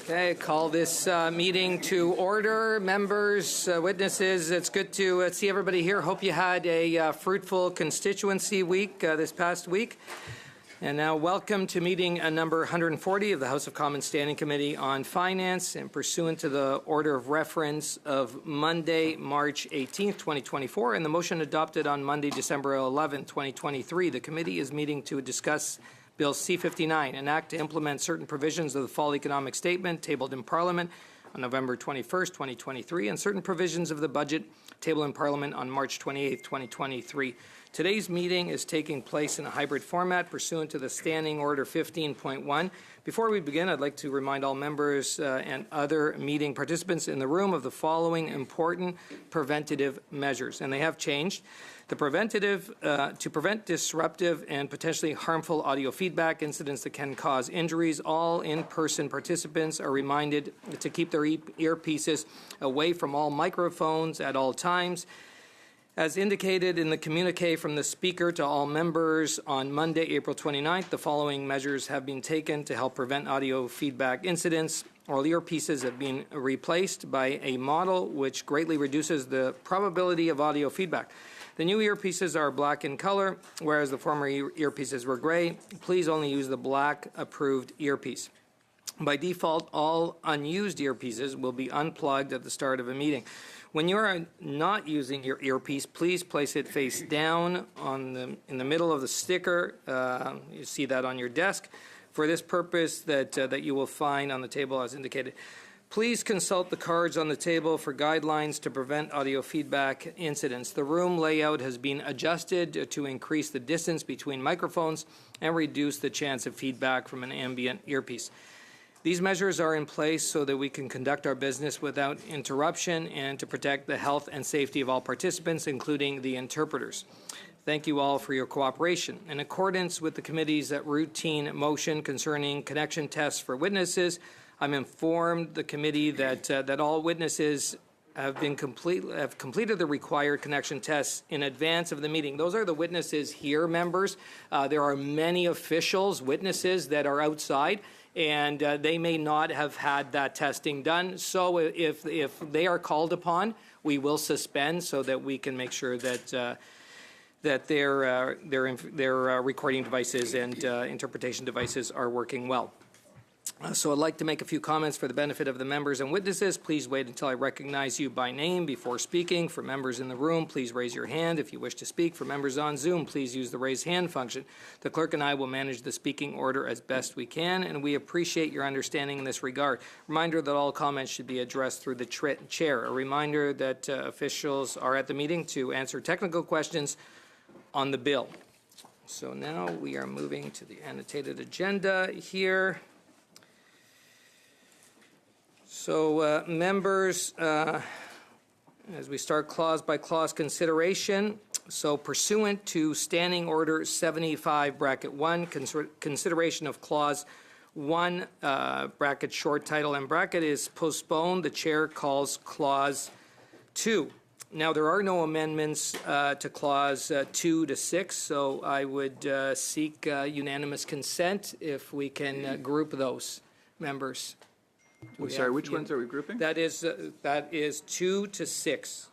Okay, call this meeting to order. Members, witnesses, it's good to see everybody here. Hope you had a fruitful constituency week this past week. And now welcome to meeting number 140 of the House of Commons Standing Committee on Finance, and pursuant to the order of reference of Monday, March 18th, 2024, and the motion adopted on Monday, December 11th, 2023, the committee is meeting to discuss Bill C-59, an act to implement certain provisions of the Fall Economic Statement tabled in Parliament on November 21st, 2023, and certain provisions of the budget tabled in Parliament on March 28th, 2023. Today's meeting is taking place in a hybrid format pursuant to the Standing Order 15.1. Before we begin, I'd like to remind all members and other meeting participants in the room of the following important preventative measures, and they have changed. The preventative, to prevent disruptive and potentially harmful audio feedback incidents that can cause injuries, all in-person participants are reminded to keep their earpieces away from all microphones at all times. As indicated in the communique from the Speaker to all members on Monday, April 29th, the following measures have been taken to help prevent audio feedback incidents. All earpieces have been replaced by a model which greatly reduces the probability of audio feedback. The new earpieces are black in color, whereas the former earpieces were gray. Please only use the black approved earpiece. By default, all unused earpieces will be unplugged at the start of a meeting. When you are not using your earpiece, please place it face down in the middle of the sticker. You see that on your desk. For this purpose that you will find on the table as indicated. Please consult the cards on the table for guidelines to prevent audio feedback incidents. The room layout has been adjusted to increase the distance between microphones and reduce the chance of feedback from an ambient earpiece. These measures are in place so that we can conduct our business without interruption and to protect the health and safety of all participants, including the interpreters. Thank you all for your cooperation. In accordance with the committee's routine motion concerning connection tests for witnesses, I'm informed the committee that all witnesses have completed the required connection tests in advance of the meeting. Those are the witnesses here, members. There are many officials, witnesses that are outside, and they may not have had that testing done. So if they are called upon, we will suspend so that we can make sure that their recording devices and interpretation devices are working well. So I'd like to make a few comments for the benefit of the members and witnesses. Please wait until I recognize you by name before speaking. For members in the room, please raise your hand if you wish to speak. For members on Zoom, please use the raise hand function. The clerk and I will manage the speaking order as best we can, and we appreciate your understanding in this regard. Reminder that all comments should be addressed through the chair. A reminder that officials are at the meeting to answer technical questions on the bill. So now we are moving to the annotated agenda here. So, members, as we start clause by clause consideration, so pursuant to Standing Order 75, bracket 1, consideration of clause 1, bracket short title and bracket is postponed. The chair calls clause 2. Now, there are no amendments to clause 2 to 6, so I would seek unanimous consent if we can group those, members. Sorry, which ones are we grouping? That is 2 to 6.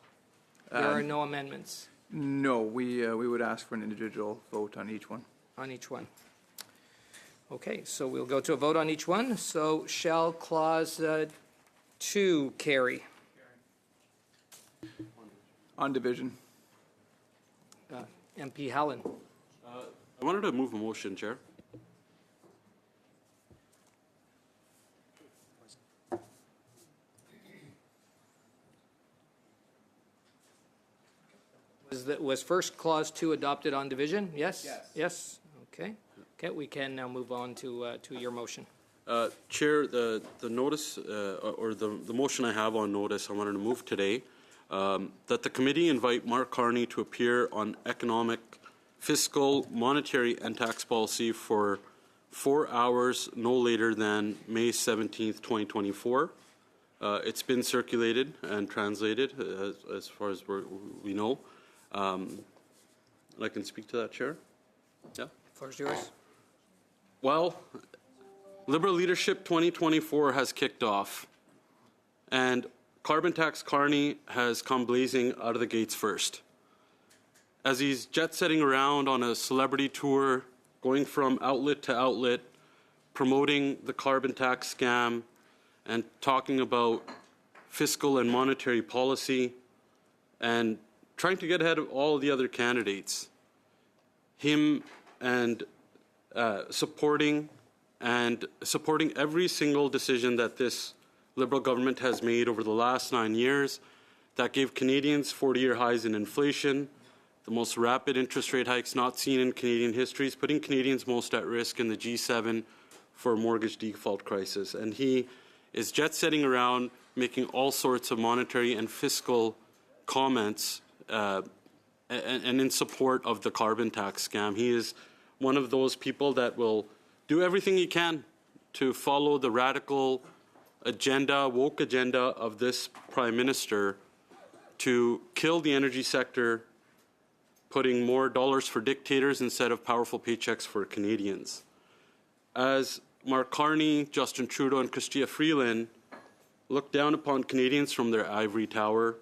There are no amendments. No, we would ask for an individual vote on each one. On each one. Okay, so we'll go to a vote on each one. So shall clause 2 carry? On division. MP Hallen. I wanted to move a motion, Chair. Was first clause 2 adopted on division? Yes? Yes. Okay. Okay, we can now move on to your motion. Chair, the notice or the motion I have on notice I wanted to move today that the committee invite Mark Carney to appear on economic, fiscal, monetary and tax policy for 4 hours no later than May 17th, 2024. It's been circulated and translated as far as we know. I can speak to that, Chair. Yeah. Floor is yours. Well, Liberal Leadership 2024 has kicked off, and Carbon Tax Carney has come blazing out of the gates first. As he's jet-setting around on a celebrity tour, going from outlet to outlet, promoting the carbon tax scam and talking about fiscal and monetary policy and trying to get ahead of all the other candidates. Him and supporting every single decision that this Liberal government has made over the last 9 years that gave Canadians 40-year highs in inflation, the most rapid interest rate hikes not seen in Canadian history, is putting Canadians most at risk in the G7 for a mortgage default crisis. And he is jet-setting around, making all sorts of monetary and fiscal comments and in support of the carbon tax scam. He is one of those people that will do everything he can to follow the radical agenda, woke agenda of this Prime Minister to kill the energy sector, putting more dollars for dictators instead of powerful paychecks for Canadians. As Mark Carney, Justin Trudeau, and Chrystia Freeland look down upon Canadians from their ivory tower,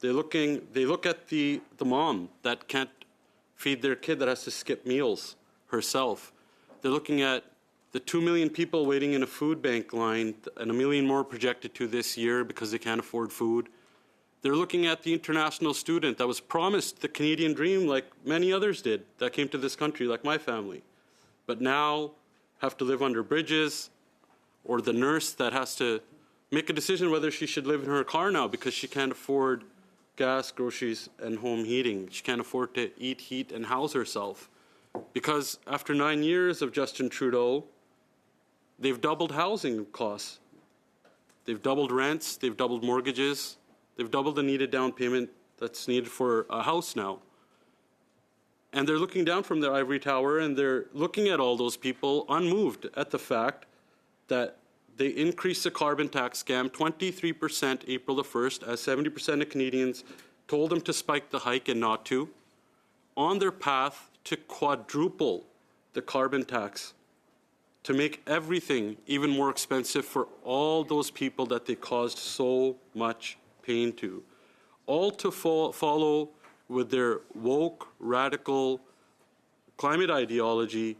they look at the mom that can't feed their kid, that has to skip meals herself. They're looking at the 2 million people waiting in a food bank line, and 1 million more projected to this year because they can't afford food. They're looking at the international student that was promised the Canadian dream like many others did that came to this country, like my family, but now have to live under bridges, or the nurse that has to make a decision whether she should live in her car now because she can't afford gas, groceries, and home heating. She can't afford to eat, heat, and house herself. Because after 9 years of Justin Trudeau, they've doubled housing costs. They've doubled rents, they've doubled mortgages, they've doubled the needed down payment that's needed for a house now. And they're looking down from their ivory tower, and they're looking at all those people unmoved at the fact that they increased the carbon tax scam 23% April the 1st, as 70% of Canadians told them to spike the hike and not to, on their path to quadruple the carbon tax, to make everything even more expensive for all those people that they caused so much pain to. All to follow with their woke, radical climate ideology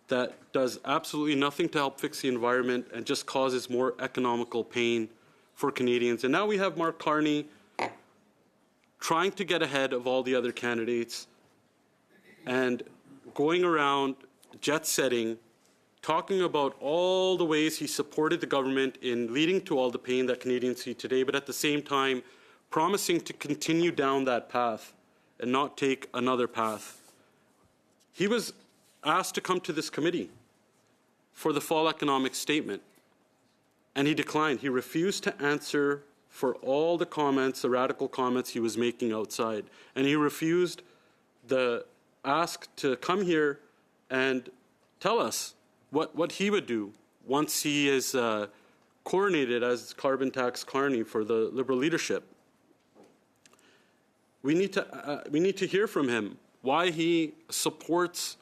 that does absolutely nothing to help fix the environment and just causes more economical pain for Canadians. And now we have Mark Carney trying to get ahead of all the other candidates and going around jet-setting, talking about all the ways he supported the government in leading to all the pain that Canadians see today, but at the same time promising to continue down that path and not take another path. He was asked to come to this committee for the fall economic statement, and he declined. He refused to answer for all the comments, the radical comments he was making outside, and he refused the ask to come here and tell us what he would do once he is coronated as carbon tax Carney for the Liberal leadership. We need to hear from him why he supports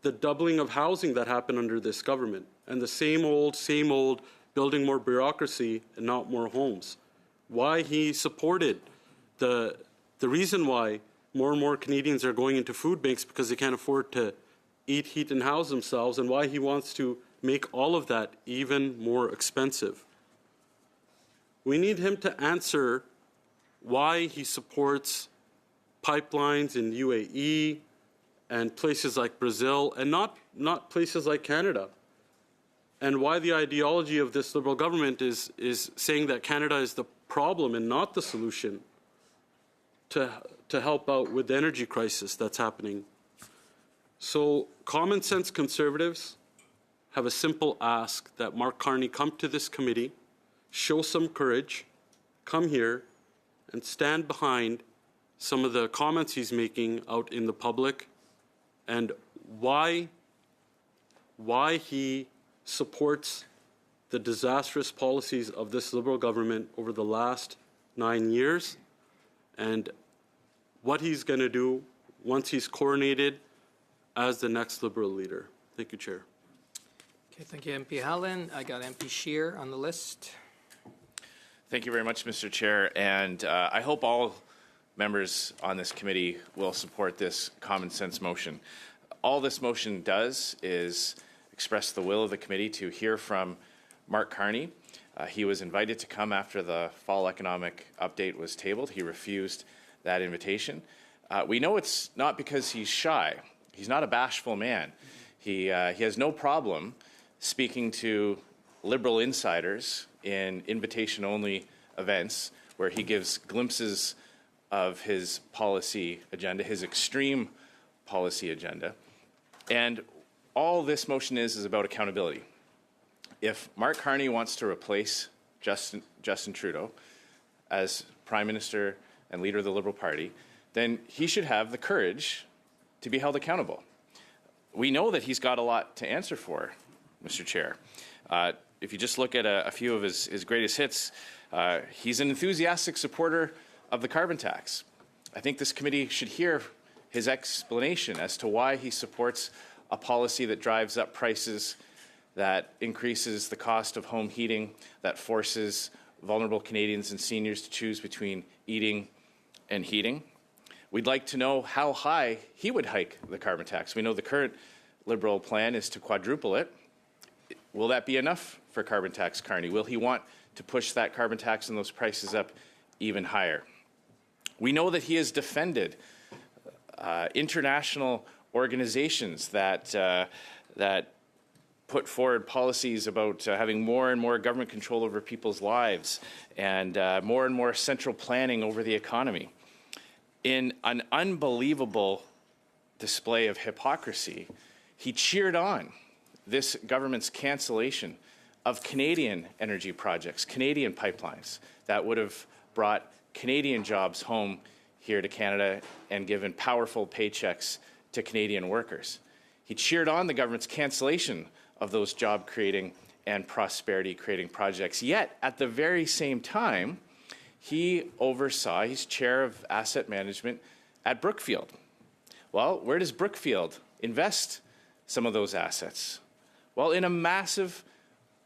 the doubling of housing that happened under this government and the same old building more bureaucracy and not more homes. Why he supported the reason why more and more Canadians are going into food banks because they can't afford to eat, heat, and house themselves, and why he wants to make all of that even more expensive. We need him to answer why he supports pipelines in UAE and places like Brazil and not places like Canada, and why the ideology of this Liberal government is saying that Canada is the problem and not the solution to help out with the energy crisis that's happening. So common sense Conservatives have a simple ask that Mark Carney come to this committee, show some courage, come here and stand behind some of the comments he's making out in the public, and why he supports the disastrous policies of this Liberal government over the last 9 years, and what he's going to do once he's coronated as the next Liberal leader. Thank you, Chair. Okay, thank you, MP Helen. I got MP Scheer on the list. Thank you very much, Mr. Chair, and I hope all members on this committee will support this common sense motion. All this motion does is express the will of the committee to hear from Mark Carney. He was invited to come after the fall economic update was tabled. He refused that invitation. We know it's not because he's shy. He's not a bashful man. He has no problem speaking to Liberal insiders in invitation-only events where he gives glimpses of his policy agenda, his extreme policy agenda. And all this motion is about accountability. If Mark Carney wants to replace Justin Trudeau as Prime Minister and leader of the Liberal Party, then he should have the courage to be held accountable. We know that he's got a lot to answer for, Mr. Chair. If you just look at a few of his greatest hits, he's an enthusiastic supporter of the carbon tax. I think this committee should hear his explanation as to why he supports a policy that drives up prices, that increases the cost of home heating, that forces vulnerable Canadians and seniors to choose between eating and heating. We'd like to know how high he would hike the carbon tax. We know the current Liberal plan is to quadruple it. Will that be enough for carbon tax, Carney? Will he want to push that carbon tax and those prices up even higher? We know that he has defended international organizations that put forward policies about having more and more government control over people's lives and more central planning over the economy. In an unbelievable display of hypocrisy, he cheered on this government's cancellation of Canadian energy projects, Canadian pipelines that would have brought Canadian jobs home here to Canada and given powerful paychecks to Canadian workers. He cheered on the government's cancellation of those job-creating and prosperity-creating projects. Yet, at the very same time, he oversaw, he's chair of asset management at Brookfield. Well, where does Brookfield invest some of those assets? Well, in a massive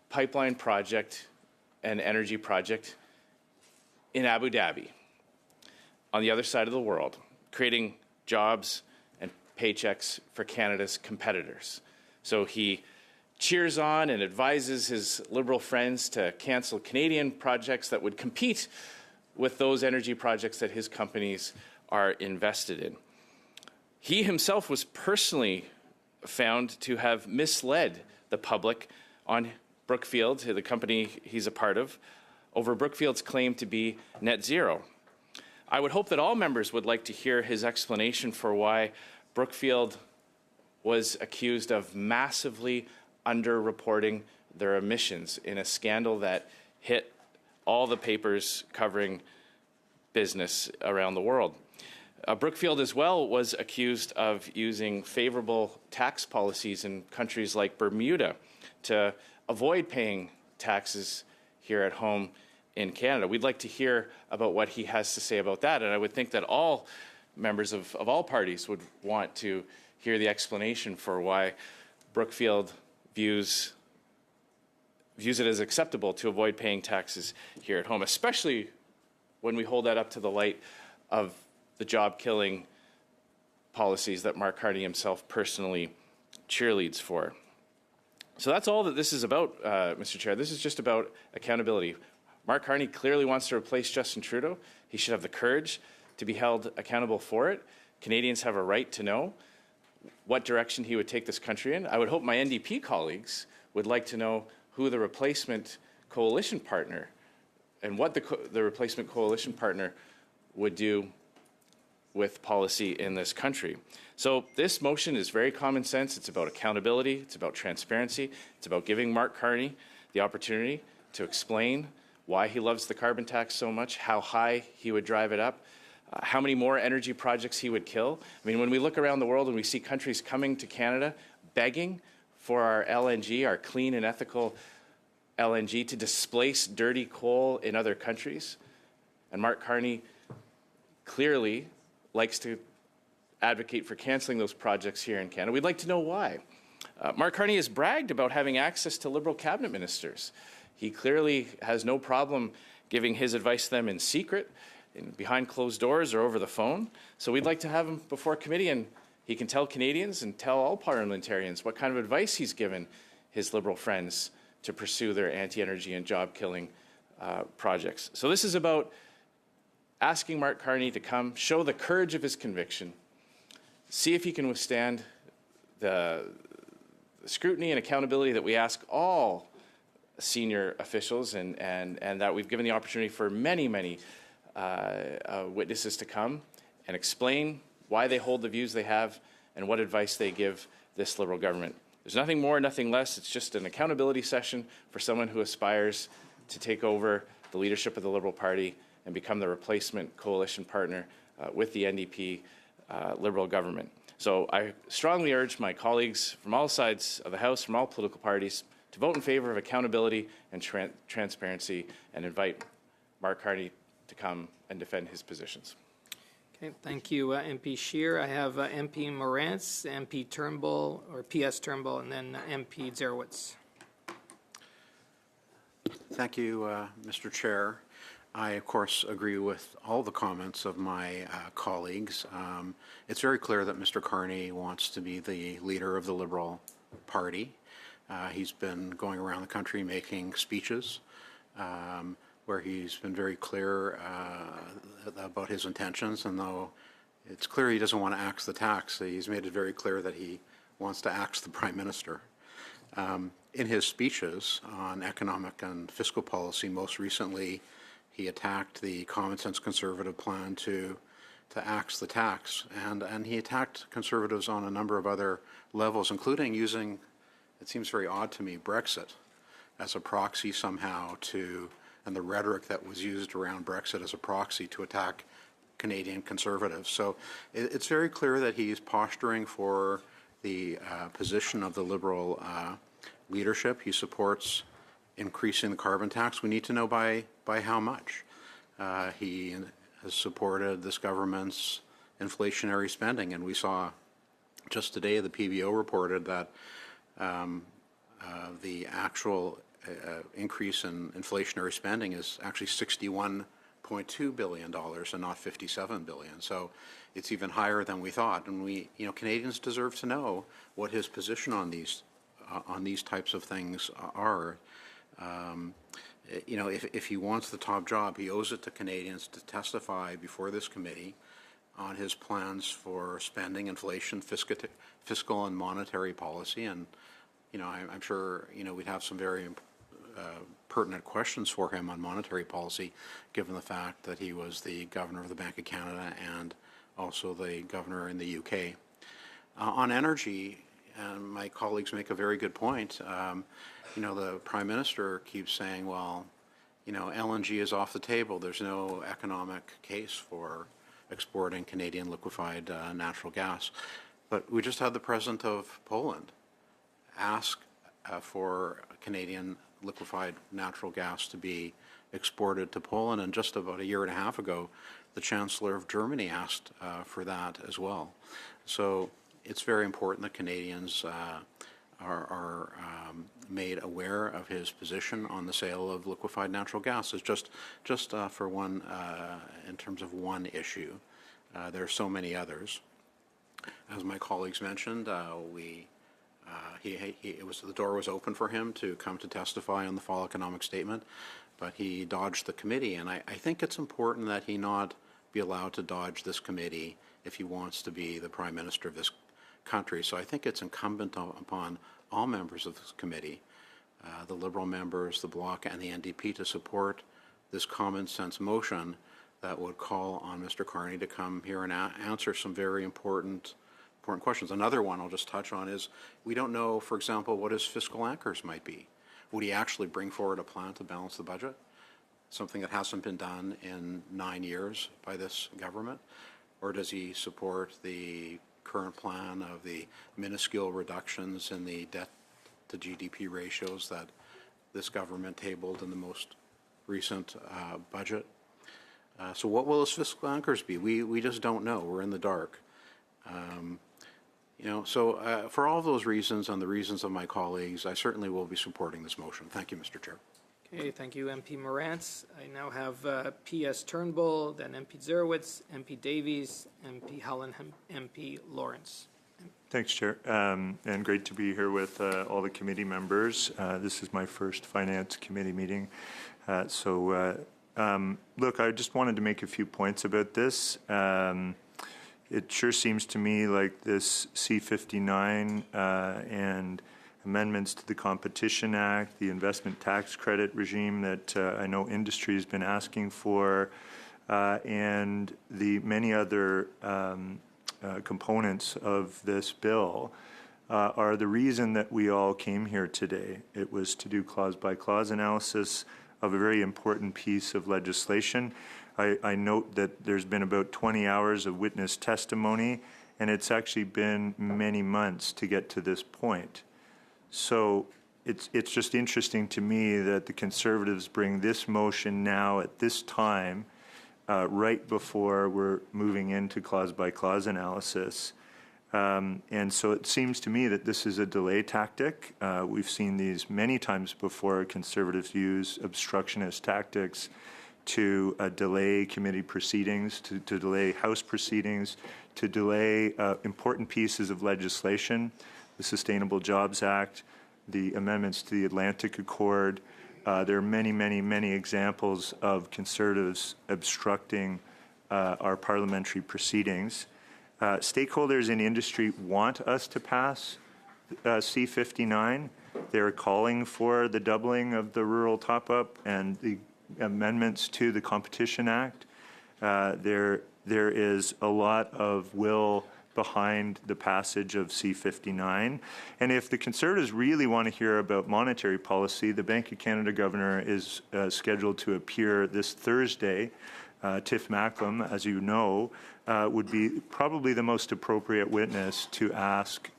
pipeline project and energy project in Abu Dhabi, on the other side of the world, creating jobs and paychecks for Canada's competitors. So he cheers on and advises his Liberal friends to cancel Canadian projects that would compete with those energy projects that his companies are invested in. He himself was personally found to have misled the public on Brookfield, the company he's a part of, over Brookfield's claim to be net zero. I would hope that all members would like to hear his explanation for why Brookfield was accused of massively underreporting their emissions in a scandal that hit all the papers covering business around the world. Brookfield as well was accused of using favorable tax policies in countries like Bermuda to avoid paying taxes here at home in Canada. We'd like to hear about what he has to say about that, and I would think that all members of all parties would want to hear the explanation for why Brookfield views it as acceptable to avoid paying taxes here at home, especially when we hold that up to the light of the job-killing policies that Mark Carney himself personally cheerleads for. So that's all that this is about, Mr. Chair. This is just about accountability. Mark Carney clearly wants to replace Justin Trudeau. He should have the courage to be held accountable for it. Canadians have a right to know what direction he would take this country in. I would hope my NDP colleagues would like to know who the replacement coalition partner and what the replacement coalition partner would do with policy in this country. So this motion is very common sense. It's about accountability. It's about transparency. It's about giving Mark Carney the opportunity to explain why he loves the carbon tax so much, how high he would drive it up, how many more energy projects he would kill. I mean, when we look around the world and we see countries coming to Canada begging for our LNG, our clean and ethical LNG, to displace dirty coal in other countries, and Mark Carney clearly likes to advocate for cancelling those projects here in Canada. We'd like to know why. Mark Carney has bragged about having access to Liberal cabinet ministers. He clearly has no problem giving his advice to them in secret, behind closed doors or over the phone. So we'd like to have him before committee, and he can tell Canadians and tell all parliamentarians what kind of advice he's given his Liberal friends to pursue their anti-energy and job-killing projects. So this is about asking Mark Carney to come, show the courage of his conviction, see if he can withstand the scrutiny and accountability that we ask all senior officials, and that we've given the opportunity for many witnesses to come and explain why they hold the views they have and what advice they give this Liberal government. There's nothing more, nothing less. It's just an accountability session for someone who aspires to take over the leadership of the Liberal Party and become the replacement coalition partner with the NDP Liberal government. So I strongly urge my colleagues from all sides of the House, from all political parties, to vote in favour of accountability and transparency, and invite Mark Carney to come and defend his positions. Okay, thank you, MP Scheer. I have MP Morantz, MP Turnbull, or PS Turnbull, and then MP Zerowitz. Thank you, Mr. Chair. I, of course, agree with all the comments of my colleagues. It's very clear that Mr. Carney wants to be the leader of the Liberal Party. He's been going around the country making speeches where he's been very clear about his intentions, and though it's clear he doesn't want to axe the tax, he's made it very clear that he wants to axe the Prime Minister. In his speeches on economic and fiscal policy, most recently, he attacked the common sense Conservative plan to axe the tax, and he attacked Conservatives on a number of other levels, including using, it seems very odd to me, Brexit as a proxy somehow to, and the rhetoric that was used around Brexit as a proxy to attack Canadian Conservatives. So it's very clear that he's posturing for the position of the Liberal leadership. He supports increasing the carbon tax. We need to know by how much. He has supported this government's inflationary spending, and we saw just today the PBO reported that the actual increase in inflationary spending is actually $61.2 billion and not $57 billion. So it's even higher than we thought, and we, Canadians deserve to know what his position on these types of things are. If he wants the top job, he owes it to Canadians to testify before this committee on his plans for spending, inflation, fiscal and monetary policy. And, I'm sure, we'd have some very pertinent questions for him on monetary policy, given the fact that he was the Governor of the Bank of Canada and also the Governor in the UK. On energy, and my colleagues make a very good point. The Prime Minister keeps saying, well, LNG is off the table. There's no economic case for exporting Canadian liquefied natural gas. But we just had the President of Poland ask for Canadian liquefied natural gas to be exported to Poland. And just about a year and a half ago, the Chancellor of Germany asked for that as well. So it's very important that Canadians are made aware of his position on the sale of liquefied natural gas. It's just for one, in terms of one issue. There are so many others. As my colleagues mentioned, the door was open for him to come to testify on the fall economic statement, but he dodged the committee. And I think it's important that he not be allowed to dodge this committee if he wants to be the Prime Minister of this country. So I think it's incumbent upon all members of this committee, the Liberal members, the Bloc, and the NDP to support this common sense motion that would call on Mr. Carney to come here and answer some very important questions. Another one I'll just touch on is we don't know, for example, what his fiscal anchors might be. Would he actually bring forward a plan to balance the budget? Something that hasn't been done in 9 years by this government? Or does he support the current plan of the minuscule reductions in the debt to GDP ratios that this government tabled in the most recent budget? So what will his fiscal anchors be? We just don't know. We're in the dark. So for all those reasons and the reasons of my colleagues, I certainly will be supporting this motion. Thank you, Mr. Chair. Okay, thank you, MP Morantz. I now have P.S. Turnbull, then MP Zerowitz, MP Davies, MP Helen, MP Lawrence. Thanks, Chair, and great to be here with all the committee members. This is my first Finance Committee meeting. Look, I just wanted to make a few points about this. It sure seems to me like this C-59 and amendments to the Competition Act, the investment tax credit regime that I know industry has been asking for, and the many other components of this bill are the reason that we all came here today. It was to do clause-by-clause analysis of a very important piece of legislation. I note that there's been about 20 hours of witness testimony, and it's actually been many months to get to this point. So it's just interesting to me that the Conservatives bring this motion now at this time, right before we're moving into clause-by-clause analysis. And so it seems to me that this is a delay tactic. We've seen these many times before. Conservatives use obstructionist tactics to delay committee proceedings, to delay House proceedings, to delay important pieces of legislation, the Sustainable Jobs Act, the amendments to the Atlantic Accord. There are many, many, many examples of Conservatives obstructing our parliamentary proceedings. Stakeholders in industry want us to pass C-59. They're calling for the doubling of the rural top-up and the amendments to the Competition Act. There is a lot of will behind the passage of C-59. And if the Conservatives really want to hear about monetary policy, the Bank of Canada Governor is scheduled to appear this Thursday. Tiff Macklem, as you know, would be probably the most appropriate witness to ask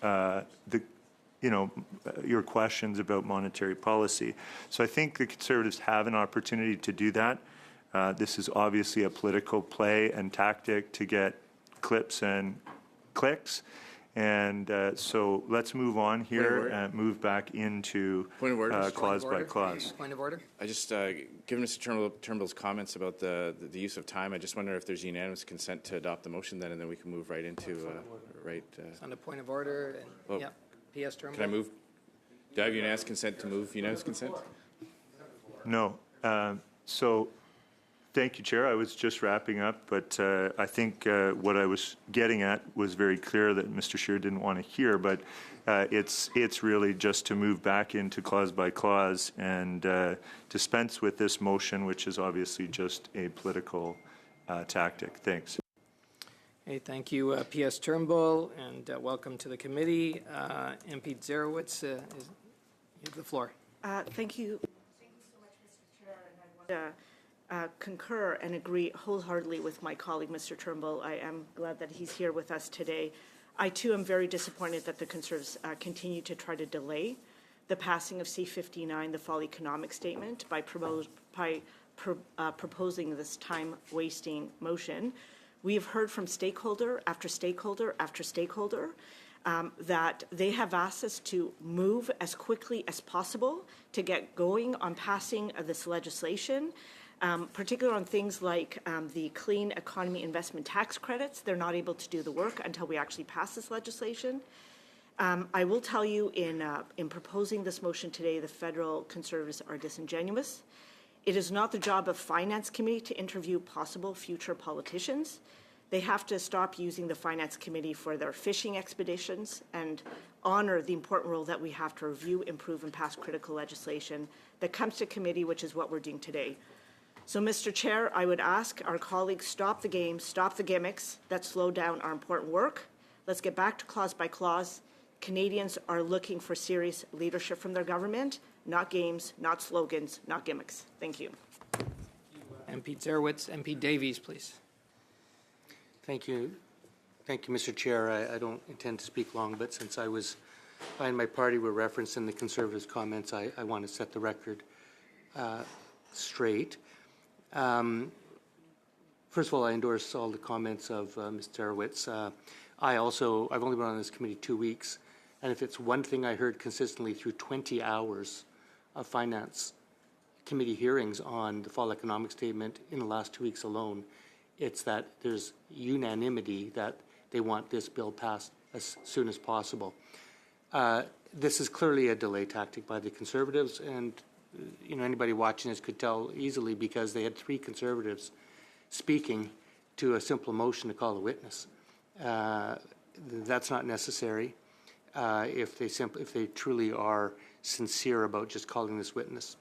your questions about monetary policy. So I think the Conservatives have an opportunity to do that. This is obviously a political play and tactic to get clips and clicks. And so let's move on here and move back into clause by clause. Point of order. I just, given Mr. Turnbull's comments about the use of time, I just wonder if there's unanimous consent to adopt the motion then, and then we can move right into, It's on a point of order. And, well, yeah, P.S. Turnbull. Can I move? Do I have unanimous consent to move unanimous consent? No. So thank you, Chair. I was just wrapping up, but I think what I was getting at was very clear that Mr. Scheer didn't want to hear, but it's really just to move back into clause by clause and dispense with this motion, which is obviously just a political tactic. Thanks. Hey, thank you, P.S. Turnbull, and welcome to the committee. MP Zerowitz, you have the floor. Thank you. Thank you so much, Mr. Chair. And I want to concur and agree wholeheartedly with my colleague, Mr. Turnbull. I am glad that he's here with us today. I, too, am very disappointed that the Conservatives continue to try to delay the passing of C-59, the Fall Economic Statement, by proposing this time-wasting motion. We have heard from stakeholder after stakeholder after stakeholder that they have asked us to move as quickly as possible to get going on passing of this legislation, particularly on things like the Clean Economy Investment Tax Credits. They're not able to do the work until we actually pass this legislation. I will tell you, in proposing this motion today, the federal Conservatives are disingenuous. It is not the job of Finance Committee to interview possible future politicians. They have to stop using the Finance Committee for their fishing expeditions and honor the important role that we have to review, improve, and pass critical legislation that comes to committee, which is what we're doing today. So, Mr. Chair, I would ask our colleagues stop the games, stop the gimmicks that slow down our important work. Let's get back to clause by clause. Canadians are looking for serious leadership from their government, not games, not slogans, not gimmicks. Thank you. MP Zerowitz, MP Davies, please. Thank you. Thank you, Mr. Chair. I don't intend to speak long, but since I and my party were referenced in the Conservatives' comments, I want to set the record straight. First of all, I endorse all the comments of Ms. Zerowitz. I've only been on this committee 2 weeks, and if it's one thing I heard consistently through 20 hours of finance committee hearings on the fall economic statement in the last 2 weeks alone, it's that there's unanimity that they want this bill passed as soon as possible. This is clearly a delay tactic by the Conservatives, and anybody watching this could tell easily because they had 3 Conservatives speaking to a simple motion to call a witness. That's not necessary if they truly are sincere about just calling this witness.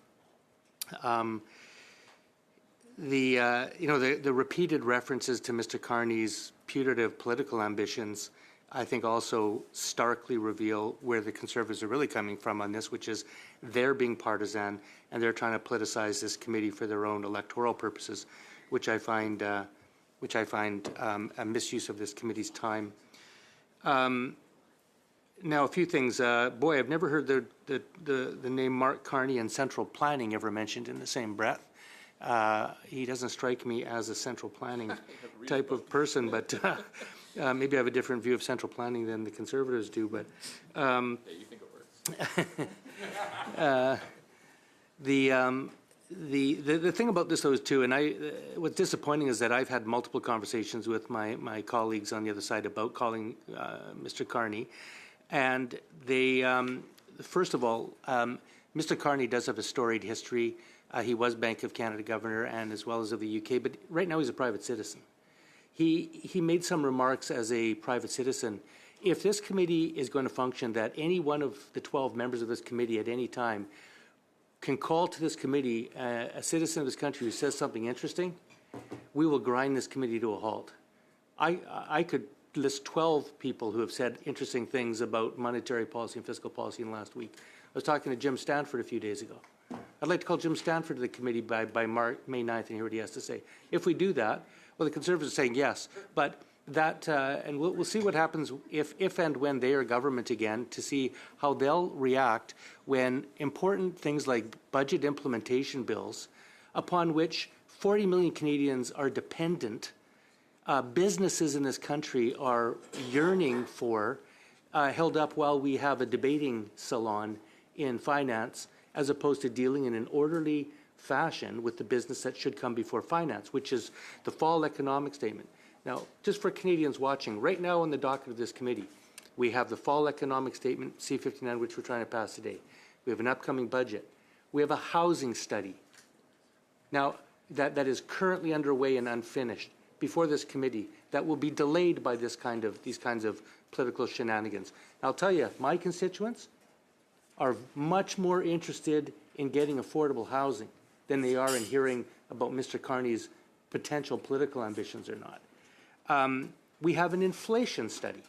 The repeated references to Mr. Carney's putative political ambitions, I think, also starkly reveal where the Conservatives are really coming from on this, which is they're being partisan and they're trying to politicize this committee for their own electoral purposes, which I find a misuse of this committee's time. Now, a few things. Boy, I've never heard the name Mark Carney and central planning ever mentioned in the same breath. He doesn't strike me as a central planning type of person, but maybe I have a different view of central planning than the Conservatives do. But you think it works? The thing about this, though, is too, and what's disappointing is that I've had multiple conversations with my colleagues on the other side about calling Mr. Carney, and they, first of all, Mr. Carney does have a storied history. He was Bank of Canada governor and as well as of the UK, but right now he's a private citizen. He made some remarks as a private citizen. If this committee is going to function, that any one of the 12 members of this committee at any time can call to this committee a citizen of this country who says something interesting, we will grind this committee to a halt. I could list 12 people who have said interesting things about monetary policy and fiscal policy in the last week. I was talking to Jim Stanford a few days ago. I'd like to call Jim Stanford to the committee by May 9th and hear what he has to say. If we do that, well, the Conservatives are saying yes, but that, and we'll see what happens if and when they are government again, to see how they'll react when important things like budget implementation bills, upon which 40 million Canadians are dependent, businesses in this country are yearning for, held up while we have a debating salon in finance, as opposed to dealing in an orderly fashion with the business that should come before finance, which is the fall economic statement. Now, just for Canadians watching, right now on the docket of this committee, we have the fall economic statement, C-59, which we're trying to pass today. We have an upcoming budget. We have a housing study. Now, that is currently underway and unfinished before this committee that will be delayed by these kinds of political shenanigans. And I'll tell you, my constituents are much more interested in getting affordable housing than they are in hearing about Mr. Carney's potential political ambitions or not. We have an inflation study.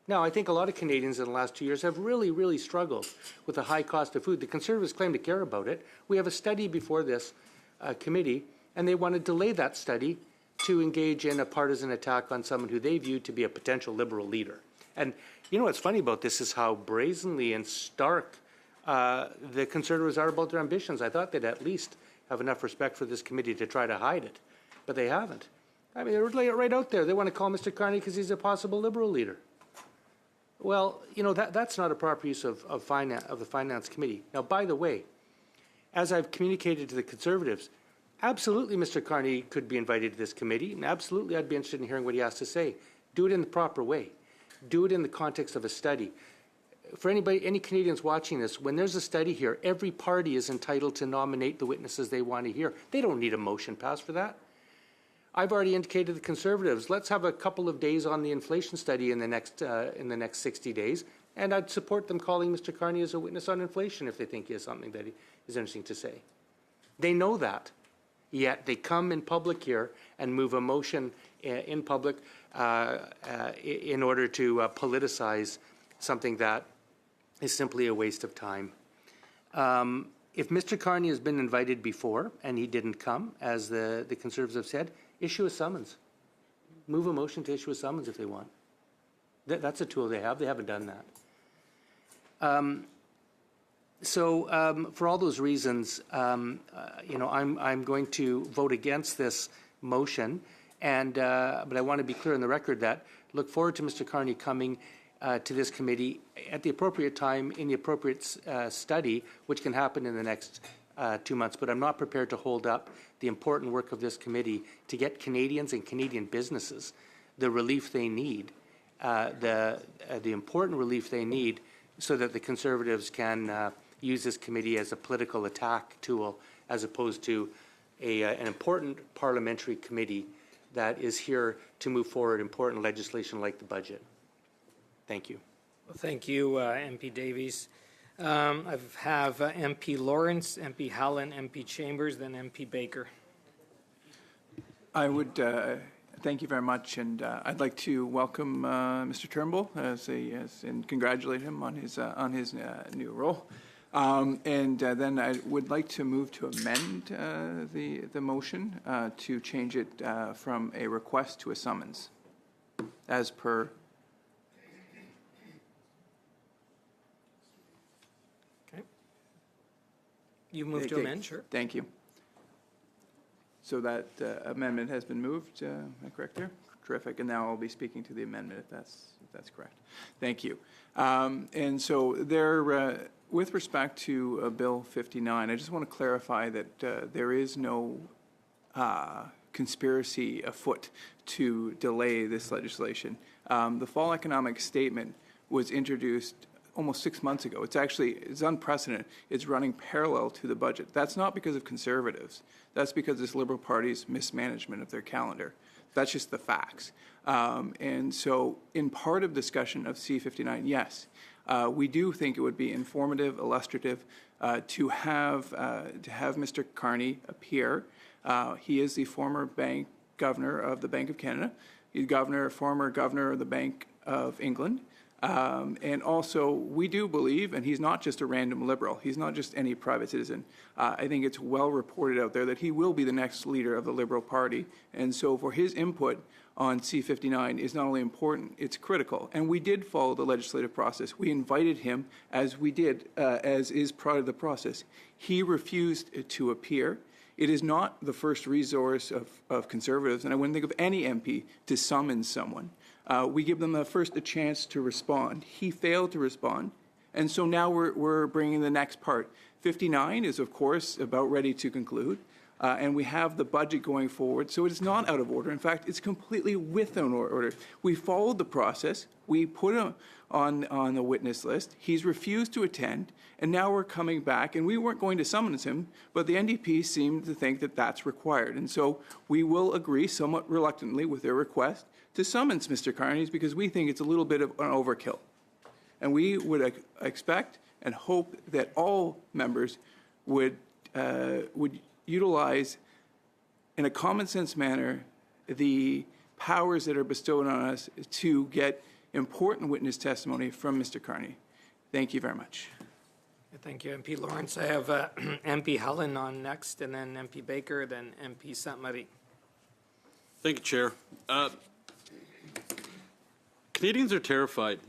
Now, I think a lot of Canadians in the last 2 years have really, really struggled with the high cost of food. The Conservatives claim to care about it. We have a study before this committee, and they want to delay that study to engage in a partisan attack on someone who they view to be a potential Liberal leader. And you know what's funny about this is how brazenly and stark the Conservatives are about their ambitions. I thought they'd at least have enough respect for this committee to try to hide it, but they haven't. I mean, they lay it right out there. They want to call Mr. Carney because he's a possible Liberal leader. Well, you know, that's not a proper use of the Finance Committee. Now, by the way, as I've communicated to the Conservatives, absolutely Mr. Carney could be invited to this committee, and absolutely I'd be interested in hearing what he has to say. Do it in the proper way. Do it in the context of a study. For any Canadians watching this, when there's a study here, every party is entitled to nominate the witnesses they want to hear. They don't need a motion passed for that. I've already indicated to the Conservatives, let's have a couple of days on the inflation study in the next 60 days, and I'd support them calling Mr. Carney as a witness on inflation if they think he has something that is interesting to say. They know that, yet they come in public here and move a motion in public in order to politicize something that is simply a waste of time. If Mr. Carney has been invited before and he didn't come, as the Conservatives have said, issue a summons. Move a motion to issue a summons if they want. That's a tool they have. They haven't done that. For all those reasons, you know, I'm going to vote against this motion, But I want to be clear on the record that look forward to Mr. Carney coming to this committee at the appropriate time in the appropriate study, which can happen in the next 2 months. But I'm not prepared to hold up the important work of this committee to get Canadians and Canadian businesses the relief they need, the important relief they need, so that the Conservatives can use this committee as a political attack tool, as opposed to an important parliamentary committee that is here to move forward important legislation like the budget. Thank you. Well, thank you, MP Davies. I have MP Lawrence, MP Hallen, MP Chambers, then MP Baker. I would thank you very much, and I'd like to welcome Mr. Turnbull and congratulate him on his new role. And then I would like to move to amend the motion to change it from a request to a summons, as per. Okay. You move to amend, sure. Thank you. So that amendment has been moved. Am I correct there? Terrific. And now I'll be speaking to the amendment if that's correct. Thank you. And so there. With respect to Bill 59, I just want to clarify that there is no conspiracy afoot to delay this legislation. The fall economic statement was introduced almost 6 months ago. It's unprecedented. It's running parallel to the budget. That's not because of Conservatives. That's because this Liberal Party's mismanagement of their calendar. That's just the facts. And so in part of discussion of C-59, yes, we do think it would be informative, illustrative to have Mr. Carney appear. He is the former bank governor of the Bank of Canada. He's former governor of the Bank of England. And also, we do believe, and he's not just a random Liberal. He's not just any private citizen. I think it's well reported out there that he will be the next leader of the Liberal Party. And so for his input on C-59 is not only important, it's critical. And we did follow the legislative process. We invited him, as is part of the process. He refused to appear. It is not the first resource of Conservatives, and I wouldn't think of any MP to summon someone. We give them a chance to respond. He failed to respond, and so now we're bringing the next part. 59 is, of course, about ready to conclude, and we have the budget going forward, so it is not out of order. In fact, it's completely within order. We followed the process. We put him on the witness list. He's refused to attend, and now we're coming back, and we weren't going to summons him, but the NDP seemed to think that that's required, and so we will agree somewhat reluctantly with their request to summons Mr. Carney, because we think it's a little bit of an overkill. And we would expect and hope that all members would utilize, in a common sense manner, the powers that are bestowed on us to get important witness testimony from Mr. Carney. Thank you very much. Thank you, MP Lawrence. I have MP Hallen on next, and then MP Baker, then MP Sainte-Marie. Thank you, Chair. Canadians are terrified.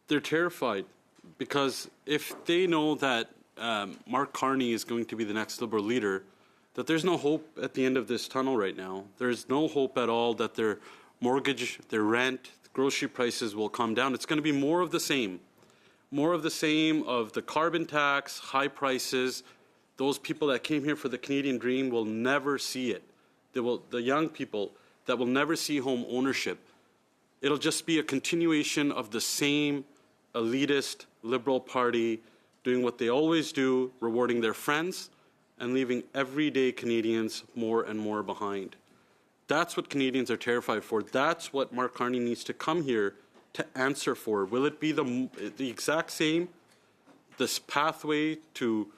They're terrified because if they know that Mark Carney is going to be the next Liberal leader, that there's no hope at the end of this tunnel right now. There's no hope at all that their mortgage, their rent, grocery prices will come down. It's going to be more of the same. More of the same of the carbon tax, high prices. Those people that came here for the Canadian dream will never see it. The young people that will never see home ownership. It'll just be a continuation of the same elitist Liberal Party doing what they always do, rewarding their friends and leaving everyday Canadians more and more behind. That's what Canadians are terrified for. That's what Mark Carney needs to come here to answer for. Will it be the exact same, this pathway to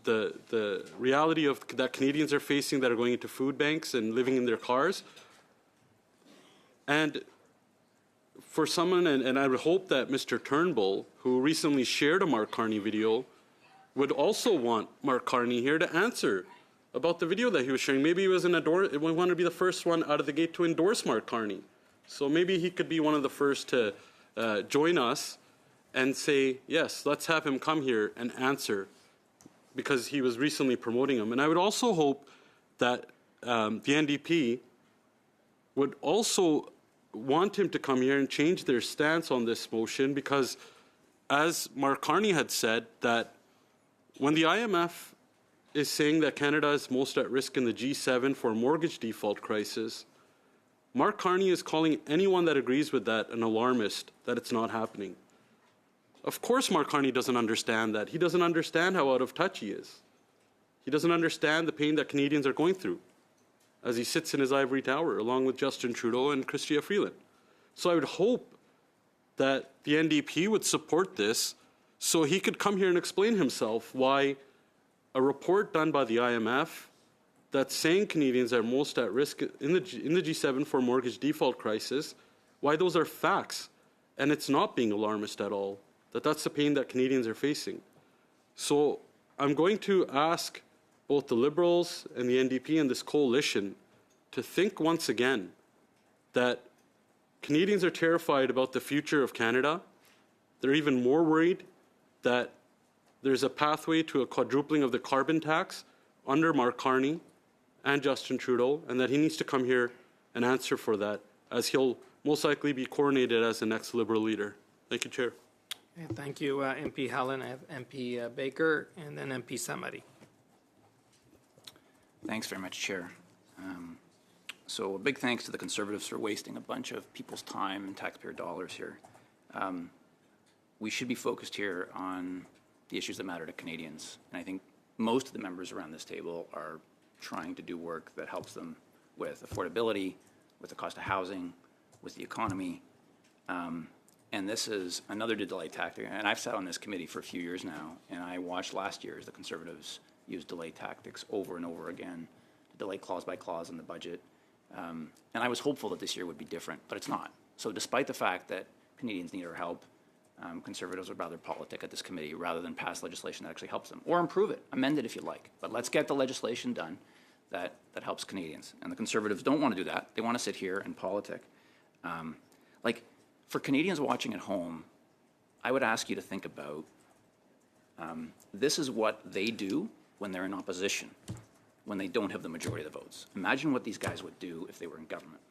the reality of that Canadians are facing that are going into food banks and living in their cars? And for someone, and I would hope that Mr. Turnbull, who recently shared a Mark Carney video, would also want Mark Carney here to answer about the video that he was sharing. Maybe he was we wanted to be the first one out of the gate to endorse Mark Carney. So maybe he could be one of the first to join us and say, yes, let's have him come here and answer, because he was recently promoting him. And I would also hope that the NDP would also want him to come here and change their stance on this motion, because as Mark Carney had said, that when the IMF is saying that Canada is most at risk in the G7 for a mortgage default crisis, Mark Carney is calling anyone that agrees with that an alarmist, that it's not happening. Of course Mark Carney doesn't understand that. He doesn't understand how out of touch he is. He doesn't understand the pain that Canadians are going through as he sits in his ivory tower along with Justin Trudeau and Chrystia Freeland. So I would hope that the NDP would support this so he could come here and explain himself why a report done by the IMF that's saying Canadians are most at risk in the G7 for mortgage default crisis, why those are facts, and it's not being alarmist at all, that's the pain that Canadians are facing. So I'm going to ask both the Liberals and the NDP and this coalition to think once again that Canadians are terrified about the future of Canada. They're even more worried that there's a pathway to a quadrupling of the carbon tax under Mark Carney and Justin Trudeau, and that he needs to come here and answer for that, as he'll most likely be coronated as the next Liberal leader. Thank you, Chair. Okay, thank you, MP Helen. I have MP Baker and then MP Samari. Thanks very much, Chair. So a big thanks to the Conservatives for wasting a bunch of people's time and taxpayer dollars here. We should be focused here on the issues that matter to Canadians. And I think most of the members around this table are trying to do work that helps them with affordability, with the cost of housing, with the economy. And this is another delay tactic. And I've sat on this committee for a few years now, and I watched last year as the Conservatives used delay tactics over and over again to delay clause by clause in the budget. And I was hopeful that this year would be different, but it's not. So despite the fact that Canadians need our help, Conservatives would rather politic at this committee rather than pass legislation that actually helps them, or improve it, amend it if you like. But let's get the legislation done that helps Canadians. And the Conservatives don't want to do that. They want to sit here and politic. For Canadians watching at home, I would ask you to think about this is what they do when they're in opposition, when they don't have the majority of the votes. Imagine what these guys would do if they were in government.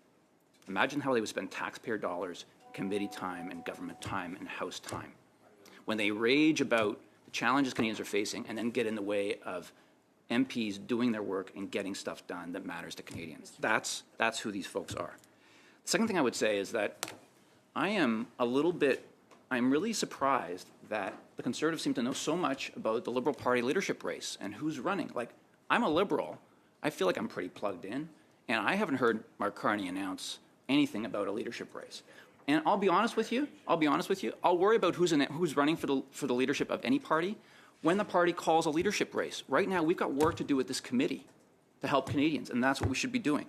Imagine how they would spend taxpayer dollars, committee time, and government time, and House time, when they rage about the challenges Canadians are facing and then get in the way of MPs doing their work and getting stuff done that matters to Canadians. That's who these folks are. The second thing I would say is that I'm really surprised that the Conservatives seem to know so much about the Liberal Party leadership race and who's running. I'm a Liberal. I feel like I'm pretty plugged in, and I haven't heard Mark Carney announce anything about a leadership race. And I'll be honest with you, I'll worry about who's running for the leadership of any party when the party calls a leadership race. Right now, we've got work to do with this committee to help Canadians, and that's what we should be doing.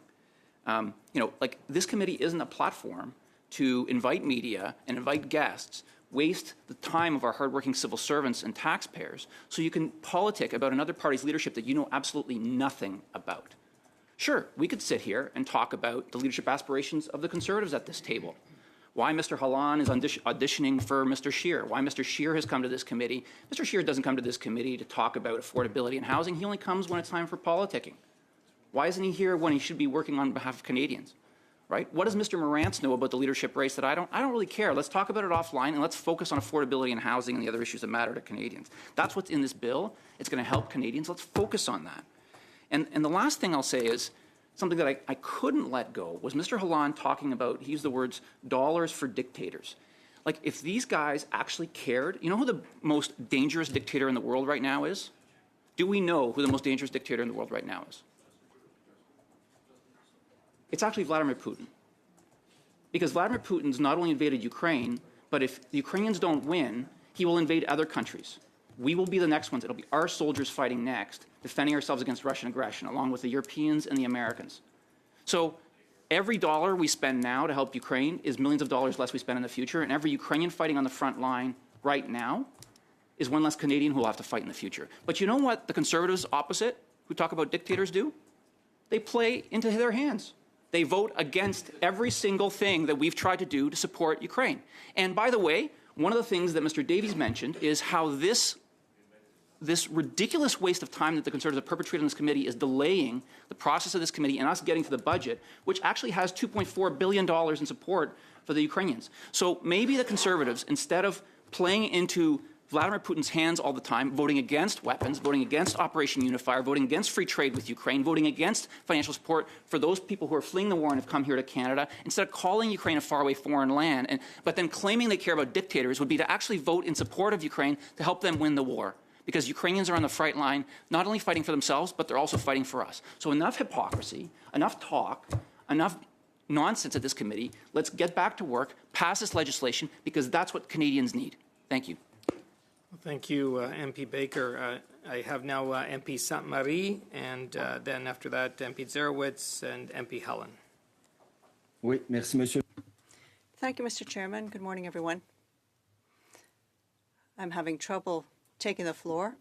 This committee isn't a platform to invite media and invite guests, waste the time of our hardworking civil servants and taxpayers so you can politic about another party's leadership that you know absolutely nothing about. Sure, we could sit here and talk about the leadership aspirations of the Conservatives at this table. Why Mr. Halan is auditioning for Mr. Scheer, why Mr. Scheer has come to this committee. Mr. Scheer doesn't come to this committee to talk about affordability and housing. He only comes when it's time for politicking. Why isn't he here when he should be working on behalf of Canadians? Right? What does Mr. Morantz know about the leadership race that I don't really care? Let's talk about it offline, and let's focus on affordability and housing and the other issues that matter to Canadians. That's what's in this bill. It's going to help Canadians. Let's focus on that. And the last thing I'll say is something that I couldn't let go was Mr. Halan talking about, he used the words, dollars for dictators. If these guys actually cared, you know who the most dangerous dictator in the world right now is? Do we know who the most dangerous dictator in the world right now is? It's actually Vladimir Putin. Because Vladimir Putin's not only invaded Ukraine, but if the Ukrainians don't win, he will invade other countries. We will be the next ones. It'll be our soldiers fighting next, defending ourselves against Russian aggression, along with the Europeans and the Americans. So every dollar we spend now to help Ukraine is millions of dollars less we spend in the future, and every Ukrainian fighting on the front line right now is one less Canadian who will have to fight in the future. But you know what the Conservatives opposite, who talk about dictators, do? They play into their hands. They vote against every single thing that we've tried to do to support Ukraine. And by the way, one of the things that Mr. Davies mentioned is how this this ridiculous waste of time that the Conservatives have perpetrated on this committee is delaying the process of this committee and us getting to the budget, which actually has $2.4 billion in support for the Ukrainians. So maybe the Conservatives, instead of playing into Vladimir Putin's hands all the time, voting against weapons, voting against Operation Unifier, voting against free trade with Ukraine, voting against financial support for those people who are fleeing the war and have come here to Canada, instead of calling Ukraine a faraway foreign land, but then claiming they care about dictators, would be to actually vote in support of Ukraine to help them win the war. Because Ukrainians are on the front line, not only fighting for themselves, but they're also fighting for us. So enough hypocrisy, enough talk, enough nonsense at this committee. Let's get back to work, pass this legislation, because that's what Canadians need. Thank you. Thank you, MP Baker. I have now MP Sainte-Marie, and then after that, MP Zerowitz and MP Helen. Oui, merci, monsieur. Thank you, Mr. Chairman. Good morning, everyone. I'm having trouble taking the floor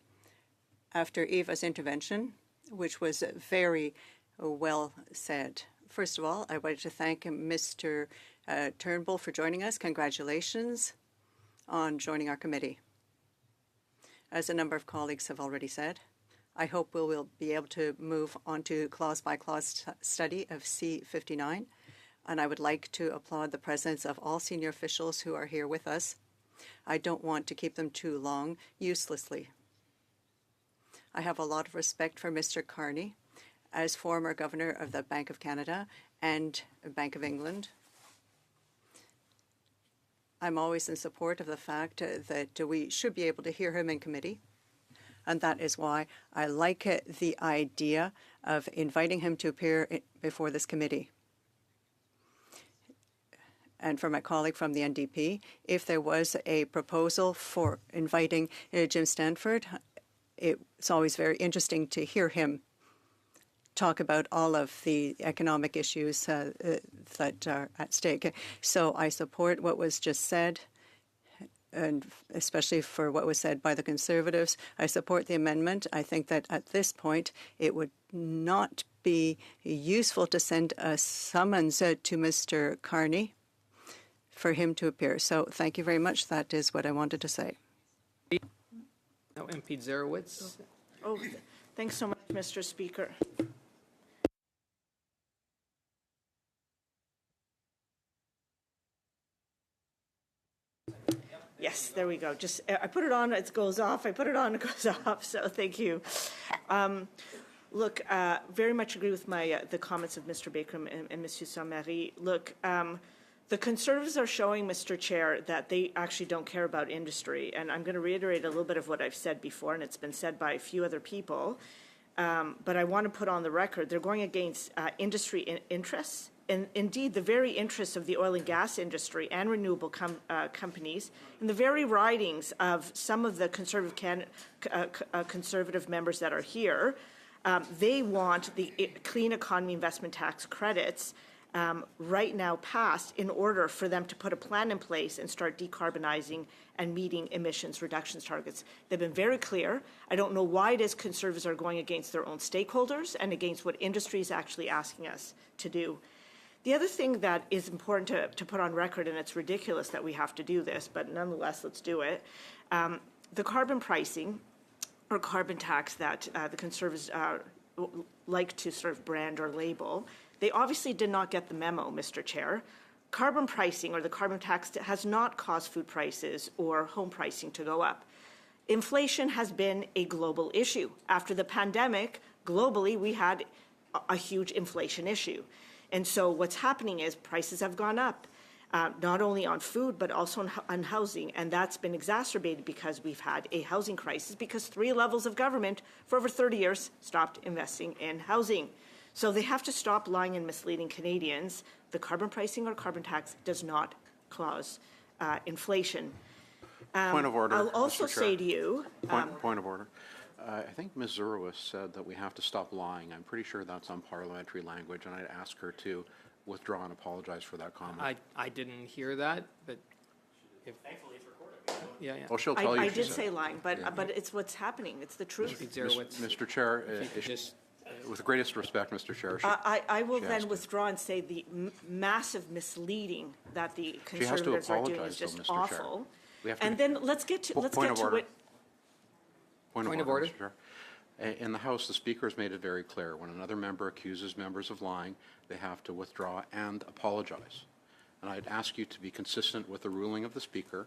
after Eva's intervention, which was very well said. First of all, I'd like to thank Mr. Turnbull for joining us. Congratulations on joining our committee. As a number of colleagues have already said, I hope we will be able to move on to clause-by-clause study of C-59, and I would like to applaud the presence of all senior officials who are here with us. I don't want to keep them too long uselessly. I have a lot of respect for Mr. Carney as former governor of the Bank of Canada and Bank of England. I'm always in support of the fact that we should be able to hear him in committee, and that is why I like the idea of inviting him to appear before this committee. And for my colleague from the NDP, if there was a proposal for inviting Jim Stanford, it's always very interesting to hear him talk about all of the economic issues that are at stake. So I support what was just said, and especially for what was said by the Conservatives. I support the amendment. I think that at this point it would not be useful to send a summons to Mr. Carney for him to appear. So thank you very much. That is what I wanted to say. Now, MP Zerowitz. Oh, thanks so much, Mr. Speaker. Yes, there we go. Just I put it on, it goes off. I put it on, it goes off. So thank you. Look, very much agree with the comments of Mr. Baker and Mr. Sainte-Marie. Look, the Conservatives are showing, Mr. Chair, that they actually don't care about industry. And I'm going to reiterate a little bit of what I've said before, and it's been said by a few other people. But I want to put on the record, they're going against industry interests. And indeed, the very interests of the oil and gas industry and renewable companies, and the very ridings of some of the conservative members that are here, they want the clean economy investment tax credits right now passed in order for them to put a plan in place and start decarbonizing and meeting emissions reductions targets. They've been very clear. I don't know why it is Conservatives are going against their own stakeholders and against what industry is actually asking us to do. The other thing that is important to put on record, and it's ridiculous that we have to do this, but nonetheless, let's do it, the carbon pricing or carbon tax that the Conservatives like to sort of brand or label, they obviously did not get the memo, Mr. Chair. Carbon pricing or the carbon tax has not caused food prices or home pricing to go up. Inflation has been a global issue. After the pandemic, globally, we had a huge inflation issue. And so what's happening is prices have gone up, not only on food, but also on housing. And that's been exacerbated because we've had a housing crisis because 3 levels of government for over 30 years stopped investing in housing. So they have to stop lying and misleading Canadians. The carbon pricing or carbon tax does not cause inflation. Point of order, I'll also Mr. Chair. say to you... Point of order. I think Ms. Zerowitz said that we have to stop lying. I'm pretty sure that's unparliamentary language, and I'd ask her to withdraw and apologize for that comment. I didn't hear that, but if... Thankfully it's recorded. Yeah. Oh, she'll tell you. I did say lying, but it's what's happening. It's the truth. Mr. Chair, with the greatest respect, Mr. Chair. I will then withdraw and say the massive misleading that the Conservatives are doing is just awful. And then let's get to it. Point of order. Mr. Chair. In the House, the Speaker has made it very clear, when another member accuses members of lying, they have to withdraw and apologize. And I'd ask you to be consistent with the ruling of the Speaker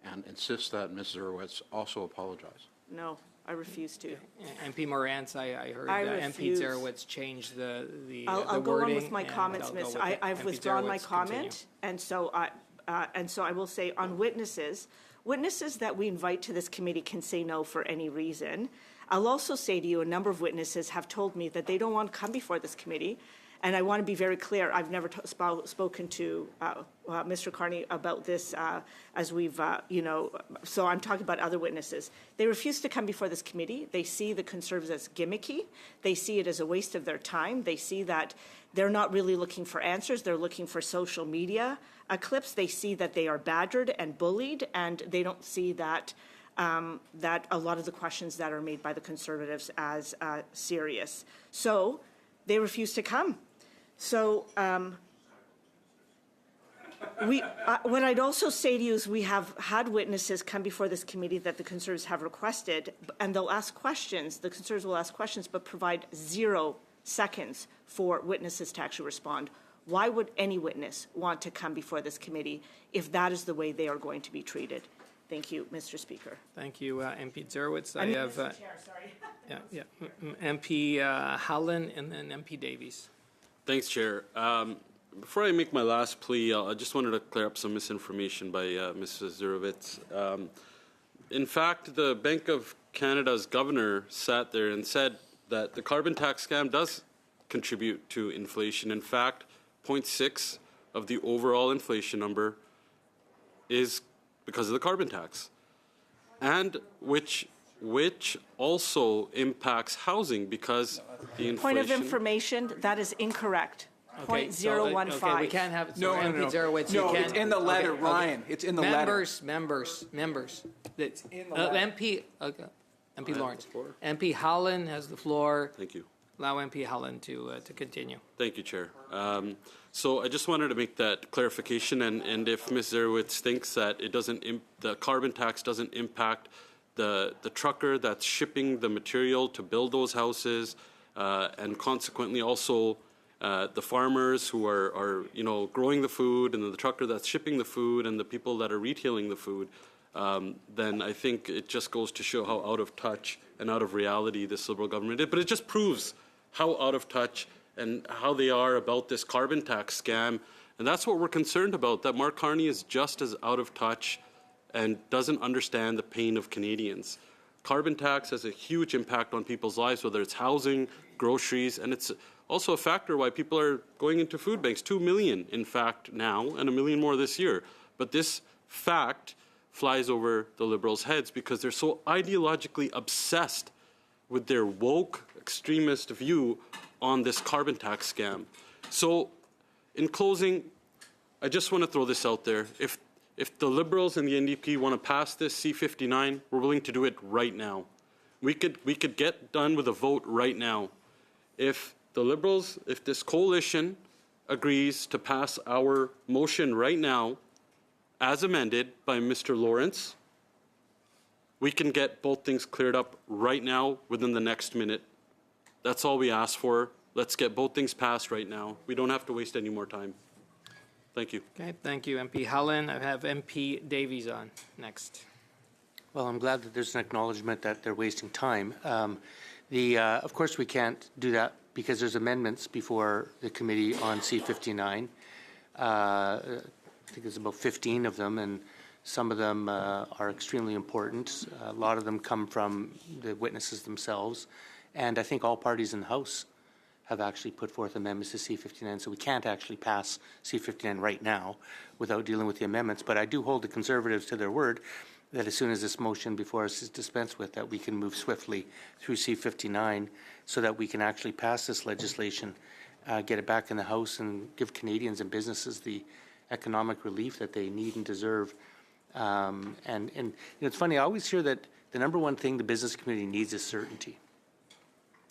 and insist that Ms. Zurwitz also apologize. No, I refuse to. MP Morantz, I heard I MP refuse. Zerowitz changed the I'll go on wording, with my and comments, I'll go Miss. with it. I've MP withdrawn my Zerowitz, comment, and so I will say on witnesses that we invite to this committee can say no for any reason. I'll also say to you, a number of witnesses have told me that they don't want to come before this committee, and I want to be very clear. I've never spoken to Mr. Carney about this as we've, so I'm talking about other witnesses. They refuse to come before this committee. They see the Conservatives as gimmicky. They see it as a waste of their time. They see that they're not really looking for answers. They're looking for social media clips. They see that they are badgered and bullied, and they don't see that that a lot of the questions that are made by the Conservatives as serious. So they refuse to come. So what I'd also say to you is we have had witnesses come before this committee that the Conservatives have requested, and they'll ask questions. The Conservatives will ask questions, but provide 0 seconds for witnesses to actually respond. Why would any witness want to come before this committee if that is the way they are going to be treated? Thank you, Mr. Speaker. Thank you, MP Zerowitz. I mean, Mr. Chair, sorry. MP Howland and then MP Davies. Thanks, Chair. Before I make my last plea, I just wanted to clear up some misinformation by Mrs. Zurowitz. In fact, the Bank of Canada's governor sat there and said that the carbon tax scam does contribute to inflation. In fact, 0.6 of the overall inflation number is because of the carbon tax, and which also impacts housing because the inflation. Point of information, that is incorrect. Okay, 0.015. okay, we can't have No, MP Zerowitz. No, you can't, it's in the letter, okay, Ryan. It's in the letter. Members. It's in the letter. MP Lawrence. MP Howland has the floor. Thank you. Allow MP Howland to continue. Thank you, Chair. So I just wanted to make that clarification, and if Ms. Zerowitz thinks that it doesn't, the carbon tax doesn't impact the trucker that's shipping the material to build those houses, and consequently also the farmers who are growing the food, and the trucker that's shipping the food, and the people that are retailing the food, then I think it just goes to show how out of touch and out of reality this Liberal government is. But it just proves how out of touch and how they are about this carbon tax scam. And that's what we're concerned about, that Mark Carney is just as out of touch and doesn't understand the pain of Canadians. Carbon tax has a huge impact on people's lives, whether it's housing, groceries, and it's also a factor why people are going into food banks. 2 million, in fact, now, and 1 million more this year. But this fact flies over the Liberals' heads because they're so ideologically obsessed with their woke extremist view on this carbon tax scam. So, in closing, I just want to throw this out there. If the Liberals and the NDP want to pass this C-59, we're willing to do it right now. We could get done with a vote right now. If the Liberals, if this coalition agrees to pass our motion right now, as amended by Mr. Lawrence, we can get both things cleared up right now within the next minute. That's all we ask for. Let's get both things passed right now. We don't have to waste any more time. Thank you. Okay, thank you, MP Howland. I have MP Davies on next. Well, I'm glad that there's an acknowledgement that they're wasting time. Of course, we can't do that because there's amendments before the committee on C-59. I think there's about 15 of them, and some of them are extremely important. A lot of them come from the witnesses themselves, and I think all parties in the House have actually put forth amendments to C-59, so we can't actually pass C-59 right now without dealing with the amendments. But I do hold the Conservatives to their word that as soon as this motion before us is dispensed with, that we can move swiftly through C-59 so that we can actually pass this legislation, get it back in the House, and give Canadians and businesses the economic relief that they need and deserve. And it's funny, I always hear that the number one thing the business community needs is certainty.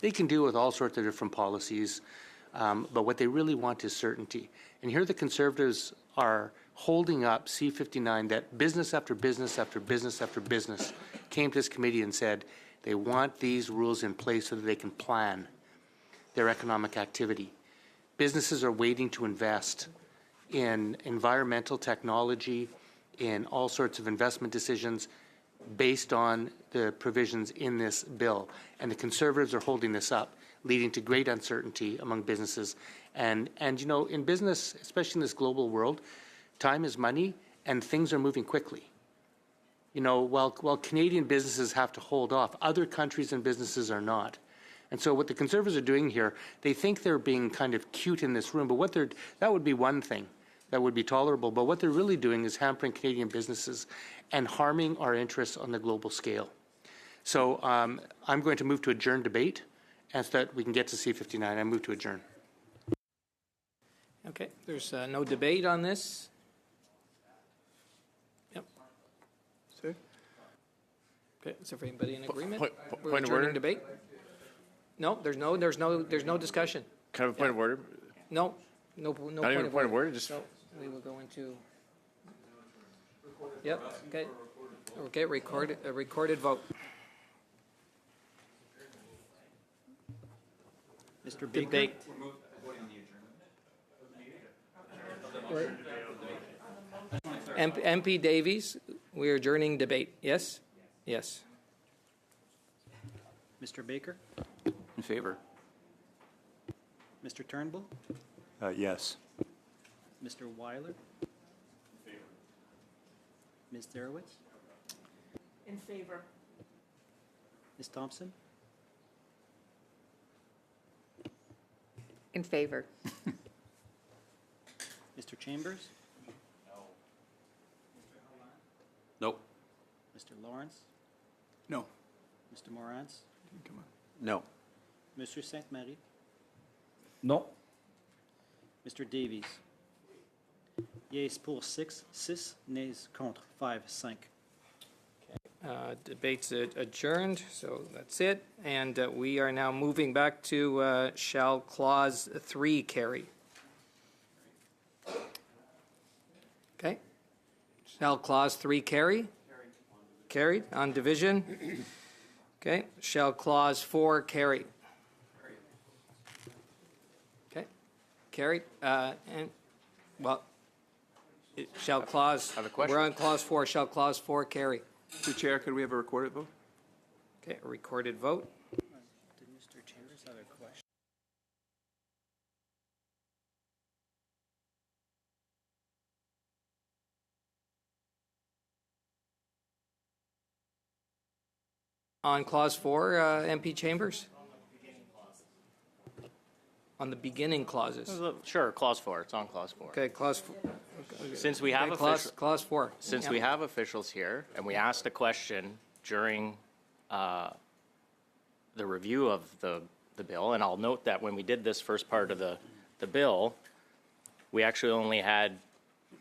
They can deal with all sorts of different policies, but what they really want is certainty. And here the Conservatives are holding up C-59 that business after business after business after business came to this committee and said, They want these rules in place so that they can plan their economic activity. Businesses are waiting to invest in environmental technology, in all sorts of investment decisions based on the provisions in this bill. And the Conservatives are holding this up, leading to great uncertainty among businesses. And you know, in business, especially in this global world, time is money and things are moving quickly. You know, while Canadian businesses have to hold off, other countries and businesses are not. And so what the Conservatives are doing here, they think they're being kind of cute in this room, but that would be one thing that would be tolerable. But what they're really doing is hampering Canadian businesses and harming our interests on the global scale. So I'm going to move to adjourn debate, and so that we can get to C-59. I move to adjourn. Okay, there's no debate on this. Yep. Sir? Okay, is everybody in agreement? We're Point of adjourning order? debate? No, there's no discussion. Can I have a point of order? No Not point even a of point of order, just So we will go into. Yep. Okay. Okay. A recorded vote. Mr. Baker? MP Davies, we are adjourning debate. Yes? Yes. Mr. Baker? In favor. Mr. Turnbull? Yes. Mr. Weiler? Ms. Derowitz? In favor. Ms. Thompson? In favor. Mr. Chambers? Nope. Mr. Lawrence? No. Mr. Morantz? Come on. No. Monsieur Sainte-Marie? Non. Mr. Davies? Yes pour 6, nays contre 5. Debate's adjourned, so that's it. And we are now moving back to shall clause 3 carry? Okay. Shall clause 3 carry? Carried on division. Okay. Shall clause 4 carry? Okay. Carried. And well, shall clause. have a question. We're on clause 4. Shall clause 4 carry? Mr. Chair, could we have a recorded vote? Okay. A recorded vote. Did Mr. Chambers have a question? On clause 4, MP Chambers? On the beginning clauses. Sure, clause 4. It's on clause 4. Okay, clause 4. Since we have Clause 4. since Yeah. we have officials here and we asked a question during the review of the bill, and I'll note that when we did this first part of the bill, we actually only had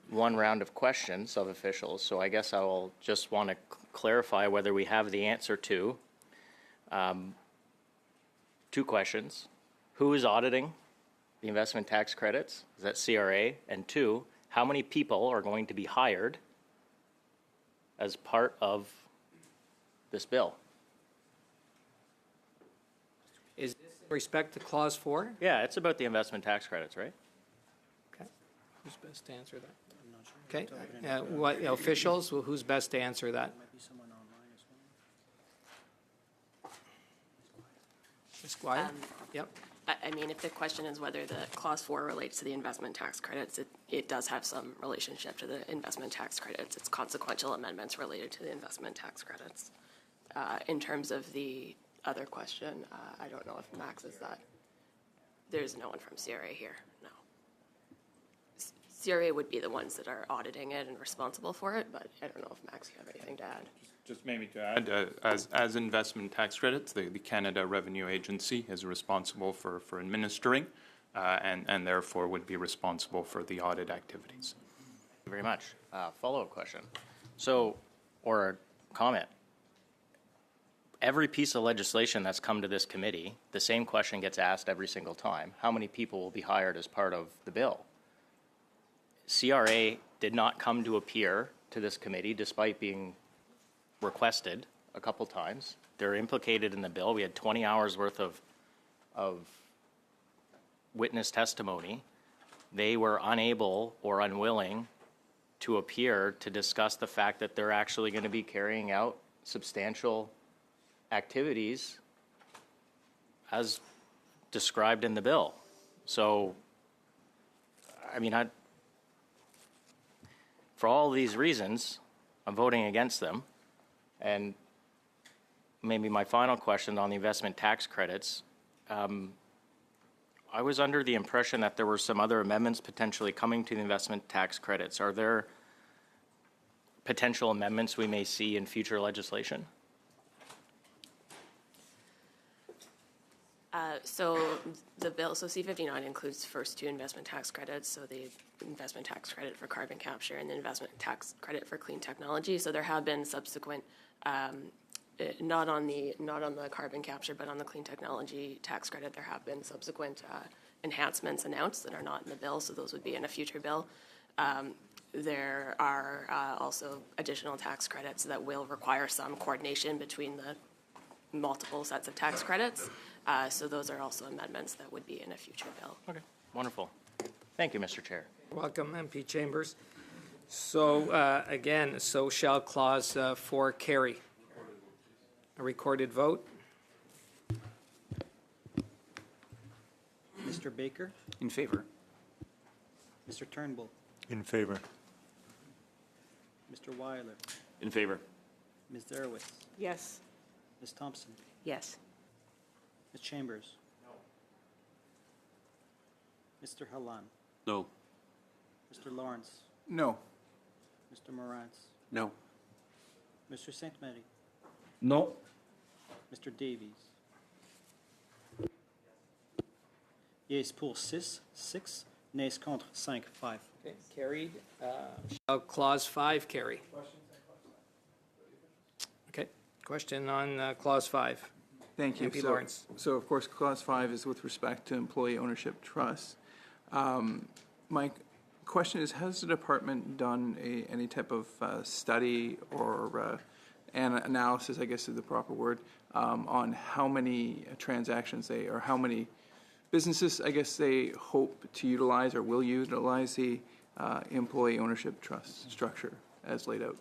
one round of questions of officials. So I guess I will just want to clarify whether we have the answer to 2 questions. Who is auditing the investment tax credits? Is that CRA? And 2, how many people are going to be hired as part of this bill? Is this in respect to clause 4? Yeah, it's about the investment tax credits, right? Okay. Who's best to answer that? Okay. What officials? Well, who's best to answer that? Might be someone online as well. Ms. Squire? Yep. I mean, if the question is whether the clause 4 relates to the investment tax credits, it does have some relationship to the investment tax credits. It's consequential amendments related to the investment tax credits. In terms of the other question, I don't know if Max is that. There's no one from CRA here, no. CRA would be the ones that are auditing it and responsible for it, but I don't know if Max, you have anything to add. Just maybe to add, as investment tax credits, the Canada Revenue Agency is responsible for administering and therefore would be responsible for the audit activities. Thank you very much. Follow-up question. So, or a comment. Every piece of legislation that's come to this committee, the same question gets asked every single time. How many people will be hired as part of the bill? CRA did not come to appear to this committee despite being requested a couple times. They're implicated in the bill. We had 20 hours worth of witness testimony. They were unable or unwilling to appear to discuss the fact that they're actually going to be carrying out substantial activities as described in the bill. So, I mean, for all these reasons, I'm voting against them. And maybe my final question on the investment tax credits, I was under the impression that there were some other amendments potentially coming to the investment tax credits. Are there potential amendments we may see in future legislation? So the bill, so C-59 includes first two investment tax credits, so the investment tax credit for carbon capture and the investment tax credit for clean technology. So there have been subsequent, not on the carbon capture, but on the clean technology tax credit, there have been subsequent enhancements announced that are not in the bill, so those would be in a future bill. There are also additional tax credits that will require some coordination between the multiple sets of tax credits. So those are also amendments that would be in a future bill. Okay, wonderful. Thank you, Mr. Chair. Welcome, MP Chambers. So again, so shall clause 4 carry. A recorded vote. Mr. Baker, In favor. Mr. Turnbull, In favor. Mr. Weiler, In favor. Ms. Derowitz, Yes. Ms. Thompson, Yes. Ms. Chambers. No. Mr. Halan, No. Mr. Lawrence, No. Mr. Morantz, No. Mr. Saint Mary, Non. Mr. Davies. Yes pour 6, nays contre 5, 5. Okay, carried. Shall clause 5 carry? Okay, question on clause 5. Thank you. MP So- Lawrence. So, of course, Clause 5 is with respect to employee ownership trusts. My question is, has the department done any type of study or analysis, I guess is the proper word, on how many transactions or how many businesses, I guess, they hope to utilize or will utilize the employee ownership trust structure as laid out?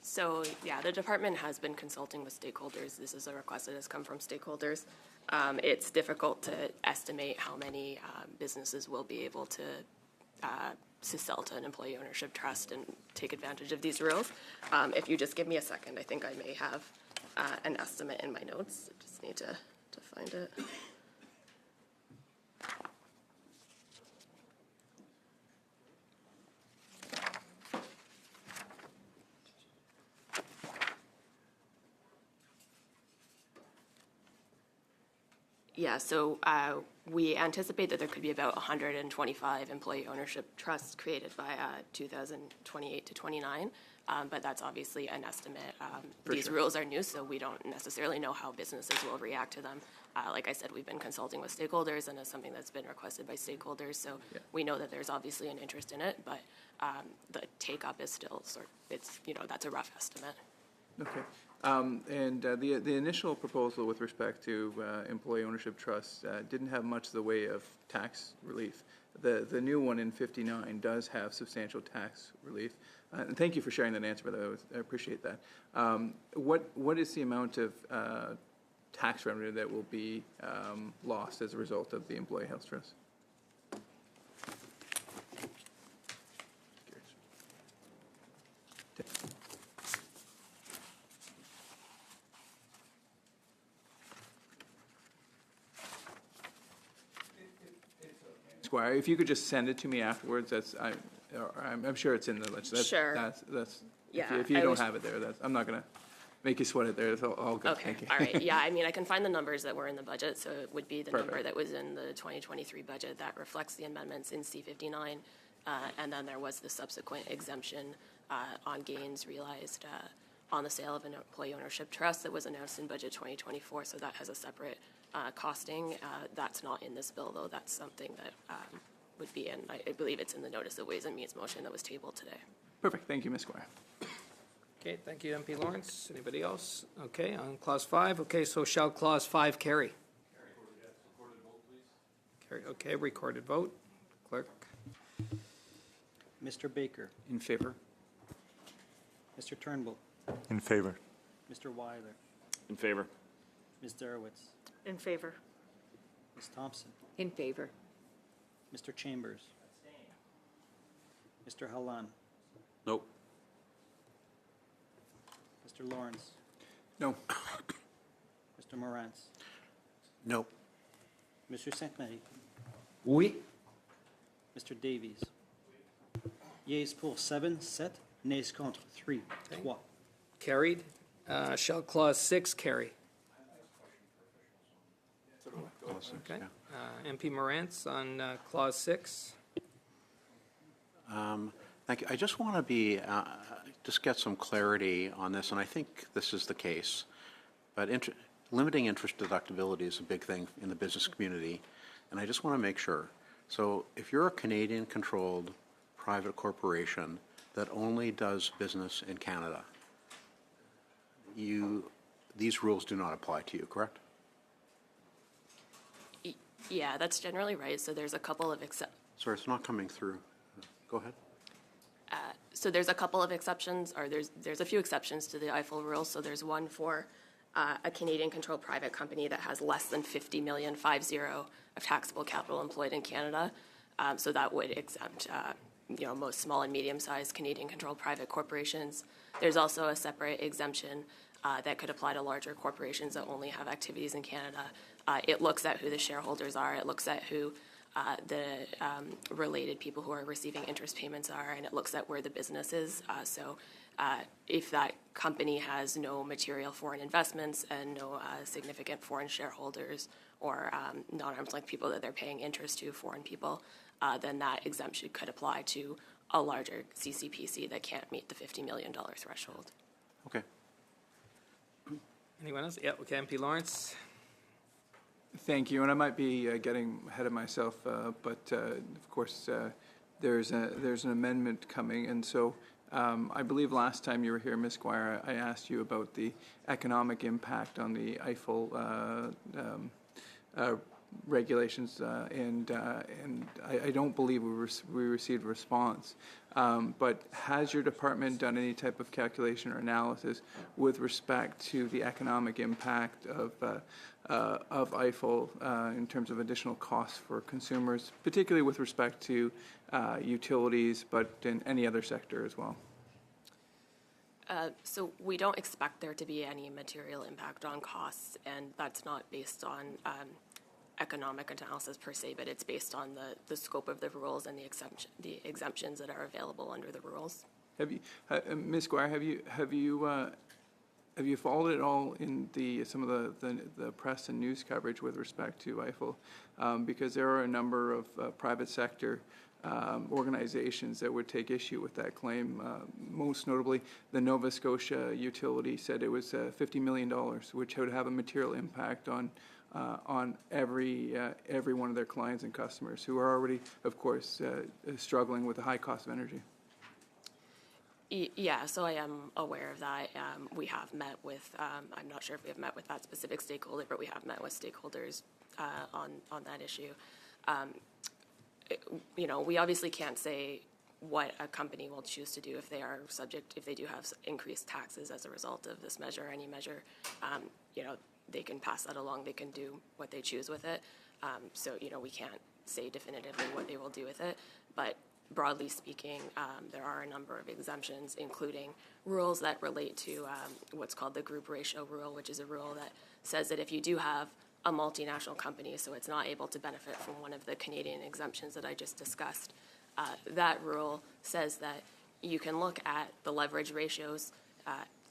So, yeah, the department has been consulting with stakeholders. This is a request that has come from stakeholders. It's difficult to estimate how many businesses will be able to sell to an employee ownership trust and take advantage of these rules. If you just give me a second, I think I may have an estimate in my notes. I just need to find it. Yeah, so we anticipate that there could be about 125 employee ownership trusts created by 2028 to 29, but that's obviously an estimate. These rules are new, so we don't necessarily know how businesses will react to them. Like I said, we've been consulting with stakeholders, and it's something that's been requested by stakeholders, so we know that there's obviously an interest in it, but the take-up is still that's a rough estimate. Okay. And the initial proposal with respect to employee ownership trusts didn't have much of the way of tax relief. The new one in 59 does have substantial tax relief. And thank you for sharing that answer, by the way. I appreciate that. What is the amount of tax revenue that will be lost as a result of the employee health trust? Squire, if you could just send it to me afterwards, I'm sure it's in the legislation. Sure. That's Yeah, if you I don't was- have it there, I'm not gonna make you sweat it there. It's all good. Okay, Thank you. all right. Yeah, I mean, I can find the numbers that were in the budget, so it would be the number Perfect. that was in the 2023 budget that reflects the amendments in C-59, and then there was the subsequent exemption on gains realized on the sale of an employee ownership trust that was announced in budget 2024, so that has a separate costing. That's not in this bill, though. That's something that would be in. I believe it's in the notice of Ways and Means motion that was tabled today. Perfect. Thank you, Ms. Squire. Okay, thank you, MP Lawrence. Anybody else? Okay, on clause 5. Okay, so shall clause 5 carry? Carry, okay, recorded vote. Clerk. Mr. Baker, In favor? Mr. Turnbull, In favor. Mr. Weiler, In favor. Ms. Darowitz, In favor. Ms. Thompson, In favor. Mr. Chambers, Mr. Halan, Nope. Mr. Lawrence, No. Mr. Morantz, No. Monsieur Sainte-Marie, Oui. Mr. Davies. Yeas pour 7, 7, nays contre 3, 3. Carried. Shall clause 6 carry? Okay. MP Morantz on clause 6. Thank you. I just want to be, just get some clarity on this, and I think this is the case. But limiting interest deductibility is a big thing in the business community, and I just want to make sure. So if you're a Canadian-controlled private corporation that only does business in Canada, these rules do not apply to you, correct? Yeah, that's generally right. So there's a couple of Sorry, it's not coming through. Go ahead. So there's a couple of exceptions, or there's a few exceptions to the EIFEL rule. So there's one for a Canadian-controlled private company that has less than 50 million, 50, of taxable capital employed in Canada. So that would exempt, most small and medium-sized Canadian-controlled private corporations. There's also a separate exemption that could apply to larger corporations that only have activities in Canada. It looks at who the shareholders are. It looks at who the related people who are receiving interest payments are, and it looks at where the business is. So if that company has no material foreign investments and no significant foreign shareholders or non-arm's length people that they're paying interest to, foreign people, then that exemption could apply to a larger CCPC that can't meet the $50 million threshold. Okay. Anyone else? Yeah, okay, MP Lawrence. Thank you, and I might be getting ahead of myself, but of course there's an amendment coming, and so I believe last time you were here, Ms. Squire, I asked you about the economic impact on the EIFEL regulations, and I don't believe we received a response. But has your department done any type of calculation or analysis with respect to the economic impact of EIFEL in terms of additional costs for consumers, particularly with respect to utilities, but in any other sector as well? So we don't expect there to be any material impact on costs, and that's not based on economic analysis per se, but it's based on the scope of the rules and the exemptions that are available under the rules. Have you, Ms. Squire, have you followed it all in some of the press and news coverage with respect to EIFEL? Because there are a number of private sector organizations that would take issue with that claim. Most notably, the Nova Scotia utility said it was $50 million, which would have a material impact on every one of their clients and customers who are already, of course, struggling with the high cost of energy. Yeah, so I am aware of that. We have met with, I'm not sure if we have met with that specific stakeholder, but we have met with stakeholders on that issue. We obviously can't say what a company will choose to do if they are subject, if they do have increased taxes as a result of this measure or any measure. They can pass that along. They can do what they choose with it. So we can't say definitively what they will do with it. But broadly speaking, there are a number of exemptions, including rules that relate to what's called the group ratio rule, which is a rule that says that if you do have a multinational company, so it's not able to benefit from one of the Canadian exemptions that I just discussed, that rule says that you can look at the leverage ratios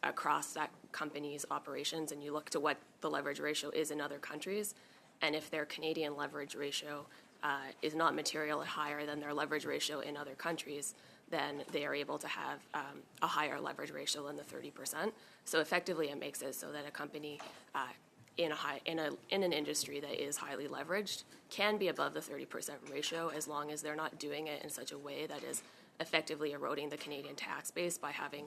across that company's operations, and you look to what the leverage ratio is in other countries, and if their Canadian leverage ratio is not materially higher than their leverage ratio in other countries, then they are able to have a higher leverage ratio than the 30%. So effectively it makes it so that a company in an industry that is highly leveraged can be above the 30% ratio as long as they're not doing it in such a way that is effectively eroding the Canadian tax base by having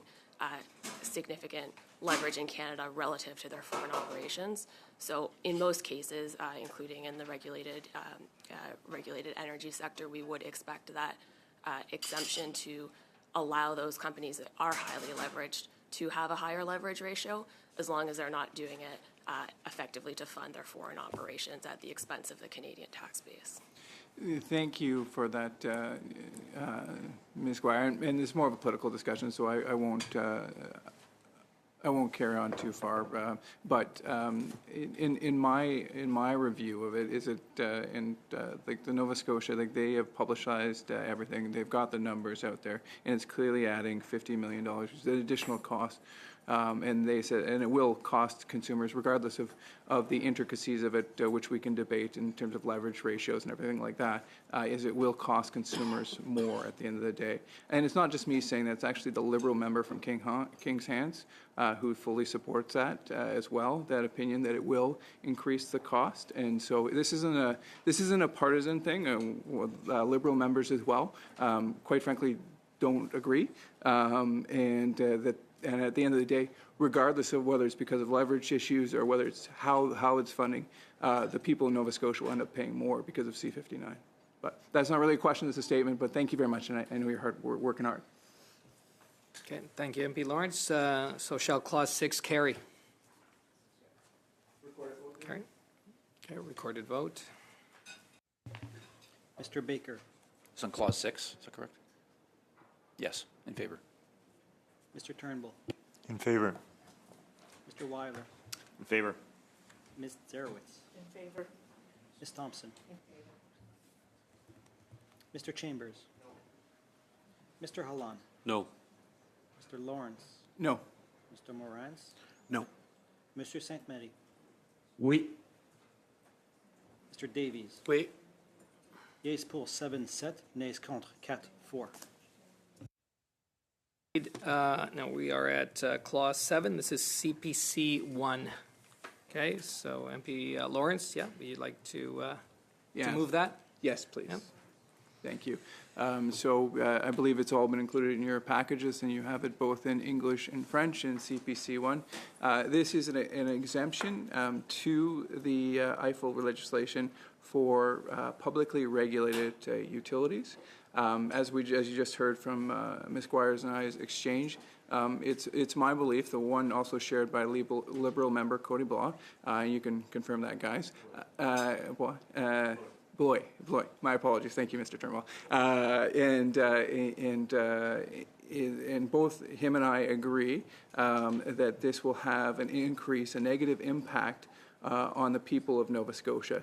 significant leverage in Canada relative to their foreign operations. So in most cases, including in the regulated energy sector, we would expect that exemption to allow those companies that are highly leveraged to have a higher leverage ratio, as long as they're not doing it effectively to fund their foreign operations at the expense of the Canadian tax base. Thank you for that, Ms. Squire. And it's more of a political discussion, so I won't carry on too far. But in my review of it, is it like the Nova Scotia, like they have publicized everything. They've got the numbers out there, and it's clearly adding $50 million, which is an additional cost. And they said, and it will cost consumers, regardless of the intricacies of it, which we can debate in terms of leverage ratios and everything like that, is it will cost consumers more at the end of the day. And it's not just me saying that, it's actually the Liberal member from King's Hands who fully supports that as well, that opinion that it will increase the cost. And so this isn't a partisan thing. Liberal members as well, quite frankly, don't agree, and at the end of the day, regardless of whether it's because of leverage issues or whether it's how it's funding, the people in Nova Scotia will end up paying more because of C-59. But that's not really a question, it's a statement, but thank you very much, and I know we're working hard. Okay, thank you, MP Lawrence. So shall Clause 6 carry? Recorded vote. Carry. Okay, recorded vote. Mr. Baker. It's on Clause 6, is that correct? Yes, in favor. Mr. Turnbull. In favor. Mr. Weiler. In favor. Ms. Zarowitz. In favor. Ms. Thompson. In favor. Mr. Chambers. No. Mr. Hallan. No. Mr. Lawrence. No. Mr. Morans. No. Mr. Saint-Mary. Oui. Mr. Davies. Oui. Yeas pour 7-7, nays contre 4-4. Now we are at Clause 7. This is CPC 1. Okay, so MP Lawrence, yeah, would you like to move that? Yes, please. Yep. Thank you. So I believe it's all been included in your packages, and you have it both in English and French in CPC 1. This is an exemption to the Eiffel legislation for publicly regulated utilities. As you just heard from Ms. Squires and I's exchange, it's my belief, the one also shared by Liberal member Cody Blois, and you can confirm that, guys. Bloy, my apologies. Thank you, Mr. Turnbull. And both him and I agree that this will have a negative impact on the people of Nova Scotia.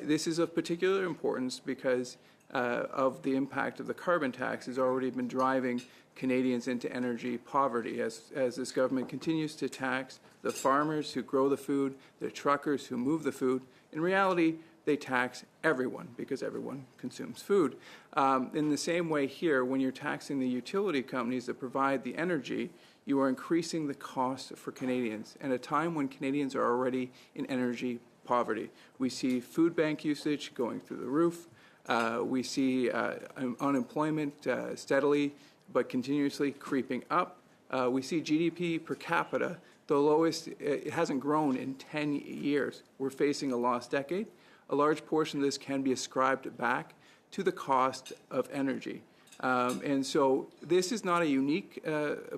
This is of particular importance because of the impact of the carbon tax has already been driving Canadians into energy poverty as this government continues to tax the farmers who grow the food, the truckers who move the food. In reality, they tax everyone because everyone consumes food. In the same way here, when you're taxing the utility companies that provide the energy, you are increasing the cost for Canadians at a time when Canadians are already in energy poverty. We see food bank usage going through the roof. We see unemployment steadily but continuously creeping up. We see GDP per capita, the lowest, it hasn't grown in 10 years. We're facing a lost decade. A large portion of this can be ascribed back to the cost of energy. And so this is not a unique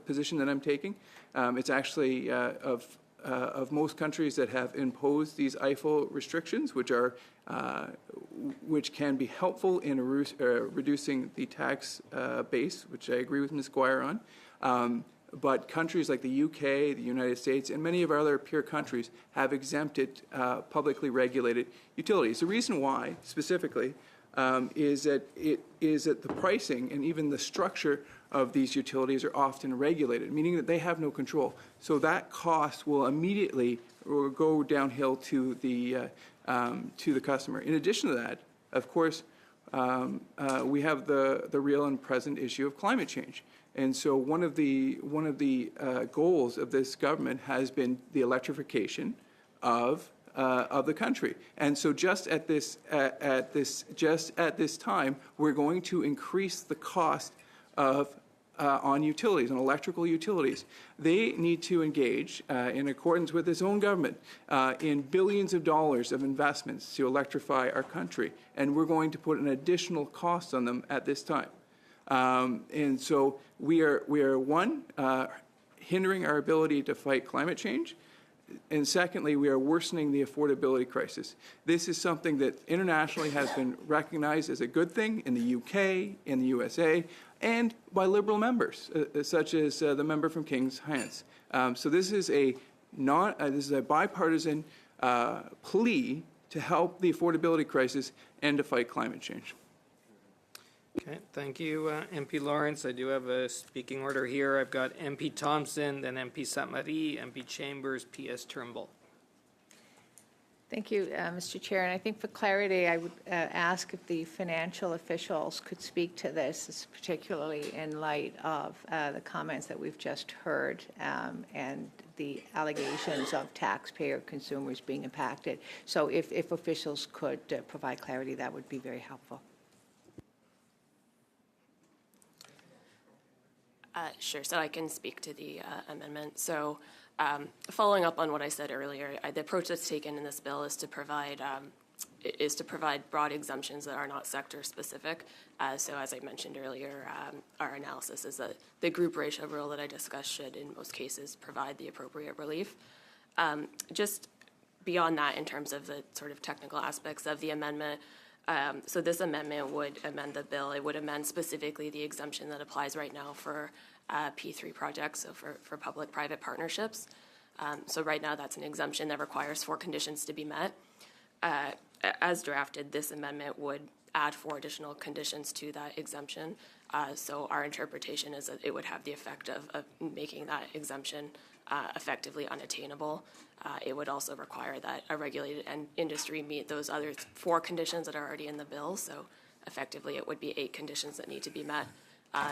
position that I'm taking. It's actually of most countries that have imposed these Eiffel restrictions, which can be helpful in reducing the tax base, which I agree with Ms. Squire on. But countries like the UK, the United States, and many of our other peer countries have exempted publicly regulated utilities. The reason why, specifically, is that the pricing and even the structure of these utilities are often regulated, meaning that they have no control. So that cost will immediately go downhill to the customer. In addition to that, of course, we have the real and present issue of climate change. And so one of the goals of this government has been the electrification of the country. And so just at this time, we're going to increase the cost of on utilities, on electrical utilities. They need to engage, in accordance with its own government, in billions of dollars of investments to electrify our country. And we're going to put an additional cost on them at this time. And so we are hindering our ability to fight climate change. And secondly, we are worsening the affordability crisis. This is something that internationally has been recognized as a good thing in the UK, in the USA, and by Liberal members, such as the member from Kings Hants. So this is a bipartisan plea to help the affordability crisis and to fight climate change. Okay, thank you, MP Lawrence. I do have a speaking order here. I've got MP Thompson, then MP Sainte-Marie, MP Chambers, PS Turnbull. Thank you, Mr. Chair. And I think for clarity, I would ask if the financial officials could speak to this, particularly in light of the comments that we've just heard and the allegations of taxpayer consumers being impacted. So if officials could provide clarity, that would be very helpful. Sure, so I can speak to the amendment. So following up on what I said earlier, the approach that's taken in this bill is to provide broad exemptions that are not sector specific. So as I mentioned earlier, our analysis is that the group ratio rule that I discussed should in most cases provide the appropriate relief. Just beyond that, in terms of the sort of technical aspects of the amendment, so this amendment would amend the bill. It would amend specifically the exemption that applies right now for P3 projects, so for public-private partnerships. So right now that's an exemption that requires 4 conditions to be met. As drafted, this amendment would add 4 additional conditions to that exemption. So our interpretation is that it would have the effect of making that exemption effectively unattainable. It would also require that a regulated industry meet those other 4 conditions that are already in the bill. So effectively, it would be 8 conditions that need to be met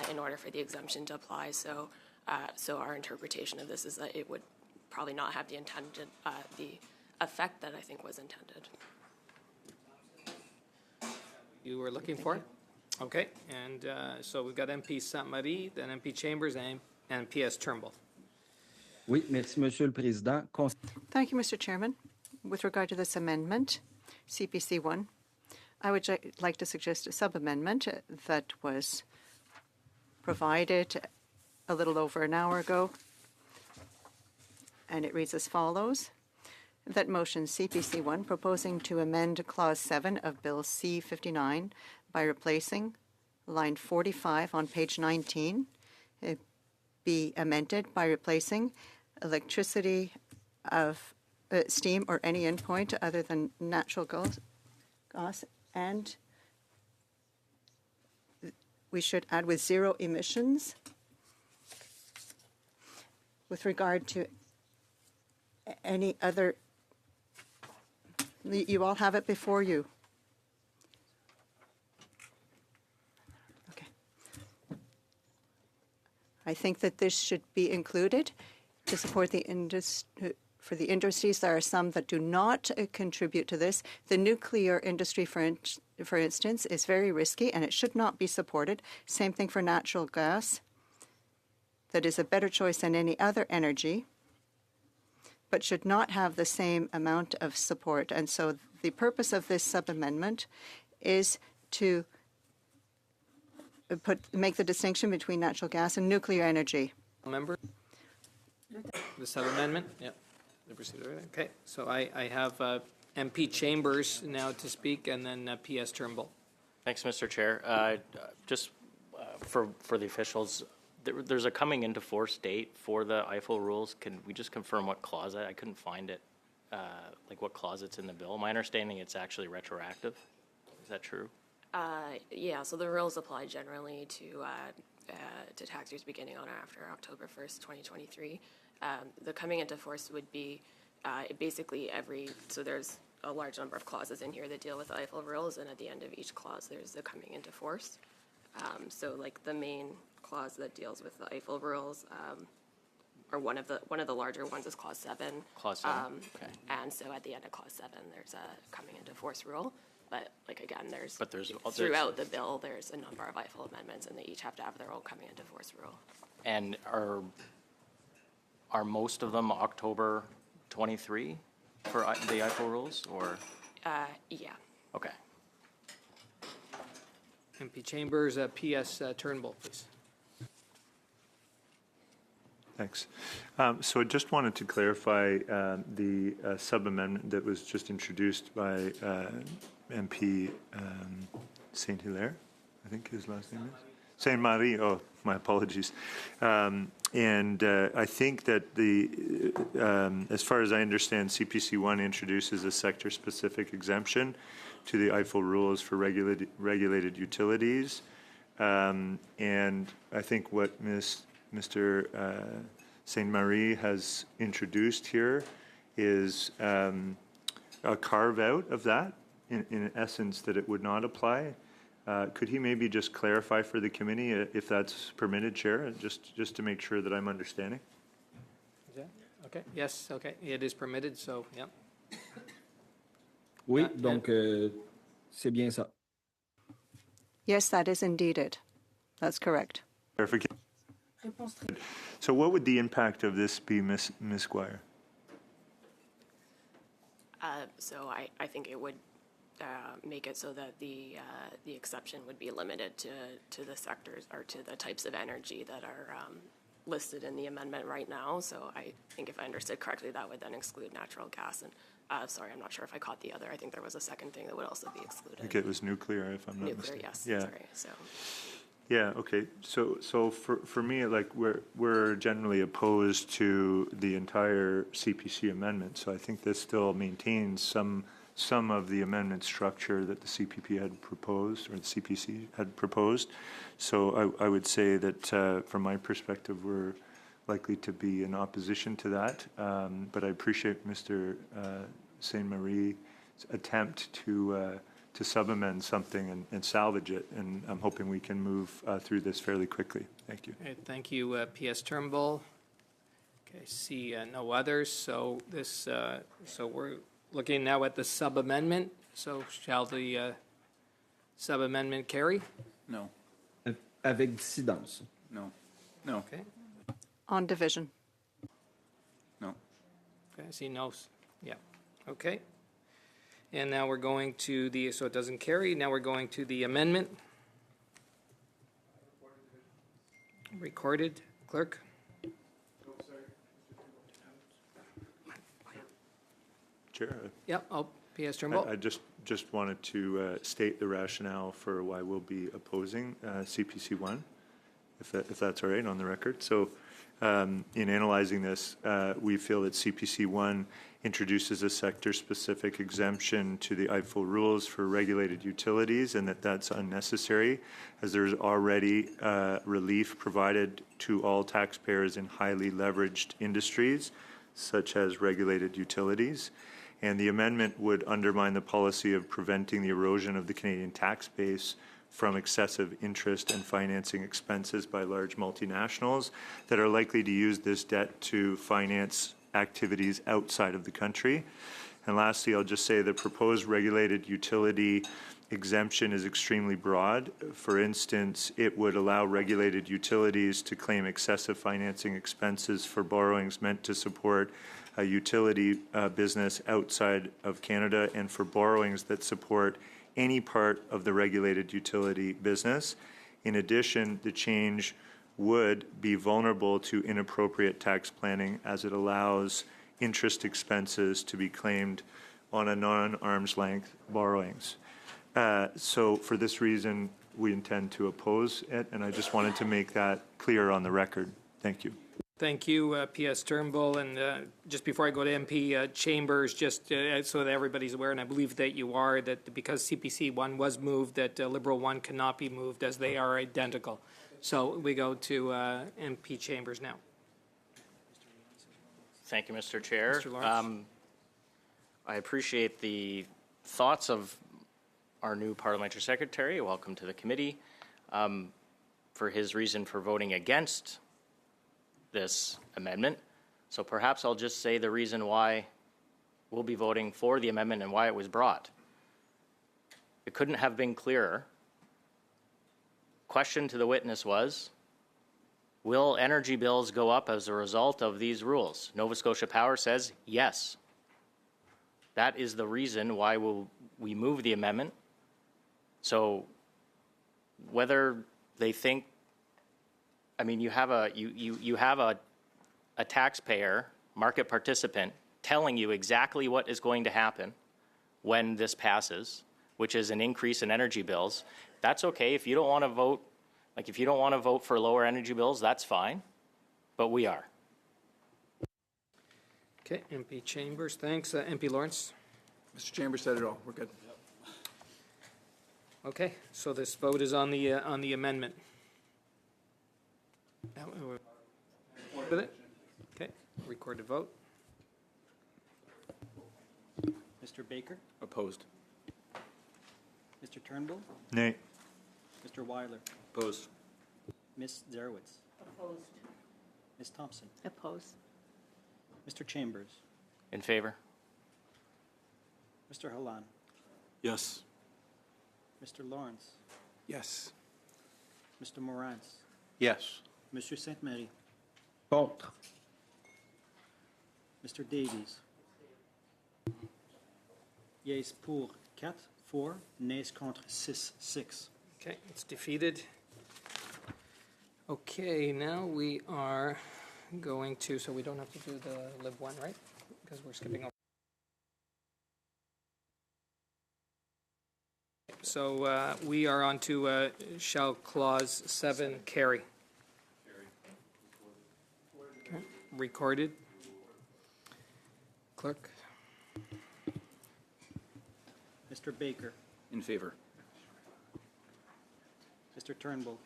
in order for the exemption to apply. So our interpretation of this is that it would probably not have the intended, the effect that I think was intended. You were looking for? Okay, and so we've got MP Sainte-Marie, then MP Chambers, and PS Turnbull. Oui, merci, Monsieur le Président. Thank you, Mr. Chairman. With regard to this amendment, CPC 1, I would like to suggest a sub-amendment that was provided a little over an hour ago, and it reads as follows. That motion CPC 1 proposing to amend Clause 7 of Bill C-59 by replacing line 45 on page 19 be amended by replacing electricity of steam or any endpoint other than natural gas, and we should add with 0 emissions. With regard to any other, you all have it before you. Okay. I think that this should be included to support the industry. For the industries, there are some that do not contribute to this. The nuclear industry, for instance, is very risky and it should not be supported. Same thing for natural gas. That is a better choice than any other energy, but should not have the same amount of support. And so the purpose of this sub-amendment is to make the distinction between natural gas and nuclear energy. Member? The sub-amendment? Yep. Okay, so I have MP Chambers now to speak, and then PS Turnbull. Thanks, Mr. Chair. Just for the officials, there's a coming into force date for the EIFEL rules. Can we just confirm what clause? I couldn't find it, like what clause it's in the bill. My understanding it's actually retroactive. Is that true? Yeah, so the rules apply generally to tax years beginning on or after October 1st, 2023. The coming into force would be basically so there's a large number of clauses in here that deal with the EIFEL rules, and at the end of each clause there's the coming into force. So like the main clause that deals with the EIFEL rules or one of the larger ones is Clause 7. Clause 7, okay. And so at the end of Clause 7, there's a coming into force rule. But like again, there's throughout the bill, there's a number of EIFEL amendments, and they each have to have their own coming into force rule. And are most of them October 23 for the EIFEL rules, or? Yeah. Okay. MP Chambers, PS Turnbull, please. Thanks. So I just wanted to clarify the sub-amendment that was just introduced by MP Saint Hilaire, I think his last name is. Saint Marie, oh, my apologies. And I think that as far as I understand, CPC1 introduces a sector-specific exemption to the EIFEL rules for regulated utilities. And I think what Mr. Saint Marie has introduced here is a carve-out of that, in essence, that it would not apply. Could he maybe just clarify for the committee if that's permitted, Chair, just to make sure that I'm understanding? Is that okay? Yes. Okay. It is permitted. So yeah. Oui, donc c'est bien ça. Yes, that is indeed it. That's correct. Clarification. So what would the impact of this be, Ms. Squire? So I think it would make it so that the exception would be limited to the sectors or to the types of energy that are listed in the amendment right now. So I think if I understood correctly, that would then exclude natural gas. And sorry, I'm not sure if I caught the other. I think there was a second thing that would also be excluded. I think it was nuclear, if I'm not mistaken. Yes. Yeah. Sorry. So. Yeah. Okay. So for me, like we're generally opposed to the entire CPC amendment. So I think this still maintains some of the amendment structure that the CPP had proposed, or the CPC had proposed. So I would say that from my perspective, we're likely to be in opposition to that. But I appreciate Mr. Saint Marie's attempt to sub-amend something and salvage it, and I'm hoping we can move through this fairly quickly. Thank you. Okay, thank you, PS Turnbull. Okay, see no others. So this, so we're looking now at the sub-amendment. So shall the sub-amendment carry? No. Avec dissidence. No. No. Okay. On division. No. Okay, I see no. Yeah. Okay. And now we're going to the, so it doesn't carry. Now we're going to the amendment. Recorded, clerk. Chair. Yep. Oh, PS Turnbull. I just wanted to state the rationale for why we'll be opposing CPC1, if that's all right, on the record. So in analyzing this, we feel that CPC1 introduces a sector-specific exemption to the EIFEL rules for regulated utilities, and that's unnecessary, as there's already relief provided to all taxpayers in highly leveraged industries, such as regulated utilities. And the amendment would undermine the policy of preventing the erosion of the Canadian tax base from excessive interest and financing expenses by large multinationals that are likely to use this debt to finance activities outside of the country. And lastly, I'll just say the proposed regulated utility exemption is extremely broad. For instance, it would allow regulated utilities to claim excessive financing expenses for borrowings meant to support a utility business outside of Canada, and for borrowings that support any part of the regulated utility business. In addition, the change would be vulnerable to inappropriate tax planning, as it allows interest expenses to be claimed on a non-arm's length borrowings. So for this reason, we intend to oppose it, and I just wanted to make that clear on the record. Thank you. Thank you, PS Turnbull. And just before I go to MP Chambers, just so that everybody's aware, and I believe that you are, that because CPC 1 was moved, that Liberal 1 cannot be moved, as they are identical. So we go to MP Chambers now. Thank you, Mr. Chair. Mr. Lawrence. I appreciate the thoughts of our new parliamentary secretary. Welcome to the committee. For his reason for voting against this amendment. So perhaps I'll just say the reason why we'll be voting for the amendment and why it was brought. It couldn't have been clearer. Question to the witness was, will energy bills go up as a result of these rules? Nova Scotia Power says yes. That is the reason why we move the amendment. So whether they think, I mean, you have a taxpayer, market participant, telling you exactly what is going to happen when this passes, which is an increase in energy bills. That's okay. If you don't want to vote, if you don't want to vote for lower energy bills, that's fine, but we are. Okay, MP Chambers, thanks. MP Lawrence? Mr. Chambers said it all. We're good. Okay, so this vote is on the amendment. With it? Okay, recorded vote. Mr. Baker? Opposed. Mr. Turnbull? Nay. Mr. Weiler? Opposed. Ms. Zarowitz? Opposed. Ms. Thompson? Opposed. Mr. Chambers? In favor? Mr. Halan? Yes. Mr. Lawrence? Yes. Mr. Morans? Yes. Monsieur Sainte-Marie? Contre. Mr. Davies? Yeas pour 4, 4, nays contre 6. Okay, it's defeated. Okay, now we are going to, so we don't have to do the Lib 1, right? Because we're skipping over. So we are on to shall clause 7 carry. Okay, recorded. Clerk. Mr. Baker? In favor. Mr. Turnbull?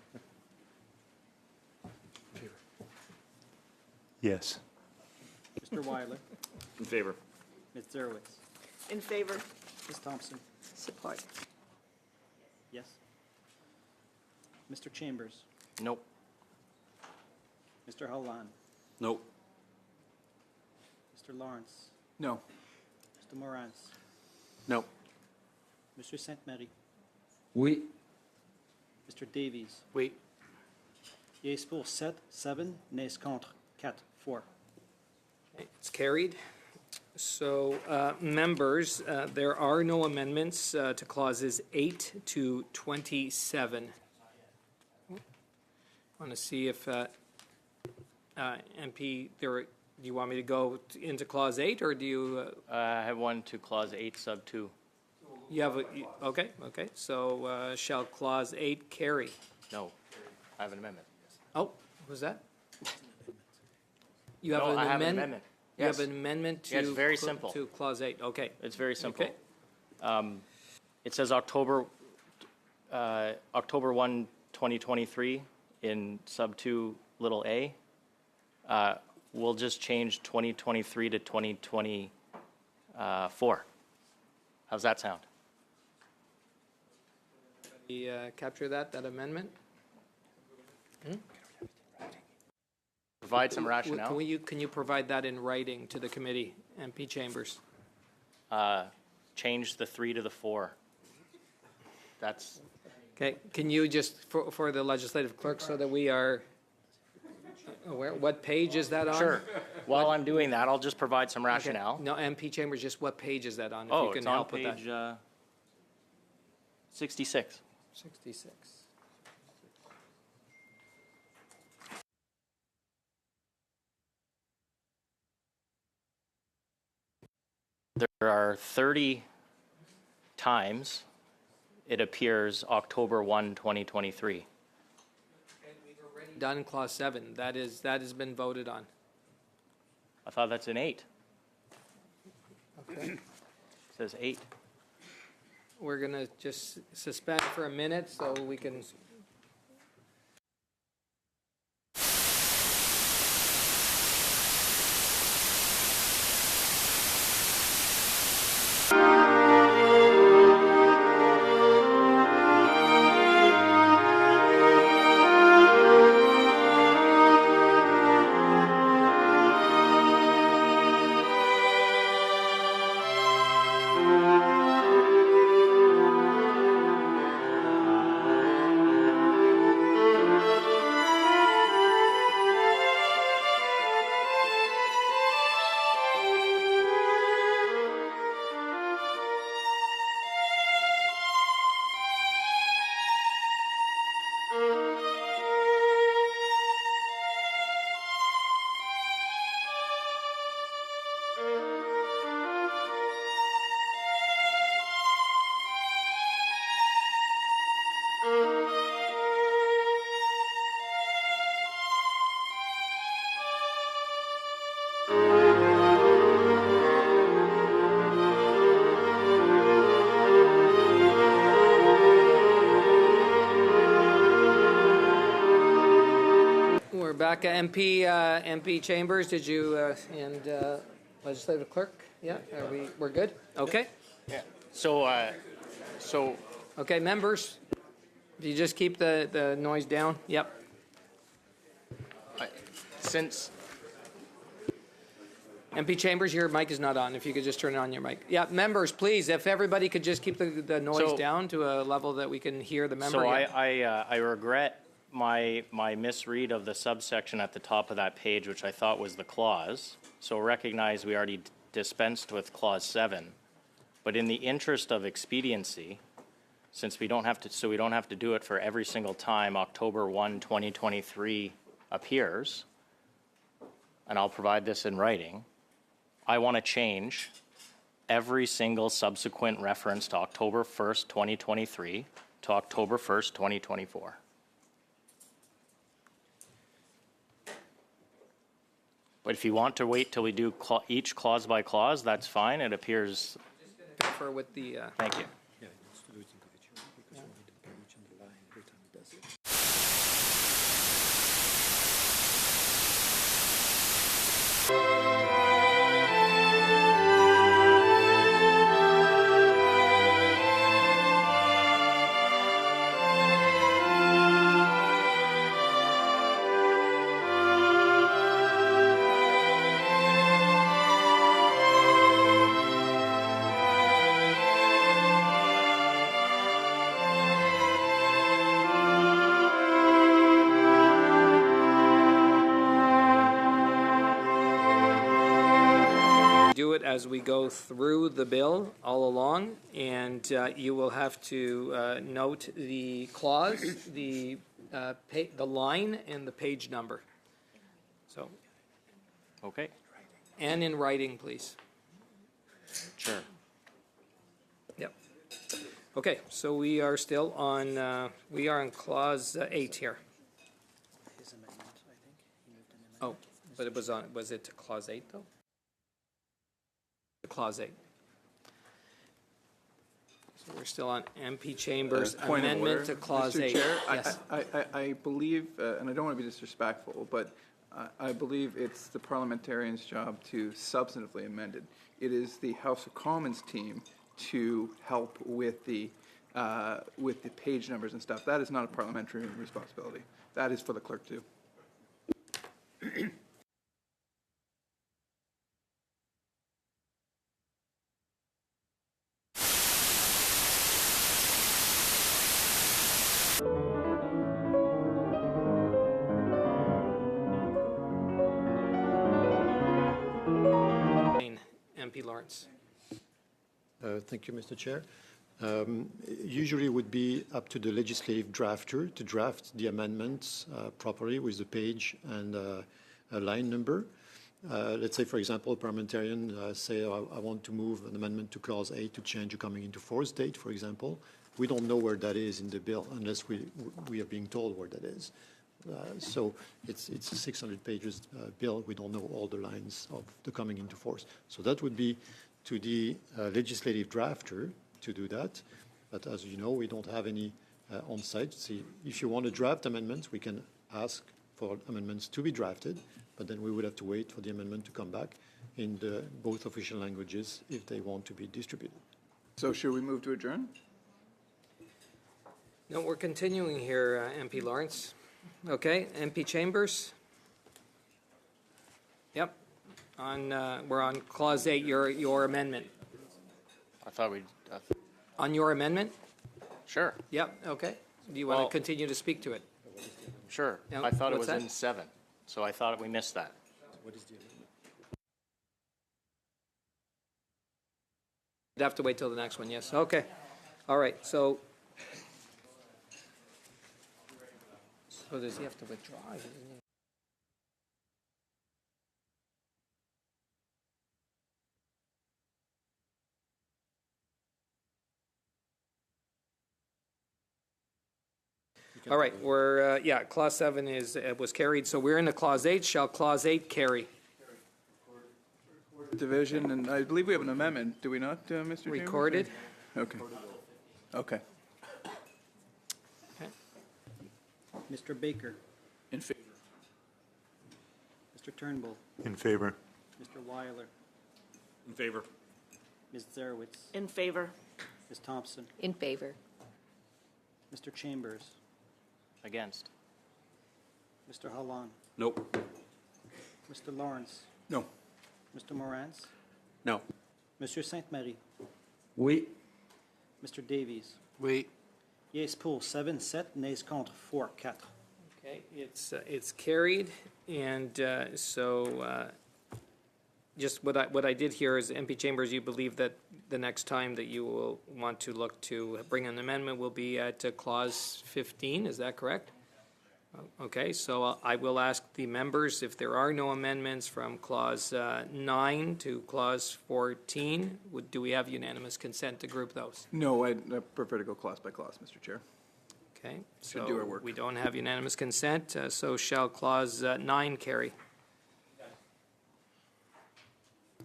Yes. Mr. Weiler? In favor. Ms. Zarowitz? In favor. Ms. Thompson? Support. Yes. Mr. Chambers? Nope. Mr. Halan? Nope. Mr. Lawrence? No. Mr. Morans? No. Monsieur Sainte-Marie? Oui. Mr. Davies? Wait. Yeas pour 7, nays contre 4. Okay, it's carried. So, members, there are no amendments to clauses 8 to 27. I want to see if MP, do you want me to go into clause 8, or do you? I have one to clause 8 sub 2. You have okay. So, shall clause 8 carry? No, I have an amendment. Oh, was that? You have No, an I have an amendment. amendment. You Yes. have an amendment to Yeah, it's very simple. to clause 8. Okay. It's very simple. Okay. It says October 1, 2023 in sub 2 little a. We'll just change 2023 to 2024. How's that sound? Capture that amendment? Provide some rationale. Can you provide that in writing to the committee, MP Chambers? Change the 3 to the 4. That's Okay, can you just, for the legislative clerk, so that we are aware, what page is that on? sure. While I'm doing that, I'll just provide some Okay. rationale. No, MP Chambers, just what page is that on? If Oh, you can it's on help with page that. 66. 66. There are 30 times it appears October 1, 2023. Done clause 7. That has been voted on. I thought that's an 8. Okay. It says 8. We're going to just suspend for a minute so we can We're back at MP Chambers. Did you and legislative clerk? Yeah, we're good. Okay. Yeah. So Okay, members, if you just keep the noise down. Yep. since MP Chambers, your mic is not on. If you could just turn on your mic. Yeah, members, please, if everybody could just keep the noise down to a level that we can hear the member. So I regret my misread of the subsection at the top of that page, which I thought was the clause. So recognize we already dispensed with clause 7, but in the interest of expediency, since we don't have to do it for every single time October 1, 2023 appears, and I'll provide this in writing, I want to change every single subsequent reference to October 1st, 2023 to October 1st, 2024. But if you want to wait till we do each clause by clause, that's fine. It appears. Confer with the. Thank you. Do it as we go through the bill all along, and you will have to note the clause, the line, and the page number. So. Okay. And in writing, please. Sure. Yep. Okay, so we are still on. We are on clause 8 here. Oh, but it was on. Was it clause 8 though? Clause 8. So we're still on MP Chambers amendment to clause Mr. 8. Chair, Yes. I believe, and I don't want to be disrespectful, but I believe it's the parliamentarian's job to substantively amend it. It is the House of Commons team to help with the page numbers and stuff. That is not a parliamentary responsibility. That is for the clerk too. MP Lawrence. Thank you, Mr. Chair. Usually it would be up to the legislative drafter to draft the amendments properly with the page and a line number. Let's say, for example, a parliamentarian say, I want to move an amendment to clause 8 to change a coming into force date, for example. We don't know where that is in the bill unless we are being told where that is. So it's a 600 pages bill. We don't know all the lines of the coming into force. So that would be to the legislative drafter to do that. But as you know, we don't have any on site. See, if you want to draft amendments, we can ask for amendments to be drafted, but then we would have to wait for the amendment to come back in both official languages if they want to be distributed. So should we move to adjourn? No, we're continuing here, MP Lawrence. Okay, MP Chambers. Yep. We're on clause 8. Your amendment. I thought we'd. On your amendment. Sure. Yep. Okay. Do you want to continue to speak to it? Sure. Yeah, I thought it what's was that? in 7, so I thought we missed that. What is the amendment? You'd have to wait till the next one. Yes. Okay. All right. So does he have to withdraw? Doesn't he? All right, we're, Clause 7 was carried, so we're into Clause 8. Shall Clause 8 carry? Division, and I believe we have an amendment, do we not, Mr. Chambers? Recorded? Okay. Okay. Mr. Baker. In favor. Mr. Turnbull. In favor. Mr. Weiler. In favor. Ms. Zarowitz. In favor. Ms. Thompson. In favor. Mr. Chambers. Against. Mr. Hallan. Nope. Mr. Lawrence. No. Mr. Morantz. No. Monsieur Sainte-Marie. Oui. Mr. Davies. Oui. Yes pour 7, 7, nays contre 4, 4. Okay, it's carried, and just what I did here is, MP Chambers, you believe that the next time that you will want to look to bring an amendment will be at Clause 15, is that correct? Okay, so I will ask the members if there are no amendments from Clause 9 to Clause 14, do we have unanimous consent to group those? No, I prefer to go clause by clause, Mr. Chair. Okay, Should do our so work. we don't have unanimous consent, so shall Clause 9 carry?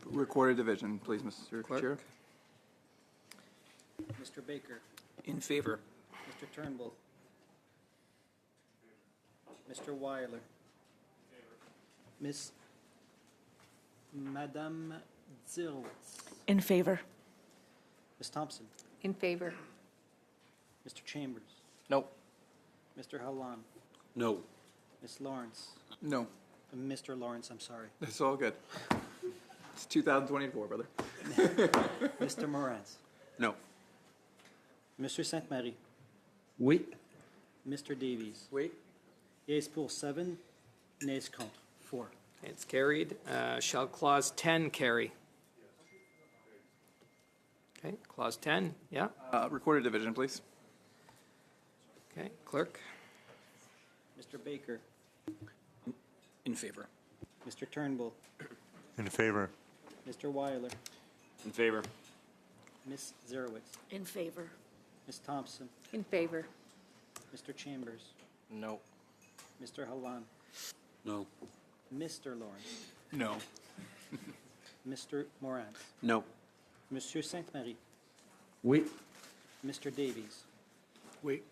Recorded division, please, Mr. Clerk. Chair. Mr. Baker. In favor. Mr. Turnbull. Mr. Weiler. Madame Zilwitz. In favor. Ms. Thompson. In favor. Mr. Chambers. No. Mr. Hallan. No. Ms. Lawrence. No, Mr. Lawrence, I'm sorry. that's all good. It's 2024, brother. Mr. Morantz. No. Monsieur Sainte-Marie. Oui. Mr. Davies. Wait. Yes pour 7, nays contre 4. It's carried. Shall Clause 10 carry? Okay, Clause 10, yeah. Recorded division, please. Okay, clerk. Mr. Baker. In favor. Mr. Turnbull. In favor. Mr. Weiler. In favor. Ms. Zarowitz. In favor. Ms. Thompson. In favor. Mr. Chambers. No. Mr. Hallan. No. Mr. Lawrence. No. Mr. Morantz. No. Monsieur Sainte-Marie. Oui. Mr. Davies. Wait.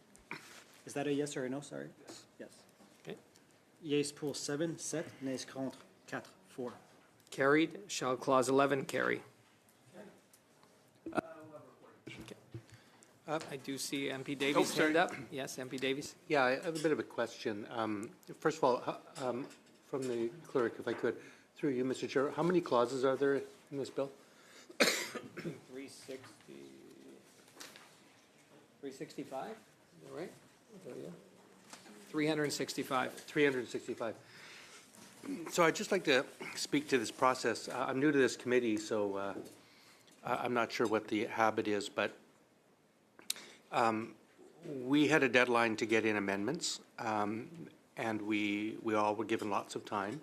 Is that a yes or a no? Sorry. Yes. Okay. Yes pour 7, 7, nays contre 4, 4. Carried. Shall Clause 11 carry? I do see MP Davies sorry. hand up. Yes, MP Davies. Yeah, I have a bit of a question. First of all, from the clerk, if I could, through you, Mr. Chair, how many clauses are there in this bill? 360. 365, is that right? 365. 365. So I'd just like to speak to this process. I'm new to this committee, so I'm not sure what the habit is, but we had a deadline to get in amendments, and we all were given lots of time.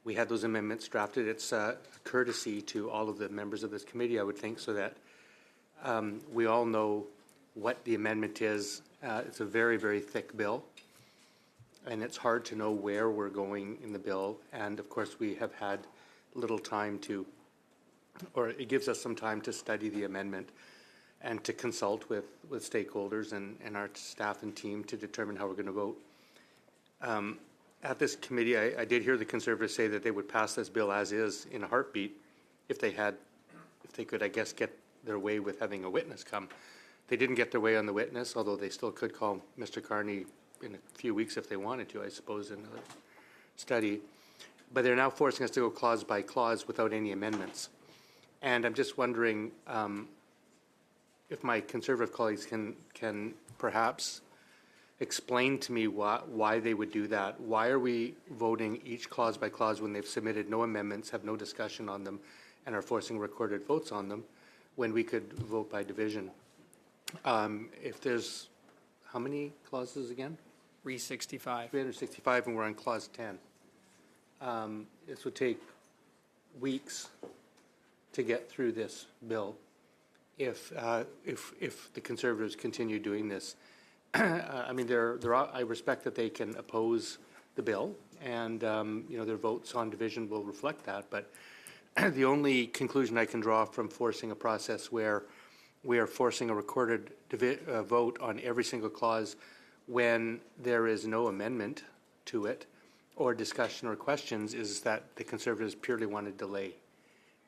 We had those amendments drafted. It's a courtesy to all of the members of this committee, I would think, so that we all know what the amendment is. It's a very, very thick bill, and it's hard to know where we're going in the bill. And of course, we have had little time to, or it gives us some time to study the amendment and to consult with stakeholders and our staff and team to determine how we're going to vote. At this committee, I did hear the Conservatives say that they would pass this bill as is in a heartbeat if they could, I guess, get their way with having a witness come. They didn't get their way on the witness, although they still could call Mr. Carney in a few weeks if they wanted to, I suppose, in a study. But they're now forcing us to go clause by clause without any amendments. And I'm just wondering if my Conservative colleagues can perhaps explain to me why they would do that. Why are we voting each clause by clause when they've submitted no amendments, have no discussion on them, and are forcing recorded votes on them, when we could vote by division? If there's, how many clauses again? 365. 365, and we're on clause 10. This would take weeks to get through this bill if the Conservatives continue doing this. I mean, I respect that they can oppose the bill, and their votes on division will reflect that. But the only conclusion I can draw from forcing a process where we are forcing a recorded vote on every single clause when there is no amendment to it or discussion or questions is that the Conservatives purely want to delay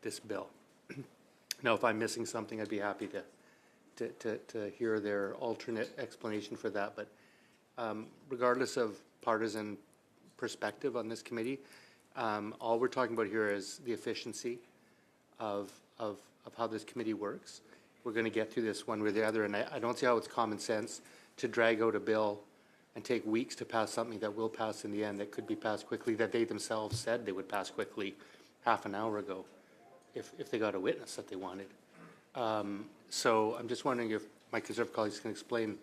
this bill. Now, if I'm missing something, I'd be happy to hear their alternate explanation for that. But regardless of partisan perspective on this committee, all we're talking about here is the efficiency of how this committee works. We're going to get through this one way or the other, and I don't see how it's common sense to drag out a bill and take weeks to pass something that will pass in the end, that could be passed quickly, that they themselves said they would pass quickly half an hour ago if they got a witness that they wanted. So I'm just wondering if my Conservative colleagues can explain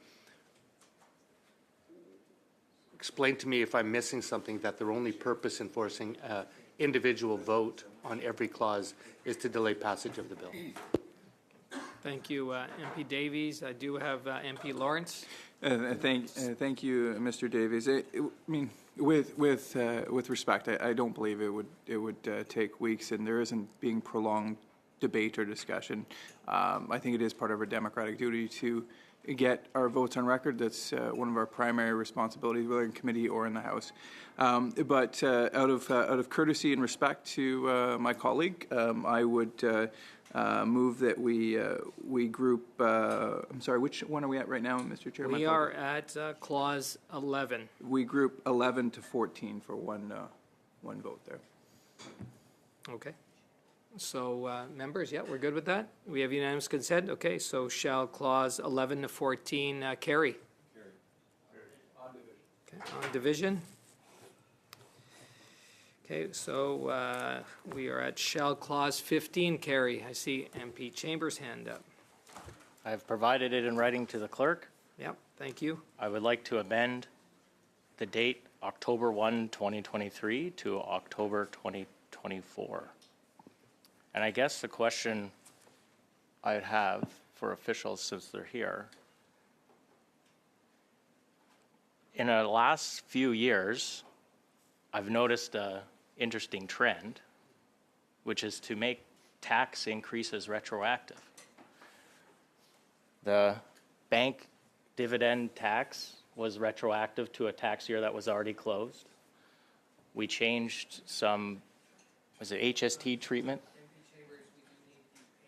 to me if I'm missing something, that their only purpose in forcing an individual vote on every clause is to delay passage of the bill. Thank you, MP Davies. I do have MP Lawrence. Thank you, Mr. Davies. I mean, with respect, I don't believe it would take weeks, and there isn't being prolonged debate or discussion. I think it is part of our democratic duty to get our votes on record. That's one of our primary responsibilities, whether in committee or in the House. But out of courtesy and respect to my colleague, I would move that we group. I'm sorry, which one are we at right now, Mr. Chair? We are at clause 11. We group 11 to 14 for one vote there. Okay. So members, yeah, we're good with that. We have unanimous consent. Okay. So shall clause 11 to 14 carry? Okay. On division. Okay, so we are at shall clause 15 carry. I see MP Chambers' hand up. I've provided it in writing to the clerk. Yep, thank you. I would like to amend the date October 1, 2023 to October 2024. And I guess the question I'd have for officials, since they're here, in the last few years, I've noticed a interesting trend, which is to make tax increases retroactive. The bank dividend tax was retroactive to a tax year that was already closed. We changed some, was it HST treatment?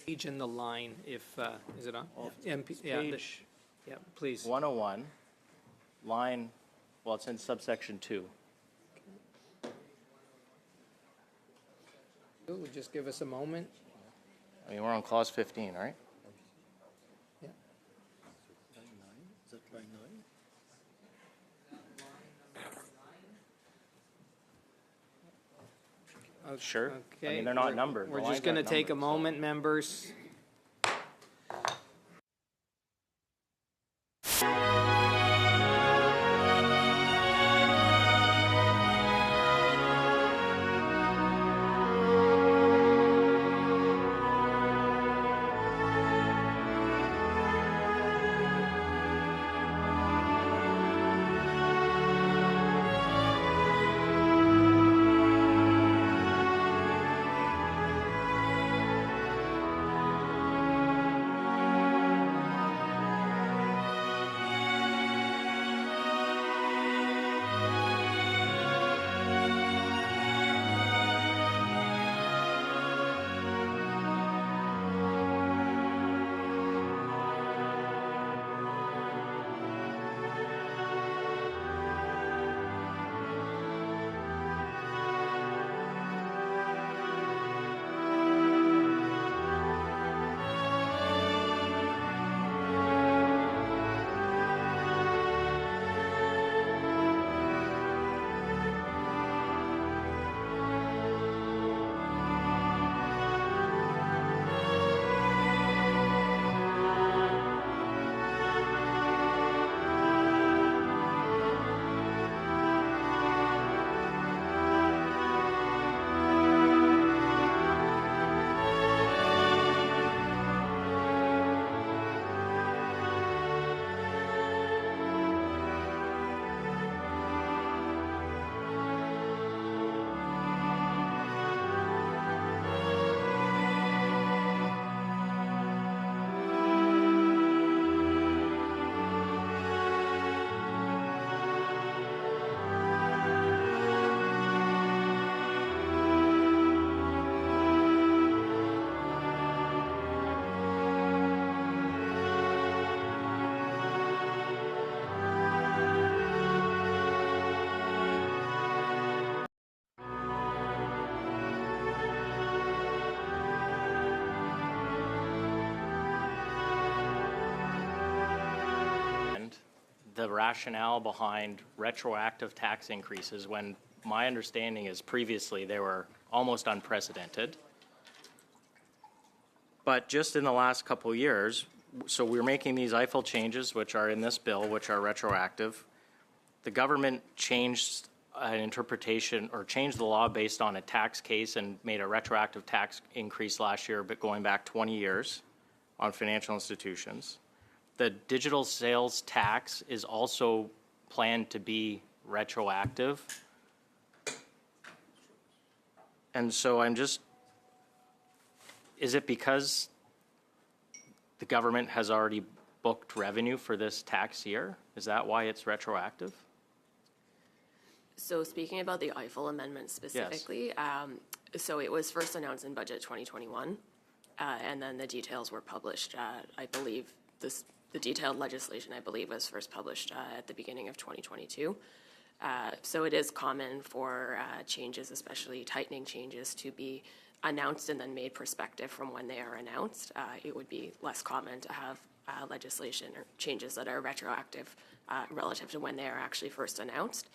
Page in the line, if is it on? MP, Page yeah, please. 101, line, well, it's in subsection 2. Would just give us a moment. I mean, we're on clause 15, right? Yeah. Is that line 9? Sure. Okay. I mean, they're not numbered. We're The just lines going to aren't take a numbered, so- moment, members. rationale behind retroactive tax increases when my understanding is previously they were almost unprecedented. But just in the last couple of years, so we're making these EIFEL changes, which are in this bill, which are retroactive. The government changed an interpretation or changed the law based on a tax case and made a retroactive tax increase last year, but going back 20 years on financial institutions. The digital sales tax is also planned to be retroactive. And so I'm just, is it because the government has already booked revenue for this tax year? Is that why it's retroactive? So speaking about the EIFEL amendment specifically, so it was first announced in budget 2021, and then the details were published, I believe, the detailed legislation, I believe, was first published at the beginning of 2022. So it is common for changes, especially tightening changes, to be announced and then made prospective from when they are announced. It would be less common to have legislation or changes that are retroactive relative to when they are actually first announced.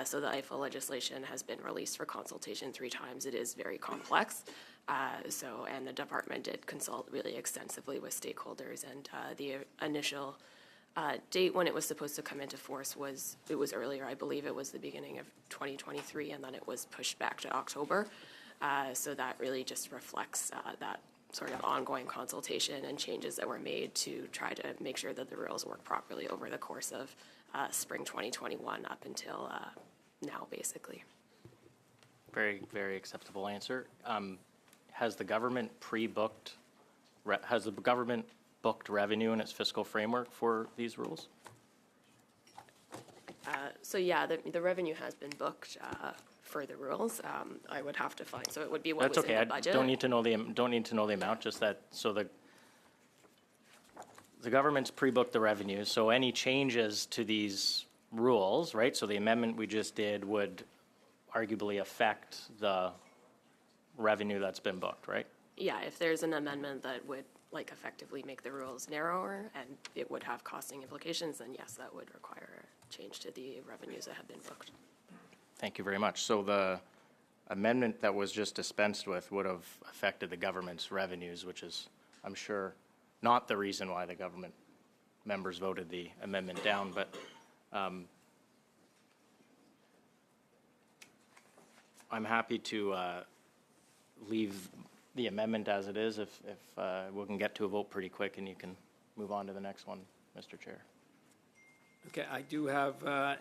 So the EIFEL legislation has been released for consultation 3 times. It is very complex. And the department did consult really extensively with stakeholders, and the initial date when it was supposed to come into force was earlier. I believe it was the beginning of 2023, and then it was pushed back to October. So that really just reflects that sort of ongoing consultation and changes that were made to try to make sure that the rules work properly over the course of spring 2021 up until now, basically. Very, very acceptable answer. Has the government pre-booked, has the government booked revenue in its fiscal framework for these rules? So yeah, the revenue has been booked for the rules. I would have to find, so it would be what That's was okay. in the budget. I don't need to know the amount. Just that. So the government's pre-booked the revenue. So any changes to these rules, right? So the amendment we just did would arguably affect the revenue that's been booked, right? Yeah, if there's an amendment that would effectively make the rules narrower and it would have costing implications, then yes, that would require a change to the revenues that have been booked. Thank you very much. So the amendment that was just dispensed with would have affected the government's revenues, which is, I'm sure, not the reason why the government members voted the amendment down, but I'm happy to leave the amendment as it is if we can get to a vote pretty quick and you can move on to the next one, Mr. Chair. Okay, I do have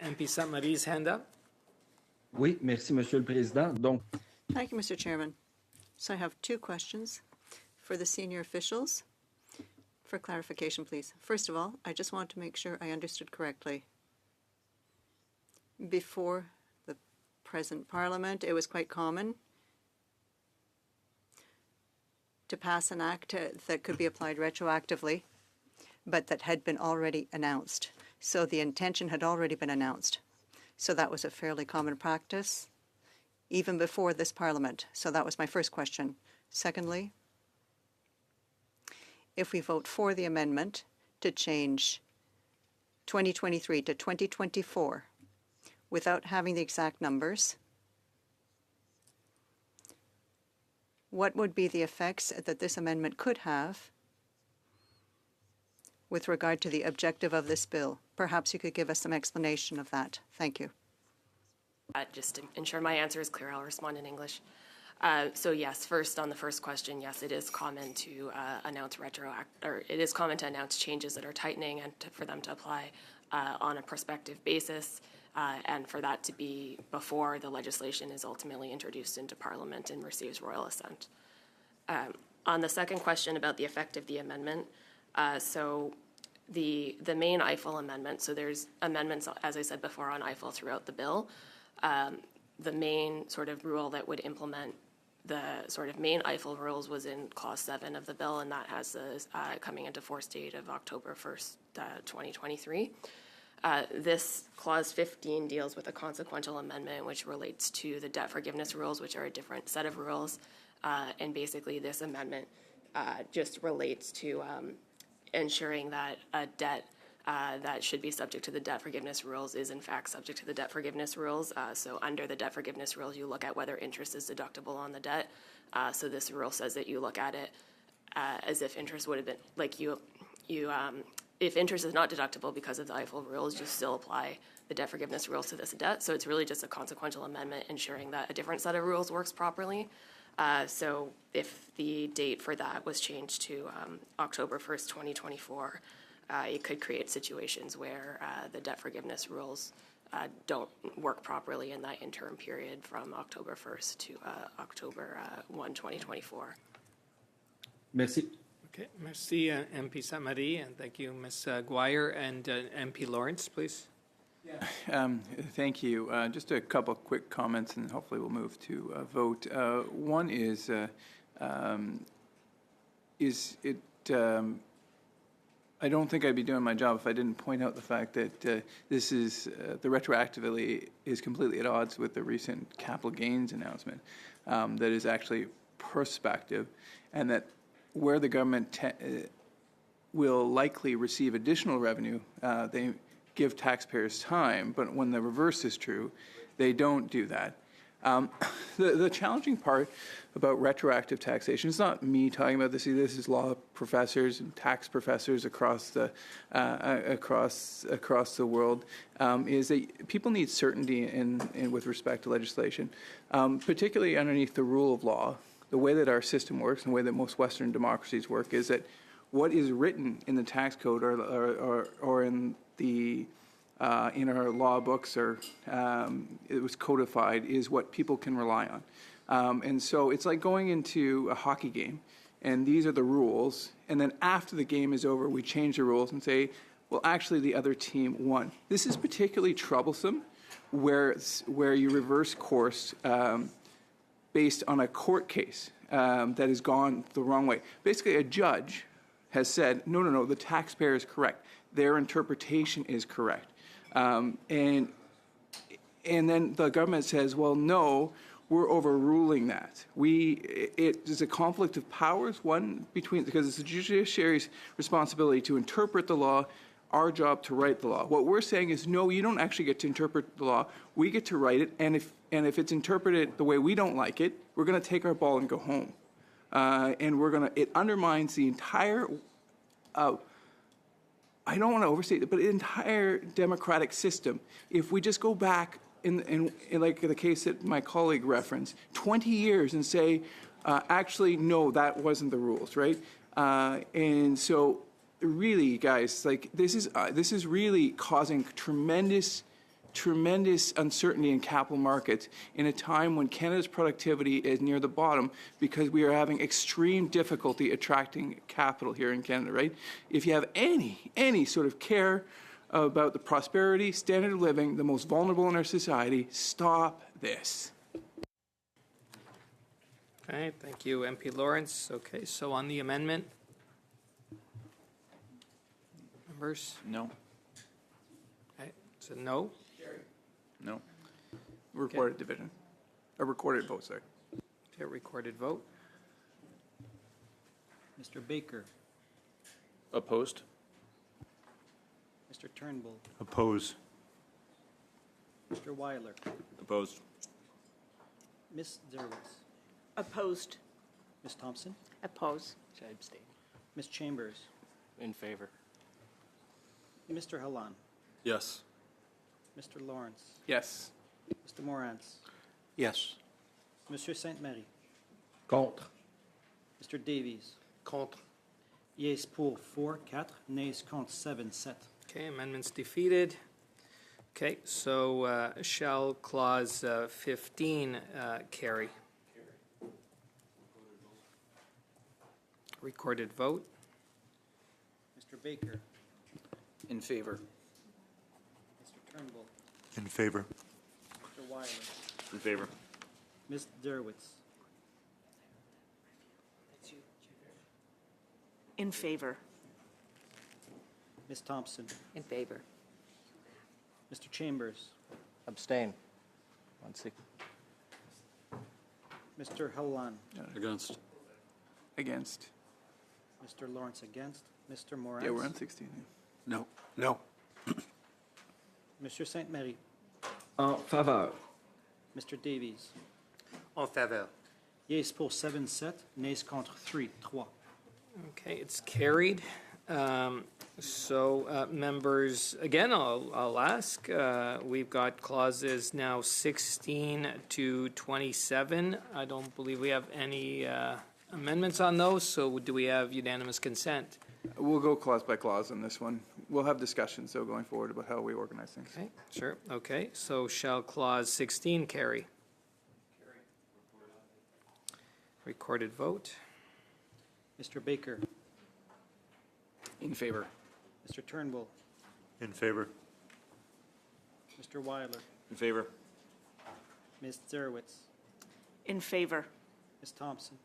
MP Sainte-Marie's hand up. Oui, merci, Monsieur le Président. Donc, Thank you, Mr. Chairman. So I have 2 questions for the senior officials. For clarification, please. First of all, I just want to make sure I understood correctly. Before the present Parliament, it was quite common to pass an act that could be applied retroactively, but that had been already announced. So the intention had already been announced. So that was a fairly common practice, even before this Parliament. So that was my first question. Secondly, if we vote for the amendment to change 2023 to 2024 without having the exact numbers, what would be the effects that this amendment could have with regard to the objective of this bill? Perhaps you could give us some explanation of that. Thank you. Just to ensure my answer is clear, I'll respond in English. So yes, first on the first question, yes, it is common to announce it is common to announce changes that are tightening and for them to apply on a prospective basis, and for that to be before the legislation is ultimately introduced into Parliament and receives royal assent. On the second question about the effect of the amendment, so the main EIFEL amendment, so there's amendments, as I said before, on EIFEL throughout the bill. The main sort of rule that would implement the sort of main EIFEL rules was in Clause 7 of the bill, and that has the coming into force date of October 1st, 2023. This Clause 15 deals with a consequential amendment which relates to the debt forgiveness rules, which are a different set of rules. And basically this amendment just relates to ensuring that a debt that should be subject to the debt forgiveness rules is in fact subject to the debt forgiveness rules. So under the debt forgiveness rules, you look at whether interest is deductible on the debt. So this rule says that you look at it as if interest would have been, like if interest is not deductible because of the EIFEL rules, you still apply the debt forgiveness rules to this debt. So it's really just a consequential amendment ensuring that a different set of rules works properly. So if the date for that was changed to October 1st, 2024, it could create situations where the debt forgiveness rules don't work properly in that interim period from October 1st to October 1, 2024. Merci. Okay, merci, MP Samari, and thank you, Ms. Guire, and MP Lawrence, please. Thank you. Just a couple of quick comments, and hopefully we'll move to a vote. One is it? I don't think I'd be doing my job if I didn't point out the fact that this is the retroactively is completely at odds with the recent capital gains announcement that is actually prospective, and that where the government will likely receive additional revenue, they give taxpayers time, but when the reverse is true, they don't do that. The challenging part about retroactive taxation, it's not me talking about this either, this is law professors and tax professors across the world, is that people need certainty in with respect to legislation, particularly underneath the rule of law. The way that our system works and the way that most Western democracies work is that what is written in the tax code or in the in our law books or it was codified is what people can rely on. And so it's like going into a hockey game, and these are the rules, and then after the game is over, we change the rules and say, well, actually the other team won. This is particularly troublesome where you reverse course based on a court case that has gone the wrong way. Basically, a judge has said, no, the taxpayer is correct. Their interpretation is correct. And then the government says, well, no, we're overruling that. It is a conflict of powers, one between, because it's the judiciary's responsibility to interpret the law, our job to write the law. What we're saying is, no, you don't actually get to interpret the law. We get to write it, and if it's interpreted the way we don't like it, we're going to take our ball and go home. And it undermines the entire, I don't want to overstate it, but the entire democratic system. If we just go back in like the case that my colleague referenced, 20 years and say, actually, no, that wasn't the rules, right? And so really, guys, like this is really causing tremendous uncertainty in capital markets in a time when Canada's productivity is near the bottom because we are having extreme difficulty attracting capital here in Canada, right? If you have any sort of care about the prosperity, standard of living, the most vulnerable in our society, stop this. Okay, thank you, MP Lawrence. Okay, so on the amendment, members? No. Okay, it's a no. No. Recorded division. A recorded vote, sorry. Okay, recorded vote. Mr. Baker, Opposed? Mr. Turnbull, Oppose. Mr. Weiler, Opposed. Ms. Zerwitz, Opposed. Ms. Thompson, Oppose. Should I abstain? Ms. Chambers, In favor. Mr. Halan, Yes. Mr. Lawrence, Yes. Mr. Morantz, Yes. Monsieur Sainte-Marie, Contre. Mr. Davies. Contre. Yes pour 4, 4, nays contre 7, 7. Okay, amendment's defeated. Okay, so shall clause 15 carry? Recorded vote. Mr. Baker, In favor. Mr. Turnbull, In favor. Mr. Weiler, In favor. Ms. Derwitz, In favor. Ms. Thompson, In favor. Mr. Chambers, Abstain. 1 second. Mr. Halan, Against. Against. Mr. Lawrence against, Mr. Morantz. Yeah, we're on 16. No. No. Monsieur Sainte-Marie, En faveur. Mr. Davies. En faveur. Yeas pour 7, nays contre 3. Okay, it's carried. Members, again, I'll ask. We've got clauses now 16 to 27. I don't believe we have any amendments on those, so do we have unanimous consent? We'll go clause by clause on this one. We'll have discussions, though, going forward about how we organize things. Okay, sure. Okay, so shall clause 16 carry? Recorded vote. Mr. Baker, In favor. Mr. Turnbull, In favor. Mr. Weiler, In favor. Ms. Zerowitz, In favor. Ms. Thompson,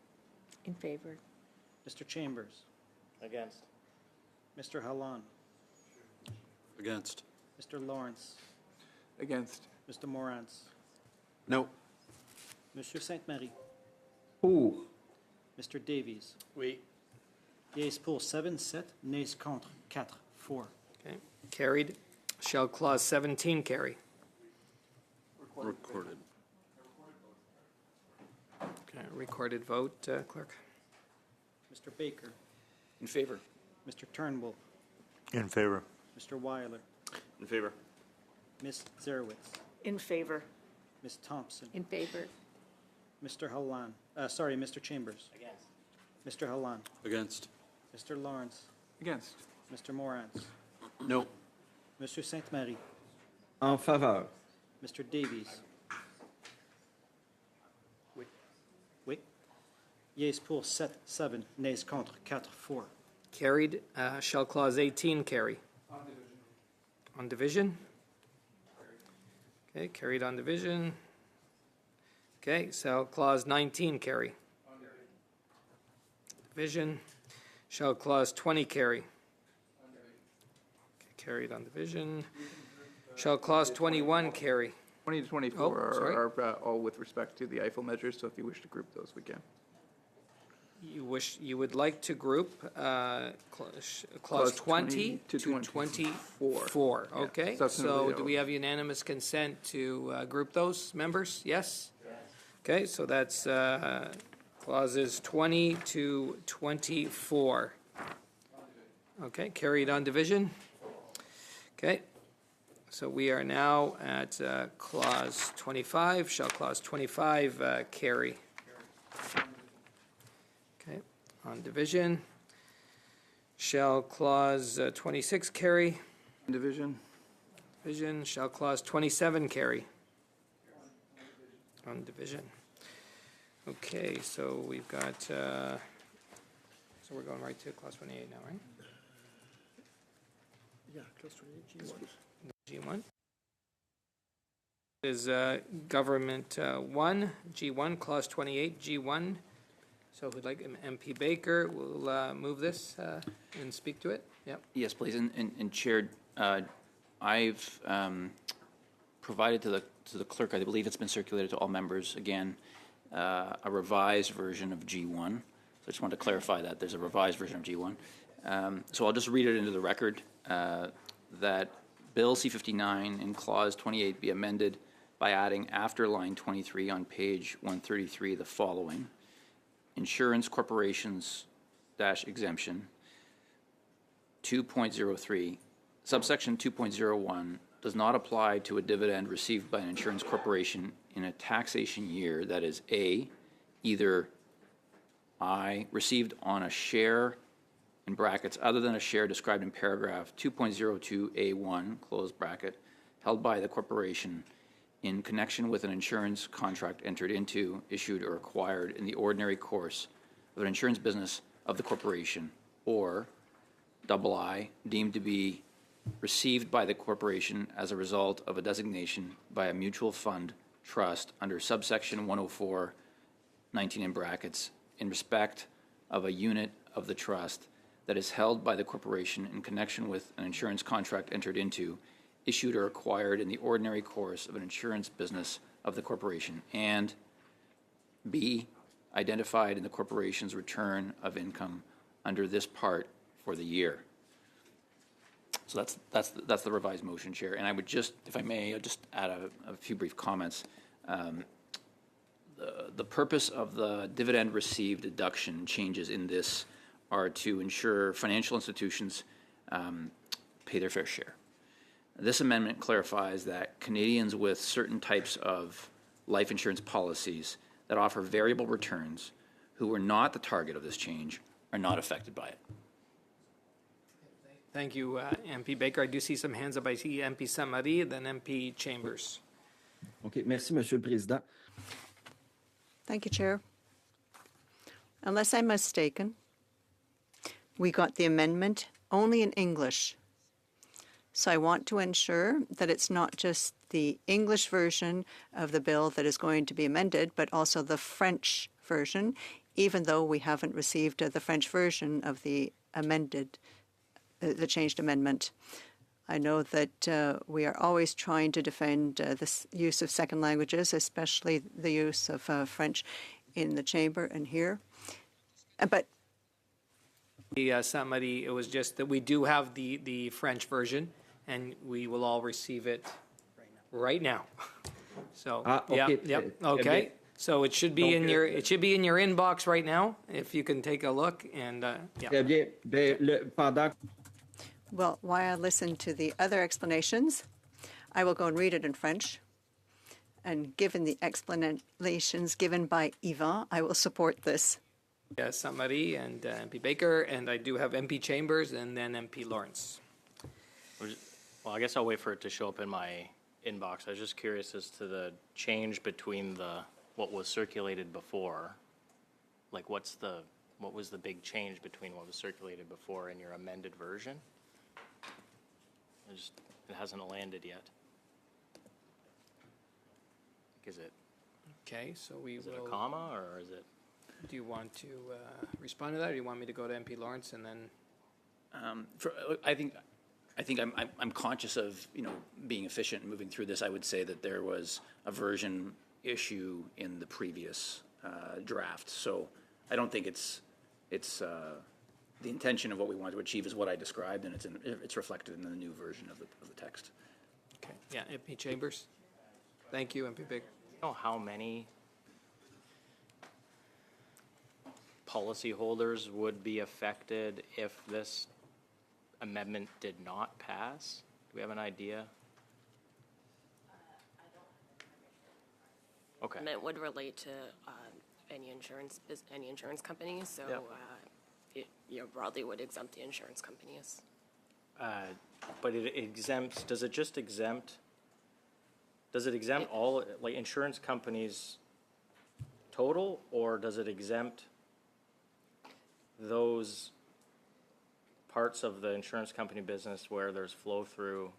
In favor. Mr. Chambers, Against. Mr. Hallan, Against. Mr. Lawrence, Against. Mr. Morantz, No. Monsieur Sainte-Marie, Pour. Mr. Davies. Oui. Yeas pour 7, nays contre 4. Okay, carried. Shall clause 17 carry? Recorded. Okay, recorded vote, clerk. Mr. Baker, In favor. Mr. Turnbull, In favor. Mr. Weiler, In favor. Ms. Zerowitz, In favor. Ms. Thompson, In favor. Mr. Hallan, Mr. Chambers. Against. Mr. Hallan, Against. Mr. Lawrence, Against. Mr. Morantz, No. Monsieur Sainte-Marie, En faveur. Mr. Davies. Oui. Yeas pour 7, nays contre 4. Carried. Shall clause 18 carry? On division. Okay, carried on division. Okay, shall clause 19 carry? Division. Shall clause 20 carry? Okay, carried on division. Shall clause 21 carry? 20 to 24 Oh, sorry. are all with respect to the Eiffel measures, so if you wish to group those, we can. You would like to group clause 20 to 24. Yeah, Okay, substantively so do all. we have unanimous consent to group those members? Yes? Okay, so that's clauses 20 to 24. Okay, carried on division. Okay, so we are now at clause 25. Shall clause 25 carry? Okay, on division. Shall clause 26 carry? Division. Division. Shall clause 27 carry? On division. Okay, so we've got, so we're going right to clause 28 now, right? Yeah, close to G1. G1. Is government 1, G1, clause 28, G1. So who'd like, MP Baker will move this and speak to it? Yep. Yes, please. And Chair, I've provided to the clerk, I believe it's been circulated to all members, again, a revised version of G1. So I just wanted to clarify that there's a revised version of G1. So I'll just read it into the record that Bill C-59 in Clause 28 be amended by adding after line 23 on page 133 the following: insurance corporations dash exemption 2.03, subsection 2.01 does not apply to a dividend received by an insurance corporation in a taxation year that is A, either I, received on a share, in brackets, other than a share described in paragraph 2.02A1, close bracket, held by the corporation in connection with an insurance contract entered into, issued, or acquired in the ordinary course of an insurance business of the corporation, or double I, deemed to be received by the corporation as a result of a designation by a mutual fund trust under subsection 104, 19 in brackets, in respect of a unit of the trust that is held by the corporation in connection with an insurance contract entered into, issued, or acquired in the ordinary course of an insurance business of the corporation, and B, identified in the corporation's return of income under this part for the year. So that's the revised motion, Chair. And I would just, if I may, just add a few brief comments. The purpose of the dividend received deduction changes in this are to ensure financial institutions pay their fair share. This amendment clarifies that Canadians with certain types of life insurance policies that offer variable returns who were not the target of this change are not affected by it. Thank you, MP Baker. I do see some hands up. I see MP Samari, then MP Chambers. OK, merci, Monsieur le Président. Thank you, Chair. Unless I'm mistaken, we got the amendment only in English. So I want to ensure that it's not just the English version of the bill that is going to be amended, but also the French version, even though we haven't received the French version of the amended, the changed amendment. I know that we are always trying to defend the use of second languages, especially the use of French in the chamber and here. But Samari, it was just that we do have the French version, and we will all receive it right now. So okay. okay. So it should be in your inbox right now if you can take a look and yeah. Très bien. Ben, pendant well, while I listen to the other explanations, I will go and read it in French. And given the explanations given by Yvan, I will support this. Yes, Samari and MP Baker, and I do have MP Chambers and then MP Lawrence. Well, I guess I'll wait for it to show up in my inbox. I was just curious as to the change between what was circulated before. Like, what was the big change between what was circulated before and your amended version? It hasn't landed yet. Is it? Okay, so Is it a comma or is it? Do you want to respond to that, or do you want me to go to MP Lawrence and then? I think I'm conscious of being efficient and moving through this. I would say that there was a version issue in the previous draft, so I don't think it's the intention of what we want to achieve is what I described, and it's reflected in the new version of the text. Okay. Yeah, MP Chambers. Thank you, MP Big. Do you know how many policyholders would be affected if this amendment did not pass? Do we have an idea? Okay. And it would relate to any insurance companies. So it broadly would exempt the insurance companies. But it exempts. Does it just exempt? Does it exempt all like insurance companies total, or does it exempt those parts of the insurance company business where there's flow through,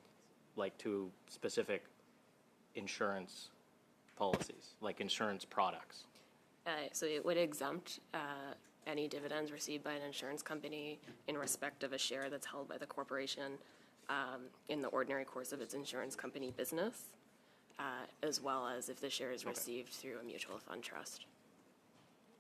like to specific insurance policies, like insurance products? So it would exempt any dividends received by an insurance company in respect of a share that's held by the corporation in the ordinary course of its insurance company business, as well as if the share is received through a mutual fund trust.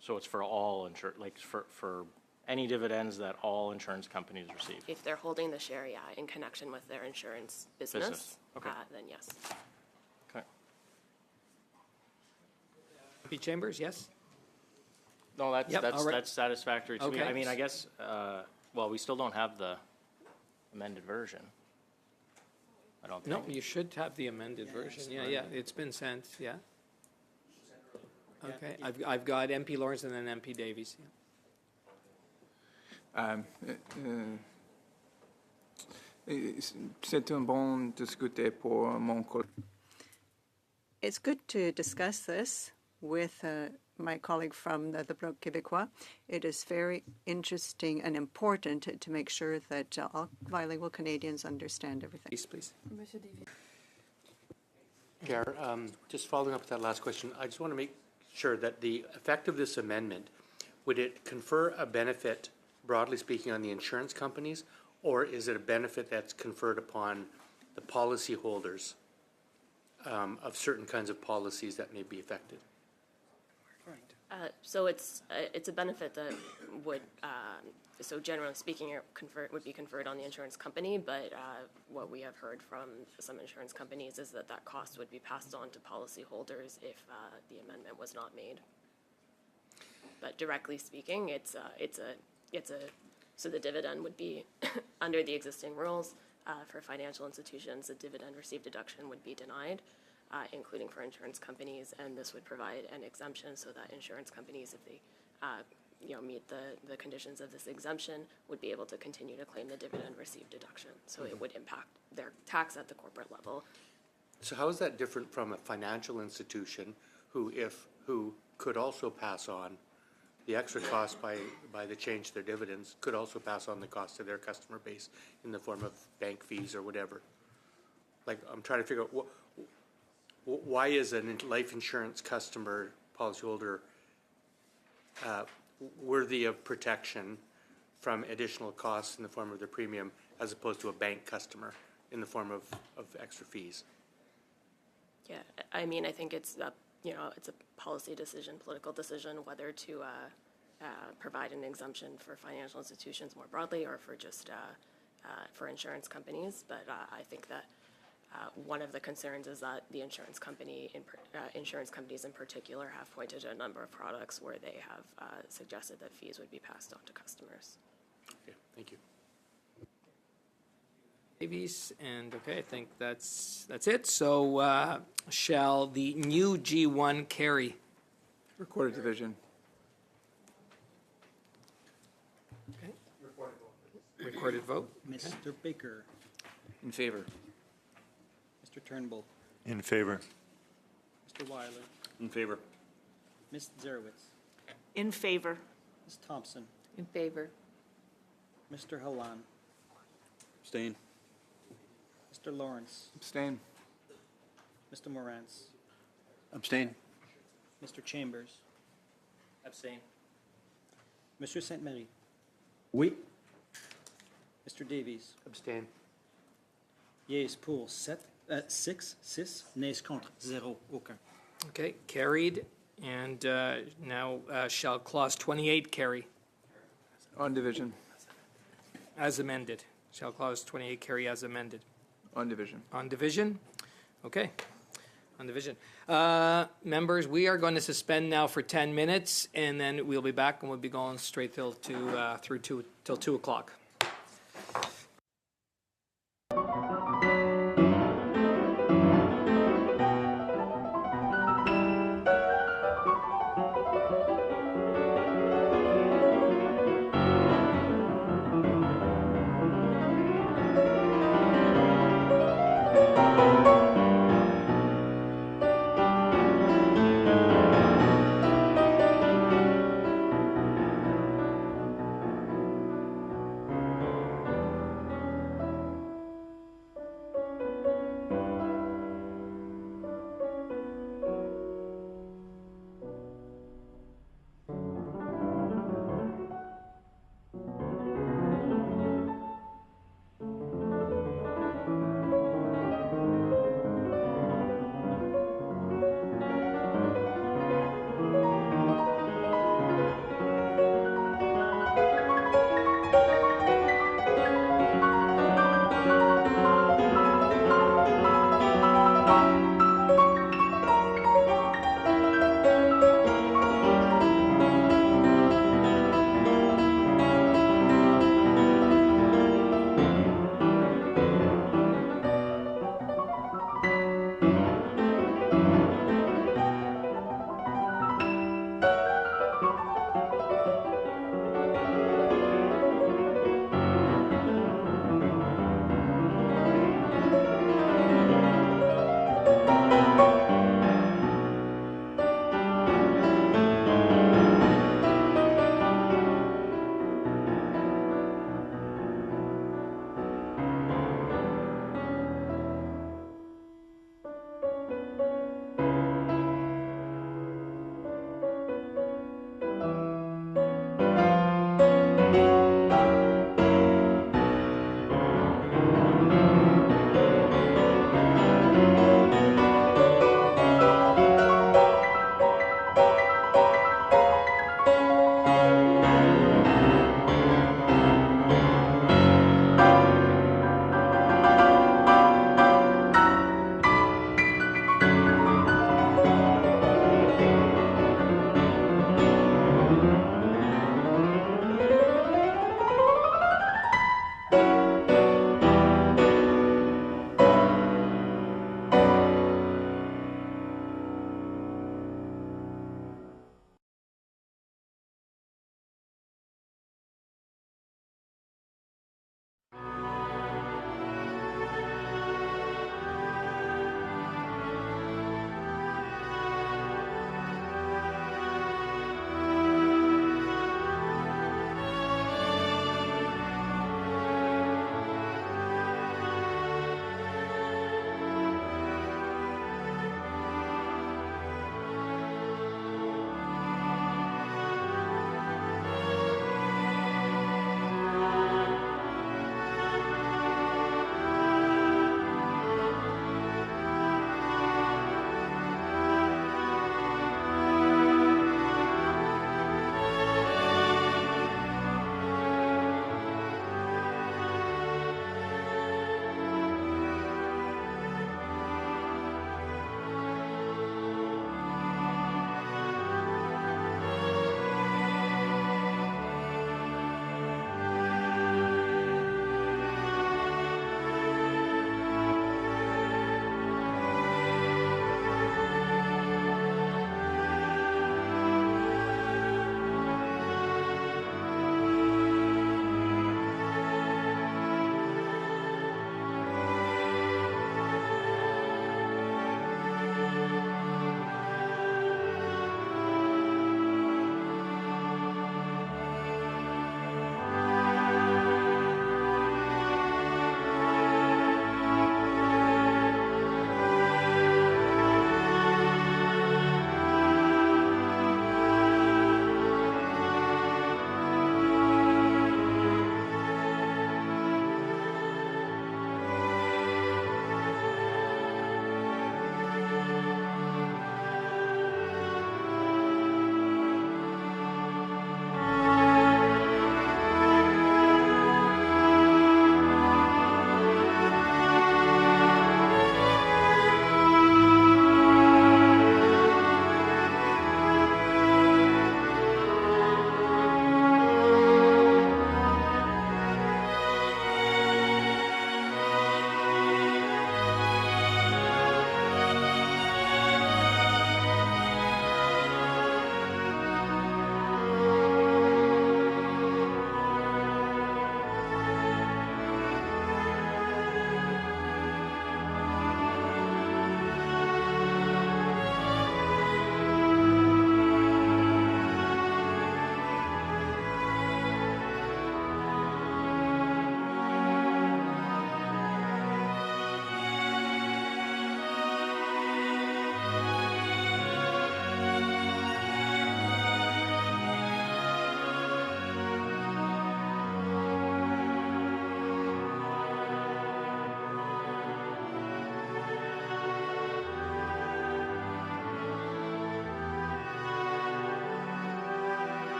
So it's for all like for any dividends that all insurance companies receive? If they're holding the share, in connection with their insurance business. Okay. Then yes. Okay. MP Chambers, yes? No, that's right. that's satisfactory to me. Okay. I mean, I guess, we still don't have the amended version. I don't think. No, you should have the amended version. Yeah, it's been sent, yeah. Okay, I've got MP Lawrence and then MP Davies. C'est un bon discuter pour mon collègue. It's good to discuss this with my colleague from the Bloc Québécois. It is very interesting and important to make sure that all bilingual Canadians understand everything. Please. Chair, just following up with that last question, I just want to make sure that the effect of this amendment, would it confer a benefit, broadly speaking, on the insurance companies, or is it a benefit that's conferred upon the policyholders of certain kinds of policies that may be affected? So it's a benefit that would, so generally speaking, it would be conferred on the insurance company, but what we have heard from some insurance companies is that that cost would be passed on to policyholders if the amendment was not made. But directly speaking, so the dividend would be under the existing rules for financial institutions, the dividend received deduction would be denied. Including for insurance companies, and this would provide an exemption so that insurance companies, if they meet the conditions of this exemption, would be able to continue to claim the dividend received deduction. So it would impact their tax at the corporate level. So how is that different from a financial institution who could also pass on the extra cost by the change to their dividends, could also pass on the cost to their customer base in the form of bank fees or whatever? Like, I'm trying to figure out why is a life insurance customer, policyholder, worthy of protection from additional costs in the form of their premium as opposed to a bank customer in the form of extra fees? Yeah, I mean, I think it's a policy decision, political decision, whether to provide an exemption for financial institutions more broadly or for just for insurance companies. But I think that one of the concerns is that the insurance companies in particular have pointed to a number of products where they have suggested that fees would be passed on to customers. Okay, thank you. Davies, and okay, I think that's it. So shall the new G1 carry? Recorded division. Okay. Recorded vote. Mr. Baker. In favor. Mr. Turnbull. In favor. Mr. Weiler. In favor. Ms. Zerowitz. In favor. Ms. Thompson. In favor. Mr. Halan. Abstain. Mr. Lawrence. Abstain. Mr. Morantz. Abstain. Mr. Chambers. Abstain. Monsieur Sainte-Marie. Oui. Mr. Davies. Abstain. Yeas pour 6, nays contre 0, aucun. Okay, carried. And now shall clause 28 carry? On division. As amended. Shall clause 28 carry as amended? On division. On division? Okay. On division. Members, we are going to suspend now for 10 minutes, and then we'll be back, and we'll be going straight till 2 o'clock.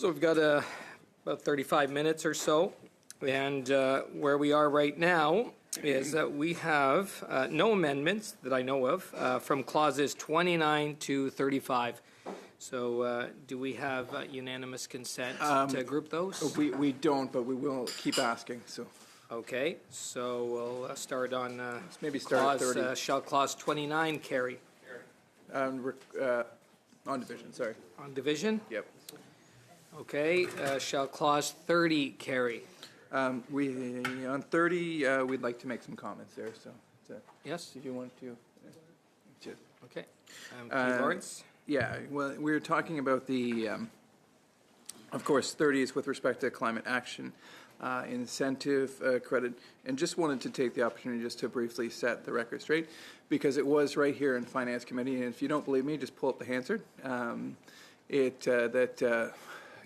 So we've got about 35 minutes or so, and where we are right now is that we have no amendments that I know of from clauses 29 to 35. So do we have unanimous consent to group those? We don't, but we will keep asking. So Okay, so we'll start on let's maybe start at 30. Shall clause 29 carry? On division, sorry. On division? Yep. Okay, shall clause 30 carry? On 30, we'd like to make some comments there. So yes, if you want to. Okay. Lawrence? Yeah, well, we were talking about the, of course, 30 is with respect to climate action incentive credit, and just wanted to take the opportunity just to briefly set the record straight, because it was right here in Finance Committee, and if you don't believe me, just pull up the Hansard.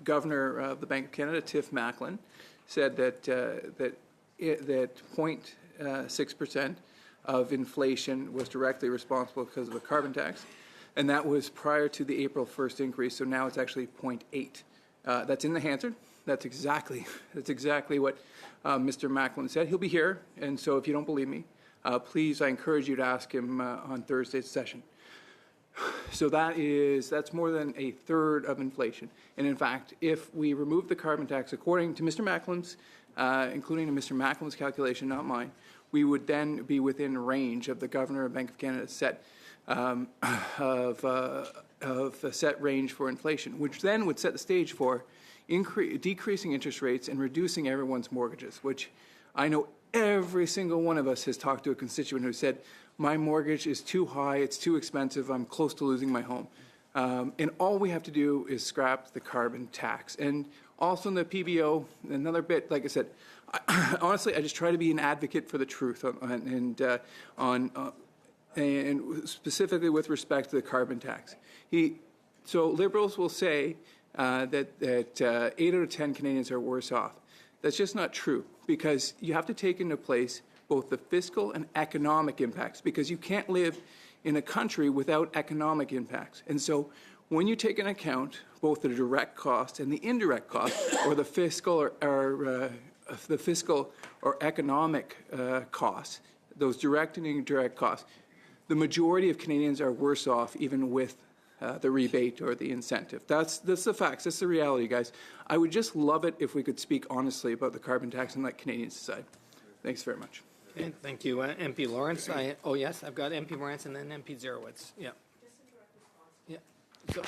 Governor of the Bank of Canada, Tiff Macklin, said that 0.6% of inflation was directly responsible because of the carbon tax. And that was prior to the April 1st increase, so now it's actually 0.8. That's in the Hansard. That's exactly what Mr. Macklin said. He'll be here, and so if you don't believe me, please, I encourage you to ask him on Thursday's session. So that's more than a third of inflation. And in fact, if we remove the carbon tax, according to Mr. Macklin's, including Mr. Macklin's calculation, not mine, we would then be within range of the Governor of Bank of Canada's set of a set range for inflation, which then would set the stage for decreasing interest rates and reducing everyone's mortgages, which I know every single one of us has talked to a constituent who said, my mortgage is too high, it's too expensive, I'm close to losing my home. And all we have to do is scrap the carbon tax. And also in the PBO, another bit, like I said, honestly, I just try to be an advocate for the truth and specifically with respect to the carbon tax. So Liberals will say that 8 out of 10 Canadians are worse off. That's just not true, because you have to take into place both the fiscal and economic impacts, because you can't live in a country without economic impacts. And so when you take into account both the direct cost and the indirect cost, or the fiscal or economic costs, those direct and indirect costs, the majority of Canadians are worse off even with the rebate or the incentive. That's the facts. That's the reality, guys. I would just love it if we could speak honestly about the carbon tax and let Canadians decide. Thanks very much. Okay, thank you, MP Lawrence. Yes, I've got MP Lawrence and then MP Zerowitz. Yeah. Yeah. So,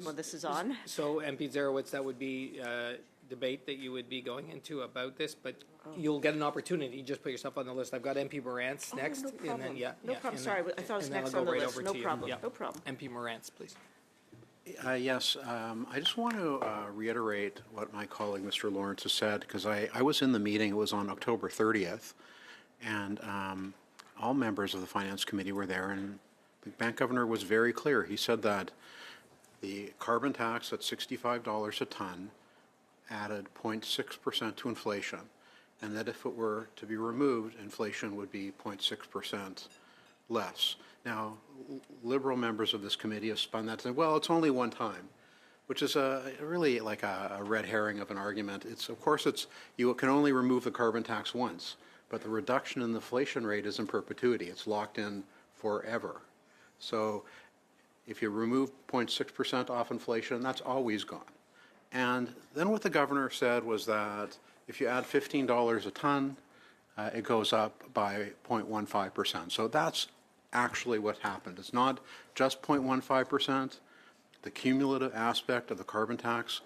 well, this is on. So, MP Zerowitz, that would be debate that you would be going into about this, but you'll get an opportunity. Just put yourself on the list. I've got MP Morantz next. No problem. And then, No problem. Sorry, I thought it was next on the list. No problem. No problem. MP Morantz, please. Yes, I just want to reiterate what my colleague, Mr. Lawrence, has said, because I was in the meeting. It was on October 30th, and all members of the Finance Committee were there, and the Bank Governor was very clear. He said that the carbon tax at $65 a ton added 0.6% to inflation, and that if it were to be removed, inflation would be 0.6% less. Now, Liberal members of this committee have spun that to say, well, it's only one time, which is really like a red herring of an argument. Of course, you can only remove the carbon tax once, but the reduction in the inflation rate is in perpetuity. It's locked in forever. So if you remove 0.6% off inflation, that's always gone. And then what the governor said was that if you add $15 a ton, it goes up by 0.15%. So that's actually what happened. It's not just 0.15%. The cumulative aspect of the carbon tax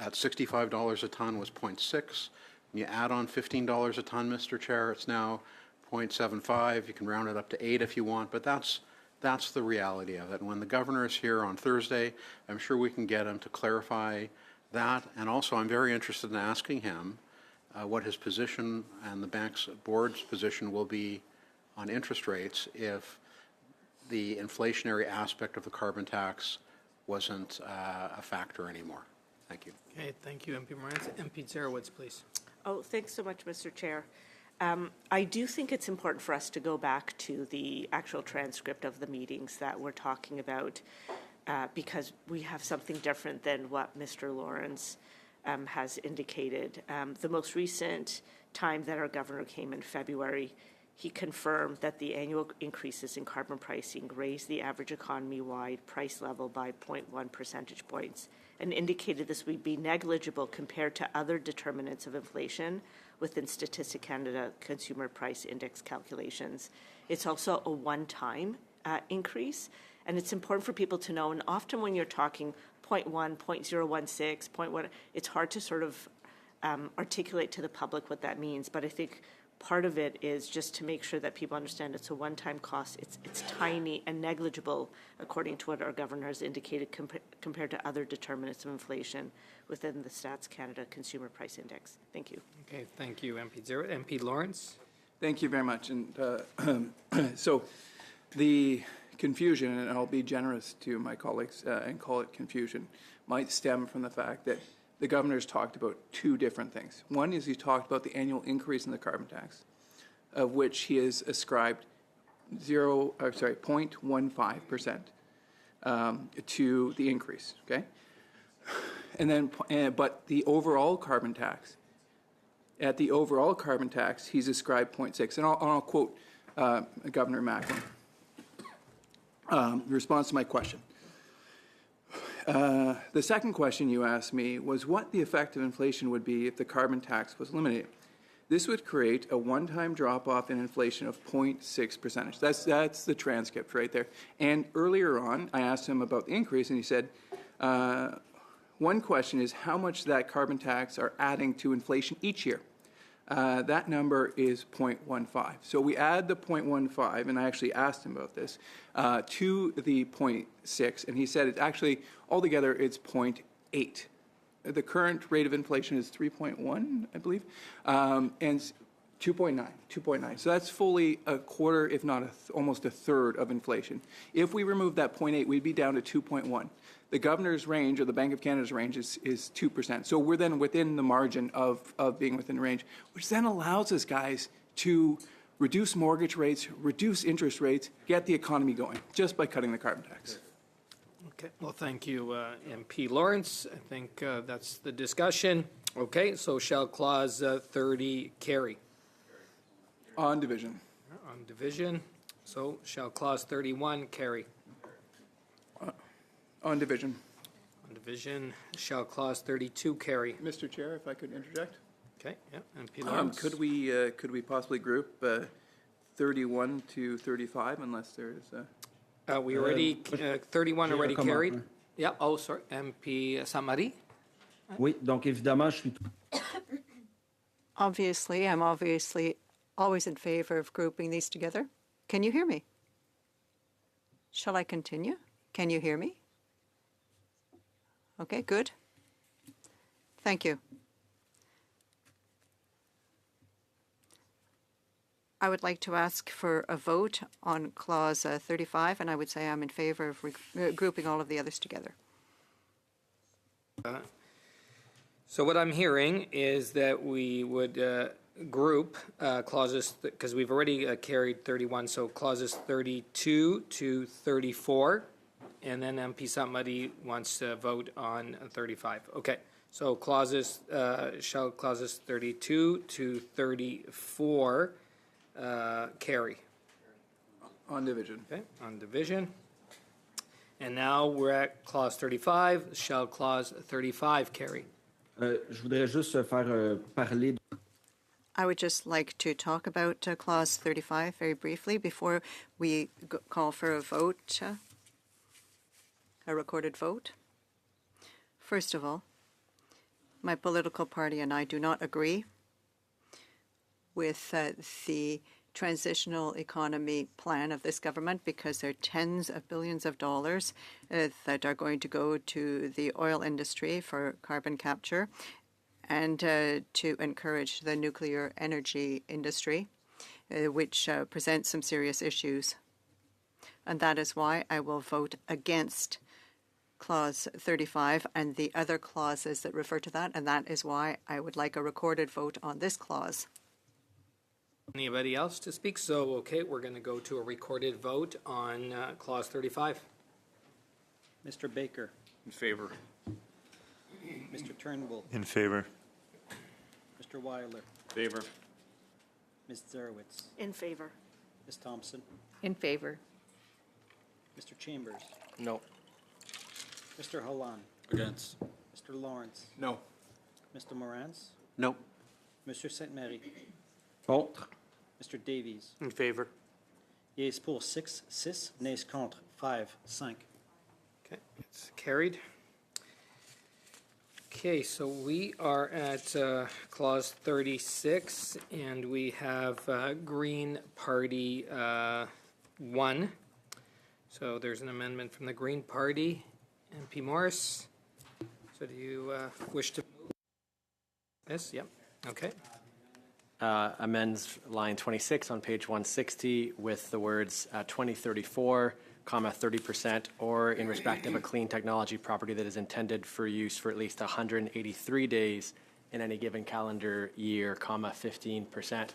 at $65 a ton was 0.6. When you add on $15 a ton, Mr. Chair, it's now 0.75. You can round it up to 8 if you want, but that's the reality of it. And when the governor is here on Thursday, I'm sure we can get him to clarify that. And also, I'm very interested in asking him what his position and the bank's board's position will be on interest rates if the inflationary aspect of the carbon tax wasn't a factor anymore. Thank you. Okay, thank you, MP Morantz. MP Zerowitz, please. Oh, thanks so much, Mr. Chair. I do think it's important for us to go back to the actual transcript of the meetings that we're talking about, because we have something different than what Mr. Lawrence has indicated. The most recent time that our governor came in February, he confirmed that the annual increases in carbon pricing raised the average economy-wide price level by 0.1 percentage points and indicated this would be negligible compared to other determinants of inflation within Statistic Canada Consumer Price Index calculations. It's also a one-time increase, and it's important for people to know, and often when you're talking 0.1, 0.016, 0.1, it's hard to sort of articulate to the public what that means, but I think part of it is just to make sure that people understand it's a one-time cost. It's tiny and negligible, according to what our governor has indicated, compared to other determinants of inflation within the Stats Canada Consumer Price Index. Thank you. Okay, thank you, MP Zero. MP Lawrence? Thank you very much. And so the confusion, and I'll be generous to my colleagues and call it confusion, might stem from the fact that the governor's talked about two different things. One is he talked about the annual increase in the carbon tax, of which he has ascribed 0.15% to the increase. Okay, and then but the overall carbon tax. At the overall carbon tax, he's ascribed 0.6, and I'll quote Governor Macklin. Response to my question. The second question you asked me was what the effect of inflation would be if the carbon tax was eliminated. This would create a one-time drop-off in inflation of 0.6%. That's the transcript right there. And earlier on, I asked him about the increase, and he said, one question is how much that carbon tax are adding to inflation each year. That number is 0.15. So we add the 0.15, and I actually asked him about this, to the 0.6, and he said it actually, altogether, it's 0.8. The current rate of inflation is 3.1, I believe, and 2.9. So that's fully a quarter, if not almost a third of inflation. If we remove that 0.8, we'd be down to 2.1. The governor's range, or the Bank of Canada's range, is 2%. So we're then within the margin of being within the range, which then allows us, guys, to reduce mortgage rates, reduce interest rates, get the economy going, just by cutting the carbon tax. Okay, well, thank you, MP Lawrence. I think that's the discussion. Okay, so shall clause 30 carry? On division. On division. So shall clause 31 carry? On division. On division. Shall clause 32 carry? Mr. Chair, if I could interject. Okay, yeah, MP Lawrence. Could we possibly group 31 to 35, unless there's we already 31 already carried. Yeah. Oh, sorry, MP Samari. Oui, donc évidemment, je suis. Obviously, I'm always in favor of grouping these together. Can you hear me? Shall I continue? Can you hear me? Okay, good. Thank you. I would like to ask for a vote on Clause 35, and I would say I'm in favor of grouping all of the others together. So what I'm hearing is that we would group clauses, because we've already carried 31, so clauses 32 to 34, and then MP Samari wants to vote on 35. Okay, so clauses, shall clauses 32 to 34 carry? On division. Okay, on division. And now we're at clause 35. Shall clause 35 carry? Je voudrais juste faire parler. I would just like to talk about Clause 35 very briefly before we call for a vote, a recorded vote. First of all, my political party and I do not agree with the transitional economy plan of this government because there are tens of billions of dollars that are going to go to the oil industry for carbon capture and to encourage the nuclear energy industry, which presents some serious issues. And that is why I will vote against Clause 35 and the other clauses that refer to that, and that is why I would like a recorded vote on this clause. Anybody else to speak? So, okay, we're going to go to a recorded vote on Clause 35. Mr. Baker, In favor. Mr. Turnbull, In favor. Mr. Weiler, Favor. Ms. Zarowitz, In favor. Ms. Thompson, In favor. Mr. Chambers, No. Mr. Holland, Against. Mr. Lawrence, No. Mr. Morantz, No. Monsieur Sainte-Marie, Contre. Mr. Davies. In favor. Yeas pour 6, nays contre 5, 5. Okay, it's carried. Okay, so we are at clause 36, and we have Green Party 1. So there's an amendment from the Green Party. MP Morris. So do you wish to move this? Yep. Okay. Amends line 26 on page 160 with the words 2034, 30%, or in respect of a clean technology property that is intended for use for at least 183 days in any given calendar year, 15%.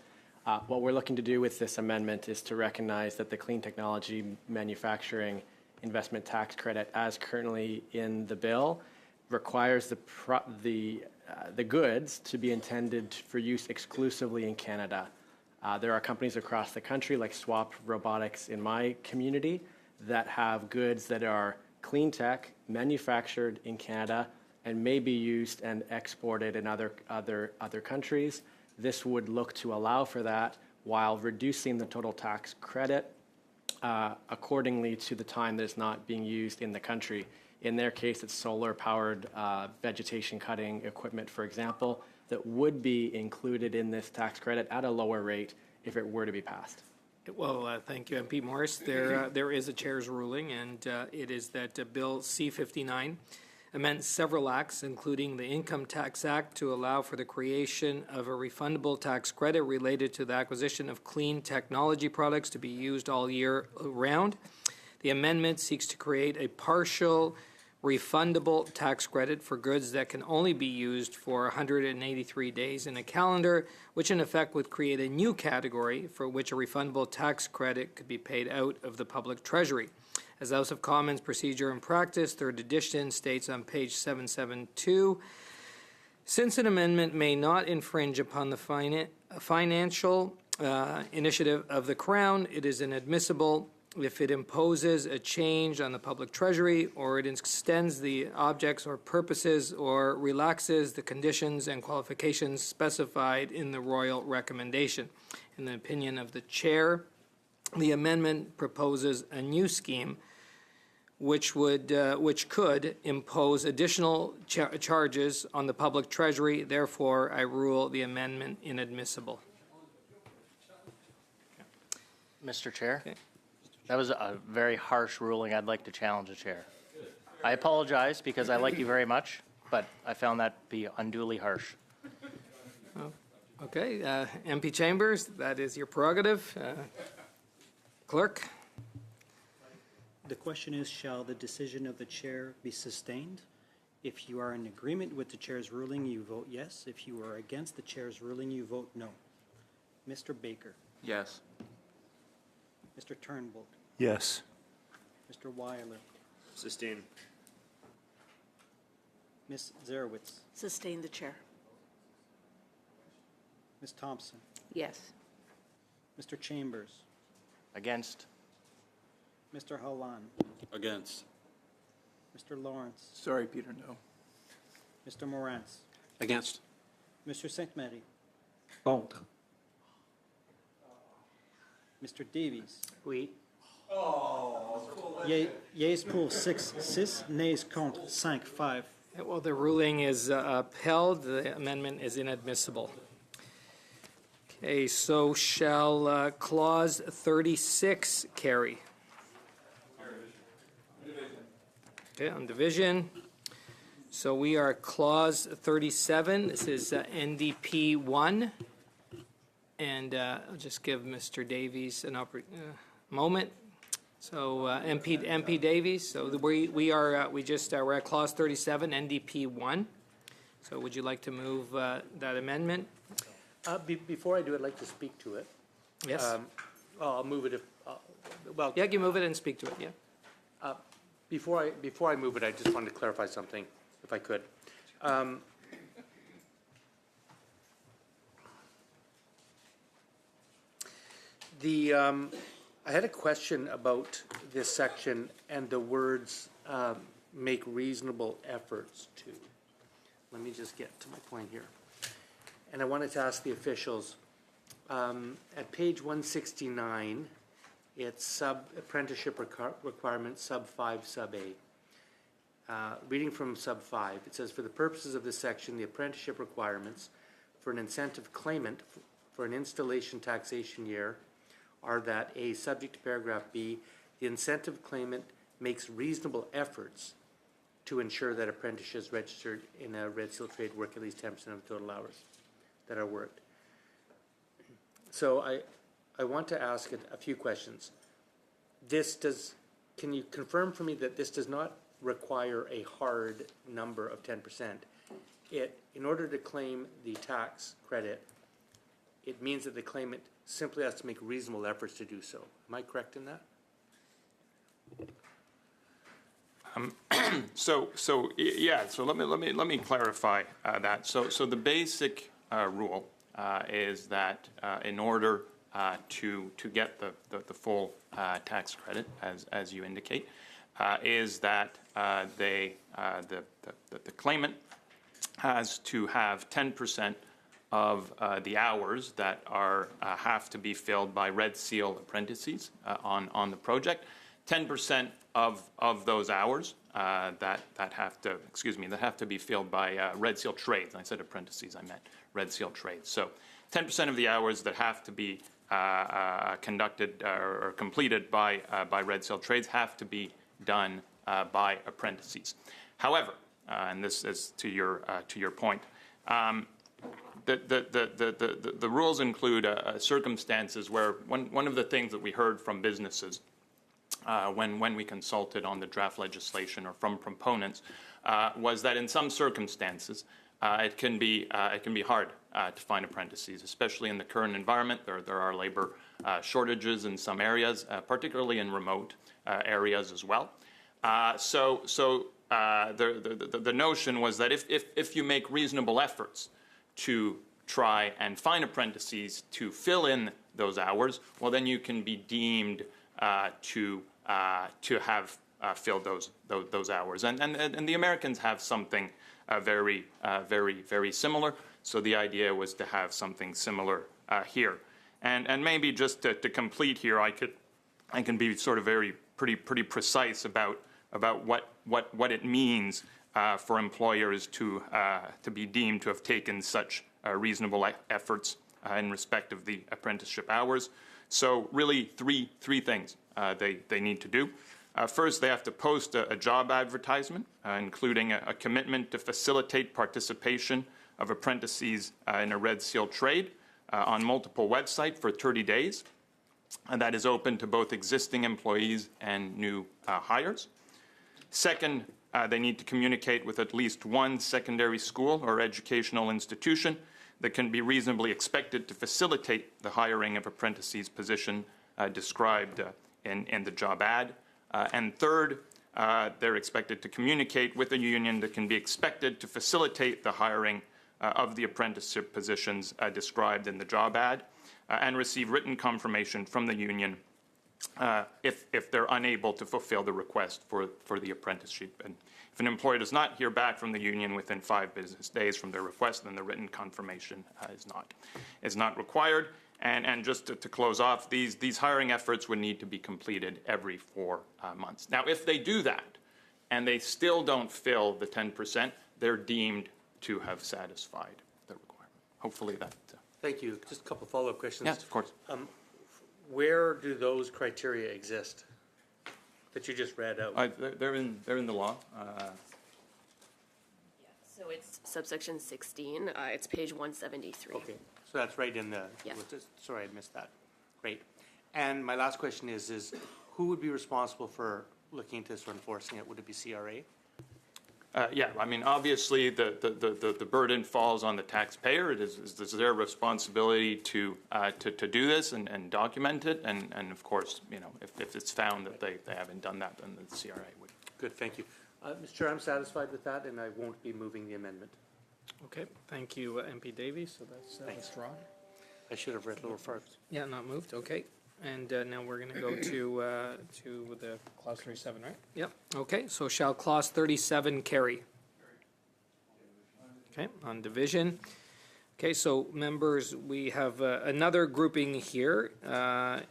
What we're looking to do with this amendment is to recognize that the clean technology manufacturing investment tax credit, as currently in the bill, requires the goods to be intended for use exclusively in Canada. There are companies across the country, like Swap Robotics in my community, that have goods that are clean tech, manufactured in Canada, and may be used and exported in other countries. This would look to allow for that while reducing the total tax credit accordingly to the time that it's not being used in the country. In their case, it's solar-powered vegetation cutting equipment, for example, that would be included in this tax credit at a lower rate if it were to be passed. Well, thank you, MP Morris. There is a chair's ruling, and it is that Bill C-59 amends several acts, including the Income Tax Act, to allow for the creation of a refundable tax credit related to the acquisition of clean technology products to be used all year round. The amendment seeks to create a partial refundable tax credit for goods that can only be used for 183 days in a calendar, which in effect would create a new category for which a refundable tax credit could be paid out of the public treasury. As House of Commons Procedure and Practice, third edition, states on page 772, since an amendment may not infringe upon the financial initiative of the Crown, it is inadmissible if it imposes a change on the public treasury, or it extends the objects or purposes, or relaxes the conditions and qualifications specified in the royal recommendation. In the opinion of the chair, the amendment proposes a new scheme which could impose additional charges on the public treasury. Therefore, I rule the amendment inadmissible. Mr. Chair? Okay. That was a very harsh ruling. I'd like to challenge the chair. I apologize because I like you very much, but I found that to be unduly harsh. Okay, MP Chambers, that is your prerogative. Clerk? The question is, shall the decision of the chair be sustained? If you are in agreement with the chair's ruling, you vote yes. If you are against the chair's ruling, you vote no. Mr. Baker? Yes. Mr. Turnbull? Yes. Mr. Weiler? Sustain. Ms. Zarowitz? Sustain the chair. Ms. Thompson? Yes. Mr. Chambers? Against? Mr. Holland? Against. Mr. Lawrence? Sorry, Peter, no. Mr. Morantz? Against. Monsieur Sainte-Marie? Contre. Mr. Davies? Oui. Yeas pour 6, nays contre 5, 5. Well, the ruling is upheld. The amendment is inadmissible. Okay, so shall clause 36 carry? Okay, on division. So we are at clause 37. This is NDP 1. And I'll just give Mr. Davies an moment. So MP Davies. So we're at clause 37, NDP 1. So would you like to move that amendment? Before I do, I'd like to speak to it. Yes. I'll move it if, well. Yeah, you move it and speak to it, yeah. Before I move it, I just wanted to clarify something, if I could. I had a question about this section and the words make reasonable efforts to. Let me just get to my point here. And I wanted to ask the officials, at page 169, it's sub-apprenticeship requirement, sub 5, sub A. Reading from sub 5, it says, for the purposes of this section, the apprenticeship requirements for an incentive claimant for an installation taxation year are that A, subject to paragraph B, the incentive claimant makes reasonable efforts to ensure that apprentices registered in a red seal trade work at least 10% of the total hours that are worked. So I want to ask a few questions. Can you confirm for me that this does not require a hard number of 10%? In order to claim the tax credit, it means that the claimant simply has to make reasonable efforts to do so. Am I correct in that? So let me clarify that. So the basic rule is that in order to get the full tax credit, as you indicate, is that the claimant has to have 10% of the hours that have to be filled by Red Seal apprentices on the project. 10% of those hours that have to be filled by Red Seal trades. I said apprentices, I meant Red Seal trades. So 10% of the hours that have to be conducted or completed by Red Seal trades have to be done by apprentices. However, and this is to your point, the rules include circumstances where one of the things that we heard from businesses when we consulted on the draft legislation or from proponents was that in some circumstances it can be hard to find apprentices, especially in the current environment. There are labor shortages in some areas, particularly in remote areas as well. So the notion was that if you make reasonable efforts to try and find apprentices to fill in those hours, well, then you can be deemed to have filled those hours. And the Americans have something very similar. So the idea was to have something similar here. And maybe just to complete here, I can be sort of pretty precise about what it means for employers to be deemed to have taken such reasonable efforts in respect of the apprenticeship hours. So really three things they need to do. First, they have to post a job advertisement, including a commitment to facilitate participation of apprentices in a Red Seal trade on multiple websites for 30 days. And that is open to both existing employees and new hires. Second, they need to communicate with at least one secondary school or educational institution that can be reasonably expected to facilitate the hiring of apprentices position described in the job ad. And third, they're expected to communicate with a union that can be expected to facilitate the hiring of the apprenticeship positions described in the job ad and receive written confirmation from the union if they're unable to fulfill the request for the apprenticeship. And if an employer does not hear back from the union within 5 business days from their request, then the written confirmation is not required. And just to close off, these hiring efforts would need to be completed every 4 months. Now, if they do that and they still don't fill the 10%, they're deemed to have satisfied the requirement. Hopefully that. Thank you. Just a couple follow-up questions. Yes, of course. Where do those criteria exist that you just read out? They're in the law. So it's subsection 16. It's page 173. Okay, so that's right in the. Yeah. Sorry, I missed that. Great. And my last question is who would be responsible for looking into this or enforcing it? Would it be CRA? Yeah, I mean, obviously the burden falls on the taxpayer. It is their responsibility to do this and document it. And of course, if it's found that they haven't done that, then the CRA would. Good, thank you. Mr. Chair, I'm satisfied with that, and I won't be moving the amendment. Okay, thank you, MP Davies. So that's withdrawn. I should have read a little farther. Yeah, not moved. Okay, and now we're going to go to the clause 37, right? Yep. Okay, so shall clause 37 carry? Okay, on division. Okay, so members, we have another grouping here,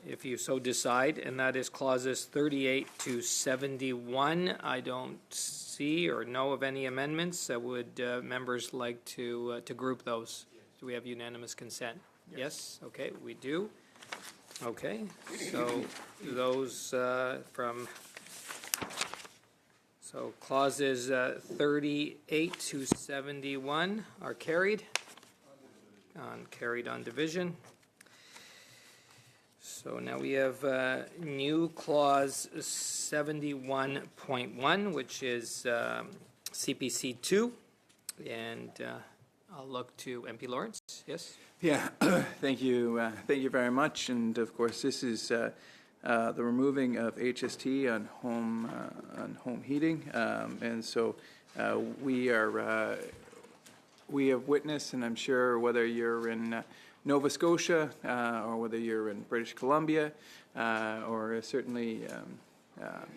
if you so decide, and that is clauses 38 to 71. I don't see or know of any amendments. Would members like to group those? Do we have unanimous consent? Yes? Okay, we do. Okay, so those so clauses 38 to 71 are carried. Carried on division. So now we have new clause 71.1, which is CPC 2, and I'll look to MP Lawrence. Yes. Yeah, thank you very much. And of course, this is the removing of HST on home heating, and so we have witnessed, and I'm sure whether you're in Nova Scotia or whether you're in British Columbia or certainly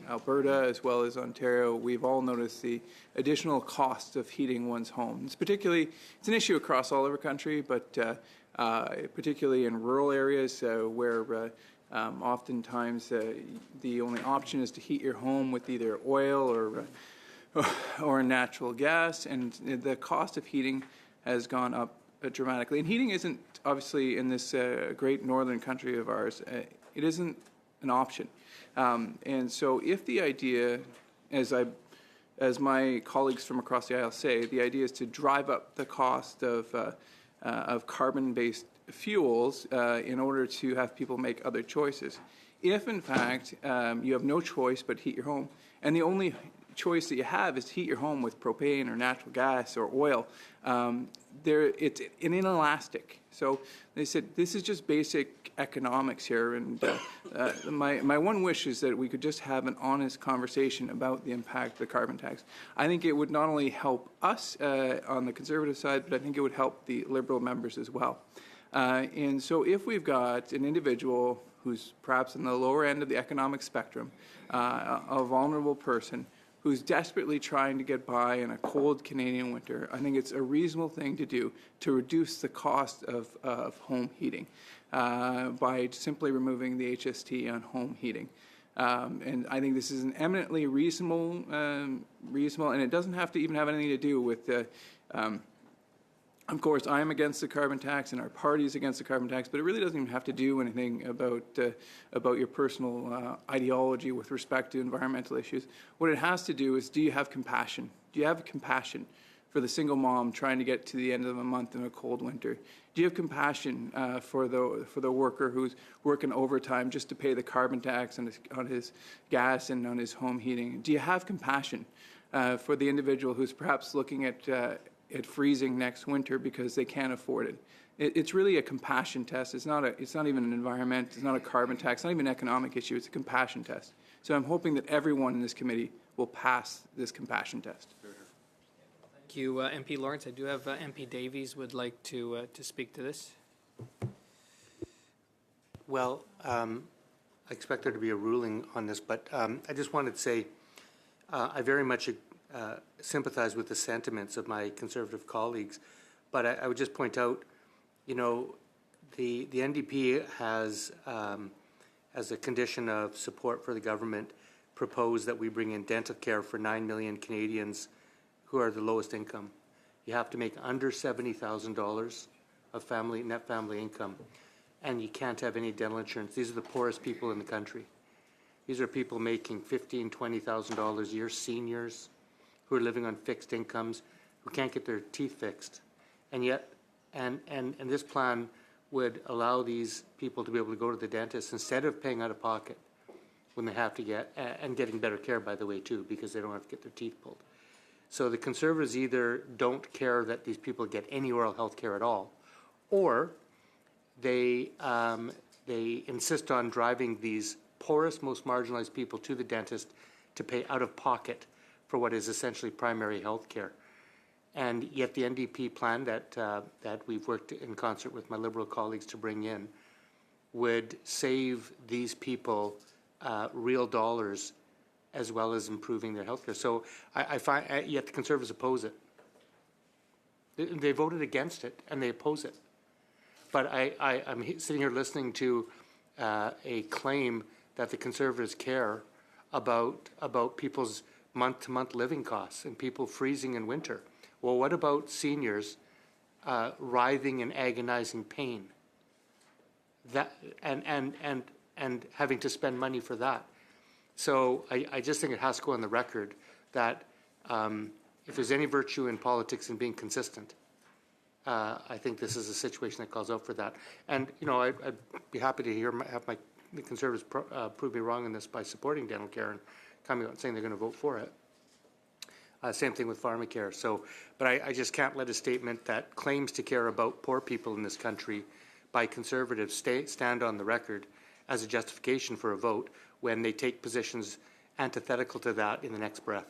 Alberta as well as Ontario, we've all noticed the additional cost of heating one's home. It's an issue across all over country, but particularly in rural areas where oftentimes the only option is to heat your home with either oil or natural gas, and the cost of heating has gone up dramatically. And heating isn't, obviously, in this great northern country of ours, it isn't an option. And so if the idea, as my colleagues from across the aisle say, the idea is to drive up the cost of carbon-based fuels in order to have people make other choices. If, in fact, you have no choice but heat your home, and the only choice that you have is to heat your home with propane or natural gas or oil, it's an inelastic. So they said this is just basic economics here, and my one wish is that we could just have an honest conversation about the impact of the carbon tax. I think it would not only help us on the Conservative side, but I think it would help the Liberal members as well. And so if we've got an individual who's perhaps in the lower end of the economic spectrum, a vulnerable person, who's desperately trying to get by in a cold Canadian winter, I think it's a reasonable thing to do to reduce the cost of home heating by simply removing the HST on home heating. And I think this is an eminently reasonable, and it doesn't have to even have anything to do with of course, I'm against the carbon tax, and our party is against the carbon tax, but it really doesn't even have to do anything about your personal ideology with respect to environmental issues. What it has to do is, do you have compassion? Do you have compassion for the single mom trying to get to the end of a month in a cold winter? Do you have compassion for the worker who's working overtime just to pay the carbon tax on his gas and on his home heating? Do you have compassion for the individual who's perhaps looking at freezing next winter because they can't afford it? It's really a compassion test. It's not even an environment. It's not a carbon tax. It's not even an economic issue. It's a compassion test. So I'm hoping that everyone in this committee will pass this compassion test. Thank you, MP Lawrence. I do have MP Davies would like to speak to this. Well, I expect there to be a ruling on this, but I just wanted to say I very much sympathize with the sentiments of my Conservative colleagues, but I would just point out, you know, the NDP has, as a condition of support for the government, proposed that we bring in dental care for 9 million Canadians who are the lowest income. You have to make under $70,000 of net family income, and you can't have any dental insurance. These are the poorest people in the country. These are people making $15,000, $20,000 a year, seniors who are living on fixed incomes, who can't get their teeth fixed. And yet, and this plan would allow these people to be able to go to the dentist instead of paying out of pocket when they have to get, and getting better care, by the way, too, because they don't have to get their teeth pulled. So the Conservatives either don't care that these people get any oral health care at all, or they insist on driving these poorest, most marginalized people to the dentist to pay out of pocket for what is essentially primary health care. And yet the NDP plan that we've worked in concert with my Liberal colleagues to bring in would save these people real dollars as well as improving their health care. So I find, yet the Conservatives oppose it. They voted against it and they oppose it. But I'm sitting here listening to a claim that the Conservatives care about people's month-to-month living costs and people freezing in winter. Well, what about seniors writhing in agonizing pain? That and having to spend money for that. So I just think it has to go on the record that if there's any virtue in politics in being consistent, I think this is a situation that calls out for that. And you know, I'd be happy to have the Conservatives prove me wrong in this by supporting dental care and coming out and saying they're going to vote for it. Same thing with pharmacare. So, but I just can't let a statement that claims to care about poor people in this country by Conservatives stand on the record as a justification for a vote when they take positions antithetical to that in the next breath.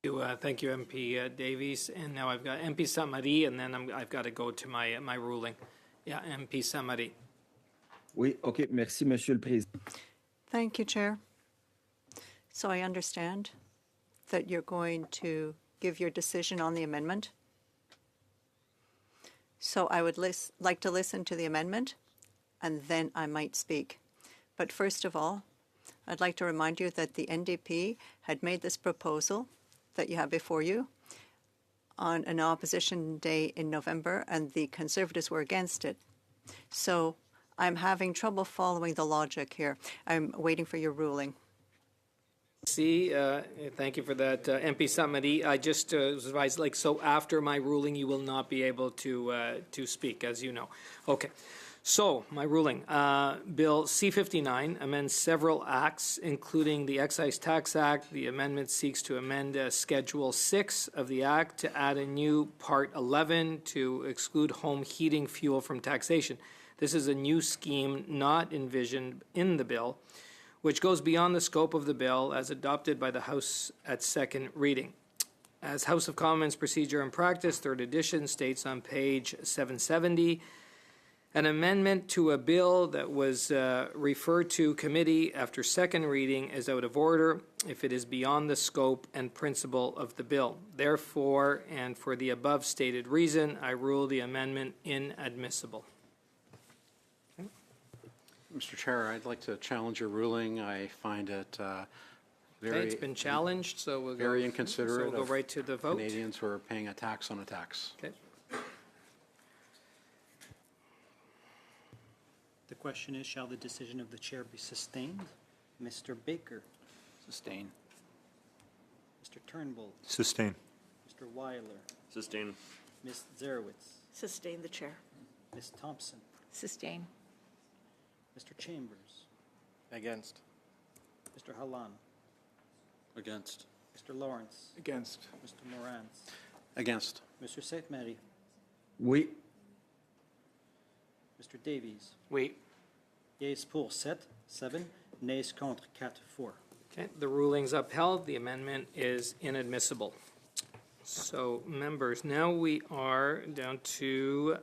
Thank you, MP Davies. And now I've got MP Samari, and then I've got to go to my ruling. Yeah, MP Samari. Oui, OK. Merci, Monsieur le Président. Thank you, Chair. So I understand that you're going to give your decision on the amendment. So I would like to listen to the amendment, and then I might speak. But first of all, I'd like to remind you that the NDP had made this proposal that you have before you on an opposition day in November, and the Conservatives were against it. So I'm having trouble following the logic here. I'm waiting for your ruling. Thank you for that, MP Samari. I just was advised, so after my ruling, you will not be able to speak, as you know. Okay. So, my ruling. Bill C-59 amends several acts, including the Excise Tax Act. The amendment seeks to amend Schedule 6 of the Act to add a new Part 11 to exclude home heating fuel from taxation. This is a new scheme not envisioned in the bill, which goes beyond the scope of the bill as adopted by the House at second reading. As House of Commons Procedure and Practice, third edition, states on page 770, an amendment to a bill that was referred to committee after second reading is out of order if it is beyond the scope and principle of the bill. Therefore, and for the above stated reason, I rule the amendment inadmissible. Mr. Chair, I'd like to challenge your ruling. I find it very... Okay, it's been challenged, so we'll very inconsiderate so we'll go right to the vote. Canadians who are paying a tax on a tax. Okay. The question is, shall the decision of the chair be sustained? Mr. Baker. Sustain. Mr. Turnbull. Sustain. Mr. Weiler. Sustain. Ms. Zerowitz. Sustain the chair. Ms. Thompson. Sustain. Mr. Chambers. Against. Mr. Halan. Against. Mr. Lawrence. Against. Mr. Morantz. Against. Mr. Sainte-Marie. Oui. Mr. Davies. Wait. Yeas pour 7, nays contre 4. Okay, the ruling's upheld. The amendment is inadmissible. So, members, now we are down to,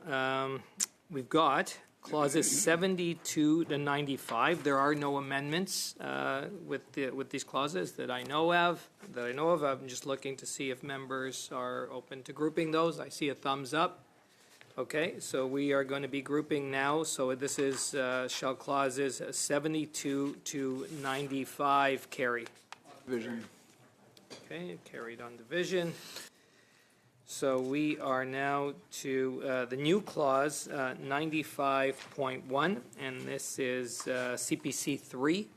we've got clauses 72 to 95. There are no amendments with these clauses that I know of. I'm just looking to see if members are open to grouping those. I see a thumbs up. Okay, so we are going to be grouping now. So this is shall clauses 72 to 95 carry. Division. Okay, carried on division. So we are now to the new clause 95.1, and this is CPC 3.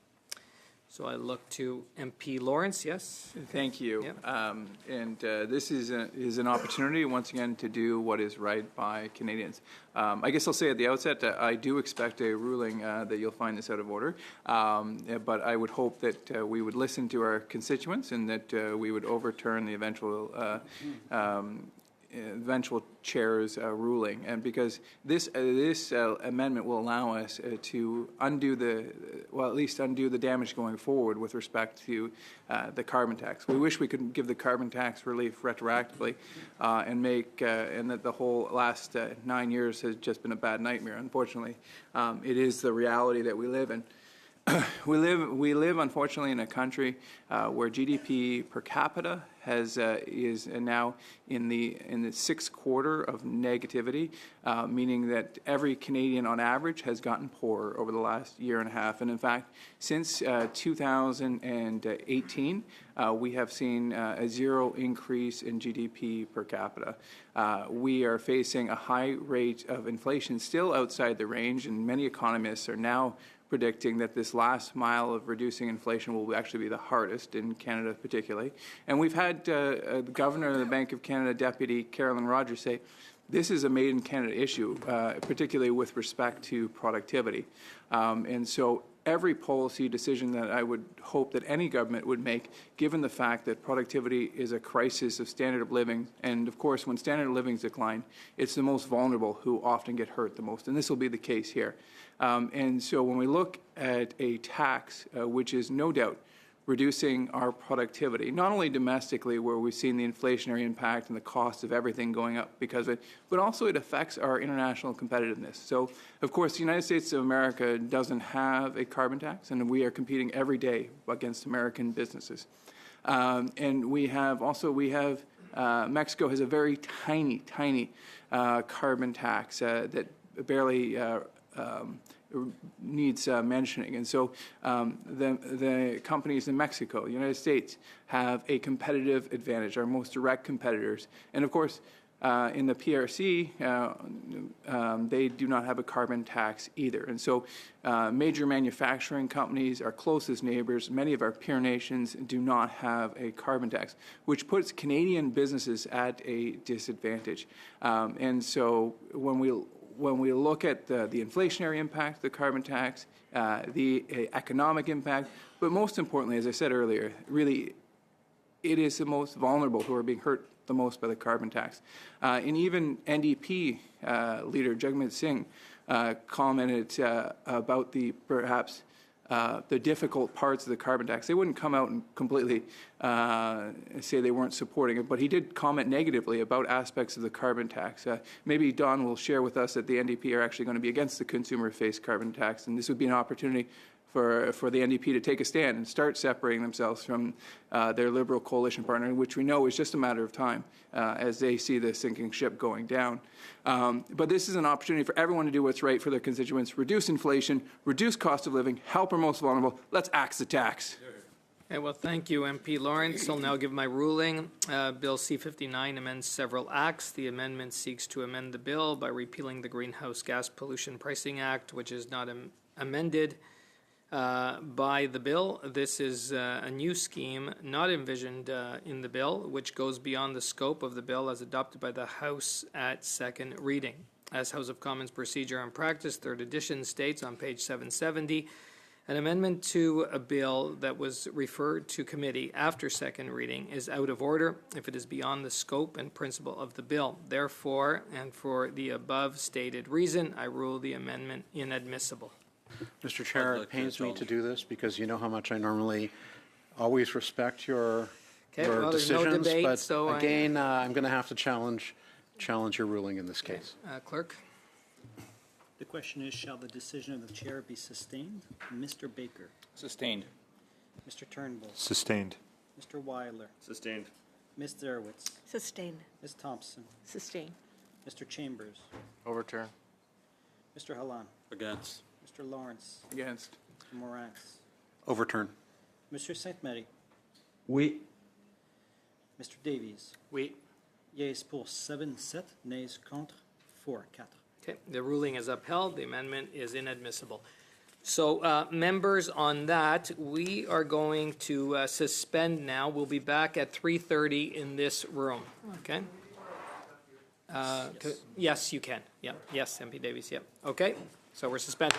So I look to MP Lawrence, yes? Thank you. Yep. This is an opportunity, once again, to do what is right by Canadians. I guess I'll say at the outset that I do expect a ruling that you'll find this out of order, but I would hope that we would listen to our constituents and that we would overturn the eventual eventual chair's ruling, and because this amendment will allow us to undo at least undo the damage going forward with respect to the carbon tax. We wish we could give the carbon tax relief retroactively, and that the whole last 9 years has just been a bad nightmare. Unfortunately, it is the reality that we live in. We live, unfortunately, in a country where GDP per capita is now in the sixth quarter of negativity, meaning that every Canadian, on average, has gotten poorer over the last year and a half. And in fact, since 2018, we have seen a zero increase in GDP per capita. We are facing a high rate of inflation, still outside the range, and many economists are now predicting that this last mile of reducing inflation will actually be the hardest in Canada particularly. And we've had the Governor of the Bank of Canada, Deputy Carolyn Rogers, say this is a made-in-Canada issue, particularly with respect to productivity. And so every policy decision that I would hope that any government would make, given the fact that productivity is a crisis of standard of living, and of course when standard of living decline, it's the most vulnerable who often get hurt the most, and this will be the case here. And so when we look at a tax, which is no doubt reducing our productivity, not only domestically where we've seen the inflationary impact and the cost of everything going up because of it, but also it affects our international competitiveness. So, of course, the United States of America doesn't have a carbon tax, and we are competing every day against American businesses. And Mexico has a very tiny carbon tax that barely needs mentioning. And so the companies in Mexico, the United States, have a competitive advantage, our most direct competitors. And of course, in the PRC, they do not have a carbon tax either. And so major manufacturing companies, our closest neighbors, many of our peer nations do not have a carbon tax, which puts Canadian businesses at a disadvantage. And so when we look at the inflationary impact of the carbon tax, the economic impact, but most importantly, as I said earlier, really it is the most vulnerable who are being hurt the most by the carbon tax. And even NDP leader Jagmeet Singh commented about the difficult parts of the carbon tax. They wouldn't come out and completely say they weren't supporting it, but he did comment negatively about aspects of the carbon tax. Maybe Don will share with us that the NDP are actually going to be against the consumer-faced carbon tax, and this would be an opportunity for the NDP to take a stand and start separating themselves from their Liberal coalition partner, which we know is just a matter of time as they see the sinking ship going down. But this is an opportunity for everyone to do what's right for their constituents, reduce inflation, reduce cost of living, help our most vulnerable. Let's axe the tax. Okay, well, thank you, MP Lawrence. I'll now give my ruling. Bill C-59 amends several acts. The amendment seeks to amend the bill by repealing the Greenhouse Gas Pollution Pricing Act, which is not amended by the bill. This is a new scheme not envisioned in the bill, which goes beyond the scope of the bill as adopted by the House at second reading. As House of Commons Procedure and Practice, third edition states on page 770, an amendment to a bill that was referred to committee after second reading is out of order if it is beyond the scope and principle of the bill. Therefore, and for the above stated reason, I rule the amendment inadmissible. Mr. Chair, it pains me to do this because you know how much I normally always respect your well, decisions, no debate, but so again, I'm going to have to challenge your ruling in this case. Clerk. The question is, shall the decision of the chair be sustained? Mr. Baker. Sustained. Mr. Turnbull. Sustained. Mr. Weiler. Sustained. Ms. Zerwitz. Sustained. Ms. Thompson. Sustained. Mr. Chambers. Overturn. Mr. Halan. Against. Mr. Lawrence. Against. Mr. Moraes. Overturn. Monsieur Sainte-Marie. Oui. Mr. Davies. Oui. Yes pour 7-7, nays contre 4-4. Okay, the ruling is upheld. The amendment is inadmissible. So, members, on that, we are going to suspend now. We'll be back at 3:30 in this room. Okay? Yes, you can. Yeah. Yes, MP Davies. Yeah. Okay. So we're suspended.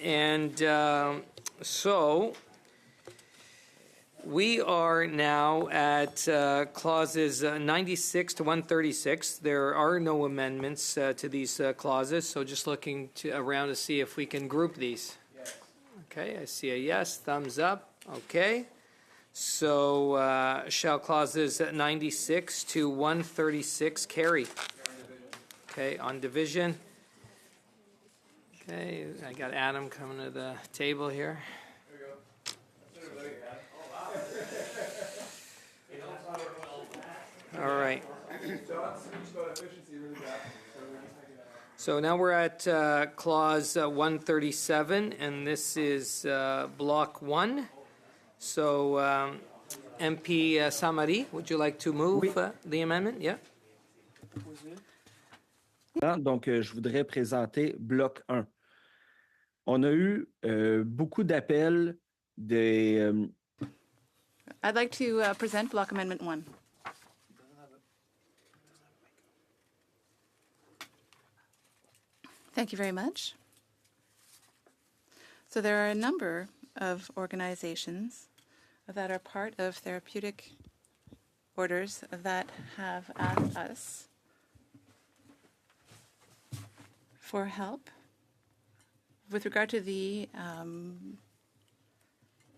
And so we are now at clauses 96 to 136. There are no amendments to these clauses, so just looking around to see if we can group these. Yes. Okay, I see a yes, thumbs up. Okay. So shall clauses 96 to 136 carry? Okay, on division. Okay, I got Adam coming to the table here. All right. So now we're at clause 137, and this is block 1. So MP Samari, would you like to move the amendment? Yeah. Donc, je voudrais présenter bloc 1. On a eu beaucoup d'appels des... I'd like to present Block Amendment 1. Thank you very much. So there are a number of organizations that are part of therapeutic orders that have asked us for help with regard to the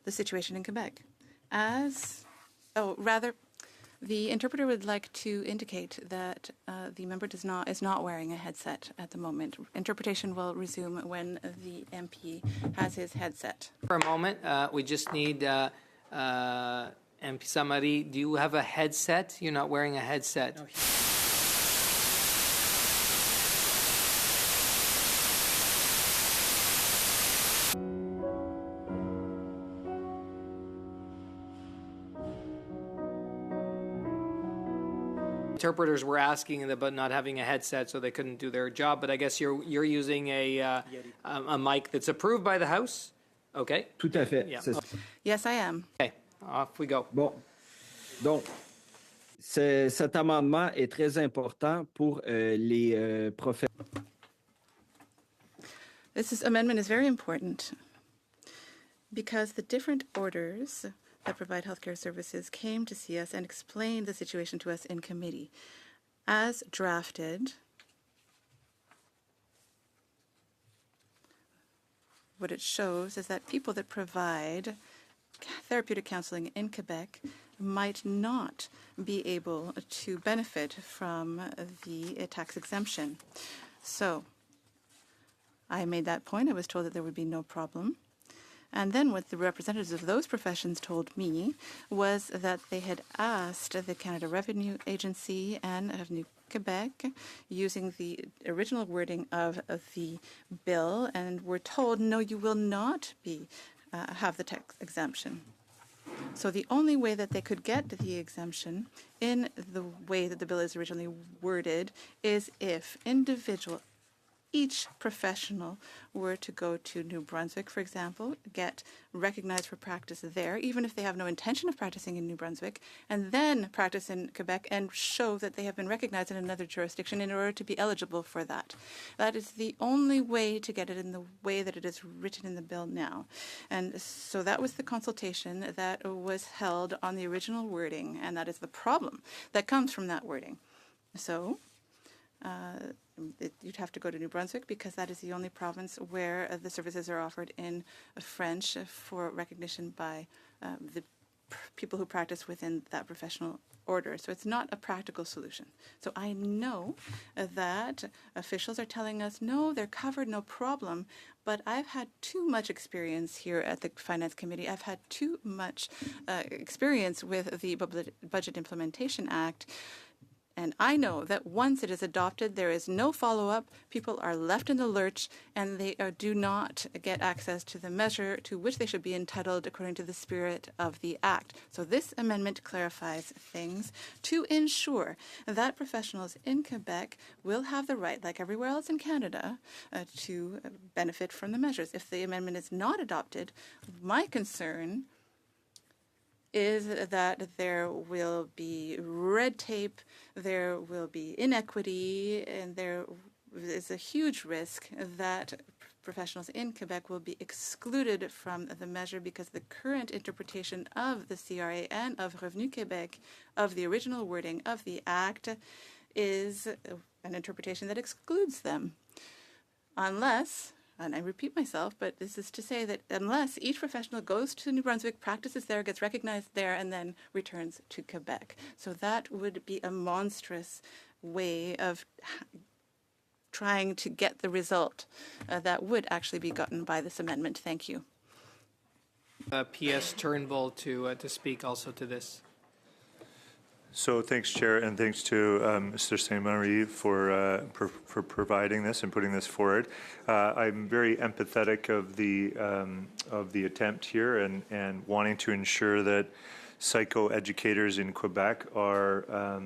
situation in Quebec. The interpreter would like to indicate that the member is not wearing a headset at the moment. Interpretation will resume when the MP has his headset. For a moment, we just need MP Samari. Do you have a headset? You're not wearing a headset. No. Interpreters were asking about not having a headset, so they couldn't do their job. But I guess you're using a mic that's approved by the House. Okay. Tout à fait. Yeah. Yes, I am. Okay, off we go. Bon, donc cet amendement est très important pour les professeurs. This amendment is very important because the different orders that provide healthcare services came to see us and explained the situation to us in committee. As drafted, what it shows is that people that provide therapeutic counseling in Quebec might not be able to benefit from the tax exemption. So I made that point. I was told that there would be no problem. And then what the representatives of those professions told me was that they had asked the Canada Revenue Agency and of New Quebec using the original wording of the bill and were told, no, you will not have the tax exemption. So the only way that they could get the exemption in the way that the bill is originally worded is if each professional were to go to New Brunswick, for example, get recognized for practice there, even if they have no intention of practicing in New Brunswick, and then practice in Quebec and show that they have been recognized in another jurisdiction in order to be eligible for that. That is the only way to get it in the way that it is written in the bill now. And so that was the consultation that was held on the original wording, and that is the problem that comes from that wording. So you'd have to go to New Brunswick because that is the only province where the services are offered in French for recognition by the people who practice within that professional order. So it's not a practical solution. So I know that officials are telling us, no, they're covered, no problem. But I've had too much experience here at the Finance Committee. I've had too much experience with the Budget Implementation Act. And I know that once it is adopted, there is no follow-up. People are left in the lurch, and they do not get access to the measure to which they should be entitled according to the spirit of the Act. So this amendment clarifies things to ensure that professionals in Quebec will have the right, like everywhere else in Canada, to benefit from the measures. If the amendment is not adopted, my concern is that there will be red tape, there will be inequity, and there is a huge risk that professionals in Quebec will be excluded from the measure because the current interpretation of the CRA and of Revenu Québec, of the original wording of the Act, is an interpretation that excludes them. Unless, and I repeat myself, but this is to say that unless each professional goes to New Brunswick, practices there, gets recognized there, and then returns to Quebec. So that would be a monstrous way of trying to get the result that would actually be gotten by this amendment. Thank you. P.S. Turnbull to speak also to this. So thanks, Chair, and thanks to Mr. Saint-Marie for providing this and putting this forward. I'm very empathetic of the attempt here and wanting to ensure that psychoeducators in Quebec are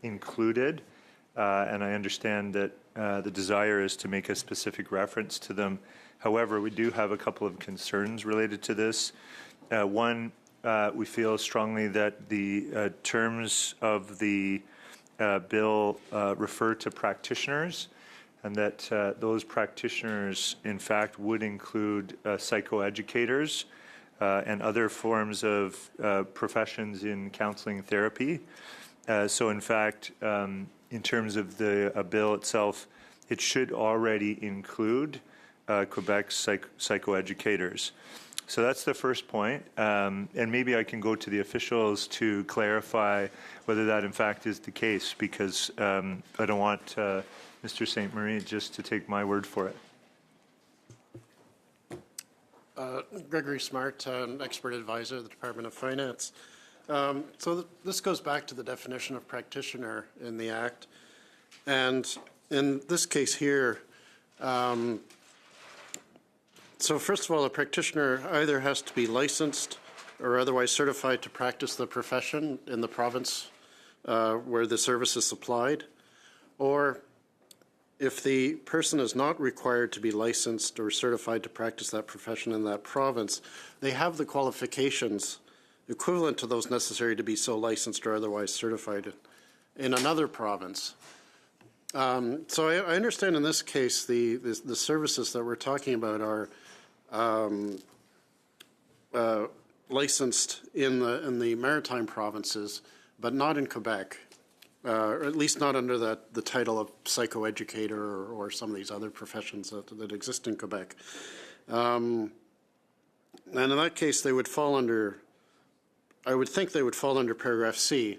included, and I understand that the desire is to make a specific reference to them. However, we do have a couple of concerns related to this. One, we feel strongly that the terms of the bill refer to practitioners, and that those practitioners, in fact, would include psychoeducators and other forms of professions in counseling therapy. So, in fact, in terms of the bill itself, it should already include Quebec's psychoeducators. So that's the first point, and maybe I can go to the officials to clarify whether that in fact is the case, because I don't want Mr. Saint-Marie just to take my word for it. Gregory Smart, an expert advisor of the Department of Finance. So this goes back to the definition of practitioner in the Act, and in this case here, so first of all, a practitioner either has to be licensed or otherwise certified to practice the profession in the province where the service is supplied, or if the person is not required to be licensed or certified to practice that profession in that province, they have the qualifications equivalent to those necessary to be so licensed or otherwise certified in another province. So I understand in this case the services that we're talking about are licensed in the maritime provinces, but not in Quebec, or at least not under the title of psychoeducator or some of these other professions that exist in Quebec. And in that case, they would fall under, I would think they would fall under paragraph C,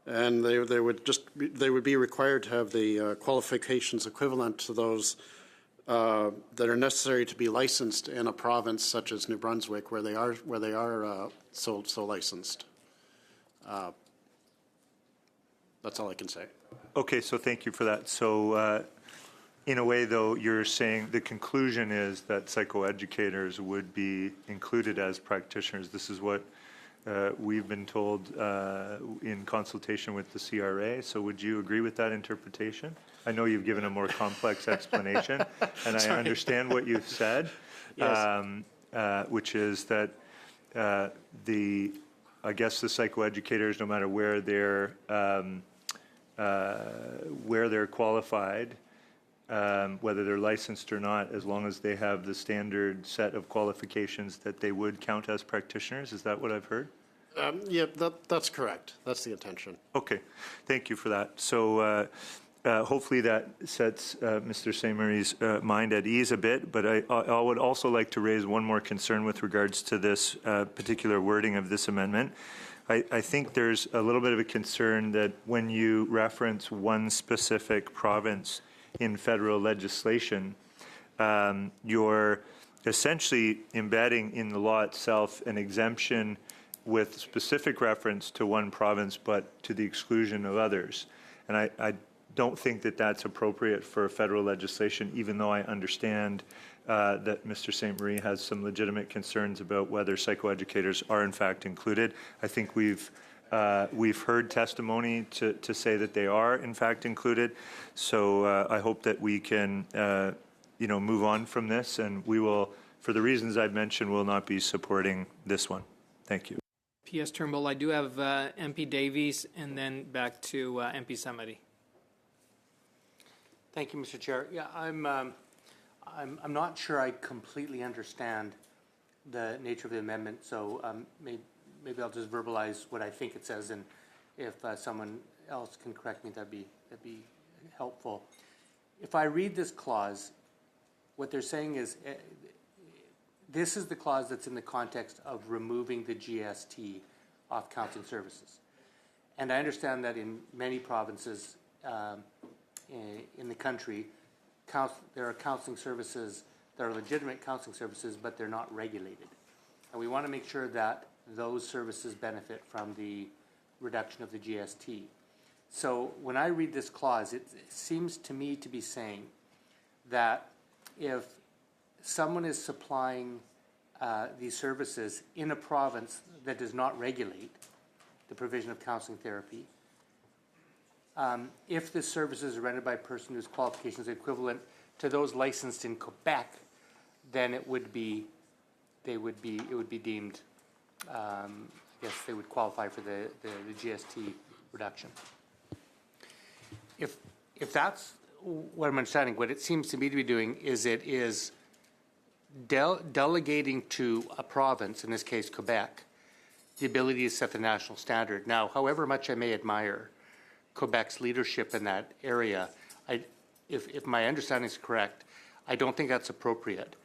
and they would be required to have the qualifications equivalent to those that are necessary to be licensed in a province such as New Brunswick, where they are so licensed. That's all I can say. Okay, so thank you for that. So in a way, though, you're saying the conclusion is that psychoeducators would be included as practitioners. This is what we've been told in consultation with the CRA. So would you agree with that interpretation? I know you've given a more complex explanation, and I understand what you've said, yes. Which is that I guess the psychoeducators, no matter where they're qualified, whether they're licensed or not, as long as they have the standard set of qualifications, that they would count as practitioners. Is that what I've heard? Yeah, that's correct. That's the intention. Okay, thank you for that. So hopefully that sets Mr. Saint-Marie's mind at ease a bit, but I would also like to raise one more concern with regards to this particular wording of this amendment. I think there's a little bit of a concern that when you reference one specific province in federal legislation, you're essentially embedding in the law itself an exemption with specific reference to one province but to the exclusion of others. And I don't think that that's appropriate for federal legislation, even though I understand that Mr. Saint-Marie has some legitimate concerns about whether psychoeducators are in fact included. I think we've heard testimony to say that they are in fact included. So I hope that we can move on from this, and we will, for the reasons I've mentioned, will not be supporting this one. Thank you. PS Turnbull. I do have MP Davies, and then back to MP Samari. Thank you, Mr. Chair. Yeah, I'm not sure I completely understand the nature of the amendment, so maybe I'll just verbalize what I think it says, and if someone else can correct me, that'd be helpful. If I read this clause, what they're saying is this is the clause that's in the context of removing the GST off counseling services. And I understand that in many provinces in the country, there are counseling services that are legitimate counseling services, but they're not regulated. And we want to make sure that those services benefit from the reduction of the GST. So when I read this clause, it seems to me to be saying that if someone is supplying these services in a province that does not regulate the provision of counseling therapy, if the services are rendered by a person whose qualifications are equivalent to those licensed in Quebec, then it would be deemed, I guess they would qualify for the GST reduction. If that's what I'm understanding, what it seems to me to be doing is it is delegating to a province, in this case Quebec, the ability to set the national standard. Now, however much I may admire Quebec's leadership in that area, if my understanding is correct, I don't think that's appropriate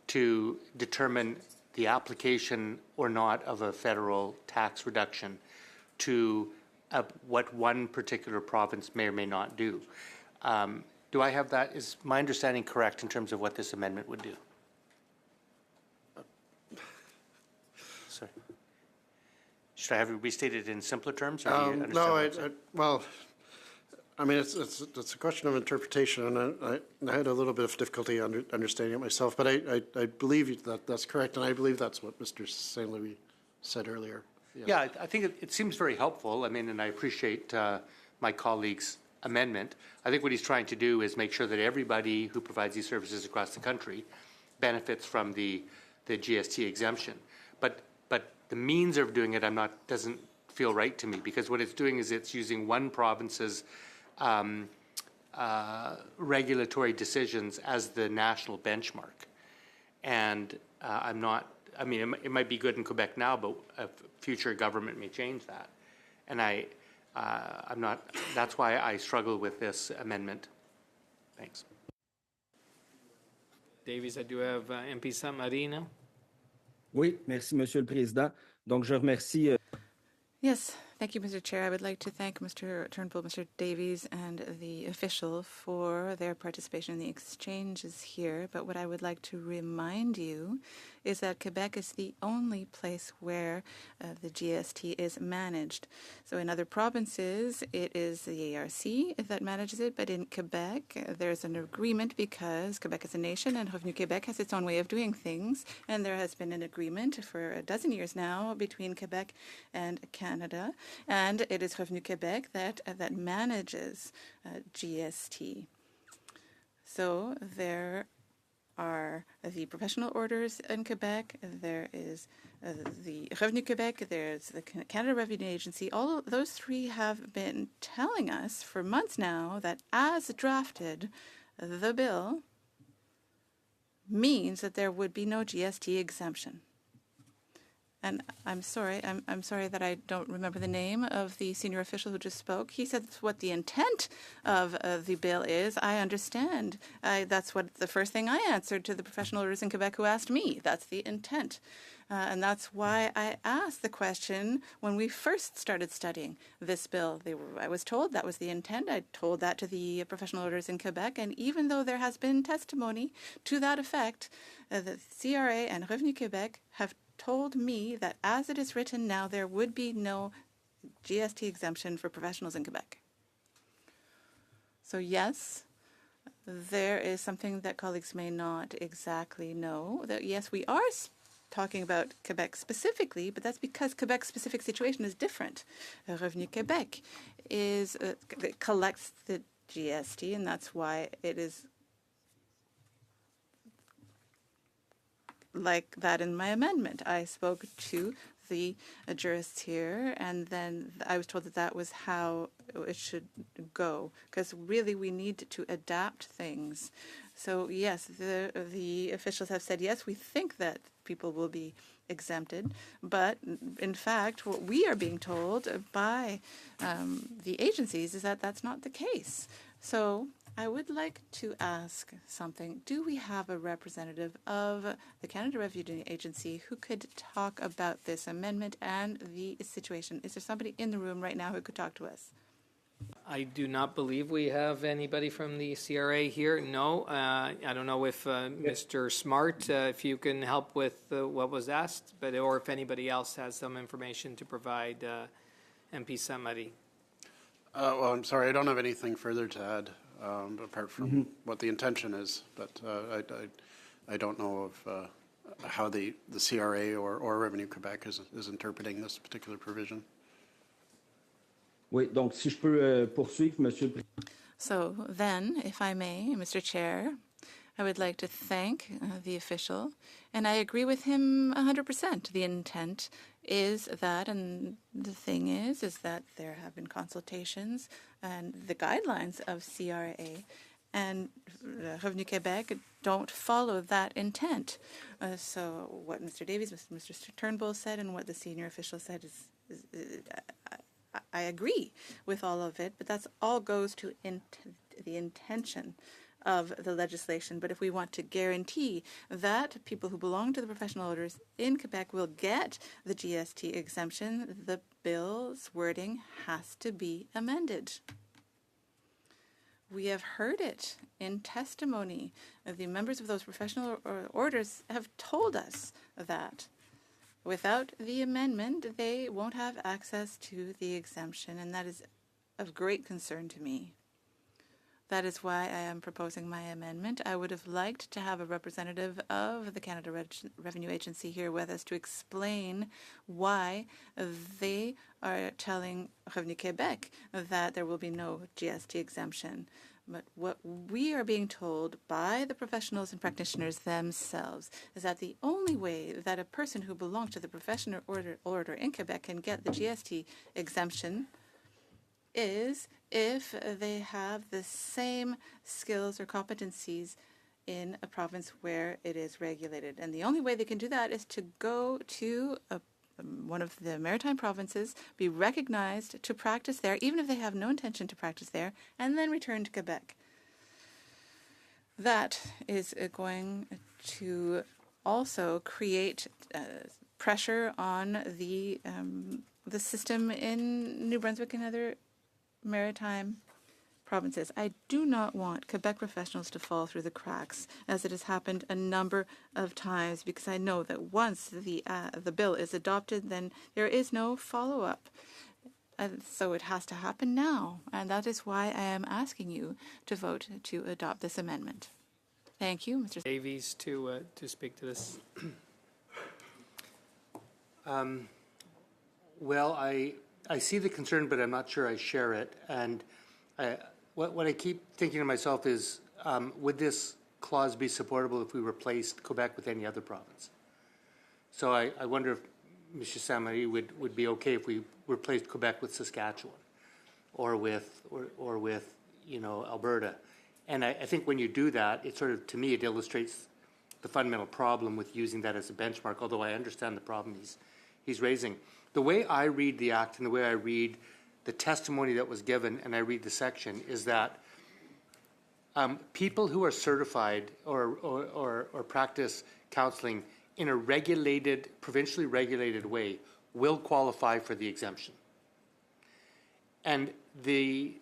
to determine the application or not of a federal tax reduction to what one particular province may or may not do. Do I have that? Is my understanding correct in terms of what this amendment would do? Sorry. Should I have it restated in simpler terms? Or do you understand No, well, I mean, it's a question of interpretation, and I had a little bit of difficulty understanding it myself, but I believe that that's correct, and I believe that's what Mr. St. Louis said earlier. Yes. Yeah, I think it seems very helpful. I mean, and I appreciate my colleague's amendment. I think what he's trying to do is make sure that everybody who provides these services across the country benefits from the GST exemption. But the means of doing it, doesn't feel right to me, because what it's doing is it's using one province's regulatory decisions as the national benchmark. And I mean, it might be good in Quebec now, but a future government may change that. And that's why I struggle with this amendment. Thanks. Davies, I do have MP Samari now. Oui, merci, Monsieur le Président. Donc, je remercie. Yes, thank you, Mr. Chair. I would like to thank Mr. Turnbull, Mr. Davies, and the official for their participation in the exchanges here. But what I would like to remind you is that Quebec is the only place where the GST is managed. So in other provinces, it is the ARC that manages it, but in Quebec, there's an agreement because Quebec is a nation and Revenu Quebec has its own way of doing things. And there has been an agreement for a dozen years now between Quebec and Canada. And it is Revenu Quebec that manages GST. So there are the professional orders in Quebec, there is the Revenu Quebec, there's the Canada Revenue Agency. All of those three have been telling us for months now that as drafted, the bill means that there would be no GST exemption. And I'm sorry that I don't remember the name of the senior official who just spoke. He said that's what the intent of the bill is. I understand. That's what the first thing I answered to the professional orders in Quebec who asked me. That's the intent. And that's why I asked the question when we first started studying this bill. I was told that was the intent. I told that to the professional orders in Quebec. And even though there has been testimony to that effect, the CRA and Revenu Quebec have told me that as it is written now, there would be no GST exemption for professionals in Quebec. So yes, there is something that colleagues may not exactly know. That yes, we are talking about Quebec specifically, but that's because Quebec's specific situation is different. Revenu Quebec collects the GST, and that's why it is like that in my amendment. I spoke to the jurists here, and then I was told that that was how it should go, because really we need to adapt things. So yes, the officials have said, yes, we think that people will be exempted, but in fact what we are being told by the agencies is that that's not the case. So I would like to ask something. Do we have a representative of the Canada Revenue Agency who could talk about this amendment and the situation? Is there somebody in the room right now who could talk to us? I do not believe we have anybody from the CRA here. No. I don't know if Mr. Smart, if you can help with what was asked, but or if anybody else has some information to provide MP Samari. Well, I'm sorry, I don't have anything further to add apart from what the intention is, but I don't know of how the CRA or Revenue Quebec is interpreting this particular provision. Oui, donc si je peux poursuivre, Monsieur le Président. So then, if I may, Mr. Chair, I would like to thank the official, and I agree with him 100%. The intent is that, and the thing is that there have been consultations and the guidelines of CRA and Revenu Quebec don't follow that intent. So what Mr. Davies, Mr. Turnbull said, and what the senior official said is I agree with all of it, but that all goes to the intention of the legislation. But if we want to guarantee that people who belong to the professional orders in Quebec will get the GST exemption, the bill's wording has to be amended. We have heard it in testimony. The members of those professional orders have told us that without the amendment, they won't have access to the exemption, and that is of great concern to me. That is why I am proposing my amendment. I would have liked to have a representative of the Canada Revenue Agency here with us to explain why they are telling Revenu Quebec that there will be no GST exemption. But what we are being told by the professionals and practitioners themselves is that the only way that a person who belongs to the professional order in Quebec can get the GST exemption is if they have the same skills or competencies in a province where it is regulated. And the only way they can do that is to go to one of the maritime provinces, be recognized to practice there, even if they have no intention to practice there, and then return to Quebec. That is going to also create pressure on the system in New Brunswick and other maritime provinces. I do not want Quebec professionals to fall through the cracks, as it has happened a number of times, because I know that once the bill is adopted, then there is no follow-up. And so it has to happen now, and that is why I am asking you to vote to adopt this amendment. Thank you, Mr. Davies, to speak to this. Well, I see the concern, but I'm not sure I share it. And what I keep thinking to myself is, would this clause be supportable if we replaced Quebec with any other province? So I wonder if Mr. Samari would be okay if we replaced Quebec with Saskatchewan, or with Alberta. And I think when you do that, it sort of, to me, it illustrates the fundamental problem with using that as a benchmark, although I understand the problem he's raising. The way I read the Act and the way I read the testimony that was given, and I read the section, is that people who are certified or practice counseling in a regulated, provincially regulated way will qualify for the exemption. And the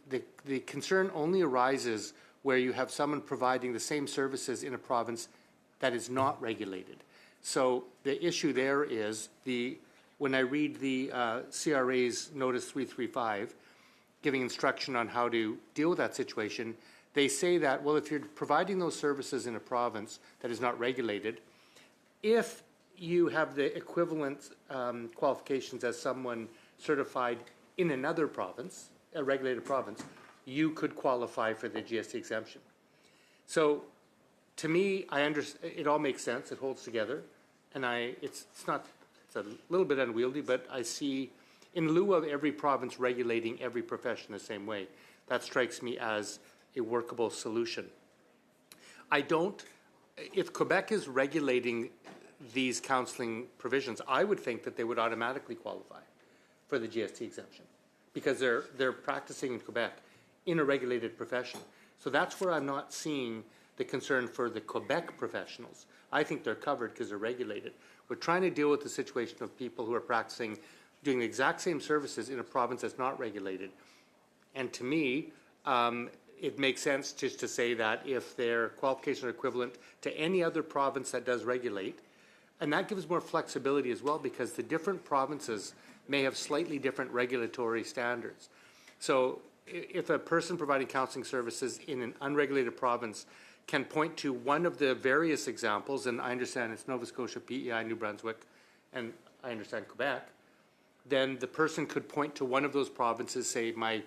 concern only arises where you have someone providing the same services in a province that is not regulated. So the issue there is when I read the CRA's Notice 335, giving instruction on how to deal with that situation, they say that, well, if you're providing those services in a province that is not regulated, if you have the equivalent qualifications as someone certified in another province, a regulated province, you could qualify for the GST exemption. So to me, it all makes sense. It holds together. And it's not it's a little bit unwieldy, but I see, in lieu of every province regulating every profession the same way, that strikes me as a workable solution. If Quebec is regulating these counseling provisions, I would think that they would automatically qualify for the GST exemption because they're practicing in Quebec in a regulated profession. So that's where I'm not seeing the concern for the Quebec professionals. I think they're covered because they're regulated. We're trying to deal with the situation of people who are practicing, doing the exact same services in a province that's not regulated. And to me, it makes sense just to say that if their qualifications are equivalent to any other province that does regulate, and that gives more flexibility as well because the different provinces may have slightly different regulatory standards. So if a person providing counseling services in an unregulated province can point to one of the various examples, and I understand it's Nova Scotia, PEI, New Brunswick, and I understand Quebec, then the person could point to one of those provinces, say my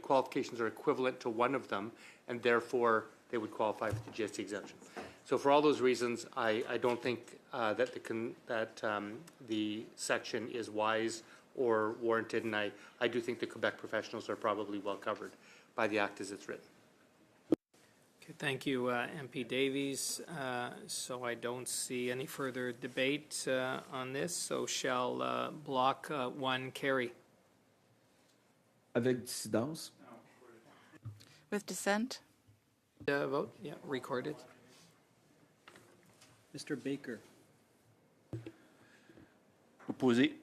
qualifications are equivalent to one of them, and therefore they would qualify for the GST exemption. So for all those reasons, I don't think that the section is wise or warranted, and I do think the Quebec professionals are probably well covered by the Act as it's written. Okay, thank you, MP Davies. So I don't see any further debate on this, so shall block 1 carry? Avec dissidence? With dissent? Vote, yeah, recorded. Mr. Baker. Opposé.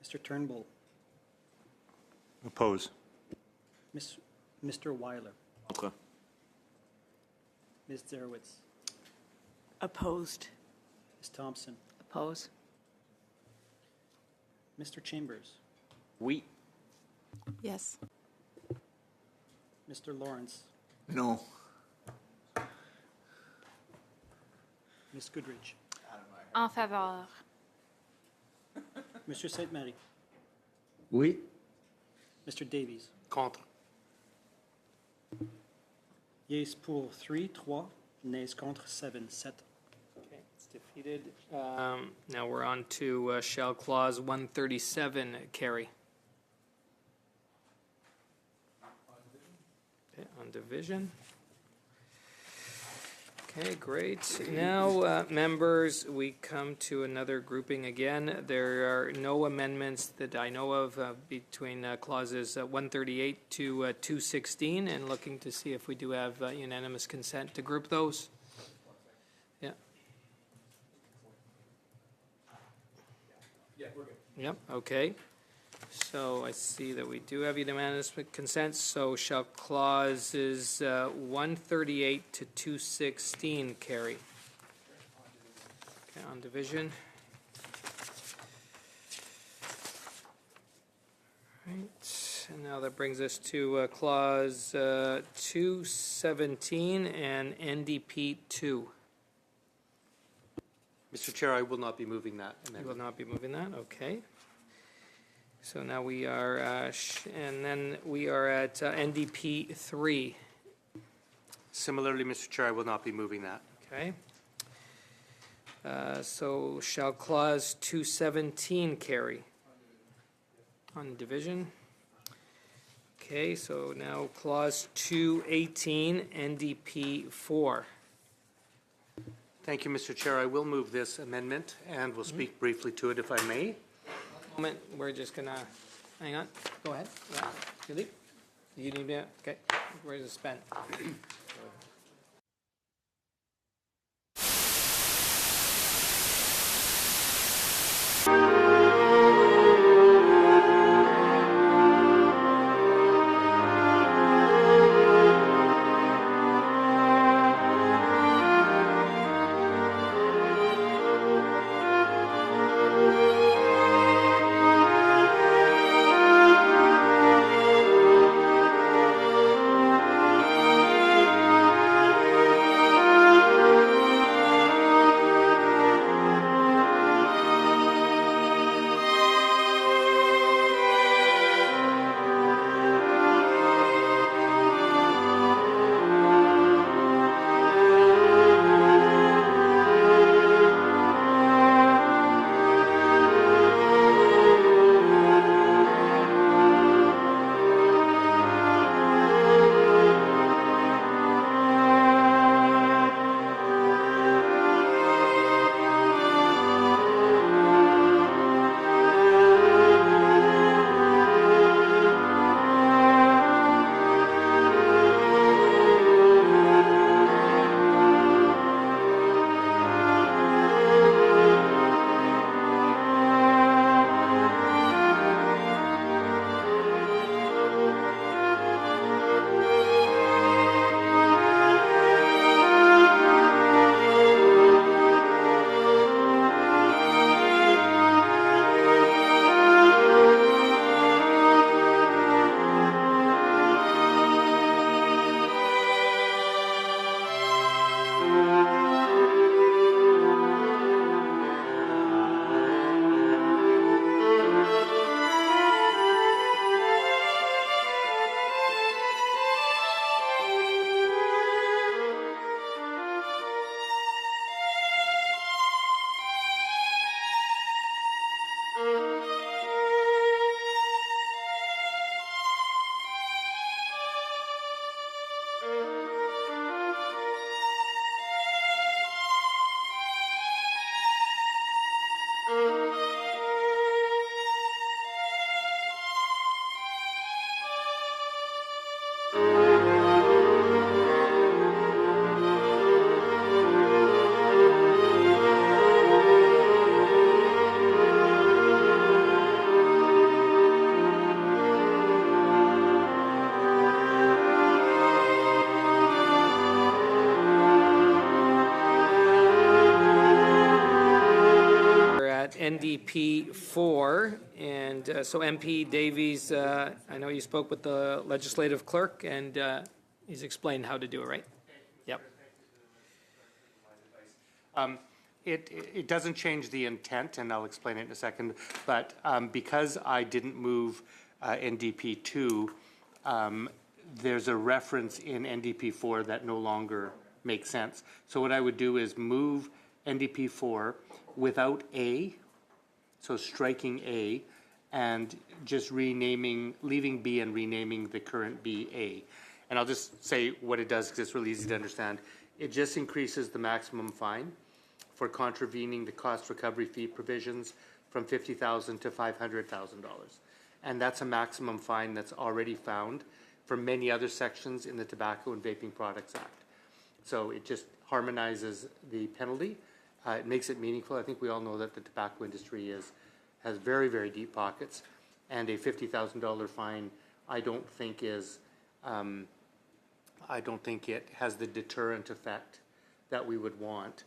Mr. Turnbull. Oppose. Mr. Weiler. Okay. Ms. Zerowitz. Opposed. Ms. Thompson. Oppose. Mr. Chambers. Oui. Yes. Mr. Lawrence. No. Ms. Goodrich. En faveur. Mr. Sainte-Marie. Oui. Mr. Davies. Contre. Yes pour 3, 3. Nays contre 7, 7. Okay, it's defeated. Now we're on to shall clause 137 carry? Okay, on division. Okay, great. Now, members, we come to another grouping again. There are no amendments that I know of between clauses 138 to 216, and looking to see if we do have unanimous consent to group those. Yeah. Yeah, we're good. Yep, okay. So I see that we do have unanimous consent, so shall clauses 138 to 216 carry? Okay, on division. Right, and now that brings us to clause 217 and NDP 2. Mr. Chair, I will not be moving that You amendment. will not be moving that, okay. So now we are, and then we are at NDP 3, Similarly, Mr. Chair, I will not be moving that. okay. So shall clause 217 carry? On division? Okay, so now clause 218, NDP 4. Thank you, Mr. Chair. I will move this amendment and will speak briefly to it if I may. Moment, we're just gonna, hang on, go ahead. Yeah, Philippe? You need to, okay, where's the pen? We're at NDP 4, and so MP Davies, I know you spoke with the legislative clerk, and he's explained how to do it, right? Yep. It doesn't change the intent, and I'll explain it in a second, but because I didn't move NDP 2, there's a reference in NDP 4 that no longer makes sense. So what I would do is move NDP 4 without A, so striking A, and just renaming, leaving B and renaming the current B A. And I'll just say what it does because it's really easy to understand. It just increases the maximum fine for contravening the cost recovery fee provisions from $50,000 to $500,000. And that's a maximum fine that's already found for many other sections in the Tobacco and Vaping Products Act. So it just harmonizes the penalty. It makes it meaningful. I think we all know that the tobacco industry has very, very deep pockets, and a $50,000 fine, I don't think it has the deterrent effect that we would want.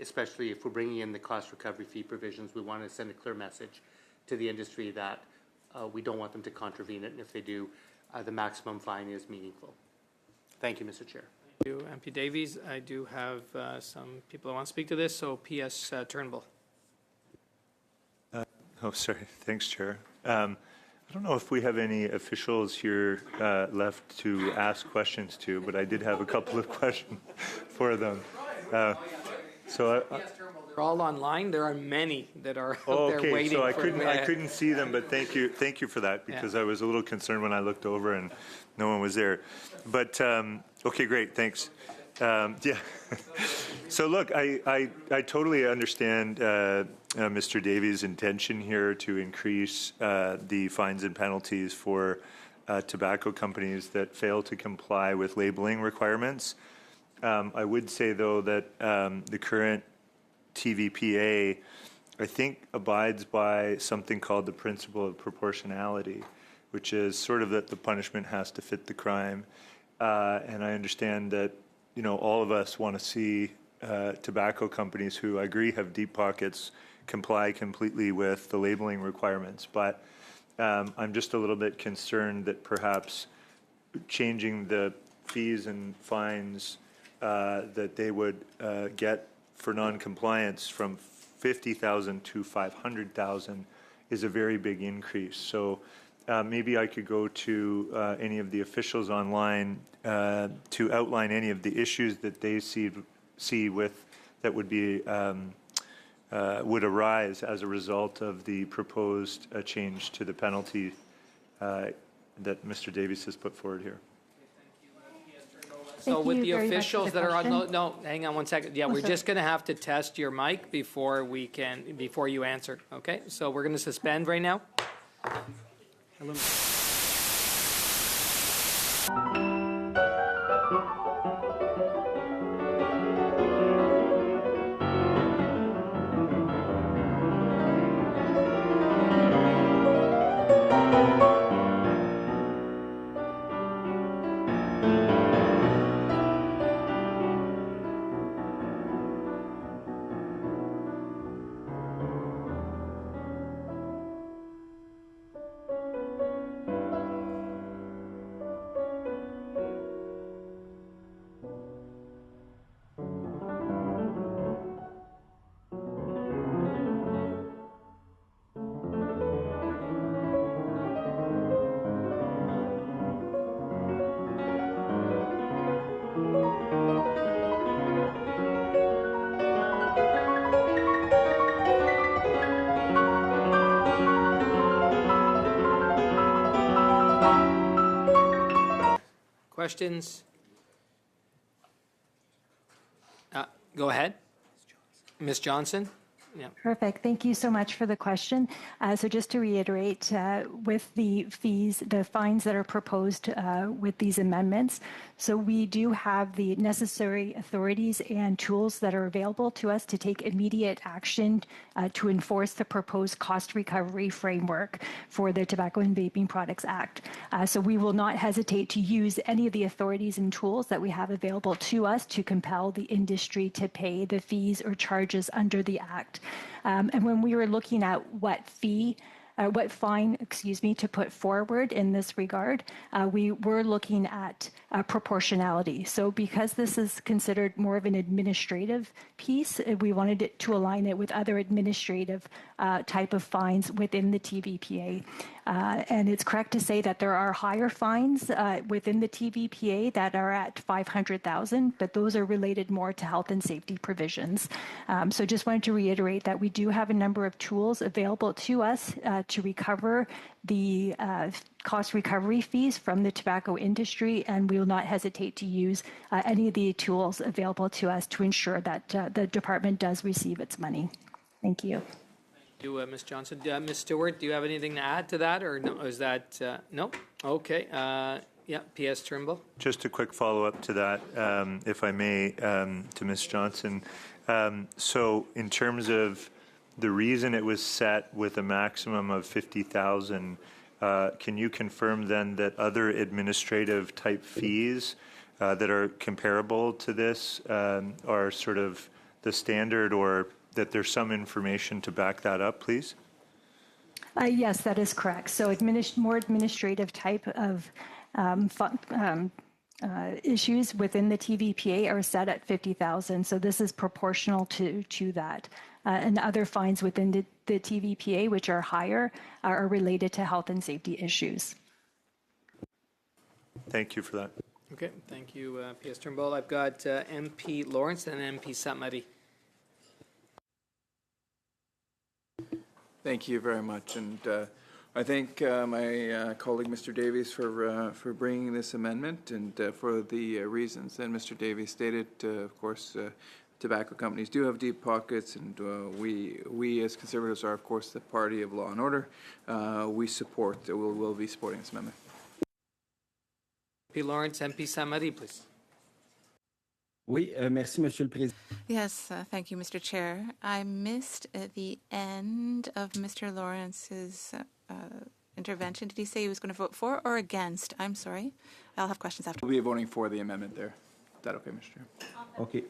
Especially if we're bringing in the cost recovery fee provisions, we want to send a clear message to the industry that we don't want them to contravene it, and if they do, the maximum fine is meaningful. Thank you, Mr. Chair. Thank you, MP Davies. I do have some people who want to speak to this, so P.S. Turnbull. Sorry. Thanks, Chair. I don't know if we have any officials here left to ask questions to, but I did have a couple of questions for them. They're all online. There are many that are out there okay, waiting. so I couldn't see them, but thank you for that, because I was a little concerned when I looked over and no one was there. But okay, great, thanks. Yeah. So look, I totally understand Mr. Davies' intention here to increase the fines and penalties for tobacco companies that fail to comply with labeling requirements. I would say, though, that the current TVPA, I think, abides by something called the principle of proportionality, which is sort of that the punishment has to fit the crime. And I understand that, all of us want to see tobacco companies who, I agree, have deep pockets comply completely with the labeling requirements. But I'm just a little bit concerned that perhaps changing the fees and fines that they would get for non-compliance from $50,000 to $500,000 is a very big increase. So maybe I could go to any of the officials online to outline any of the issues that they see with that would be would arise as a result of the proposed change to the penalty that Mr. Davies has put forward here. So with the officials that are on, no, hang on one second. Yeah, we're just going to have to test your mic before you answer. Okay, so we're going to suspend right now. Hello. Questions? Go ahead. Ms. Johnson? Yeah. Perfect. Thank you so much for the question. So just to reiterate, with the fees, the fines that are proposed with these amendments, so we do have the necessary authorities and tools that are available to us to take immediate action to enforce the proposed cost recovery framework for the Tobacco and Vaping Products Act. So we will not hesitate to use any of the authorities and tools that we have available to us to compel the industry to pay the fees or charges under the Act. And when we were looking at what fine, to put forward in this regard, we were looking at proportionality. So because this is considered more of an administrative piece, we wanted it to align it with other administrative type of fines within the TVPA. And it's correct to say that there are higher fines within the TVPA that are at $500,000, but those are related more to health and safety provisions. So just wanted to reiterate that we do have a number of tools available to us to recover the cost recovery fees from the tobacco industry, and we will not hesitate to use any of the tools available to us to ensure that the department does receive its money. Thank you. Thank you, Ms. Johnson. Ms. Stewart, do you have anything to add to that, or no? Is that no? Okay. Yeah, P.S. Turnbull. Just a quick follow-up to that, if I may, to Ms. Johnson. So in terms of the reason it was set with a maximum of 50,000, can you confirm then that other administrative type fees that are comparable to this are sort of the standard, or that there's some information to back that up, please? Yes, that is correct. So more administrative type of issues within the TVPA are set at 50,000. So this is proportional to that. And other fines within the TVPA, which are higher, are related to health and safety issues. Thank you for that. Okay, thank you, P.S. Turnbull. I've got MP Lawrence and MP Samari. Thank you very much, and I thank my colleague Mr. Davies for bringing this amendment and for the reasons that Mr. Davies stated. Of course, tobacco companies do have deep pockets, and we as Conservatives are, of course, the party of law and order. We will be supporting this amendment. MP Lawrence, MP Samari, please. Oui, merci, Monsieur le Président. Yes, thank you, Mr. Chair. I missed the end of Mr. Lawrence's intervention. Did he say he was going to vote for or against? I'm sorry. I'll have questions after. We'll be voting for the amendment there. Is that okay, Mr. Chair? OK.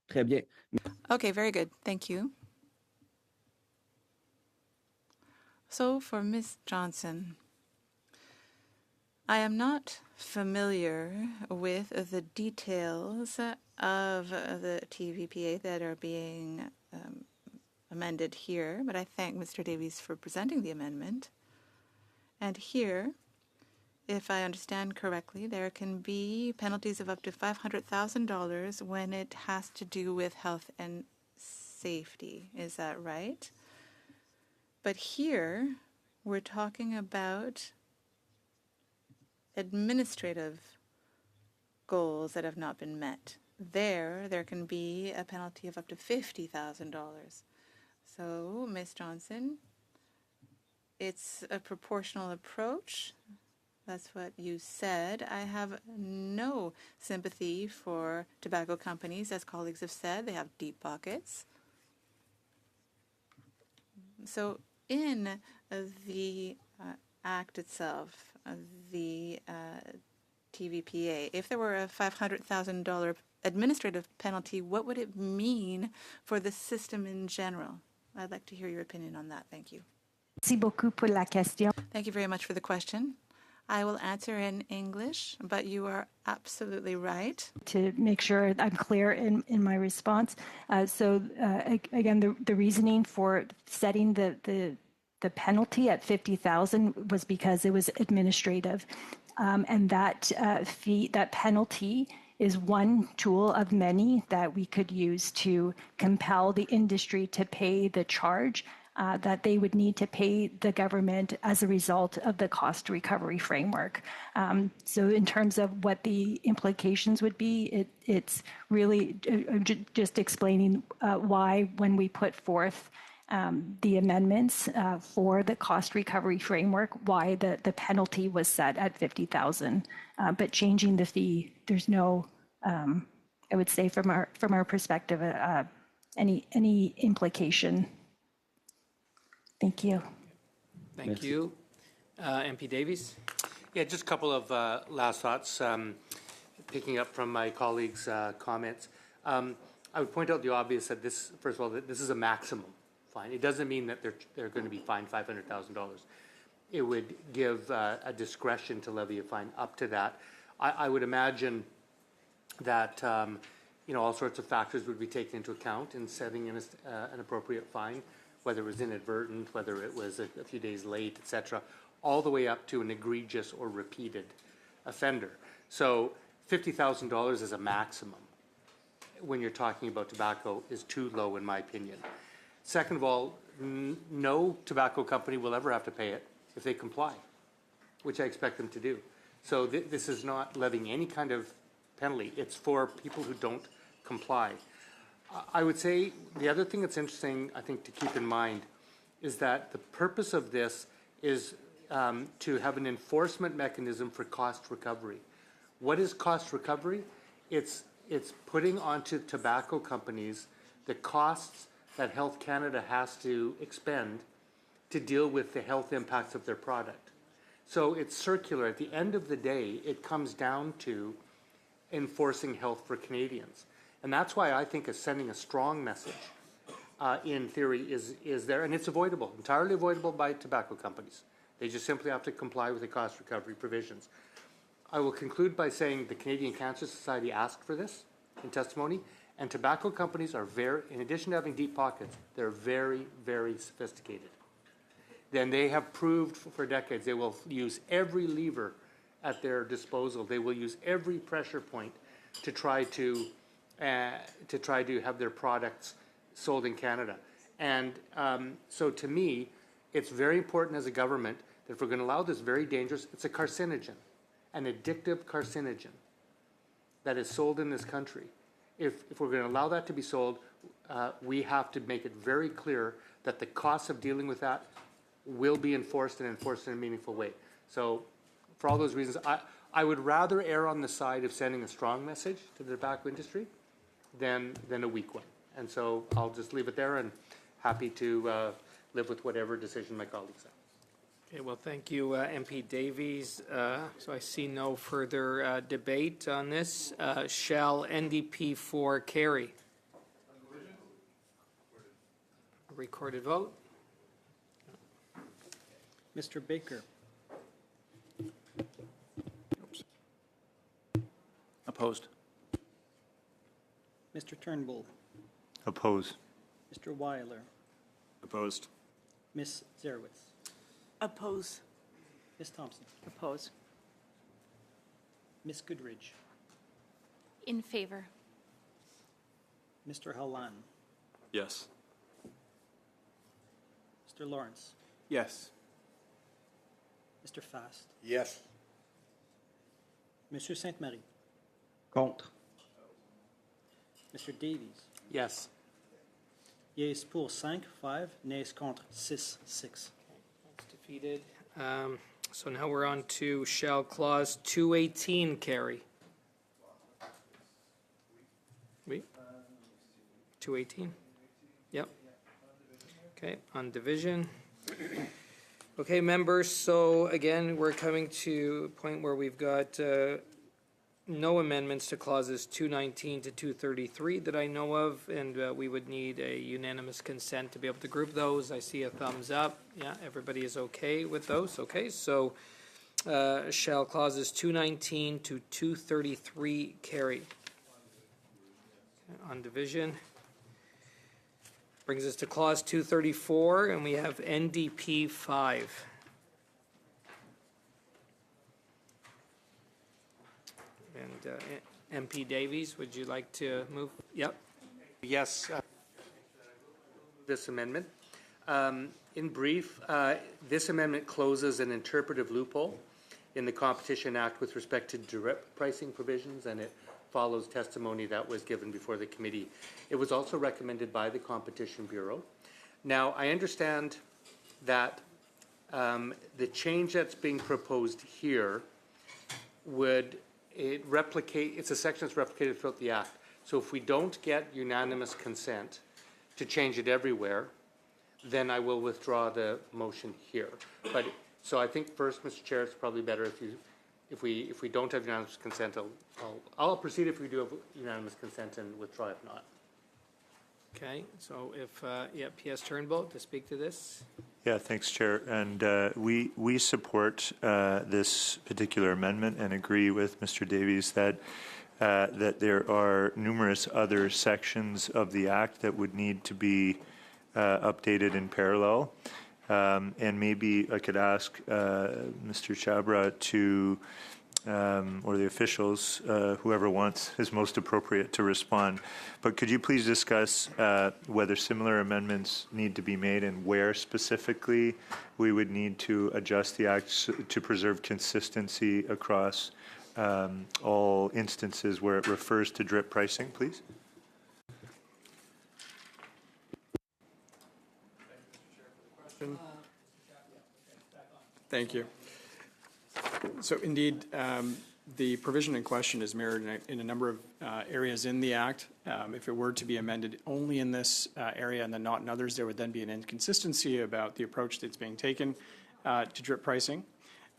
Très bien. Okay, very good. Thank you. So for Ms. Johnson, I am not familiar with the details of the TVPA that are being amended here, but I thank Mr. Davies for presenting the amendment. And here, if I understand correctly, there can be penalties of up to $500,000 when it has to do with health and safety. Is that right? But here, we're talking about administrative goals that have not been met. There can be a penalty of up to $50,000. So, Ms. Johnson, it's a proportional approach. That's what you said. I have no sympathy for tobacco companies. As colleagues have said, they have deep pockets. So in the Act itself, the TVPA, if there were a $500,000 administrative penalty, what would it mean for the system in general? I'd like to hear your opinion on that. Thank you. Merci beaucoup pour la question. Thank you very much for the question. I will answer in English, but you are absolutely right. To make sure I'm clear in my response. Again, the reasoning for setting the penalty at $50,000 was because it was administrative. And that penalty is one tool of many that we could use to compel the industry to pay the charge that they would need to pay the government as a result of the cost recovery framework. So in terms of what the implications would be, it's really just explaining why when we put forth the amendments for the cost recovery framework, why the penalty was set at $50,000. But changing the fee, there's no, I would say from our perspective, any implication. Thank you. Thank you. MP Davies? Yeah, just a couple of last thoughts, picking up from my colleagues' comments. I would point out the obvious that this, first of all, that this is a maximum fine. It doesn't mean that they're going to be fined $500,000. It would give a discretion to levy a fine up to that. I would imagine that all sorts of factors would be taken into account in setting an appropriate fine, whether it was inadvertent, whether it was a few days late, etc., all the way up to an egregious or repeated offender. So $50,000 as a maximum when you're talking about tobacco is too low, in my opinion. Second of all, no tobacco company will ever have to pay it if they comply, which I expect them to do. So this is not levying any kind of penalty. It's for people who don't comply. I would say the other thing that's interesting, I think, to keep in mind is that the purpose of this is to have an enforcement mechanism for cost recovery. What is cost recovery? It's putting onto tobacco companies the costs that Health Canada has to expend to deal with the health impacts of their product. So it's circular. At the end of the day, it comes down to enforcing health for Canadians. And that's why I think sending a strong message, in theory, is there. And it's avoidable, entirely avoidable by tobacco companies. They just simply have to comply with the cost recovery provisions. I will conclude by saying the Canadian Cancer Society asked for this in testimony, and tobacco companies are in addition to having deep pockets, they're very, very sophisticated. Then they have proved for decades they will use every lever at their disposal. They will use every pressure point to try to have their products sold in Canada. And so to me, it's very important as a government that if we're going to allow this very dangerous, it's a carcinogen, an addictive carcinogen that is sold in this country. If we're going to allow that to be sold, we have to make it very clear that the costs of dealing with that will be enforced and enforced in a meaningful way. So for all those reasons, I would rather err on the side of sending a strong message to the tobacco industry than a weak one. And so I'll just leave it there and happy to live with whatever decision my colleagues have. Okay, well, thank you, MP Davies. So I see no further debate on this. Shall NDP 4 carry? Recorded vote. Mr. Baker. Opposed. Mr. Turnbull. Oppose. Mr. Weiler. Opposed. Ms. Zerwitz. Oppose. Ms. Thompson. Oppose. Ms. Goodridge. In favor. Mr. Halan. Yes. Mr. Lawrence. Yes. Mr. Fast. Yes. Monsieur Sainte-Marie. Contre. Mr. Davies. Yes. Yes pour 5, nays contre 6. That's defeated. So now we're on to shall clause 218 carry? Oui. 218? Yep. Okay, on division. Okay, members, so again, we're coming to a point where we've got no amendments to clauses 219 to 233 that I know of, and we would need a unanimous consent to be able to group those. I see a thumbs up. Yeah, everybody is okay with those. Okay, so shall clauses 219 to 233 carry? Okay, on division. Brings us to clause 234, and we have NDP 5. And MP Davies, would you like to move? Yep. Yes. This amendment. In brief, this amendment closes an interpretive loophole in the Competition Act with respect to direct pricing provisions, and it follows testimony that was given before the committee. It was also recommended by the Competition Bureau. Now, I understand that the change that's being proposed here it's a section that's replicated throughout the Act. So if we don't get unanimous consent to change it everywhere, then I will withdraw the motion here. But so I think first, Mr. Chair, it's probably better if we don't have unanimous consent. I'll proceed if we do have unanimous consent and withdraw if not. Okay, so if, P.S. Turnbull to speak to this. Yeah, thanks, Chair. And we support this particular amendment and agree with Mr. Davies that there are numerous other sections of the Act that would need to be updated in parallel. And maybe I could ask Mr. Chabra to, or the officials, whoever is most appropriate to respond. But could you please discuss whether similar amendments need to be made and where specifically we would need to adjust the Act to preserve consistency across all instances where it refers to drip pricing, please? Thank you. So indeed, the provision in question is mirrored in a number of areas in the Act. If it were to be amended only in this area and then not in others, there would then be an inconsistency about the approach that's being taken to drip pricing.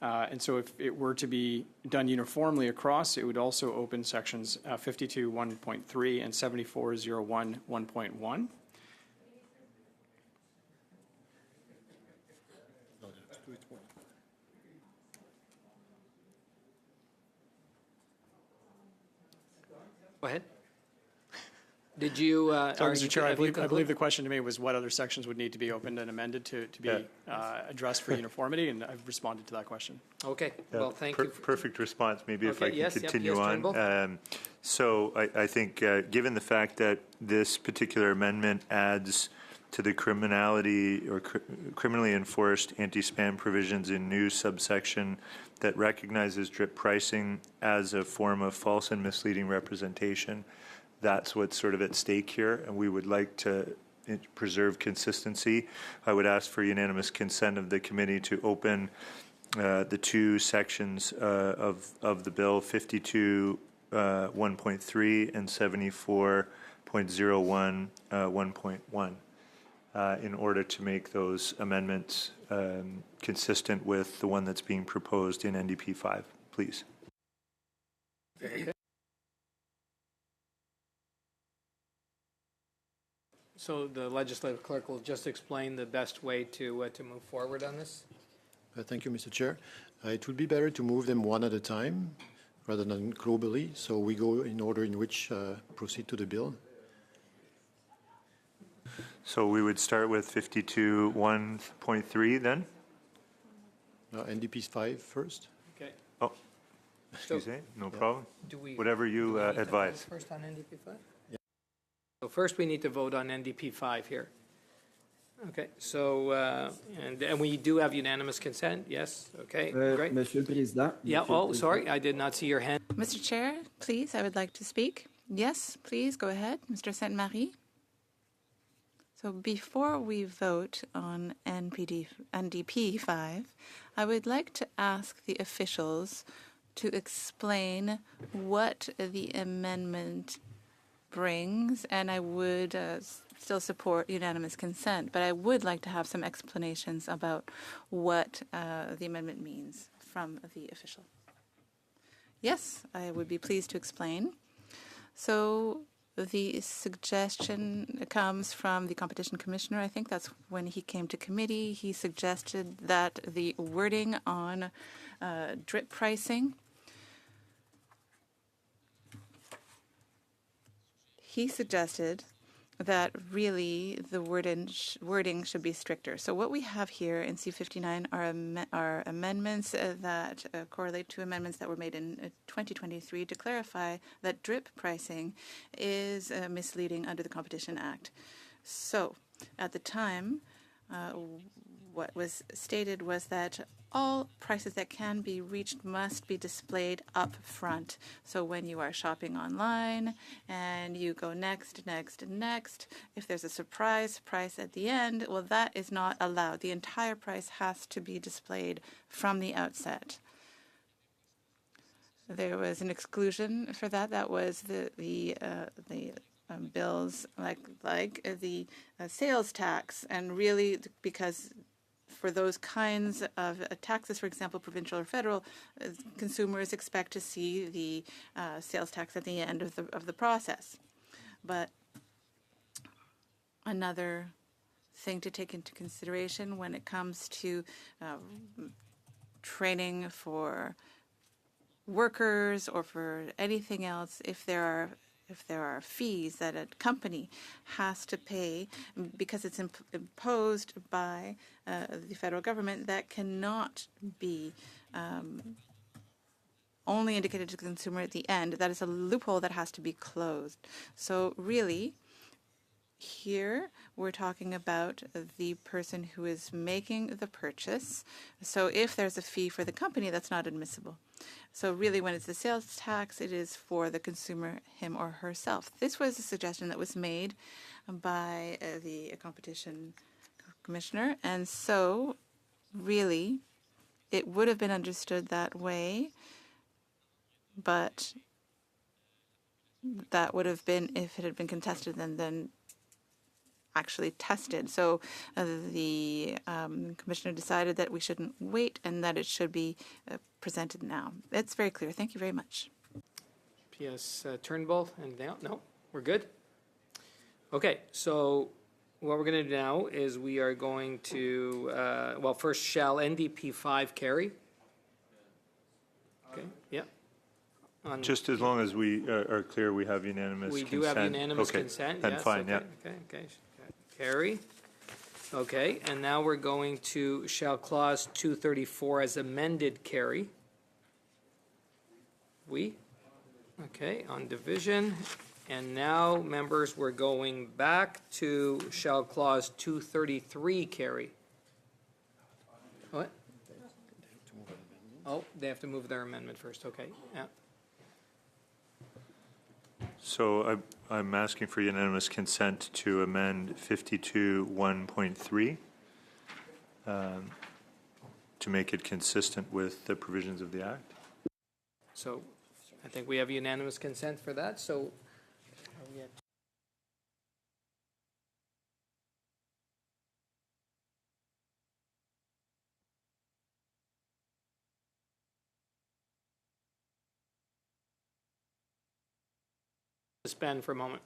And so if it were to be done uniformly across, it would also open sections 52.1.3 and 74.01.1.1. Go ahead. Did you? Sorry, Mr. Chair, I believe the question to me was what other sections would need to be opened and amended to be addressed for uniformity, and I've responded to that question. Okay. Well, thank you. Perfect response. Maybe if I can yes, continue yes, on. So I think given the fact that this particular amendment adds to the criminality or criminally enforced anti-spam provisions in new subsection that recognizes drip pricing as a form of false and misleading representation, that's what's sort of at stake here, and we would like to preserve consistency. I would ask for unanimous consent of the committee to open the two sections of the bill, 52.1.3 and 74.01 1.1. In order to make those amendments consistent with the one that's being proposed in NDP 5, please. So the legislative clerk will just explain the best way to move forward on this. Thank you, Mr. Chair. It would be better to move them one at a time rather than globally, so we go in order in which proceed to the bill. So we would start with 52.1.3 then? NDP 5 first. Okay. Oh, excuse me, no problem. Do we, whatever you advise. First on NDP 5? Yeah. So first we need to vote on NDP 5 here. Okay, so, and we do have unanimous consent, yes? Okay, great. Monsieur le Président. Yeah, oh, sorry, I did not see your hand. Mr. Chair, please, I would like to speak. Yes, please, go ahead. Mr. Sainte-Marie. So before we vote on NDP 5, I would like to ask the officials to explain what the amendment brings, and I would still support unanimous consent, but I would like to have some explanations about what the amendment means from the official. Yes, I would be pleased to explain. So the suggestion comes from the Competition Commissioner. I think that's when he came to committee. He suggested that the wording on drip pricing, he suggested that really the wording should be stricter. So what we have here in C59 are amendments that correlate to amendments that were made in 2023 to clarify that drip pricing is misleading under the Competition Act. So at the time, what was stated was that all prices that can be reached must be displayed up front. So when you are shopping online and you go next, if there's a surprise price at the end, well, that is not allowed. The entire price has to be displayed from the outset. There was an exclusion for that. That was the bills like the sales tax, and really because for those kinds of taxes, for example, provincial or federal, consumers expect to see the sales tax at the end of the process. But another thing to take into consideration when it comes to training for workers or for anything else, if there are fees that a company has to pay because it's imposed by the federal government, that cannot be only indicated to the consumer at the end. That is a loophole that has to be closed. So really, here we're talking about the person who is making the purchase. So if there's a fee for the company, that's not admissible. So really, when it's the sales tax, it is for the consumer, him or herself. This was a suggestion that was made by the competition commissioner. And so really, it would have been understood that way, but that would have been, if it had been contested, then actually tested. So the commissioner decided that we shouldn't wait and that it should be presented now. It's very clear. Thank you very much. PS Turnbull, and no, we're good. Okay, so what we're going to do now is we are going to, well, first, shall NDP 5 carry? Okay, yeah. Just as long as we are clear we have unanimous consent. We do have unanimous consent, then yes. fine, okay, yeah. Okay. Carry. Okay, and now we're going to shall clause 234 as amended carry. We? Okay, on division. And now, members, we're going back to shall clause 233 carry. What? Oh, they have to move their amendment first. Okay, yeah. So I'm asking for unanimous consent to amend 52(1.3 to make it consistent with the provisions of the Act. So I think we have unanimous consent for that. So are we at suspend for a moment.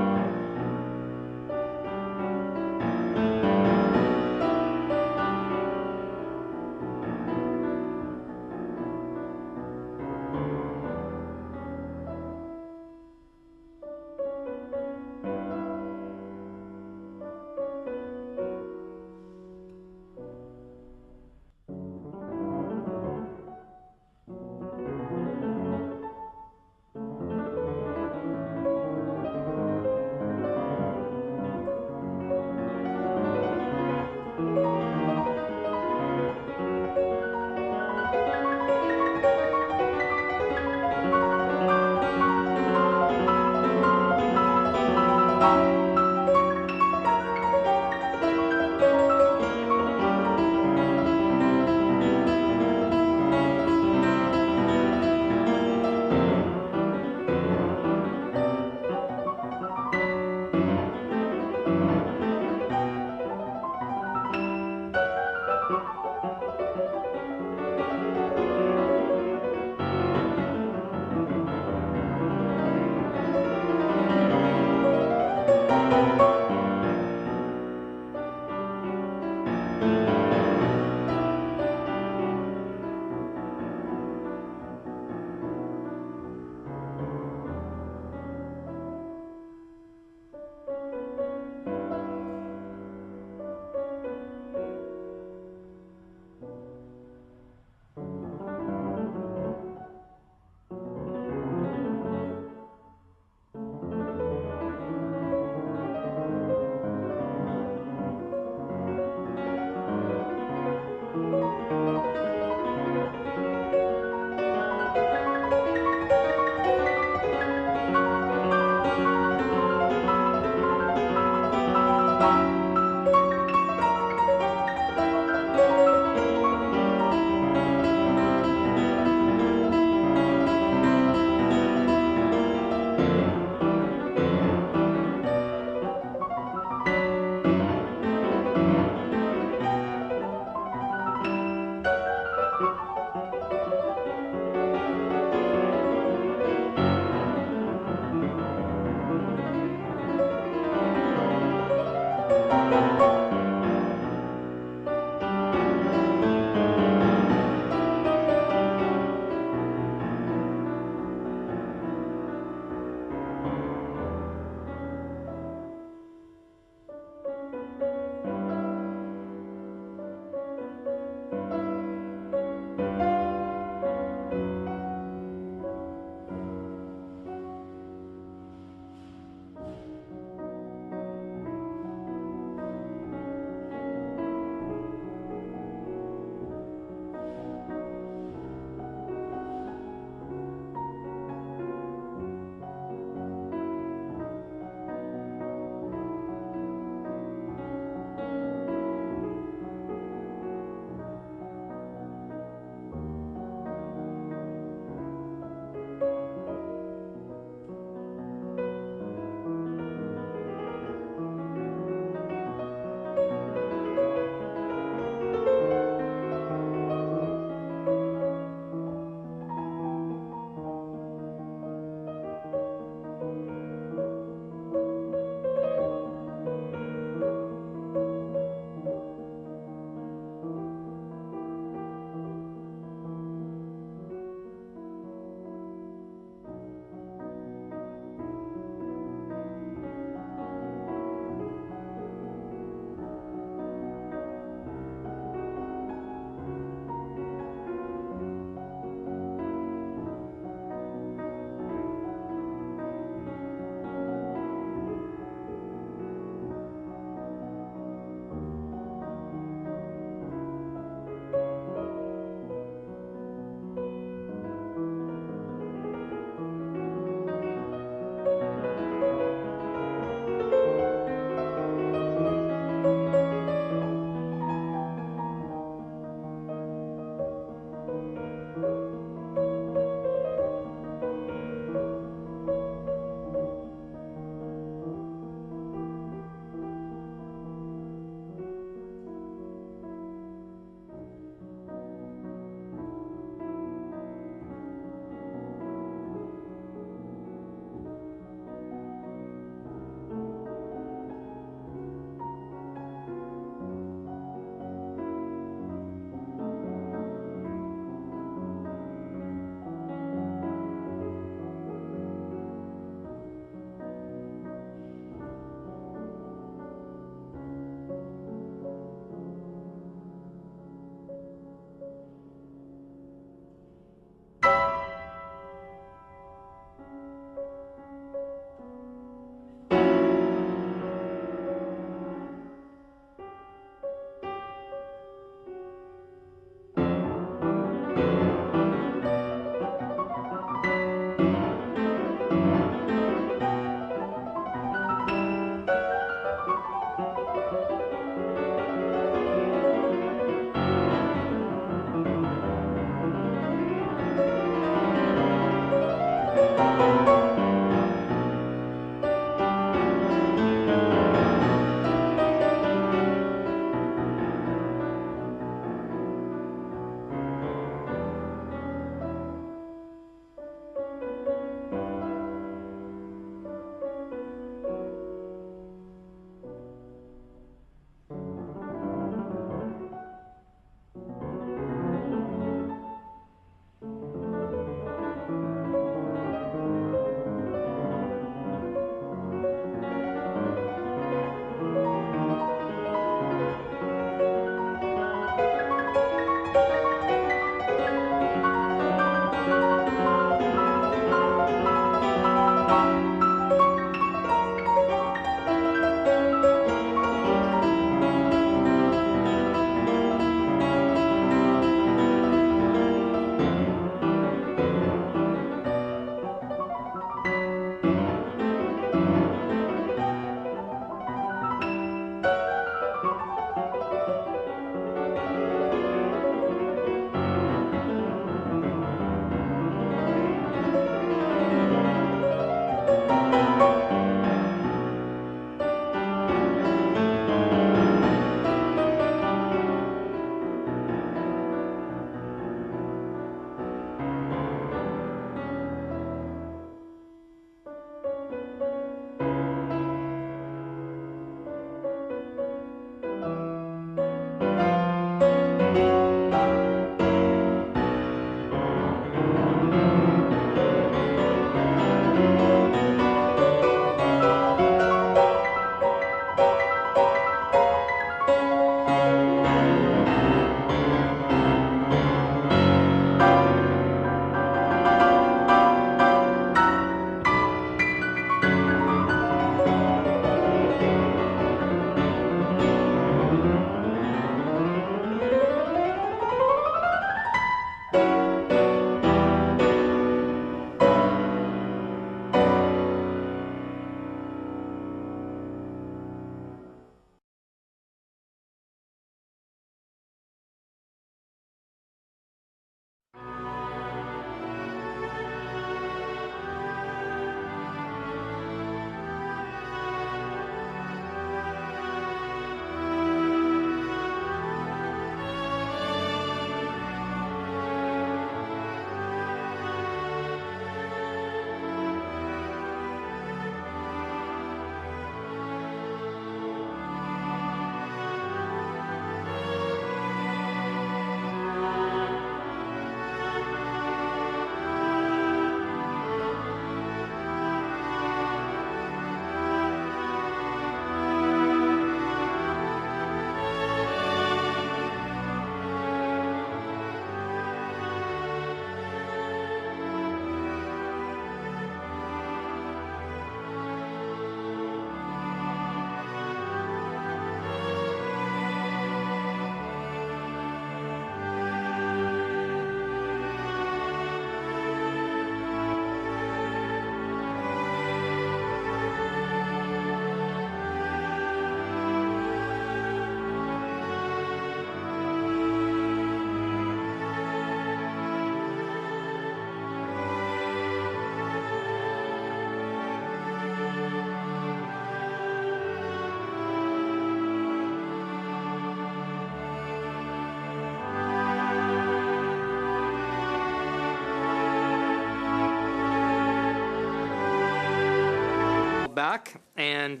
back. And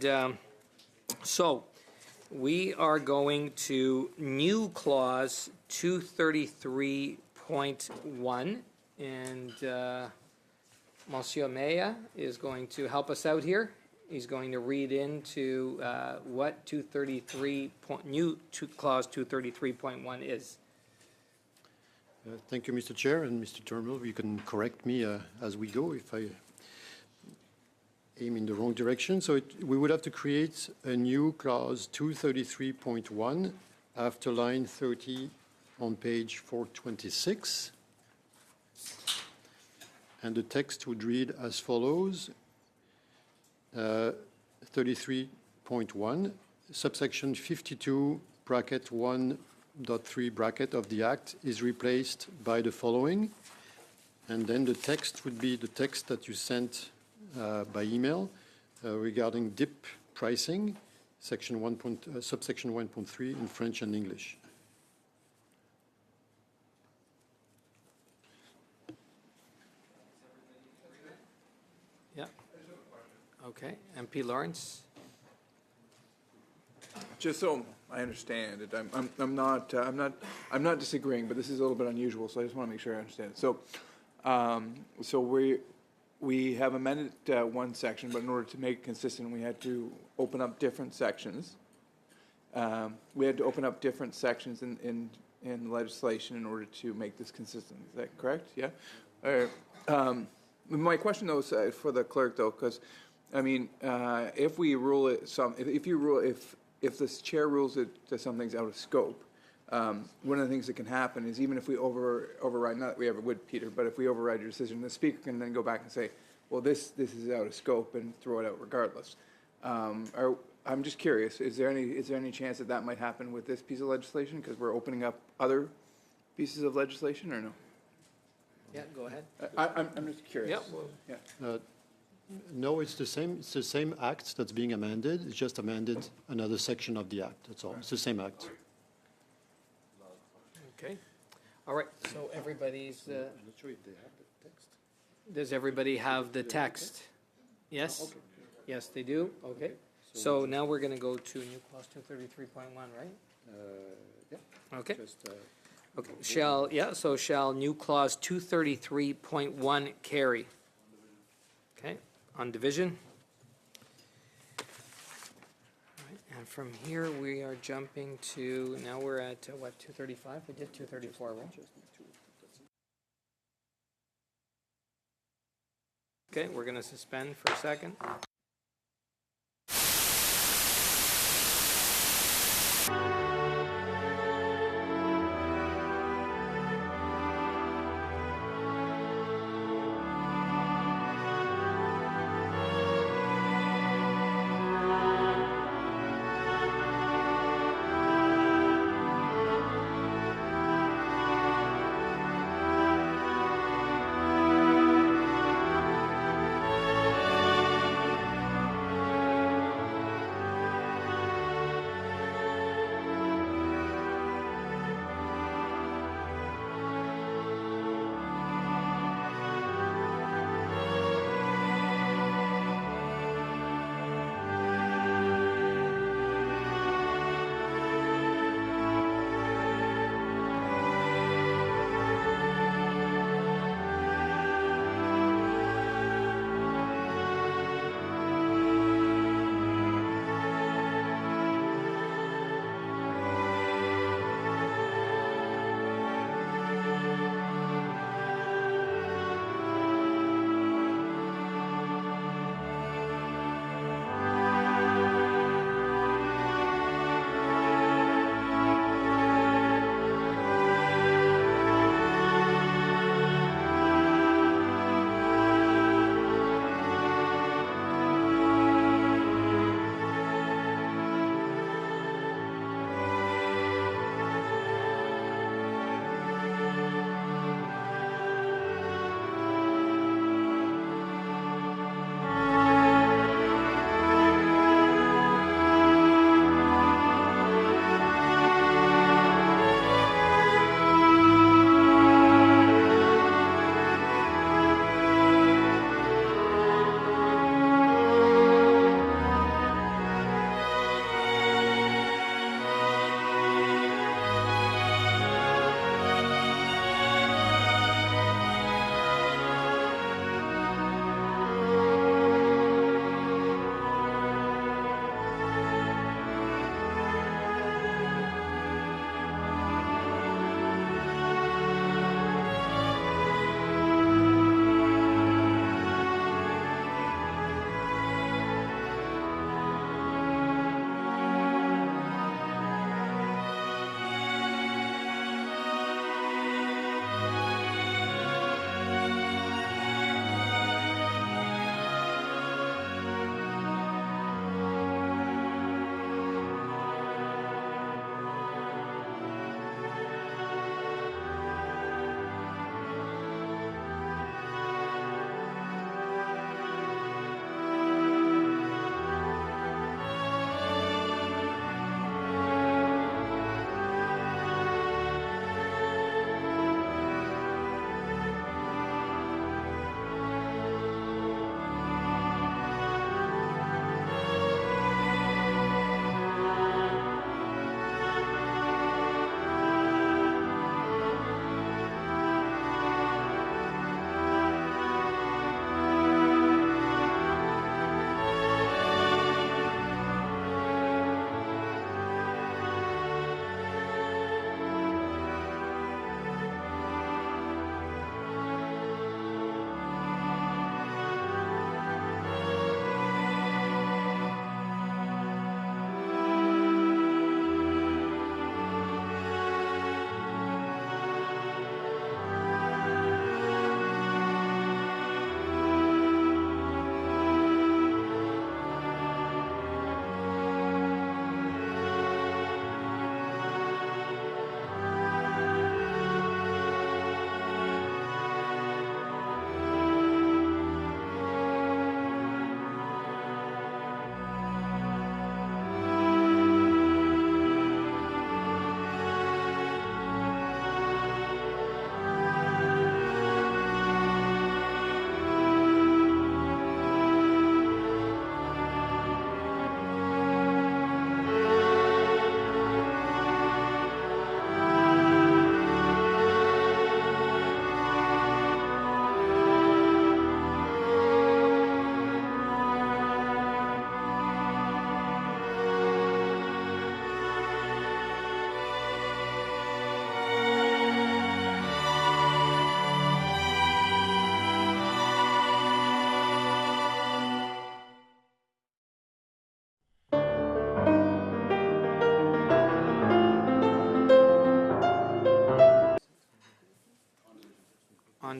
so we are going to new clause 233.1. And Monsieur Maya is going to help us out here. He's going to read into what 233 new clause 233.1 is. Thank you, Mr. Chair, and Mr. Turnbull. You can correct me as we go if I aim in the wrong direction. So we would have to create a new clause 233.1 after line 30 on page 426. And the text would read as follows. 33.1, subsection 52, bracket 1.3 bracket of the Act is replaced by the following. And then the text would be the text that you sent by email regarding dip pricing, section subsection 1.3 in French and English. Yeah. Okay. MP Lawrence. Just so I understand it, I'm not disagreeing, but this is a little bit unusual, so I just want to make sure I understand it. So, we have amended one section, but in order to make it consistent, we had to open up different sections. We had to open up different sections in legislation in order to make this consistent. Is that correct? Yeah. My question though is for the clerk though, because I mean, if we rule it if the chair rules it that something's out of scope, one of the things that can happen is even if we override, not that we ever would, Peter, but if we override your decision, the speaker can then go back and say, well, this is out of scope and throw it out regardless. I'm just curious, is there any chance that that might happen with this piece of legislation because we're opening up other pieces of legislation or no? Yeah, go ahead. I'm just curious. Yeah. Yeah. No, it's the same. It's the same act that's being amended. It's just amended another section of the act. That's all. It's the same act. Okay. All right. So everybody's. I'm not sure if they have the text. Does everybody have the text? Yes. Okay. Yes, they do. Okay. So now we're going to go to new clause 233.1, right? Yeah. Okay. Just, okay. Shall new clause 233.1 carry? Okay. On division. All right. And from here we are jumping to, now we're at what, 235? We did 234, right? Okay, we're going to suspend for a second.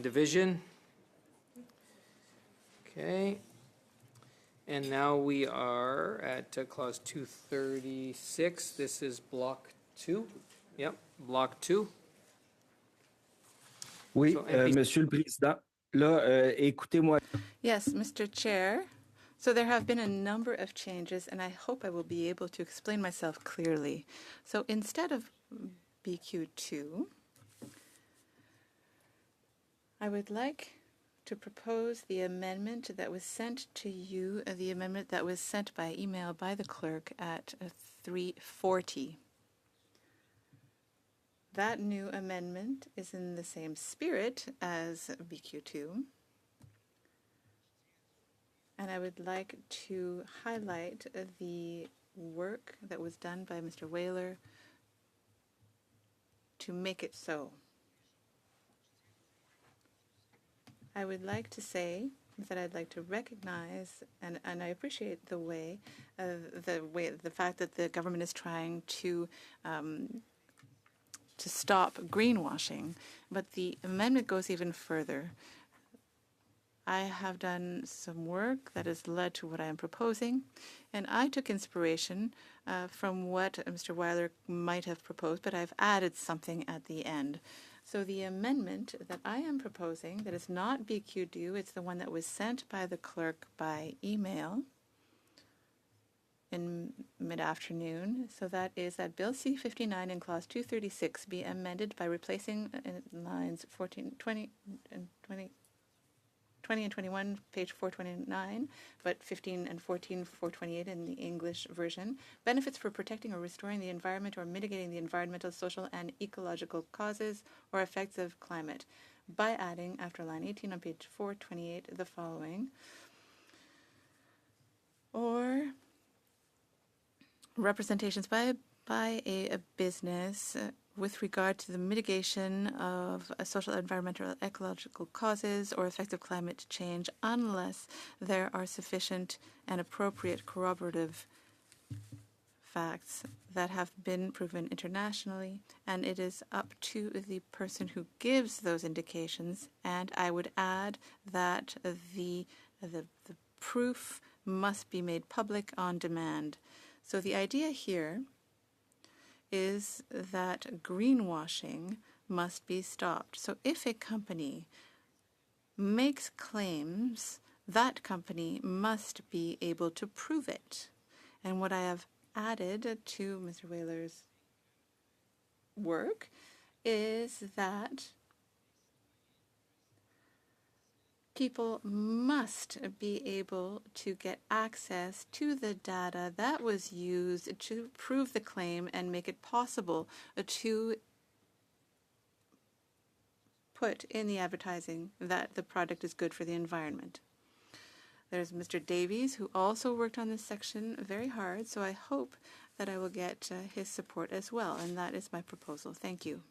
division. Okay. And now we are at clause 236. This is block 2. Yep, block 2. Oui, So, MP Monsieur le Président. Là, écoutez-moi. Yes, Mr. Chair. So there have been a number of changes, and I hope I will be able to explain myself clearly. So instead of BQ2, I would like to propose the amendment that was sent to you, the amendment that was sent by email by the clerk at 3:40. That new amendment is in the same spirit as BQ2. And I would like to highlight the work that was done by Mr. Whaler to make it so. I would like to say that I'd like to recognize, and I appreciate the fact that the government is trying to stop greenwashing, but the amendment goes even further. I have done some work that has led to what I am proposing, and I took inspiration from what Mr. Weiler might have proposed, but I've added something at the end. So the amendment that I am proposing, that is not BQ2, it's the one that was sent by the clerk by email in mid-afternoon. So that is that Bill C-59 in Clause 236 be amended by replacing lines 14, 20, and 20 and 21, page 429, but 15 and 14, 428 in the English version. Benefits for protecting or restoring the environment or mitigating the environmental, social, and ecological causes or effects of climate, by adding, after line 18 on page 428, the following. Or representations by a business with regard to the mitigation of social, environmental, ecological causes or effects of climate change, unless there are sufficient and appropriate corroborative facts that have been proven internationally, and it is up to the person who gives those indications. And I would add that the proof must be made public on demand. So the idea here is that greenwashing must be stopped. So if a company makes claims, that company must be able to prove it. And what I have added to Mr. Whaler's work is that people must be able to get access to the data that was used to prove the claim and make it possible to put in the advertising that the product is good for the environment. There's Mr. Davies, who also worked on this section very hard, so I hope that I will get his support as well, and that is my proposal. Thank you.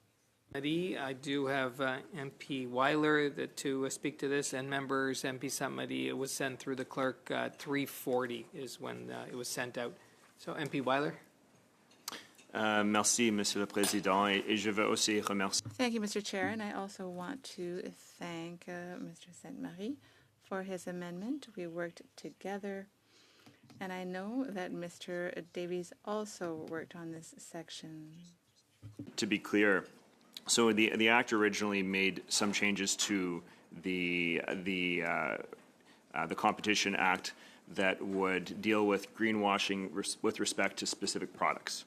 I do have MP Weiler to speak to this, and members, MP Samadi, it was sent through the clerk 3:40 is when it was sent out. So MP Weiler. Merci, Monsieur le Président, et je veux aussi remercier. Thank you, Mr. Chair, and I also want to thank Mr. Sainte-Marie for his amendment. We worked together, and I know that Mr. Davies also worked on this section. To be clear, so the Act originally made some changes to the Competition Act that would deal with greenwashing with respect to specific products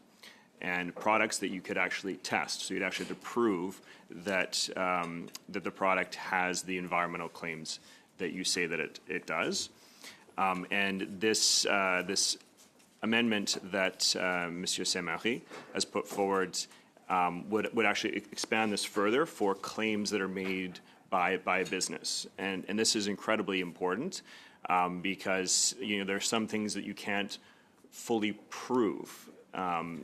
and products that you could actually test. So you'd actually have to prove that that the product has the environmental claims that you say that it does. And this amendment that Monsieur Sainte-Marie has put forward would actually expand this further for claims that are made by a business, and this is incredibly important because there are some things that you can't fully prove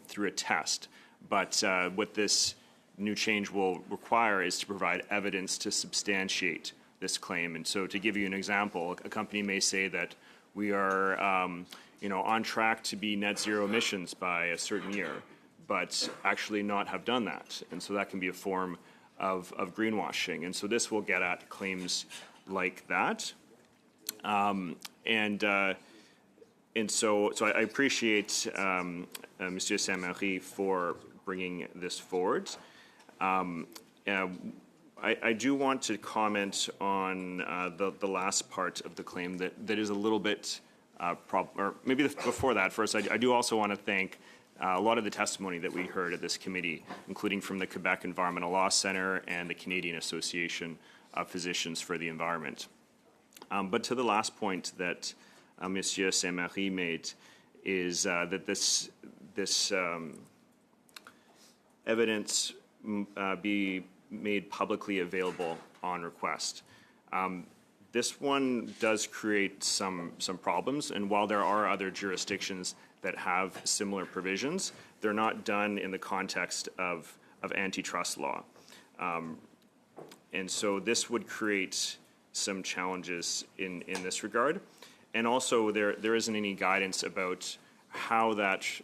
through a test, but what this new change will require is to provide evidence to substantiate this claim. And so, to give you an example, a company may say that we are on track to be net zero emissions by a certain year, but actually not have done that. And so that can be a form of greenwashing. And so this will get at claims like that. And so I appreciate Monsieur Saint-Marie for bringing this forward. I do want to comment on the last part of the claim that is a little bit, or maybe before that. First, I do also want to thank a lot of the testimony that we heard at this committee, including from the Quebec Environmental Law Centre and the Canadian Association of Physicians for the Environment. But to the last point that Monsieur Saint-Marie made is that this evidence be made publicly available on request. This one does create some problems, and while there are other jurisdictions that have similar provisions, they're not done in the context of antitrust law. And so this would create some challenges in this regard. And also there isn't any guidance about how that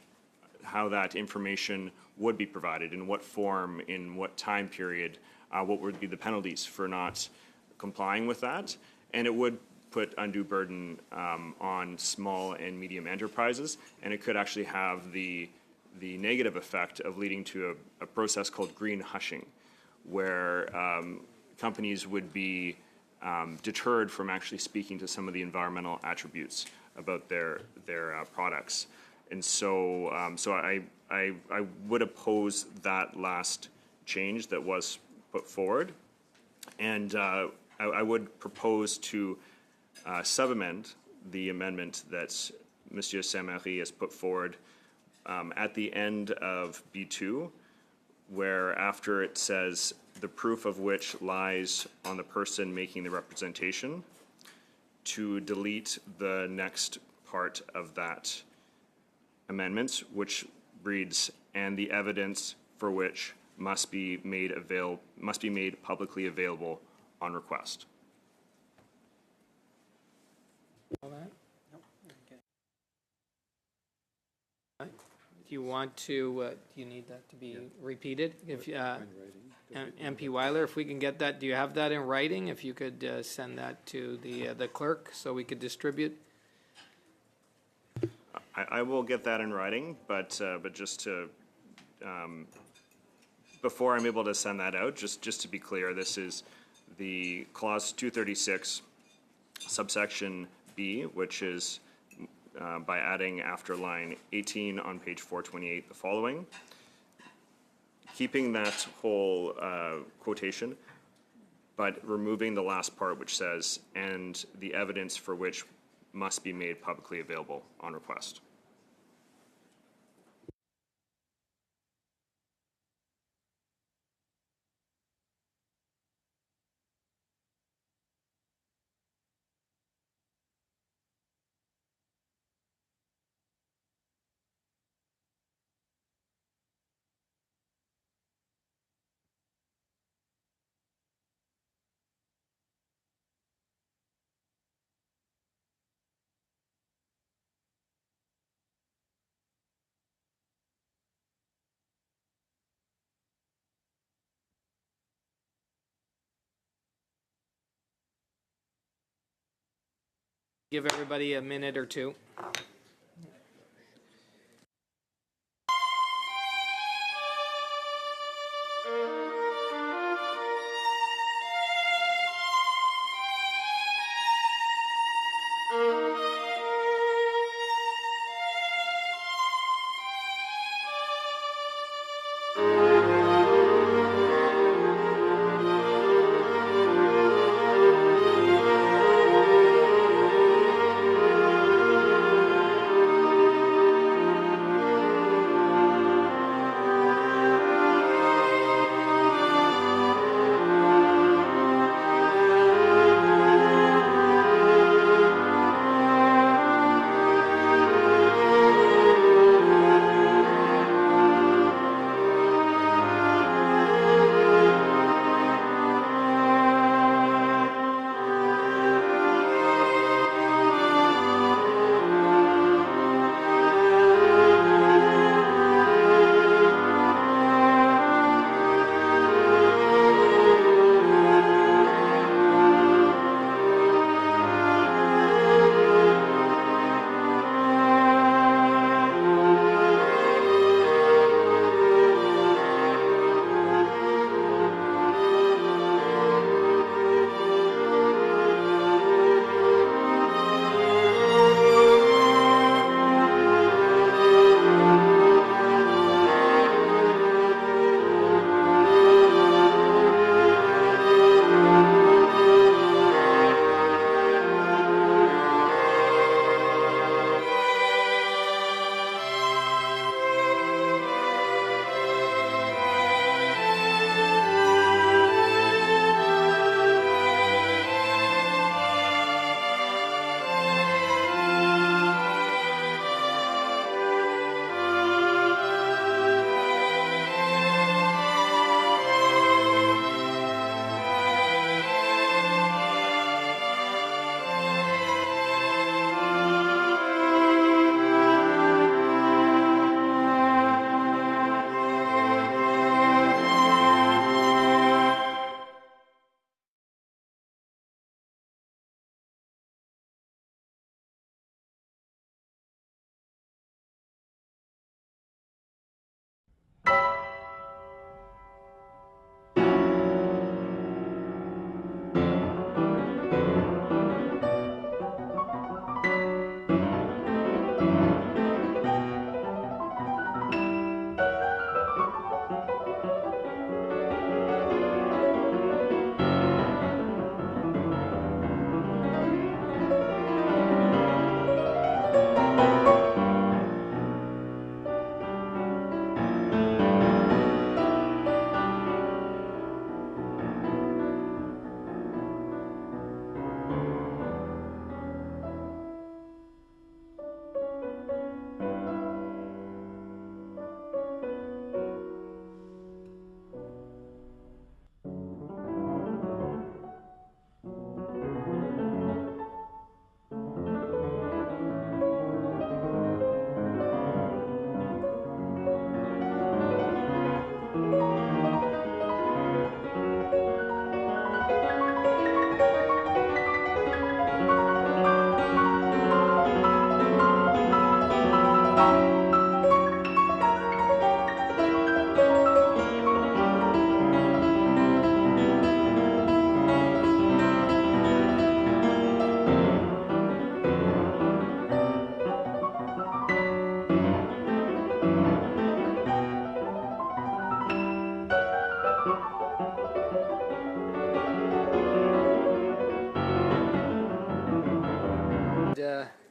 information would be provided, in what form, in what time period, what would be the penalties for not complying with that. And it would put undue burden on small and medium enterprises, and it could actually have the negative effect of leading to a process called green hushing, where companies would be deterred from actually speaking to some of the environmental attributes about their products. And so I would oppose that last change that was put forward, and I would propose to sub-amend the amendment that Monsieur Saint-Marie has put forward at the end of B2, where after it says the proof of which lies on the person making the representation, to delete the next part of that amendment, which reads, and the evidence for which must be made publicly available on request. All that? Do you want to, do you need that to be repeated? If MP Weiler, if we can get that, do you have that in writing? If you could send that to the clerk so we could distribute. I will get that in writing, but just to, before I'm able to send that out, just to be clear, this is the clause 236, subsection B, which is by adding after line 18 on page 428 the following, keeping that whole quotation, but removing the last part which says, and the evidence for which must be made publicly available on request. Give everybody a minute or two.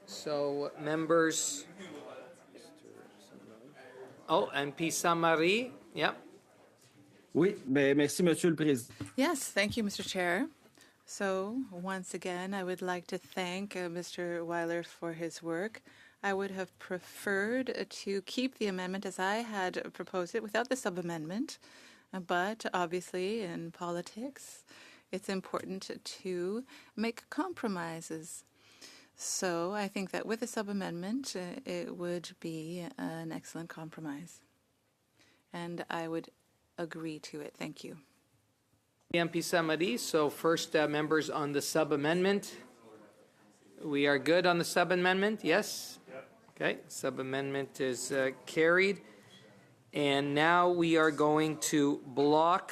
So members, MP Samari, yep. Oui, merci, Monsieur le Président. Yes, thank you, Mr. Chair. So once again, I would like to thank Mr. Weiler for his work. I would have preferred to keep the amendment as I had proposed it without the sub-amendment, but obviously in politics, it's important to make compromises. So I think that with a sub-amendment, it would be an excellent compromise. And I would agree to it. Thank you. MP Samari, so first members on the sub-amendment. We are good on the sub-amendment, yes? Okay, sub-amendment is carried. And now we are going to block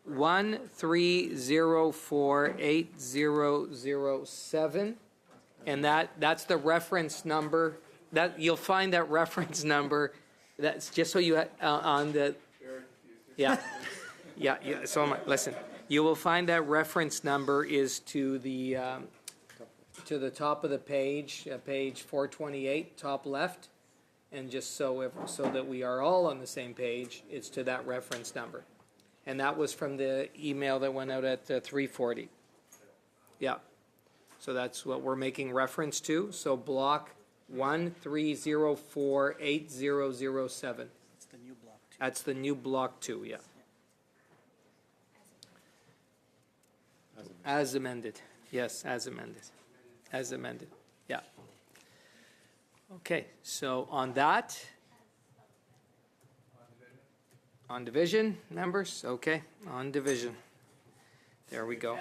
13048007. And that's the reference number. That you'll find that reference number. That's just so you on the yeah. So listen, you will find that reference number is to the top of the page, page 428, top left, and just so that we are all on the same page, it's to that reference number, and that was from the email that went out at 3:40. Yeah. So that's what we're making reference to. So block 13048007. It's the new block 2. That's the new block 2, yeah. As amended. Yes, as amended. As amended. Yeah. Okay, so on that, on division, members? Okay, on division. There we go.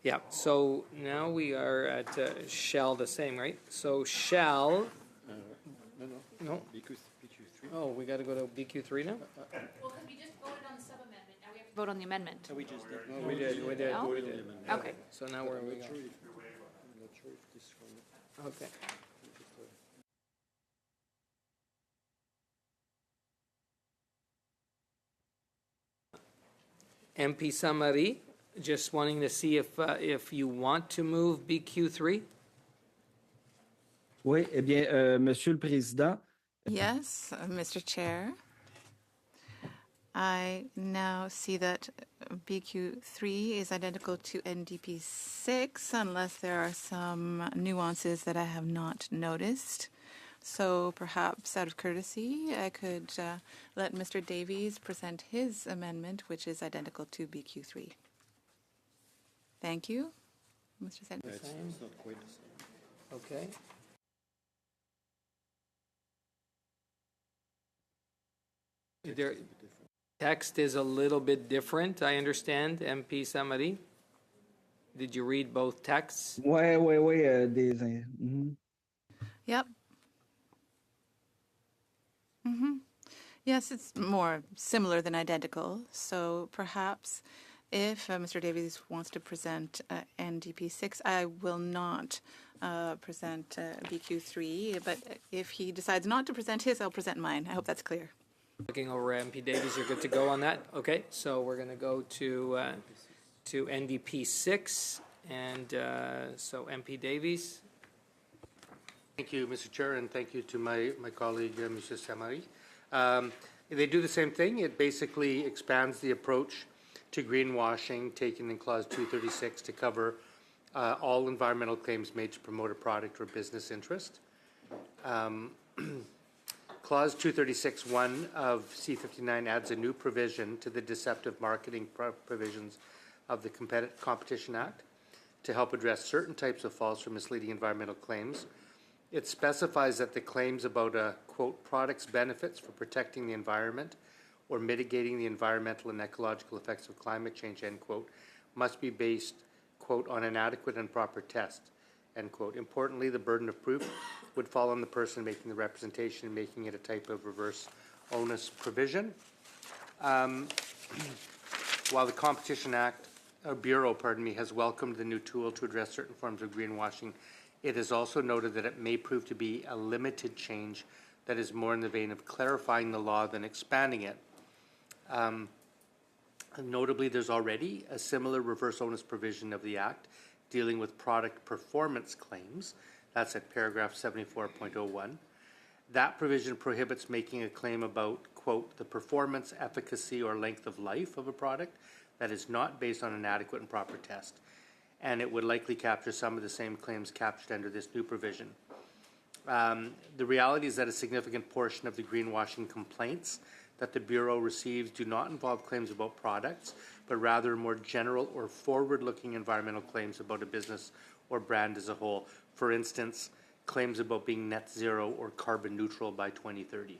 Yeah, so now we are at shall the same, right? So shall. No. BQ3. Oh, we got to go to BQ3 now? Well, because we just voted on the sub-amendment, now we have to vote on the amendment. So we just did. No, we did. No? We did. Okay. So now where are we going? Okay. MP Samari, just wanting to see if you want to move BQ3? Oui, eh bien, Monsieur le Président. Yes, Mr. Chair. I now see that BQ3 is identical to NDP 6 unless there are some nuances that I have not noticed. So perhaps out of courtesy, I could let Mr. Davies present his amendment, which is identical to BQ3. Thank you. Mr. Sanders. It's not quite the same. Okay. There, text is a little bit different, I understand, MP Samari. Did you read both texts? Oui. Yep. Yes, it's more similar than identical. So perhaps if Mr. Davies wants to present NDP 6, I will not present BQ3. But if he decides not to present his, I'll present mine. I hope that's clear. Looking over MP Davies, you're good to go on that? Okay, so we're going to go to NDP 6. And so MP Davies. Thank you, Mr. Chair, and thank you to my colleague, Mr. Samari. They do the same thing. It basically expands the approach to greenwashing taken in Clause 236 to cover all environmental claims made to promote a product or business interest. Clause 236(1) of C59 adds a new provision to the deceptive marketing provisions of the Competition Act to help address certain types of false or misleading environmental claims. It specifies that the claims about a, quote, product's benefits for protecting the environment or mitigating the environmental and ecological effects of climate change, end quote, must be based, quote, on an adequate and proper test, end quote. Importantly, the burden of proof would fall on the person making the representation and making it a type of reverse onus provision. While the Competition Bureau, has welcomed the new tool to address certain forms of greenwashing, it has also noted that it may prove to be a limited change that is more in the vein of clarifying the law than expanding it. Notably, there's already a similar reverse onus provision of the Act dealing with product performance claims. That's at paragraph 74.01. That provision prohibits making a claim about, quote, the performance, efficacy, or length of life of a product that is not based on an adequate and proper test. And it would likely capture some of the same claims captured under this new provision. The reality is that a significant portion of the greenwashing complaints that the Bureau receives do not involve claims about products, but rather more general or forward-looking environmental claims about a business or brand as a whole. For instance, claims about being net zero or carbon neutral by 2030.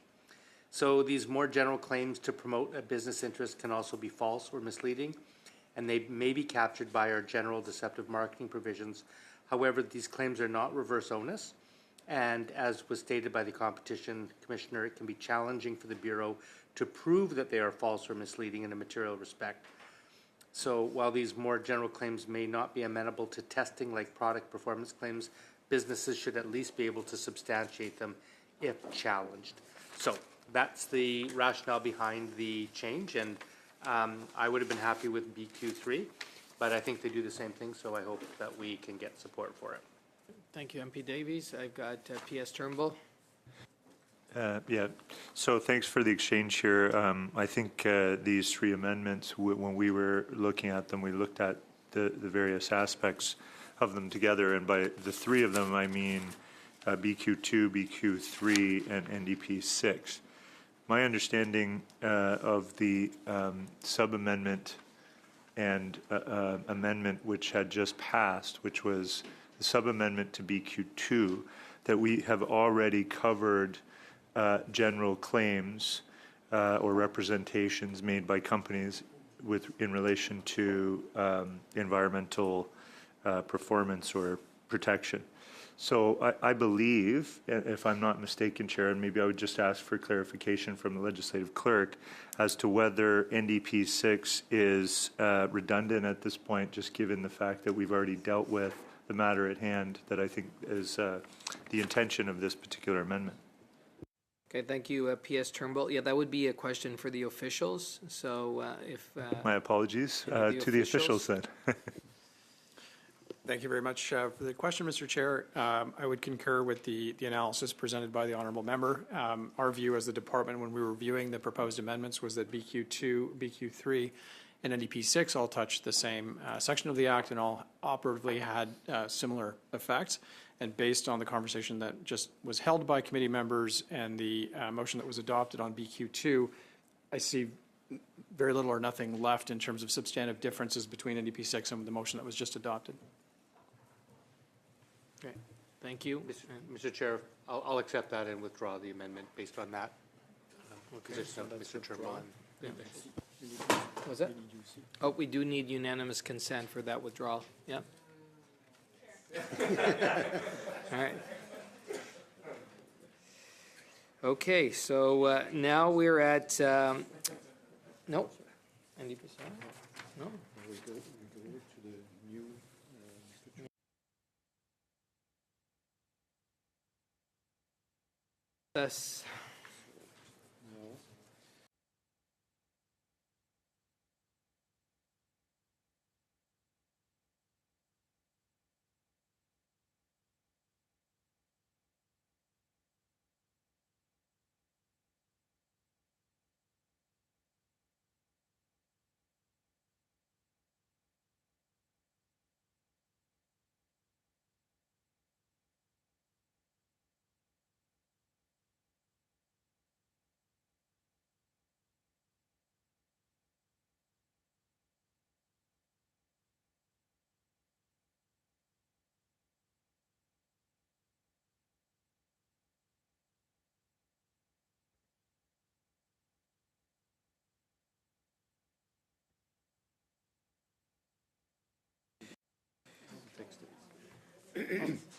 So these more general claims to promote a business interest can also be false or misleading, and they may be captured by our general deceptive marketing provisions. However, these claims are not reverse onus, and as was stated by the Competition Commissioner, it can be challenging for the Bureau to prove that they are false or misleading in a material respect. So while these more general claims may not be amenable to testing like product performance claims, businesses should at least be able to substantiate them if challenged. So that's the rationale behind the change, and I would have been happy with BQ3, but I think they do the same thing, so I hope that we can get support for it. Thank you, MP Davies. I've got PS Turnbull. Yeah, so thanks for the exchange here. I think these three amendments, when we were looking at them, we looked at the various aspects of them together, and by the three of them, I mean BQ2, BQ3, and NDP 6. My understanding of the sub-amendment and amendment which had just passed, which was the sub-amendment to BQ2, that we have already covered general claims or representations made by companies in relation to environmental performance or protection. So I believe, if I'm not mistaken, Chair, and maybe I would just ask for clarification from the legislative clerk as to whether NDP 6 is redundant at this point, just given the fact that we've already dealt with the matter at hand that I think is the intention of this particular amendment. Okay, thank you, PS Turnbull. Yeah, that would be a question for the officials. So if my apologies to the officials then. Thank you very much for the question, Mr. Chair. I would concur with the analysis presented by the honourable member. Our view as the department when we were reviewing the proposed amendments was that BQ2, BQ3, and NDP 6 all touched the same section of the Act and all operatively had similar effects. And based on the conversation that just was held by committee members and the motion that was adopted on BQ2, I see very little or nothing left in terms of substantive differences between NDP 6 and the motion that was just adopted. Okay, thank you. Mr. Chair, I'll accept that and withdraw the amendment based on that position of Mr. Turnbull. Was that? Oh, we do need unanimous consent for that withdrawal. Yeah. All right. Okay, so now we're at no. NDP 7? No. We go to the new. Yes.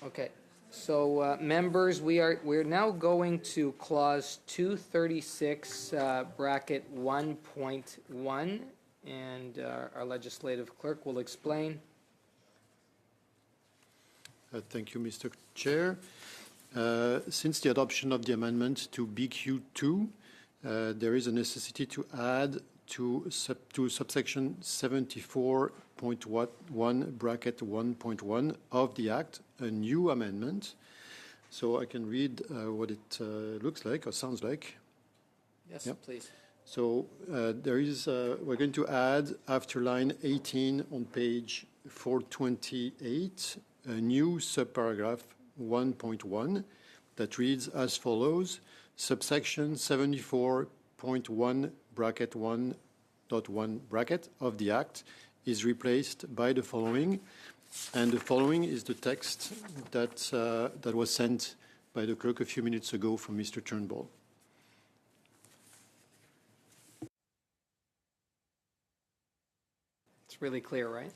Okay, so members, we're now going to clause 236, bracket 1.1, and our legislative clerk will explain. Thank you, Mr. Chair. Since the adoption of the amendment to BQ2, there is a necessity to add to subsection 74.1 bracket 1.1 of the Act a new amendment. So I can read what it looks like or sounds like. Yes, please. So we're going to add after line 18 on page 428 a new subparagraph 1.1 that reads as follows: subsection 74.1 bracket 1.1 bracket of the Act is replaced by the following, and the following is the text that was sent by the clerk a few minutes ago from Mr. Turnbull. It's really clear, right?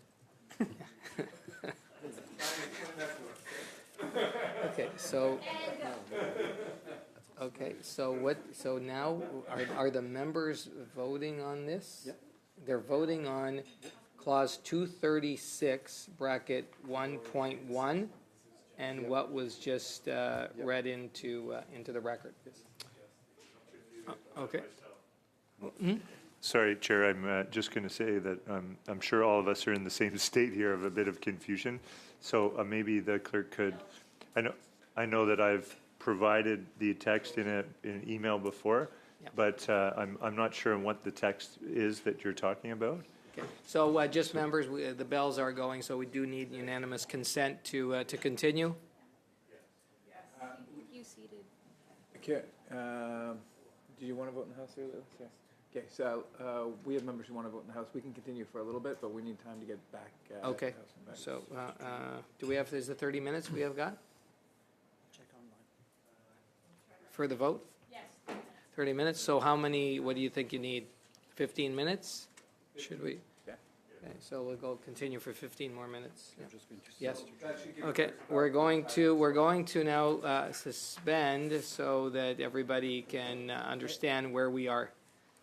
So now are the members voting on this? Yep. They're voting on clause 236 bracket 1.1 and what was just read into the record. Okay. Sorry, Chair, I'm just going to say that I'm sure all of us are in the same state here of a bit of confusion. So maybe the clerk could, I know that I've provided the text in an email before, but I'm not sure what the text is that you're talking about. Okay. So just members, the bells are going, so we do need unanimous consent to continue. You seated. Okay. Do you want to vote in the House here? Yes. Okay, so we have members who want to vote in the House. We can continue for a little bit, but we need time to get back. Okay. So do we have, is the 30 minutes we have got? Check online. For the vote? Yes. 30 minutes. So how many, what do you think you need? 15 minutes? Should we? Yeah. Okay, so we'll continue for 15 more minutes. Yeah. Yes. Okay, we're going to now suspend so that everybody can understand where we are.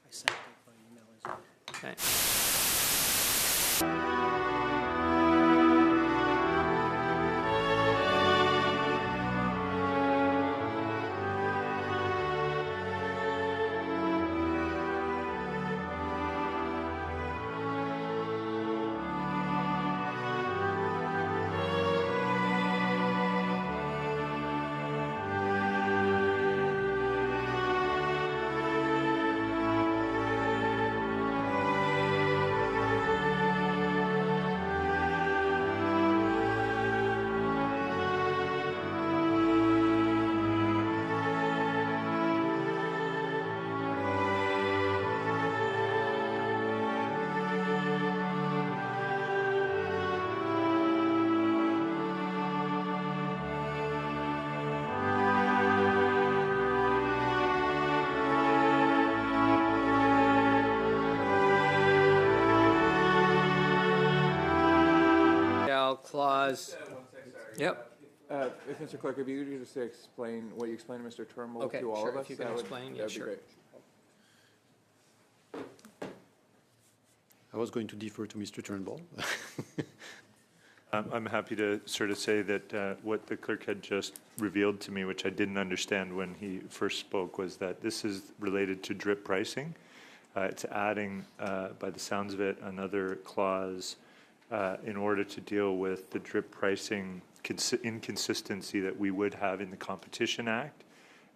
I sent it by email as well. Okay. Clause. Yep. Mr. Clerk, if you could just explain what you explained to Mr. Turnbull to all of us. If you can explain, yeah, sure. I was going to defer to Mr. Turnbull. I'm happy to sort of say that what the clerk had just revealed to me, which I didn't understand when he first spoke, was that this is related to drip pricing. It's adding, by the sounds of it, another clause in order to deal with the drip pricing inconsistency that we would have in the Competition Act.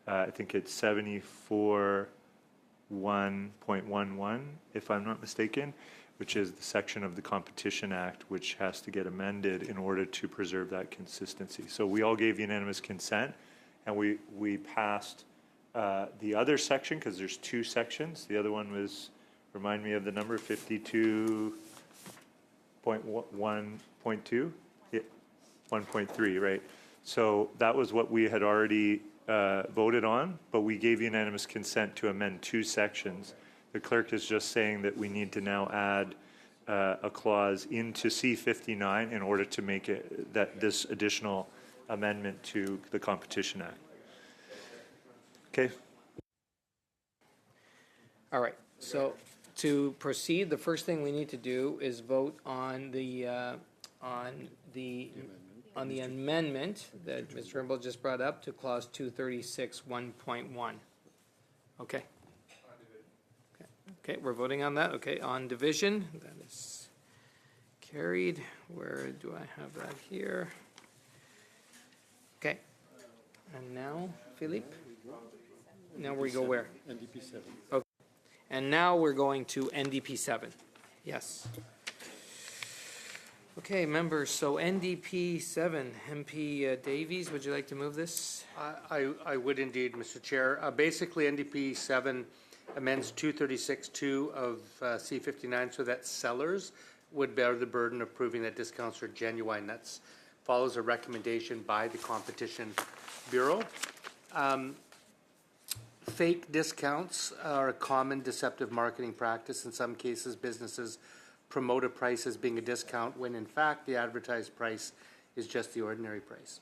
I think it's 74.1.11, if I'm not mistaken, which is the section of the Competition Act which has to get amended in order to preserve that consistency. So we all gave unanimous consent, and we passed the other section, because there's two sections. The other one was, remind me of the number, 52.1.2? Yeah, 1.3, right. So that was what we had already voted on, but we gave unanimous consent to amend two sections. The clerk is just saying that we need to now add a clause into C59 in order to make it this additional amendment to the Competition Act. Okay. All right. So to proceed, the first thing we need to do is vote on the amendment that Mr. Trimble just brought up to clause 236 1.1. Okay. Okay, we're voting on that. Okay, on division, that is carried. Where do I have that here? Okay. And now, Philippe? Now we go where? NDP 7. Okay. And now we're going to NDP 7. Yes. Okay, members, so NDP 7, MP Davies, would you like to move this? I would indeed, Mr. Chair. Basically, NDP 7 amends 236.2 of C59 so that sellers would bear the burden of proving that discounts are genuine. That follows a recommendation by the Competition Bureau. Fake discounts are a common deceptive marketing practice. In some cases, businesses promote a price as being a discount when in fact the advertised price is just the ordinary price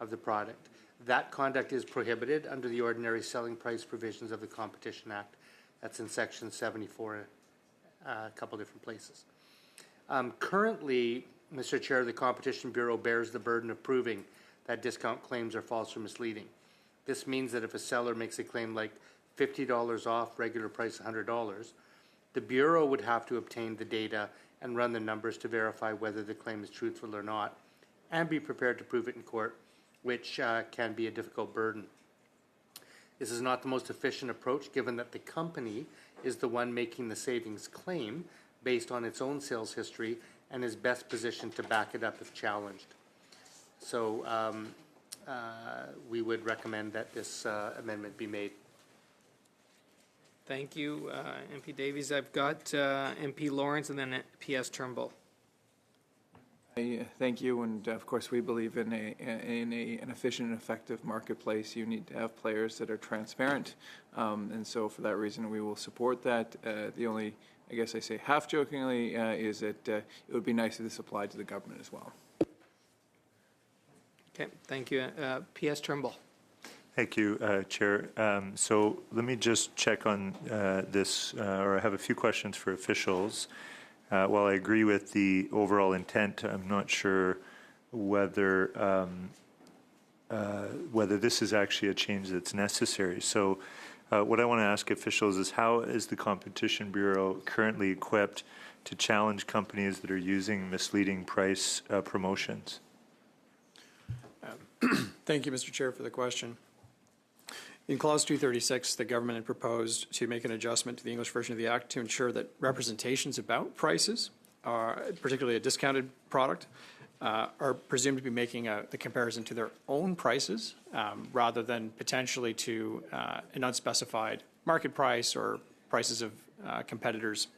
of the product. That conduct is prohibited under the ordinary selling price provisions of the Competition Act. That's in section 74, a couple different places. Currently, Mr. Chair, the Competition Bureau bears the burden of proving that discount claims are false or misleading. This means that if a seller makes a claim like $50 off, regular price $100, the Bureau would have to obtain the data and run the numbers to verify whether the claim is truthful or not, and be prepared to prove it in court, which can be a difficult burden. This is not the most efficient approach, given that the company is the one making the savings claim based on its own sales history and is best positioned to back it up if challenged. So we would recommend that this amendment be made. Thank you, MP Davies. I've got MP Lawrence and then PS Turnbull. Thank you, and of course we believe in an efficient and effective marketplace. You need to have players that are transparent, and so for that reason we will support that. The only, I guess I say half-jokingly, is that it would be nice if this applied to the government as well. Okay, thank you. PS Turnbull. Thank you, Chair. So let me just check on this, or I have a few questions for officials. While I agree with the overall intent, I'm not sure whether this is actually a change that's necessary. So what I want to ask officials is, how is the Competition Bureau currently equipped to challenge companies that are using misleading price promotions? Thank you, Mr. Chair, for the question. In Clause 236, the government had proposed to make an adjustment to the English version of the Act to ensure that representations about prices, particularly a discounted product, are presumed to be making the comparison to their own prices rather than potentially to an unspecified market price or prices of competitors.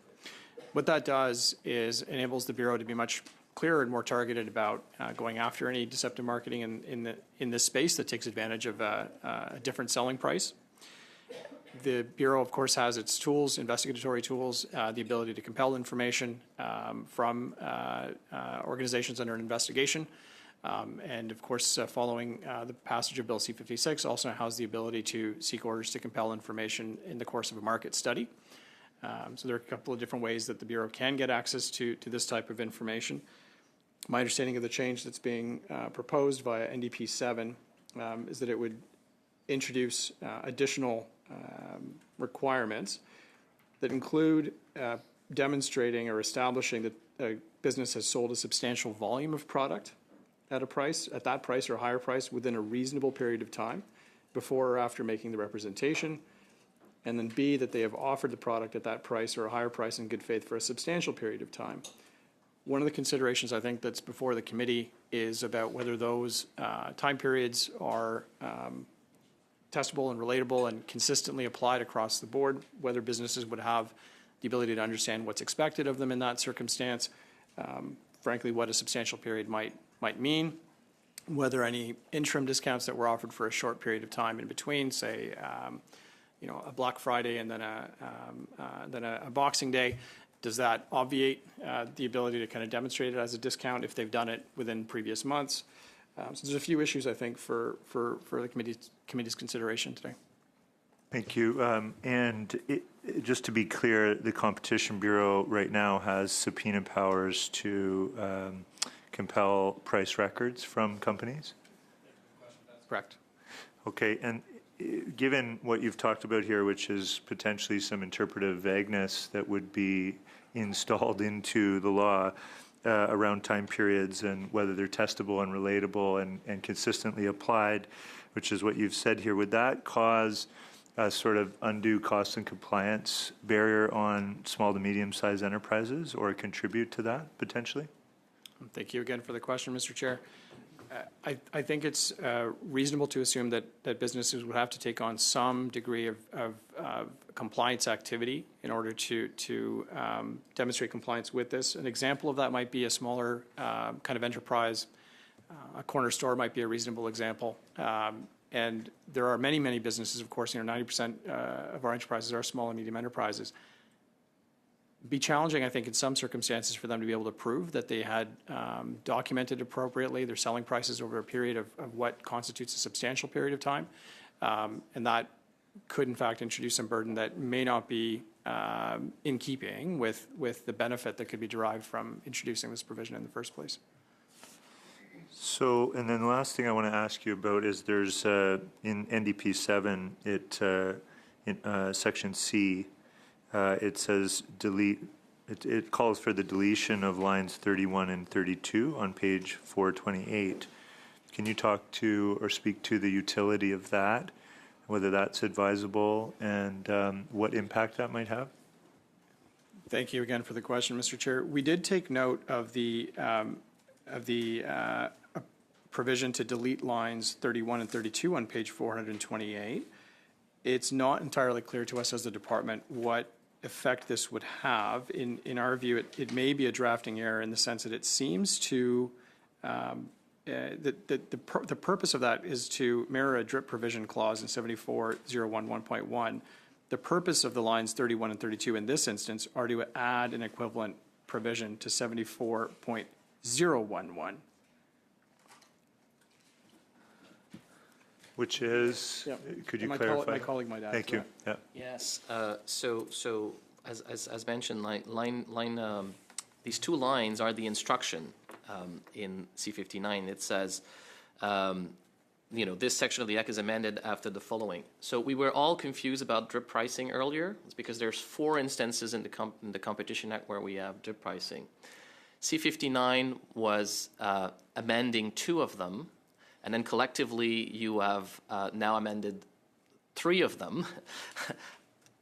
What that does is enables the Bureau to be much clearer and more targeted about going after any deceptive marketing in this space that takes advantage of a different selling price. The Bureau, of course, has its tools, investigatory tools, the ability to compel information from organizations under an investigation. And, of course, following the passage of Bill C-56, also has the ability to seek orders to compel information in the course of a market study. So there are a couple of different ways that the Bureau can get access to this type of information. My understanding of the change that's being proposed via NDP 7 is that it would introduce additional requirements that include demonstrating or establishing that a business has sold a substantial volume of product at that price or a higher price within a reasonable period of time before or after making the representation, and then B, that they have offered the product at that price or a higher price in good faith for a substantial period of time. One of the considerations I think that's before the committee is about whether those time periods are testable and relatable and consistently applied across the board, whether businesses would have the ability to understand what's expected of them in that circumstance, frankly, what a substantial period might mean, whether any interim discounts that were offered for a short period of time in between, say, a Black Friday and then a Boxing Day, Does that obviate the ability to kind of demonstrate it as a discount if they've done it within previous months? So there's a few issues, I think, for the committee's consideration today. Thank you. Just to be clear, the Competition Bureau right now has subpoena powers to compel price records from companies? Correct. Okay, and given what you've talked about here, which is potentially some interpretive vagueness that would be installed into the law around time periods and whether they're testable and relatable and consistently applied, which is what you've said here, would that cause a sort of undue cost and compliance barrier on small to medium-sized enterprises or contribute to that potentially? Thank you again for the question, Mr. Chair. I think it's reasonable to assume that businesses would have to take on some degree of compliance activity in order to demonstrate compliance with this. An example of that might be a smaller kind of enterprise. A corner store might be a reasonable example. And there are many, many businesses, of course, 90% of our enterprises are small and medium enterprises. Be challenging, I think, in some circumstances for them to be able to prove that they had documented appropriately their selling prices over a period of what constitutes a substantial period of time. And that could, in fact, introduce some burden that may not be in keeping with the benefit that could be derived from introducing this provision in the first place. So, and then the last thing I want to ask you about is there's in NDP 7, in section C, it says delete, it calls for the deletion of lines 31 and 32 on page 428. Can you talk to or speak to the utility of that, whether that's advisable and what impact that might have? Thank you again for the question, Mr. Chair. We did take note of the provision to delete lines 31 and 32 on page 428. It's not entirely clear to us as the department what effect this would have. In our view, it may be a drafting error in the sense that it seems to, the purpose of that is to mirror a DRIP provision clause in 74.011.1. The purpose of the lines 31 and 32 in this instance are to add an equivalent provision to 74.011. Which is, could you clarify? My colleague might add. Thank you. Yeah. Yes. So as mentioned, these two lines are the instruction in C59. It says, this section of the Act is amended after the following. So we were all confused about DRIP pricing earlier. It's because there's 4 instances in the Competition Act where we have DRIP pricing. C59 was amending 2 of them. And then collectively, you have now amended 3 of them.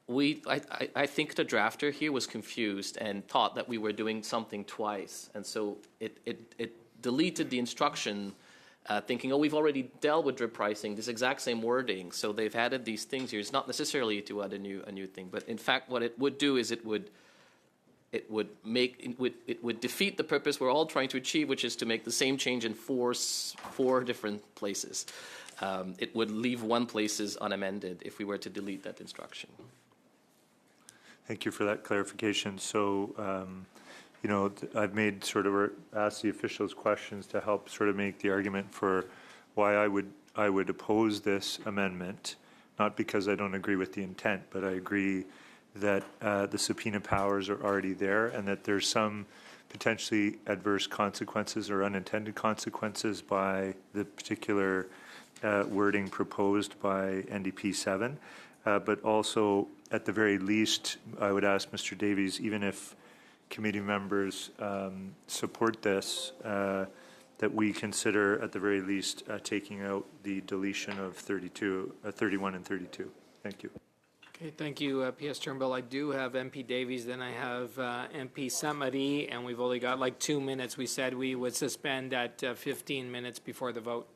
I think the drafter here was confused and thought that we were doing something twice. And so it deleted the instruction thinking, we've already dealt with DRIP pricing, this exact same wording. So they've added these things here. It's not necessarily to add a new thing. But in fact, what it would do is it would defeat the purpose we're all trying to achieve, which is to make the same change in four different places. It would leave 1 places unamended if we were to delete that instruction. Thank you for that clarification. So, I've made asked the officials questions to help make the argument for why I would oppose this amendment, not because I don't agree with the intent, but I agree that the subpoena powers are already there and that there's some potentially adverse consequences or unintended consequences by the particular wording proposed by NDP 7. But also, at the very least, I would ask Mr. Davies, even if committee members support this, that we consider at the very least taking out the deletion of 31 and 32. Thank you. Okay, thank you, PS Turnbull. I do have MP Davies, then I have MP Samari, and we've only got 2 minutes. We said we would suspend at 15 minutes before the vote.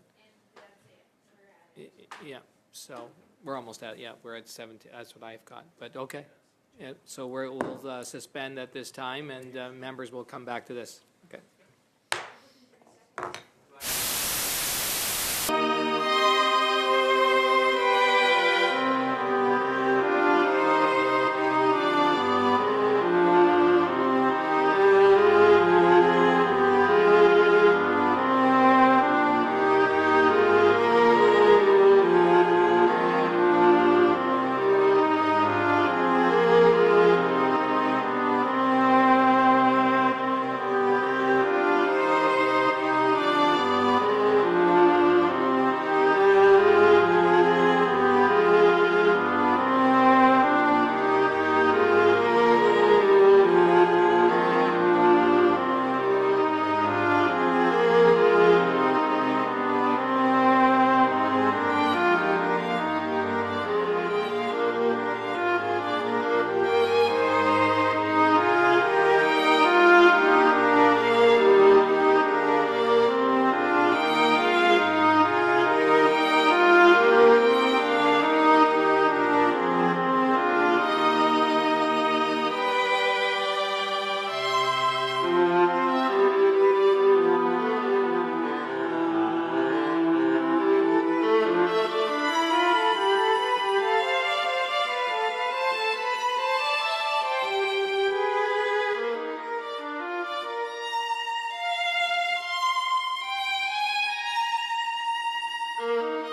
Yeah, so we're almost at, we're at 17. That's what I've got, but okay. Yeah, so we'll suspend at this time, and members will come back to this. Okay. you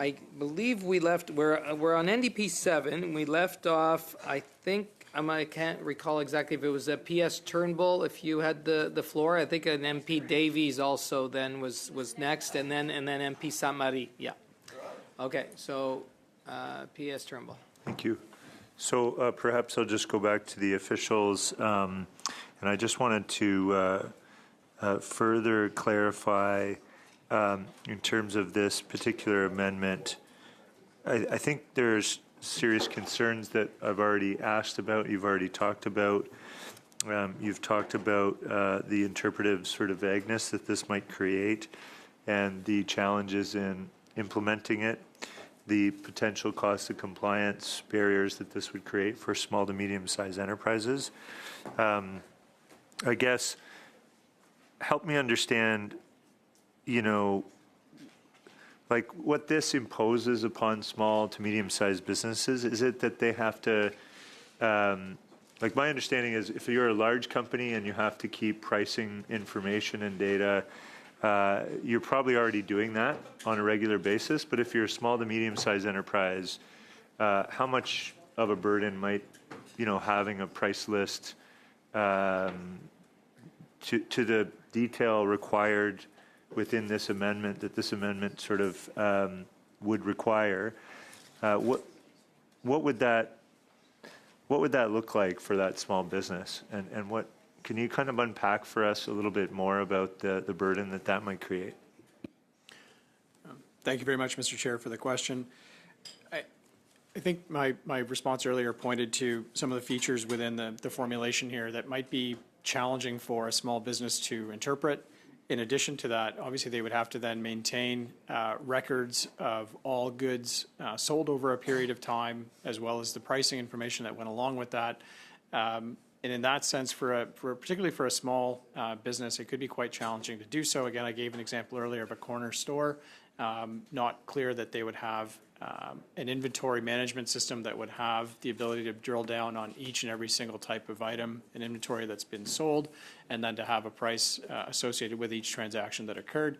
I believe we're on NDP 7. We left off, I think, I can't recall exactly if it was a PS Turnbull, if you had the floor. I think an MP Davies also then was next, and then MP Samari. Yeah. Okay, so PS Turnbull. Thank you. So perhaps I'll just go back to the officials, and I just wanted to further clarify in terms of this particular amendment. I think there's serious concerns that I've already asked about, you've already talked about. You've talked about the interpretive sort of vagueness that this might create and the challenges in implementing it, the potential cost of compliance barriers that this would create for small to medium-sized enterprises. I guess, help me understand, like what this imposes upon small to medium-sized businesses. Is it that they have to, like my understanding is if you're a large company and you have to keep pricing information and data, you're probably already doing that on a regular basis. But if you're a small to medium-sized enterprise, how much of a burden might, having a price list to the detail required within this amendment that this amendment sort of would require? What would that look like for that small business, and what can you kind of unpack for us a little bit more about the burden that might create? Thank you very much, Mr. Chair, for the question. I think my response earlier pointed to some of the features within the formulation here that might be challenging for a small business to interpret. In addition to that, obviously they would have to then maintain records of all goods sold over a period of time, as well as the pricing information that went along with that. And in that sense, particularly for a small business, it could be quite challenging to do so. Again, I gave an example earlier of a corner store. Not clear that they would have an inventory management system that would have the ability to drill down on each and every single type of item and inventory that's been sold, and then to have a price associated with each transaction that occurred.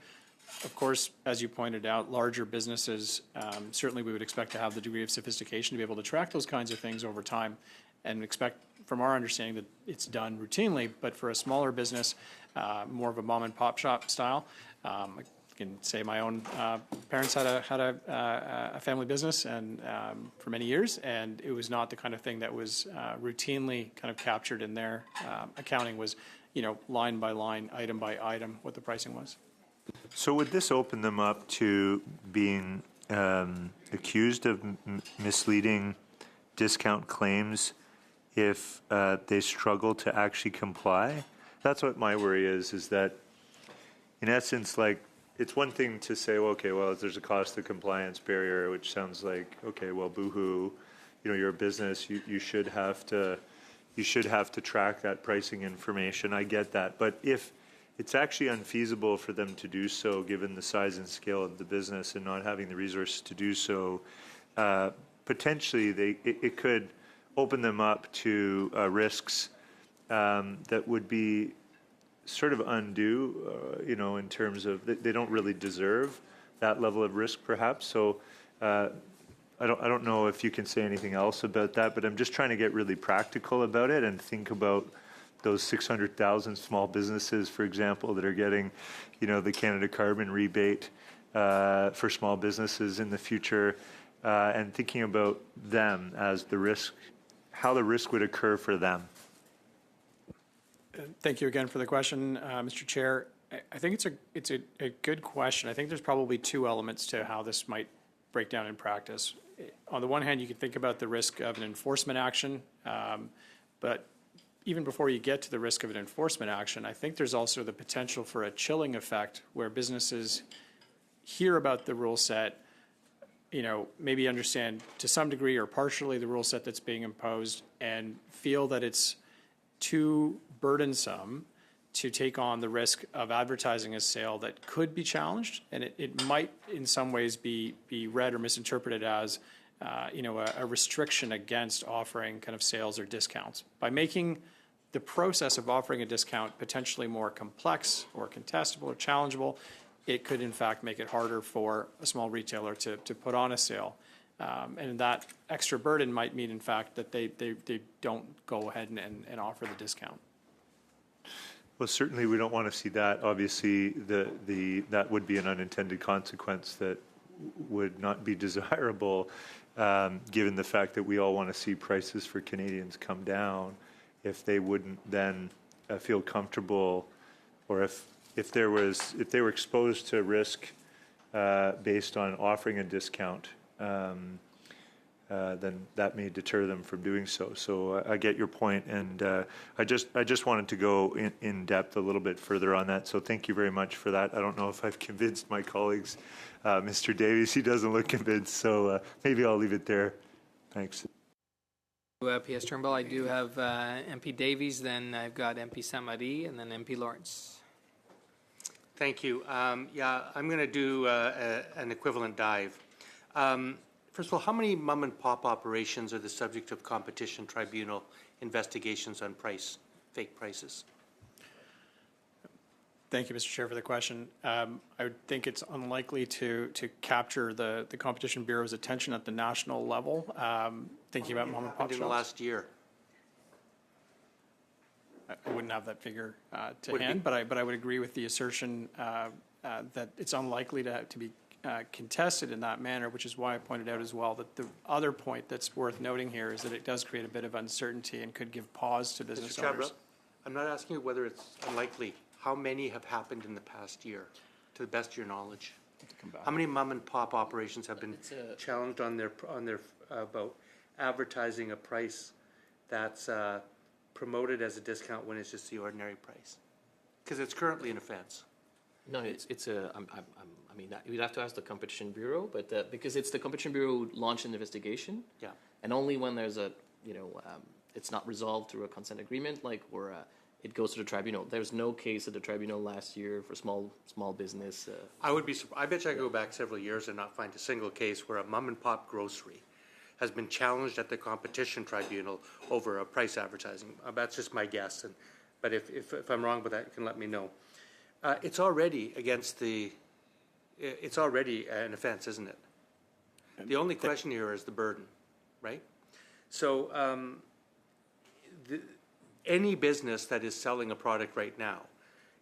Of course, as you pointed out, larger businesses, certainly we would expect to have the degree of sophistication to be able to track those kinds of things over time, and expect from our understanding that it's done routinely. But for a smaller business, more of a mom and pop shop style, I can say my own parents had a family business and for many years, and it was not the kind of thing that was routinely kind of captured in their accounting. Was line by line, item by item, what the pricing was. So would this open them up to being accused of misleading discount claims if they struggle to actually comply? That's what my worry is that in essence, like, it's one thing to say, well, okay, well, there's a cost of compliance barrier, which sounds like, okay, well, boo-hoo, you're a business, you should have to track that pricing information. I get that. But if it's actually unfeasible for them to do so, given the size and scale of the business and not having the resources to do so, potentially it could open them up to risks that would be sort of undue, in terms of they don't really deserve that level of risk, perhaps. So I don't know if you can say anything else about that, but I'm just trying to get really practical about it and think about those 600,000 small businesses, for example, that are getting, the Canada Carbon rebate for small businesses in the future, and thinking about them as the risk, how the risk would occur for them. Thank you again for the question, Mr. Chair. I think it's a good question. I think there's probably two elements to how this might break down in practice. On the one hand, you can think about the risk of an enforcement action, but even before you get to the risk of an enforcement action, I think there's also the potential for a chilling effect where businesses hear about the rule set, maybe understand to some degree or partially the rule set that's being imposed, and feel that it's too burdensome to take on the risk of advertising a sale that could be challenged, and it might in some ways be read or misinterpreted as a restriction against offering kind of sales or discounts. By making the process of offering a discount potentially more complex or contestable or challengeable, it could in fact make it harder for a small retailer to put on a sale. And that extra burden might mean, in fact, that they don't go ahead and offer the discount. Well, certainly we don't want to see that. Obviously, that would be an unintended consequence that would not be desirable, given the fact that we all want to see prices for Canadians come down. If they wouldn't then feel comfortable, or if they were exposed to risk based on offering a discount, then that may deter them from doing so. So I get your point, and I just wanted to go in depth a little bit further on that. So thank you very much for that. I don't know if I've convinced my colleagues. Mr. Davies, he doesn't look convinced, so maybe I'll leave it there. Thanks. PS Turnbull, I do have MP Davies, then I've got MP Saint-Marie, and then MP Lawrence. Thank you. Yeah, I'm going to do an equivalent dive. First of all, how many mom-and-pop operations are the subject of competition tribunal investigations on fake prices? Thank you, Mr. Chair, for the question. I would think it's unlikely to capture the Competition Bureau's attention at the national level, thinking about mom and pop shops. In the last year? I wouldn't have that figure to hand, but I would agree with the assertion that it's unlikely to be contested in that manner, which is why I pointed out as well that the other point that's worth noting here is that it does create a bit of uncertainty and could give pause to business owners. I'm not asking you whether it's unlikely. How many have happened in the past year, to the best of your knowledge? How many mom-and-pop operations have been challenged on their about advertising a price that's promoted as a discount when it's just the ordinary price? Because it's currently an offense. No, it's a. I mean, you'd have to ask the Competition Bureau, but because it's the Competition Bureau who launched an investigation. Yeah. And only when there's a, it's not resolved through a consent agreement, or it goes to the tribunal. There's no case at the tribunal last year for small business. I would be. I bet you I could go back several years and not find a single case where a mom-and-pop grocery has been challenged at the competition tribunal over a price advertising. That's just my guess. But if I'm wrong with that, you can let me know. It's already against the. It's already an offense, isn't it? The only question here is the burden, right? So any business that is selling a product right now,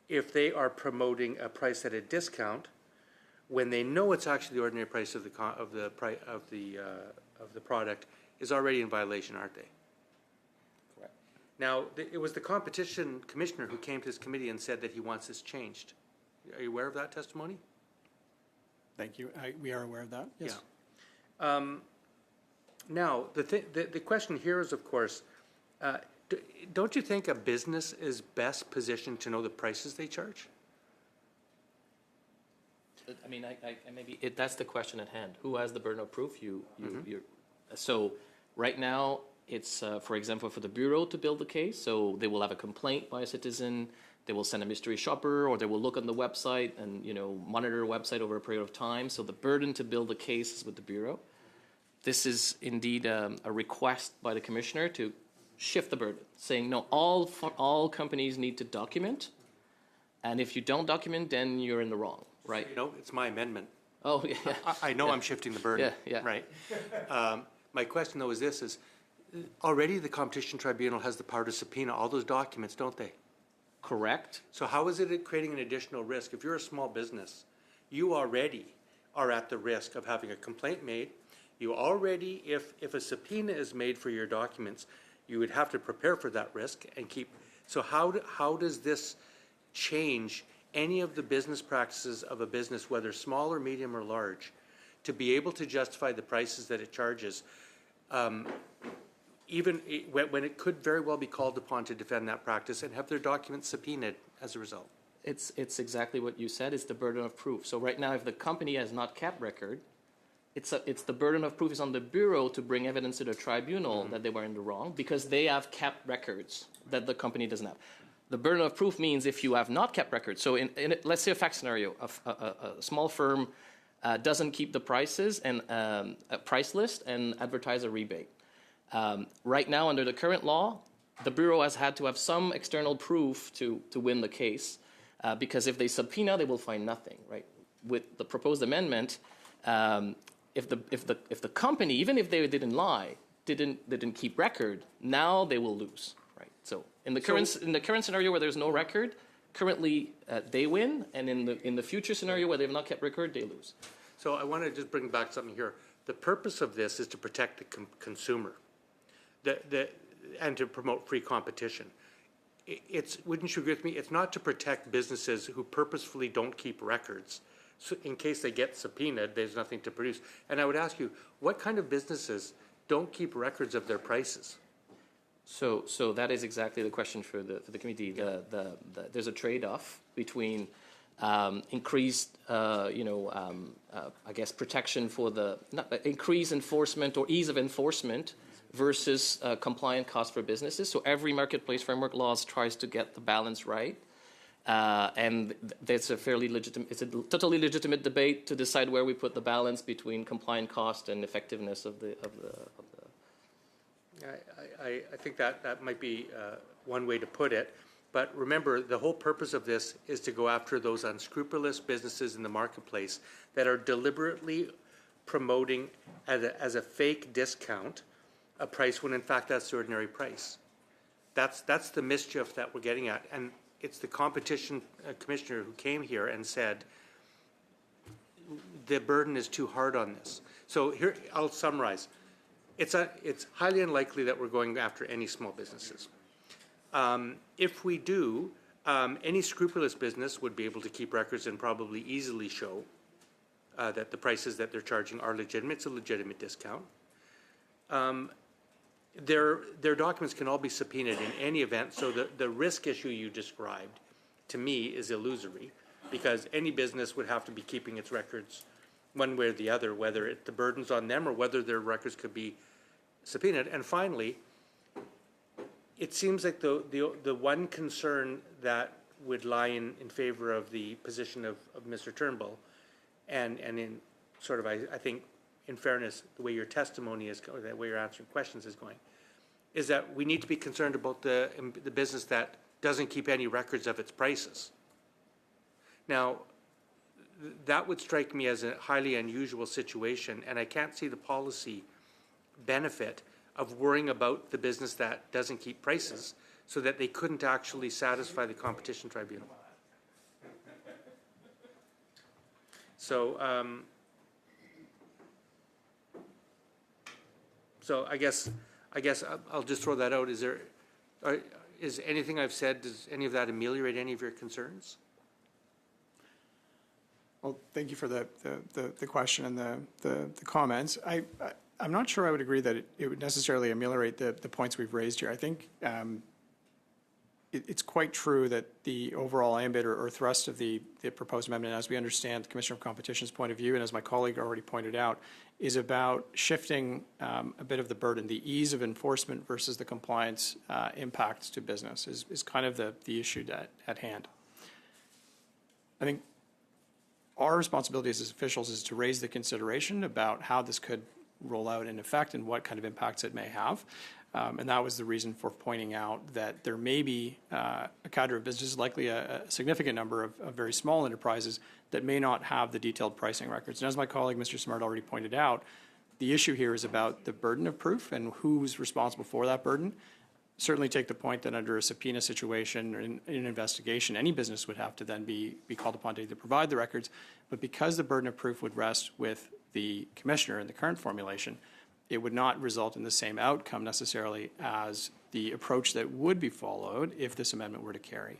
if they are promoting a price at a discount, when they know it's actually the ordinary price of the product, is already in violation, aren't they? Correct. Now, it was the competition commissioner who came to this committee and said that he wants this changed. Are you aware of that testimony? Thank you. We are aware of that. Yes. Yeah. Now, the question here is, of course, don't you think a business is best positioned to know the prices they charge? I mean, maybe that's the question at hand. Who has the burden of proof? So right now, it's, for example, for the Bureau to build the case. So they will have a complaint by a citizen. They will send a mystery shopper, or they will look on the website and monitor the website over a period of time. So the burden to build the case is with the Bureau. This is indeed a request by the commissioner to shift the burden, saying no, all companies need to document, and if you don't document, then you're in the wrong, right? It's my amendment. Oh yeah. I know I'm shifting the burden. Yeah. Right. My question though is already the Competition Tribunal has the power to subpoena all those documents, don't they? Correct. So how is it creating an additional risk? If you're a small business, you already are at the risk of having a complaint made. You already, if a subpoena is made for your documents, you would have to prepare for that risk and keep. So how does this change any of the business practices of a business, whether small or medium or large, to be able to justify the prices that it charges, even when it could very well be called upon to defend that practice and have their documents subpoenaed as a result? It's exactly what you said. It's the burden of proof. So right now, if the company has not kept record, it's the burden of proof is on the Bureau to bring evidence to the tribunal that they were in the wrong, because they have kept records that the company doesn't have. The burden of proof means if you have not kept records. So let's say a fact scenario, a small firm doesn't keep the prices and a price list and advertise a rebate. Right now, under the current law, the Bureau has had to have some external proof to win the case. Because if they subpoena, they will find nothing, right? With the proposed amendment, if the company, even if they didn't lie, didn't keep record, now they will lose, right? So in the current scenario where there's no record, currently they win, and in the future scenario where they've not kept record, they lose. So I want to just bring back something here. The purpose of this is to protect the consumer, and to promote free competition. Wouldn't you agree with me? It's not to protect businesses who purposefully don't keep records. So in case they get subpoenaed, there's nothing to produce. And I would ask you, what kind of businesses don't keep records of their prices? So that is exactly the question for the committee. There's a trade-off between increased, I guess, protection for increased enforcement or ease of enforcement versus compliant cost for businesses. So every marketplace framework laws tries to get the balance right. And that's it's a totally legitimate debate to decide where we put the balance between compliant cost and effectiveness of the. I think that might be one way to put it. But remember, the whole purpose of this is to go after those unscrupulous businesses in the marketplace that are deliberately promoting as a fake discount a price when in fact that's the ordinary price. That's the mischief that we're getting at. And it's the competition commissioner who came here and said the burden is too hard on this. So here, I'll summarize. It's highly unlikely that we're going after any small businesses. If we do, any scrupulous business would be able to keep records and probably easily show that the prices that they're charging are legitimate. It's a legitimate discount. Their documents can all be subpoenaed in any event, so the risk issue you described, to me, is illusory, because any business would have to be keeping its records one way or the other, whether the burden's on them or whether their records could be subpoenaed. And finally, it seems like the one concern that would lie in favor of the position of Mr. Turnbull, and in sort of, I think, in fairness, the way your testimony is, or the way you're answering questions is going, is that we need to be concerned about the business that doesn't keep any records of its prices. Now, that would strike me as a highly unusual situation, and I can't see the policy benefit of worrying about the business that doesn't keep prices so that they couldn't actually satisfy the competition tribunal. So, so I guess I'll just throw that out. Is anything I've said, does any of that ameliorate any of your concerns? Well, thank you for the question and the comments. I'm not sure I would agree that it would necessarily ameliorate the points we've raised here. I think it's quite true that the overall ambit or thrust of the proposed amendment, as we understand the Commissioner of Competition's point of view, and as my colleague already pointed out, is about shifting a bit of the burden. The ease of enforcement versus the compliance impacts to business is kind of the issue at hand. I think our responsibility as officials is to raise the consideration about how this could roll out in effect and what kind of impacts it may have. And that was the reason for pointing out that there may be a cadre of businesses, likely a significant number of very small enterprises that may not have the detailed pricing records. And as my colleague, Mr. Smart, already pointed out, the issue here is about the burden of proof and who's responsible for that burden. Certainly take the point that under a subpoena situation or in an investigation, any business would have to then be called upon to either provide the records. But because the burden of proof would rest with the commissioner in the current formulation, it would not result in the same outcome necessarily as the approach that would be followed if this amendment were to carry.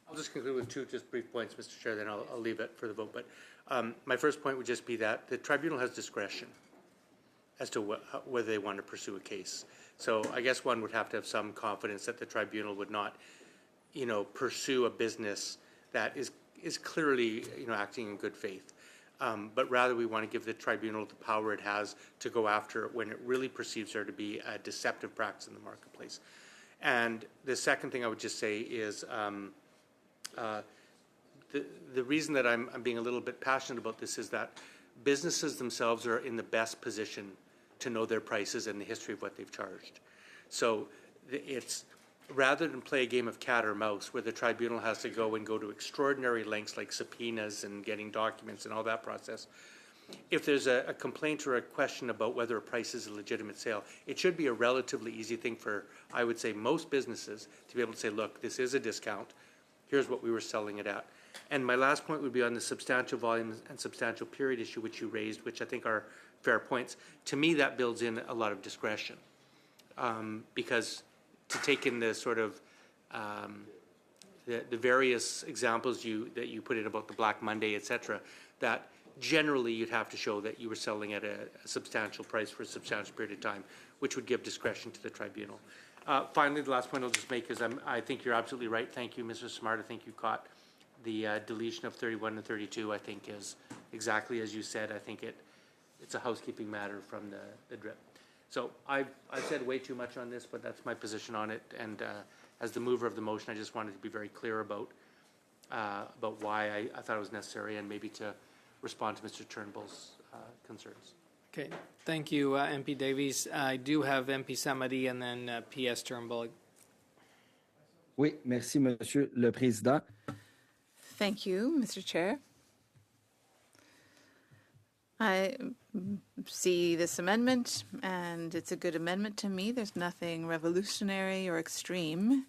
I'll just conclude with two just brief points, Mr. Chair, then I'll leave it for the vote. But my first point would just be that the tribunal has discretion as to whether they want to pursue a case. So I guess one would have to have some confidence that the tribunal would not, pursue a business that is clearly, acting in good faith. But rather we want to give the tribunal the power it has to go after it when it really perceives there to be a deceptive practice in the marketplace. And the second thing I would just say is the reason that I'm being a little bit passionate about this is that businesses themselves are in the best position to know their prices and the history of what they've charged. So it's rather than play a game of cat or mouse where the tribunal has to go to extraordinary lengths like subpoenas and getting documents and all that process, if there's a complaint or a question about whether a price is a legitimate sale, it should be a relatively easy thing for, I would say, most businesses to be able to say, look, this is a discount. Here's what we were selling it at. And my last point would be on the substantial volume and substantial period issue, which you raised, which I think are fair points. To me, that builds in a lot of discretion, because to take in the sort of the various examples that you put in about the Black Monday, et cetera, that generally you'd have to show that you were selling at a substantial price for a substantial period of time, which would give discretion to the tribunal. Finally, the last point I'll just make is I think you're absolutely right. Thank you, Mr. Smart. I think you caught the deletion of 31 and 32, I think, is exactly as you said. I think it's a housekeeping matter from the DRIP. So I've said way too much on this, but that's my position on it. And as the mover of the motion, I just wanted to be very clear about why I thought it was necessary, and maybe to respond to Mr. Turnbull's concerns. Okay, thank you, MP Davies. I do have MP Samadi and then PS Turnbull. Oui, merci, Monsieur le Président. Thank you, Mr. Chair. I see this amendment, and it's a good amendment to me. There's nothing revolutionary or extreme.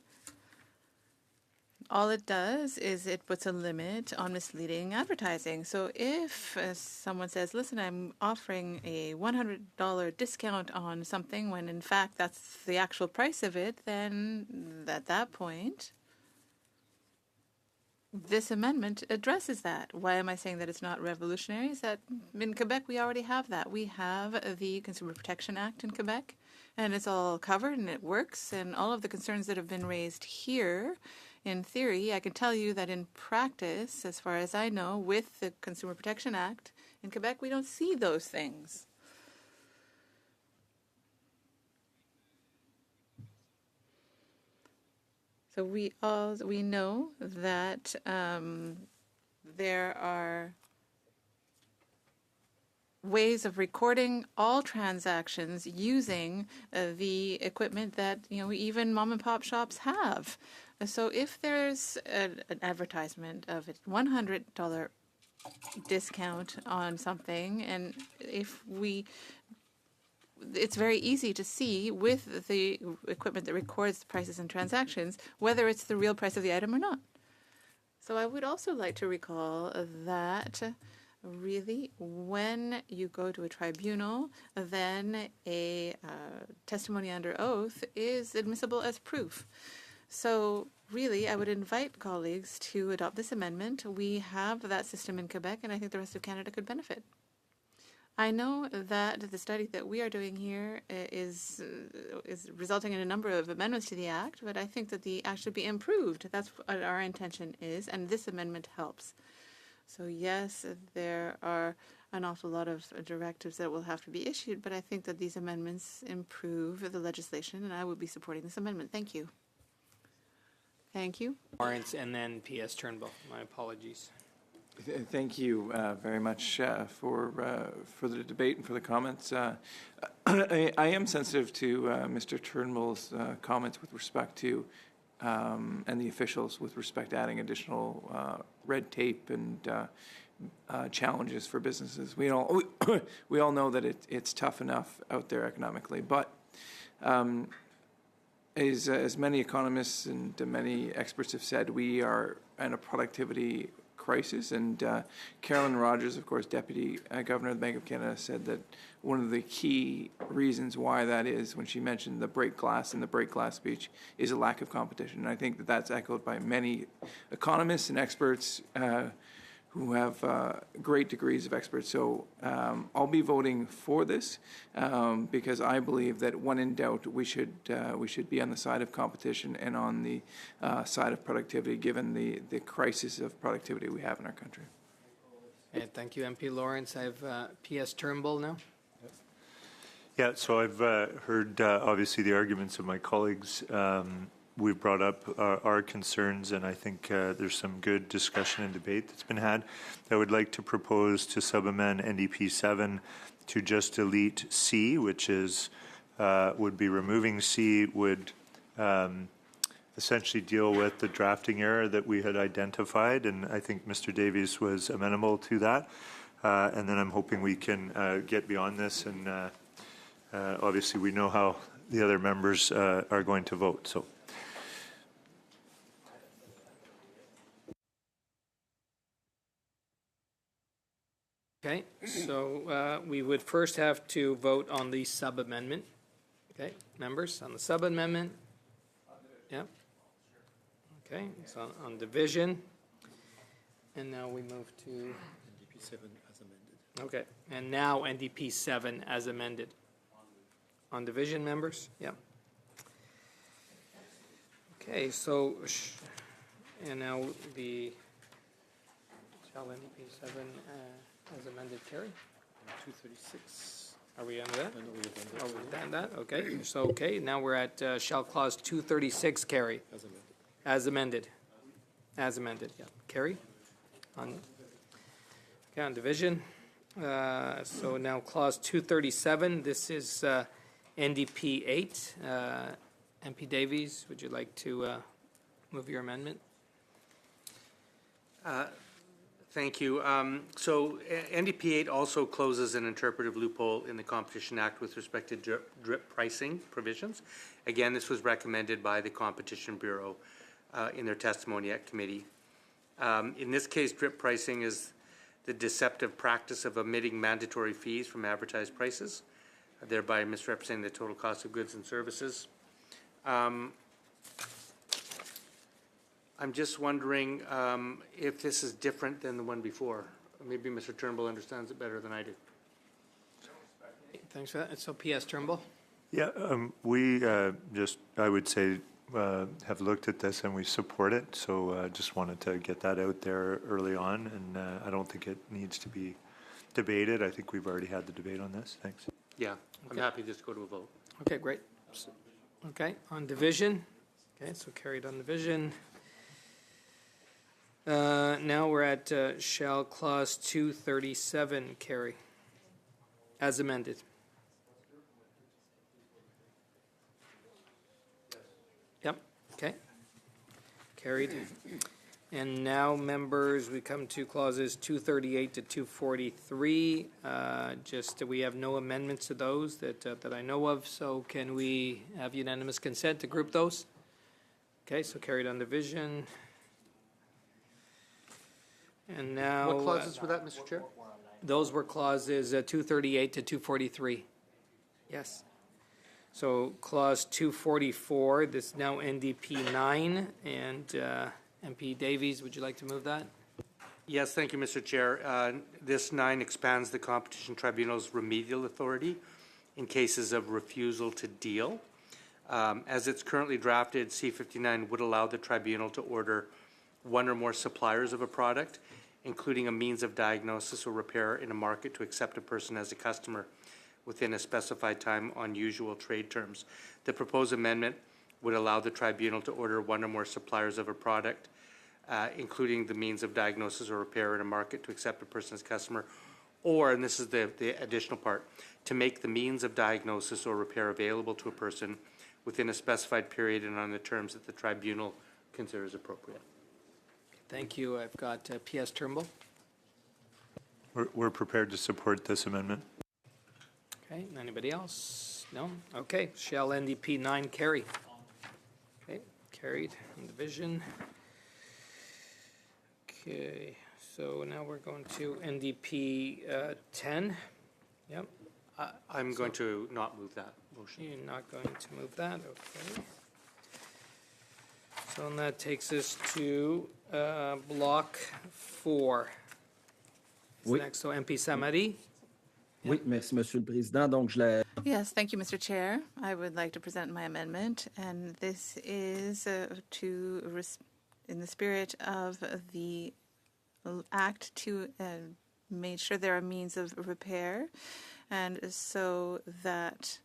All it does is it puts a limit on misleading advertising. So if someone says, listen, I'm offering a $100 discount on something when in fact that's the actual price of it, then at that point, this amendment addresses that. Why am I saying that it's not revolutionary? Is that in Quebec we already have that. We have the Consumer Protection Act in Quebec, and it's all covered and it works. And all of the concerns that have been raised here, in theory, I can tell you that in practice, as far as I know, with the Consumer Protection Act in Quebec, we don't see those things. So we know that there are ways of recording all transactions using the equipment that even mom and pop shops have. So if there's an advertisement of a $100 discount on something, and it's very easy to see with the equipment that records the prices and transactions whether it's the real price of the item or not. So I would also like to recall that really when you go to a tribunal, then a testimony under oath is admissible as proof. So really, I would invite colleagues to adopt this amendment. We have that system in Quebec, and I think the rest of Canada could benefit. I know that the study that we are doing here is resulting in a number of amendments to the Act, but I think that the Act should be improved. That's what our intention is, and this amendment helps. So yes, there are an awful lot of directives that will have to be issued, but I think that these amendments improve the legislation, and I will be supporting this amendment. Thank you. Thank you. Lawrence and then PS Turnbull. My apologies. Thank you very much for the debate and for the comments. I am sensitive to Mr. Turnbull's comments with respect to and the officials with respect to adding additional red tape and challenges for businesses. We all know that it's tough enough out there economically, but as many economists and many experts have said, we are in a productivity crisis, and Carolyn Rogers, of course, Deputy Governor of the Bank of Canada, said that one of the key reasons why that is, when she mentioned the break glass in the break glass speech, is a lack of competition. And I think that that's echoed by many economists and experts who have great degrees of experts. So I'll be voting for this because I believe that when in doubt, we should be on the side of competition and on the side of productivity, given the crisis of productivity we have in our country. And thank you, MP Lawrence. I have PS Turnbull now. Yeah, so I've heard obviously the arguments of my colleagues. We've brought up our concerns, and I think there's some good discussion and debate that's been had. I would like to propose to sub-amend NDP 7 to just delete C, which is would be removing C would essentially deal with the drafting error that we had identified, and I think Mr. Davies was amenable to that. And then I'm hoping we can get beyond this, and obviously we know how the other members are going to vote. So. Okay, so we would first have to vote on the sub-amendment. Okay, members, on the sub-amendment? Yep. Okay, so on division. And now we move to... NDP 7 as amended. Okay, and now NDP 7 as amended. On division, members? Yep. Okay, so, and now the, shall NDP 7 as amended carry? 236. Are we under that? No, we have done that. Oh, we've done that, okay. So, okay, now we're at shall clause 236 carry? As amended. As amended. As amended, yeah. Carry? On, okay, on division. So now clause 237, this is NDP 8. MP Davies, would you like to move your amendment? Thank you. So NDP 8 also closes an interpretive loophole in the Competition Act with respect to drip pricing provisions. Again, this was recommended by the Competition Bureau in their testimony at committee. In this case, drip pricing is the deceptive practice of omitting mandatory fees from advertised prices, thereby misrepresenting the total cost of goods and services. I'm just wondering if this is different than the one before. Maybe Mr. Turnbull understands it better than I do. Thanks for that. So PS Turnbull? Yeah, we just, I would say, have looked at this and we support it. So just wanted to get that out there early on. And I don't think it needs to be debated. I think we've already had the debate on this. Thanks. Yeah, I'm happy just to go to a vote. Okay, great. Okay, on division. Okay, so carried on division. Now we're at shall clause 237 carry as amended. Yep, okay. Carried. And now, members, we come to clauses 238 to 243. We have no amendments to those that I know of, so can we have unanimous consent to group those? Okay, so carried on division. And now... What clauses were that, Mr. Chair? Those were clauses 238 to 243. Yes. So clause 244, this now NDP 9, and MP Davies, would you like to move that? Yes, thank you, Mr. Chair. This 9 expands the Competition Tribunal's remedial authority in cases of refusal to deal. As it's currently drafted, C-59 would allow the tribunal to order one or more suppliers of a product, including a means of diagnosis or repair in a market, to accept a person as a customer within a specified time on usual trade terms. The proposed amendment would allow the tribunal to order one or more suppliers of a product, including the means of diagnosis or repair in a market, to accept a person as a customer, or, and this is the additional part, to make the means of diagnosis or repair available to a person within a specified period and on the terms that the tribunal considers appropriate. Thank you. I've got PS Turnbull. We're prepared to support this amendment. Okay, anybody else? No? Okay, shall NDP 9 carry? Okay, carried on division. Okay, so now we're going to NDP 10. Yep. I'm going to not move that motion. You're not going to move that, okay. So and that takes us to block 4. Oui. Next, so MP Samari. Oui, merci, Monsieur le Président. Donc, je la... Yes, thank you, Mr. Chair. I would like to present my amendment, and this is in the spirit of the Act to make sure there are means of repair, and so that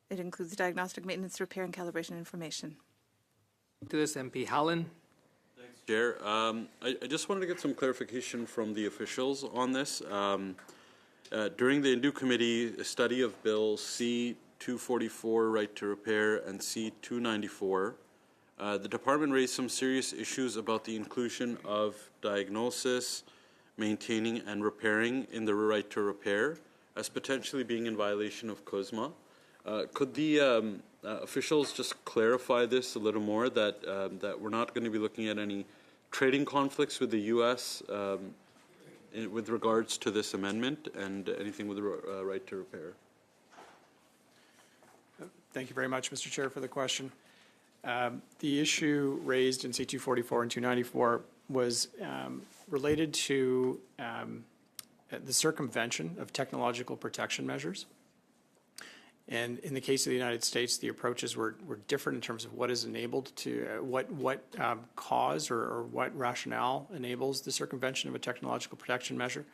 it includes diagnostic, maintenance, repair, and calibration information. To this, MP Hallen. Chair, I just wanted to get some clarification from the officials on this. During the Indu Committee, a study of Bill 244, right to repair, and C294, the department raised some serious issues about the inclusion of diagnosis, maintaining, and repairing in the right to repair as potentially being in violation of CUSMA. Could the officials just clarify this a little more, that that we're not going to be looking at any trading conflicts with the U.S. With regards to this amendment and anything with the right to repair? Thank you very much, Mr. Chair, for the question. The issue raised in C244 and 294 was related to the circumvention of technological protection measures. And in the case of the United States, the approaches were different in terms of what is enabled to, what cause or what rationale enables the circumvention of a technological protection measure.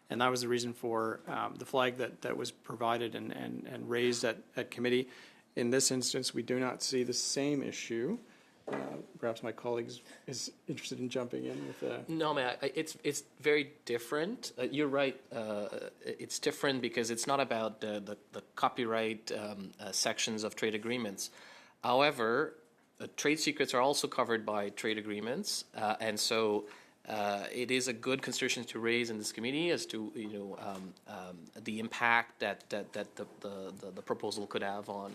And that was the reason for the flag that was provided and raised at committee. In this instance, we do not see the same issue. Perhaps my colleagues is interested in jumping in with No, man, it's very different. You're right. It's different because it's not about the copyright sections of trade agreements. However, trade secrets are also covered by trade agreements, and so it is a good consideration to raise in this committee as to the impact that the proposal could have on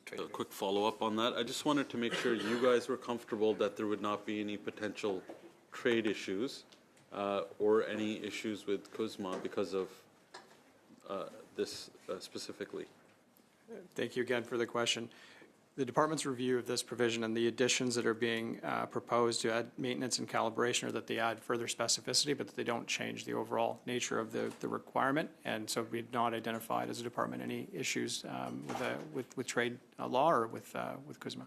trade. A quick follow-up on that. I just wanted to make sure you guys were comfortable that there would not be any potential trade issues or any issues with CUSMA because of this specifically. Thank you again for the question. The department's review of this provision and the additions that are being proposed to add maintenance and calibration are that they add further specificity, but that they don't change the overall nature of the requirement. And so we've not identified as a department any issues with trade law or with CUSMA.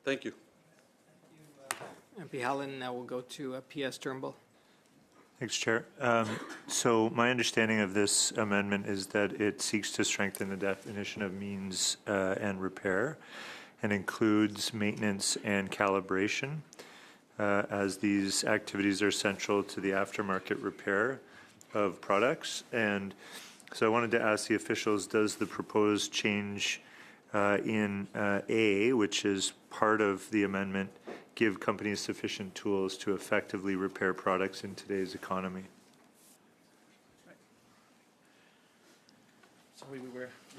Thank you. MP Helen, now we'll go to PS Turnbull. Thanks, Chair. So my understanding of this amendment is that it seeks to strengthen the definition of means and repair and includes maintenance and calibration as these activities are central to the aftermarket repair of products. And so I wanted to ask the officials, does the proposed change in A, which is part of the amendment, give companies sufficient tools to effectively repair products in today's economy? So we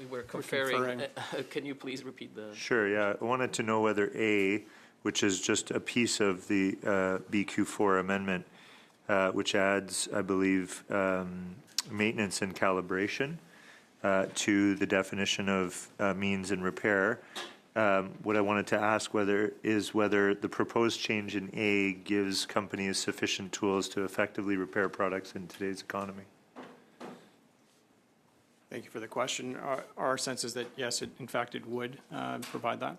were comparing. Can you please repeat the? Sure, yeah. I wanted to know whether A, which is just a piece of the BQ4 amendment, which adds, I believe, maintenance and calibration to the definition of means and repair. What I wanted to ask whether the proposed change in A gives companies sufficient tools to effectively repair products in today's economy. Thank you for the question. Our sense is that, yes, in fact, it would provide that.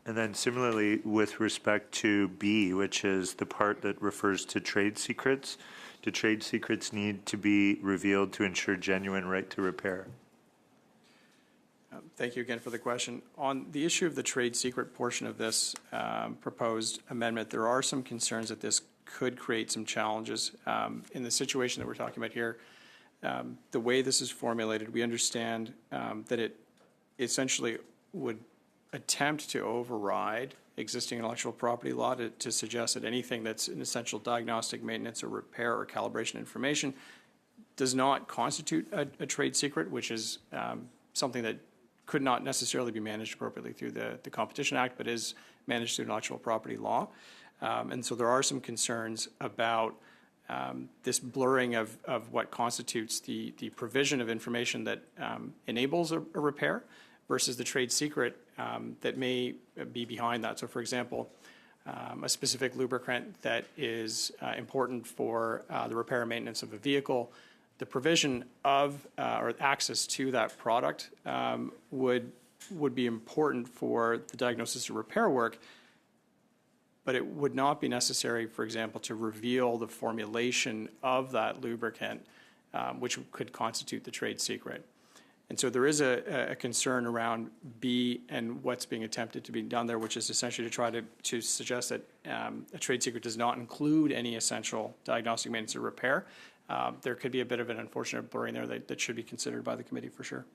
And then similarly, with respect to B, which is the part that refers to trade secrets, do trade secrets need to be revealed to ensure genuine right to repair? Thank you again for the question. On the issue of the trade secret portion of this proposed amendment, there are some concerns that this could create some challenges. In the situation that we're talking about here, the way this is formulated, we understand that it essentially would attempt to override existing intellectual property law to suggest that anything that's an essential diagnostic, maintenance, or repair or calibration information does not constitute a trade secret, which is something that could not necessarily be managed appropriately through the Competition Act, but is managed through intellectual property law. And so there are some concerns about this blurring of what constitutes the provision of information that enables a repair versus the trade secret that may be behind that. So, for example, a specific lubricant that is important for the repair and maintenance of a vehicle, the provision of or access to that product would be important for the diagnosis or repair work, but it would not be necessary, for example, to reveal the formulation of that lubricant, which could constitute the trade secret. And so there is a concern around B and what's being attempted to be done there, which is essentially to try to suggest that a trade secret does not include any essential diagnostic, maintenance, or repair. there could be a bit of an unfortunate blurring there that should be considered by the committee for sure.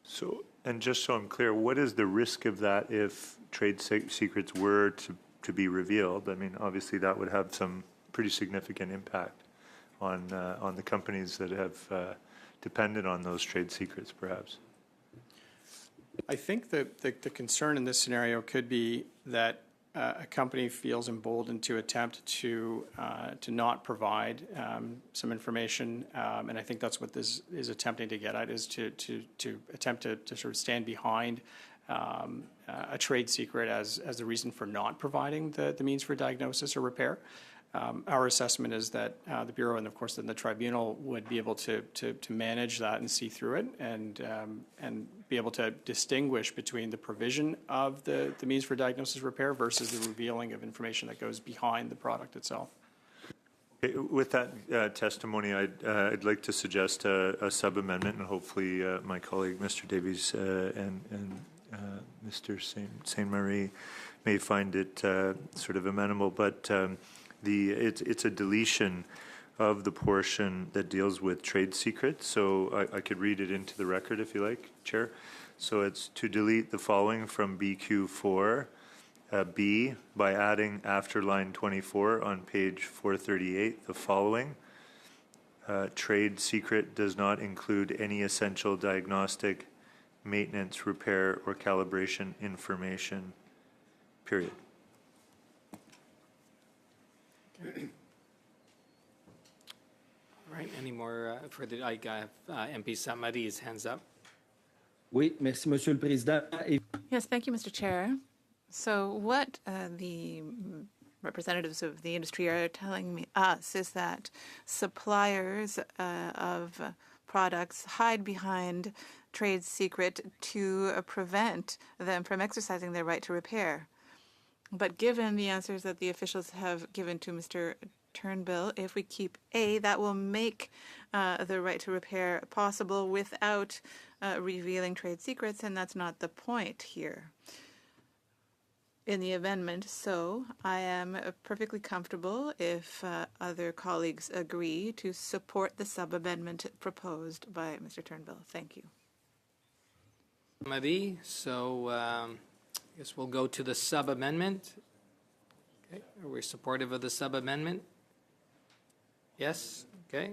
So, and just so I'm clear, what is the risk of that if trade secrets were to be revealed? I mean, obviously that would have some pretty significant impact on the companies that have depended on those trade secrets, perhaps. I think that the concern in this scenario could be that a company feels emboldened to attempt to not provide some information, and I think that's what this is attempting to get at, is to attempt to sort of stand behind a trade secret as the reason for not providing the means for diagnosis or repair. Our assessment is that the Bureau and, of course, then the Tribunal would be able to manage that and see through it and be able to distinguish between the provision of the means for diagnosis repair versus the revealing of information that goes behind the product itself. Okay, with that testimony, I'd like to suggest a sub-amendment, and hopefully my colleague, Mr. Davies, and Mr. Saint Marie may find it sort of amenable, but it's a deletion of the portion that deals with trade secrets. So I could read it into the record if you like, Chair. So it's to delete the following from BQ4 B by adding after line 24 on page 438 the following. Trade secret does not include any essential diagnostic, maintenance, repair, or calibration information, period. All right, any more further? I have MP Samari's hands up. Oui, merci, Monsieur le Président. Yes, thank you, Mr. Chair. So what the representatives of the industry are telling us is that suppliers of products hide behind trade secret to prevent them from exercising their right to repair. But given the answers that the officials have given to Mr. Turnbull, if we keep A, that will make the right to repair possible without revealing trade secrets, and that's not the point here in the amendment. So I am perfectly comfortable if other colleagues agree to support the sub-amendment proposed by Mr. Turnbull. Thank you. Marie, so I guess we'll go to the sub-amendment. Okay, are we supportive of the sub-amendment? Yes, okay.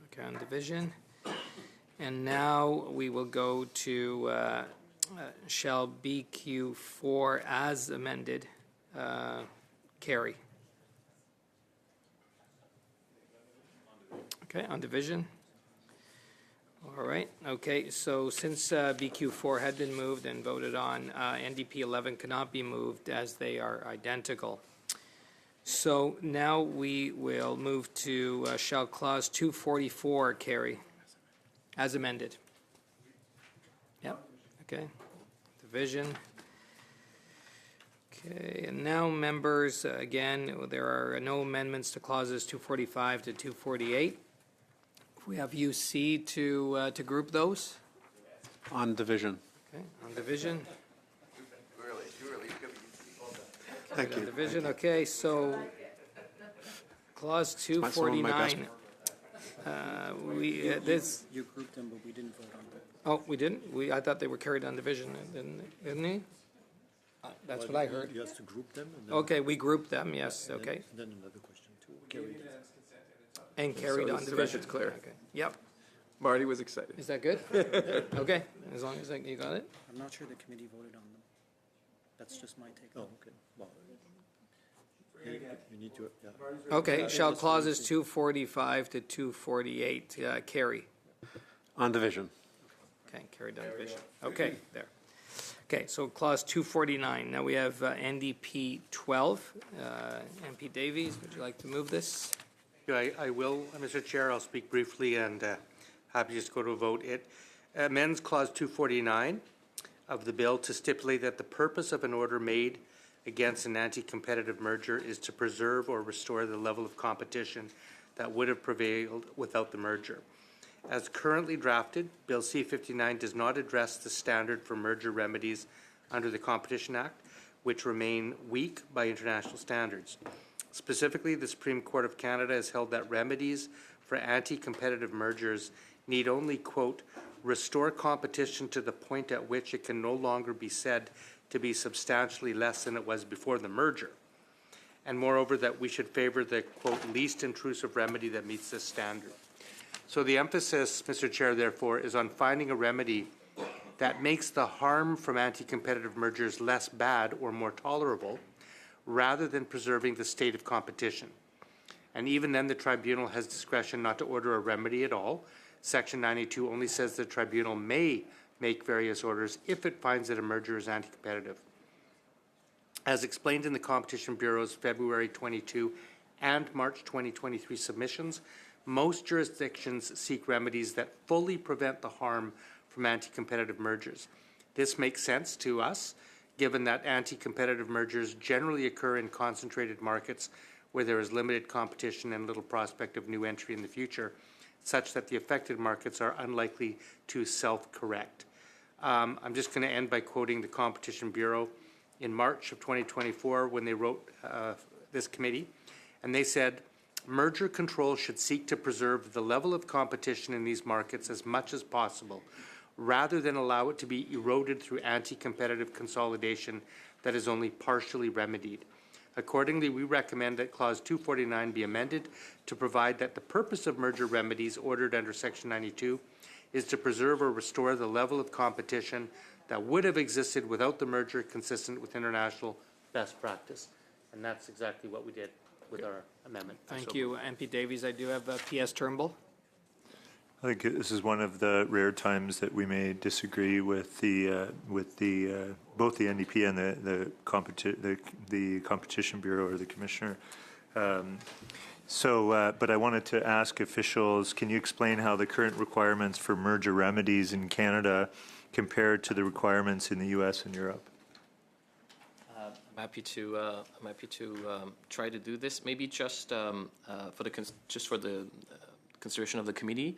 Okay, on division. And now we will go to shall BQ4 as amended carry. Okay, on division. All right, okay, so since BQ4 had been moved and voted on, NDP 11 cannot be moved as they are identical. So now we will move to shall clause 244 carry as amended. Yep, okay, division. Okay, and now members, again, there are no amendments to clauses 245 to 248. We have UC to group those. On division. Okay, on division. Thank On you. division, okay, so clause 249. This. You grouped them, but we didn't vote on them. Oh, we didn't? I thought they were carried on division, didn't they? That's what I heard. You have to group them. And then, Okay, we grouped them, yes, okay. And then another question too. Carried. And carried So on the division. record's clear. Okay. Yep. Marty was excited. Is that good? Okay, as long as you got it. I'm not sure the committee voted on them. That's just my take. Oh, okay. Well, you need to, yeah. Okay, shall clauses 245 to 248 carry? On division. Okay, carried on division. Okay, there. Okay, so clause 249. Now we have NDP 12. MP Davies, would you like to move this? Yeah, I will, Mr. Chair. I'll speak briefly and happy to just go to a vote. It amends clause 249 of the bill to stipulate that the purpose of an order made against an anti-competitive merger is to preserve or restore the level of competition that would have prevailed without the merger. As currently drafted, Bill C-59 does not address the standard for merger remedies under the Competition Act, which remain weak by international standards. Specifically, the Supreme Court of Canada has held that remedies for anti-competitive mergers need only, quote, restore competition to the point at which it can no longer be said to be substantially less than it was before the merger. And moreover, that we should favor the, quote, least intrusive remedy that meets this standard. So the emphasis, Mr. Chair, therefore, is on finding a remedy that makes the harm from anti-competitive mergers less bad or more tolerable, rather than preserving the state of competition. And even then, the tribunal has discretion not to order a remedy at all. Section 92 only says the tribunal may make various orders if it finds that a merger is anti-competitive. As explained in the Competition Bureau's February 22 and March 2023 submissions, most jurisdictions seek remedies that fully prevent the harm from anti-competitive mergers. This makes sense to us, given that anti-competitive mergers generally occur in concentrated markets where there is limited competition and little prospect of new entry in the future, such that the affected markets are unlikely to self-correct. I'm just going to end by quoting the Competition Bureau in March of 2024 when they wrote this committee, and they said, merger control should seek to preserve the level of competition in these markets as much as possible, rather than allow it to be eroded through anti-competitive consolidation that is only partially remedied. Accordingly, we recommend that Clause 249 be amended to provide that the purpose of merger remedies ordered under Section 92 is to preserve or restore the level of competition that would have existed without the merger, consistent with international best practice. And that's exactly what we did with our amendment. Thank you, MP Davies. I do have PS Turnbull. I think this is one of the rare times that we may disagree with both the NDP and the Competition Bureau or the Commissioner. But I wanted to ask officials, can you explain how the current requirements for merger remedies in Canada compare to the requirements in the U.S. and Europe? I'm happy to try to do this. Maybe just for the consideration of the committee.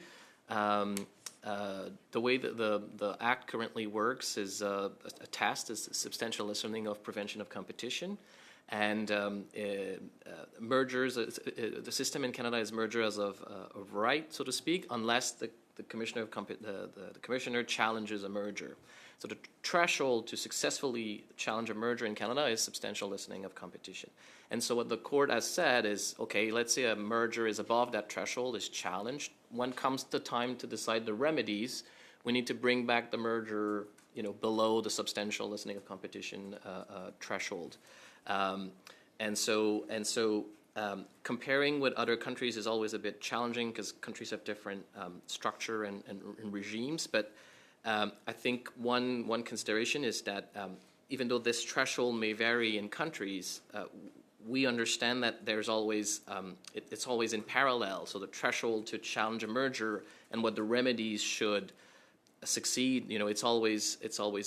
The way that the Act currently works is a test is substantial lessening of prevention of competition. And mergers, the system in Canada is merger as of right, so to speak, unless the commissioner challenges a merger. So the threshold to successfully challenge a merger in Canada is substantial lessening of competition. And so what the court has said is, okay, let's say a merger is above that threshold, is challenged. When comes the time to decide the remedies, we need to bring back the merger, below the substantial lessening of competition threshold. Comparing with other countries is always a bit challenging because countries have different structure and regimes. But I think one consideration is that even though this threshold may vary in countries, we understand that there's always it's always in parallel. So the threshold to challenge a merger and what the remedies should succeed, it's always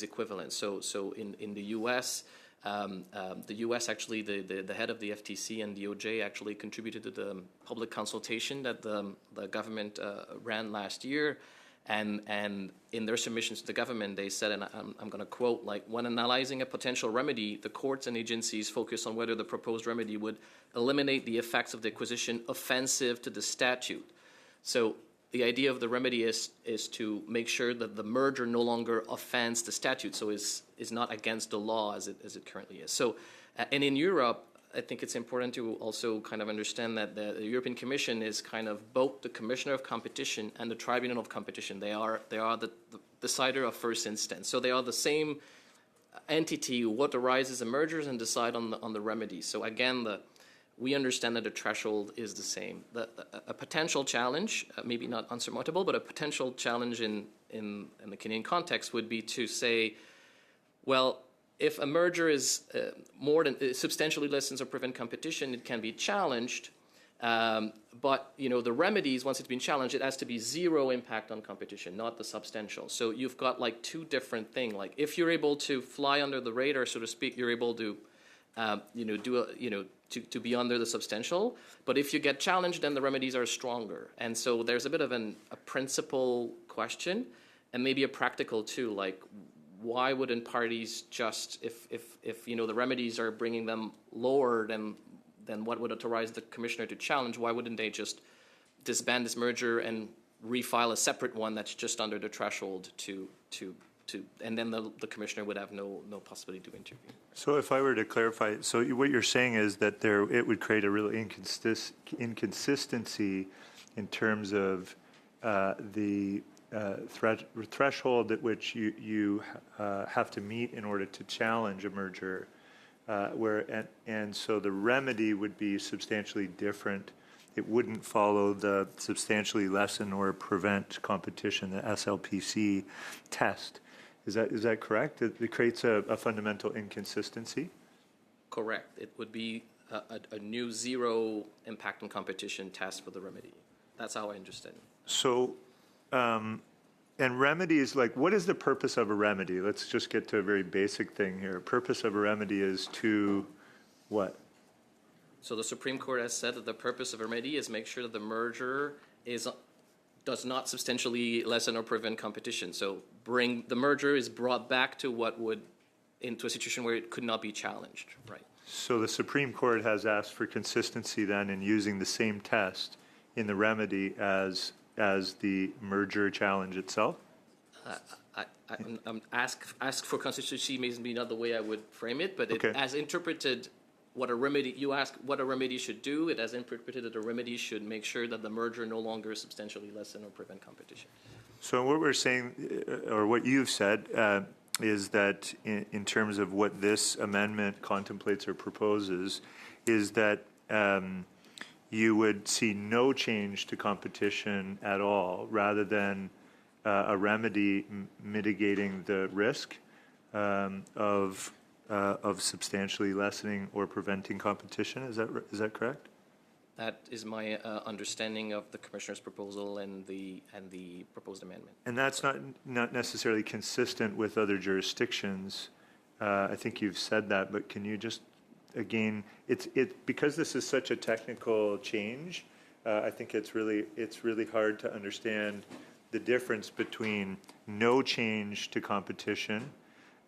equivalent. So in the U.S. The U.S. actually, the head of the FTC and DOJ actually contributed to the public consultation that the government ran last year. And in their submissions to the government, they said, and I'm going to quote, like, when analyzing a potential remedy, the courts and agencies focus on whether the proposed remedy would eliminate the effects of the acquisition offensive to the statute. So the idea of the remedy is to make sure that the merger no longer offends the statute, so is not against the law as it currently is. So, and in Europe, I think it's important to also kind of understand that the European Commission is kind of both the Commissioner of Competition and the Tribunal of Competition. They are the decider of first instance. So they are the same entity who authorizes the mergers and decide on the remedies. So again, we understand that the threshold is the same. A potential challenge, maybe not unsurmountable, but a potential challenge in the Canadian context would be to say, well, if a merger is more than substantially lessens or prevent competition, it can be challenged. But the remedies, once it's been challenged, it has to be zero impact on competition, not the substantial. So you've got like two different things. Like if you're able to fly under the radar, so to speak, you're able to to be under the substantial. But if you get challenged, then the remedies are stronger. And so there's a bit of a principle question, and maybe a practical too. Like, why wouldn't parties just, if the remedies are bringing them lower than what would authorize the commissioner to challenge, why wouldn't they just disband this merger and refile a separate one that's just under the threshold and then the commissioner would have no possibility to intervene. So if I were to clarify, so what you're saying is that it would create a real inconsistency in terms of the threshold at which you have to meet in order to challenge a merger, and so the remedy would be substantially different. It wouldn't follow the substantially lessen or prevent competition, the SLPC test. Is that correct? It creates a fundamental inconsistency? Correct. It would be a new zero impact on competition test for the remedy. That's how I understand it. So, and remedies, like, what is the purpose of a remedy? Let's just get to a very basic thing here. Purpose of a remedy is to what? So the Supreme Court has said that the purpose of a remedy is make sure that the merger does not substantially lessen or prevent competition. So the merger is brought back to into a situation where it could not be challenged, right? So the Supreme Court has asked for consistency then in using the same test in the remedy as the merger challenge itself? Ask for consistency may be not the way I would frame it, but Okay. it has interpreted you ask what a remedy should do. It has interpreted that a remedy should make sure that the merger no longer substantially lessen or prevent competition. So what we're saying, or what you've said, is that in terms of what this amendment contemplates or proposes, is that you would see no change to competition at all, rather than a remedy mitigating the risk of substantially lessening or preventing competition. Is that correct? That is my understanding of the commissioner's proposal and the proposed amendment. And that's not necessarily consistent with other jurisdictions. I think you've said that, but can you just, again, because this is such a technical change, I think it's really hard to understand the difference between no change to competition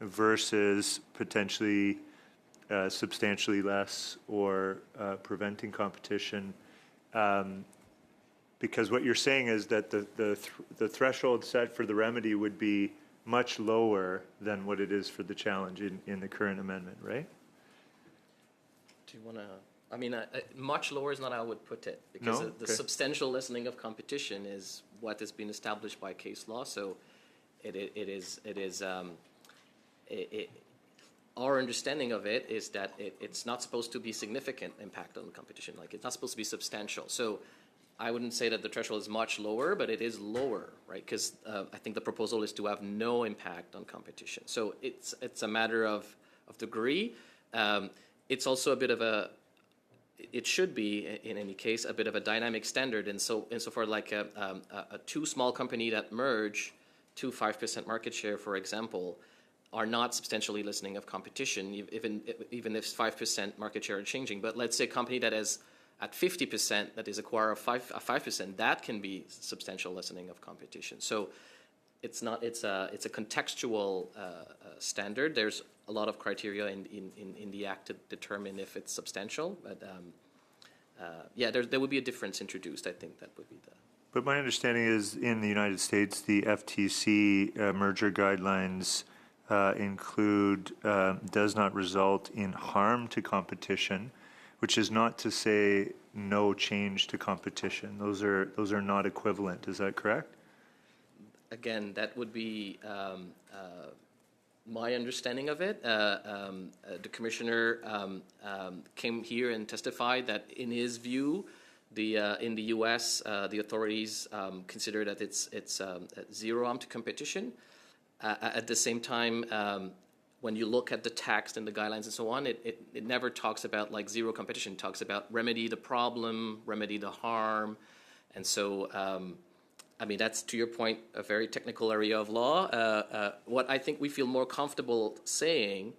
versus potentially substantially less or preventing competition, because what you're saying is that the threshold set for the remedy would be much lower than what it is for the challenge in the current amendment, right? Do you want to? I mean, much lower is not how I would put it, because the substantial lessening of competition is what has been established by case law. So our understanding of it is that it's not supposed to be significant impact on the competition. Like, it's not supposed to be substantial. So I wouldn't say that the threshold is much lower, but it is lower, right? Because I think the proposal is to have no impact on competition. So it's a matter of degree. It's also a bit of it should be, in any case, a bit of a dynamic standard. And so insofar like a two small company that merge to 5% market share, for example, are not substantially lessening of competition, even if 5% market share are changing. But let's say a company that is at 50%, that is acquire a 5%, that can be substantial lessening of competition. So it's a contextual standard. There's a lot of criteria in the act to determine if it's substantial. But there would be a difference introduced. I think that would be the. But my understanding is in the United States, the FTC merger guidelines does not result in harm to competition, which is not to say no change to competition. Those are not equivalent. Is that correct? Again, that would be my understanding of it. The commissioner came here and testified that, in his view, in the U.S., the authorities consider that it's zero harm to competition. At the same time, when you look at the text and the guidelines and so on, it never talks about like zero competition. It talks about remedy the problem, remedy the harm. And so, I mean, that's, to your point, a very technical area of law. What I think we feel more comfortable saying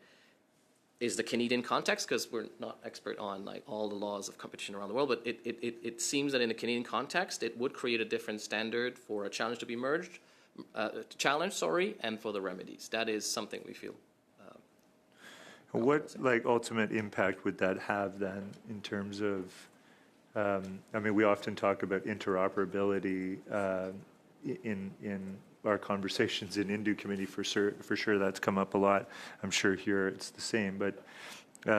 is the Canadian context, because we're not expert on like all the laws of competition around the world, but it seems that in a Canadian context, it would create a different standard for a challenge to be merged, and for the remedies. That is something we feel. What ultimate impact would that have then in terms of I mean, we often talk about interoperability in our conversations in Indu Committee, for sure that's come up a lot. I'm sure here it's the same, but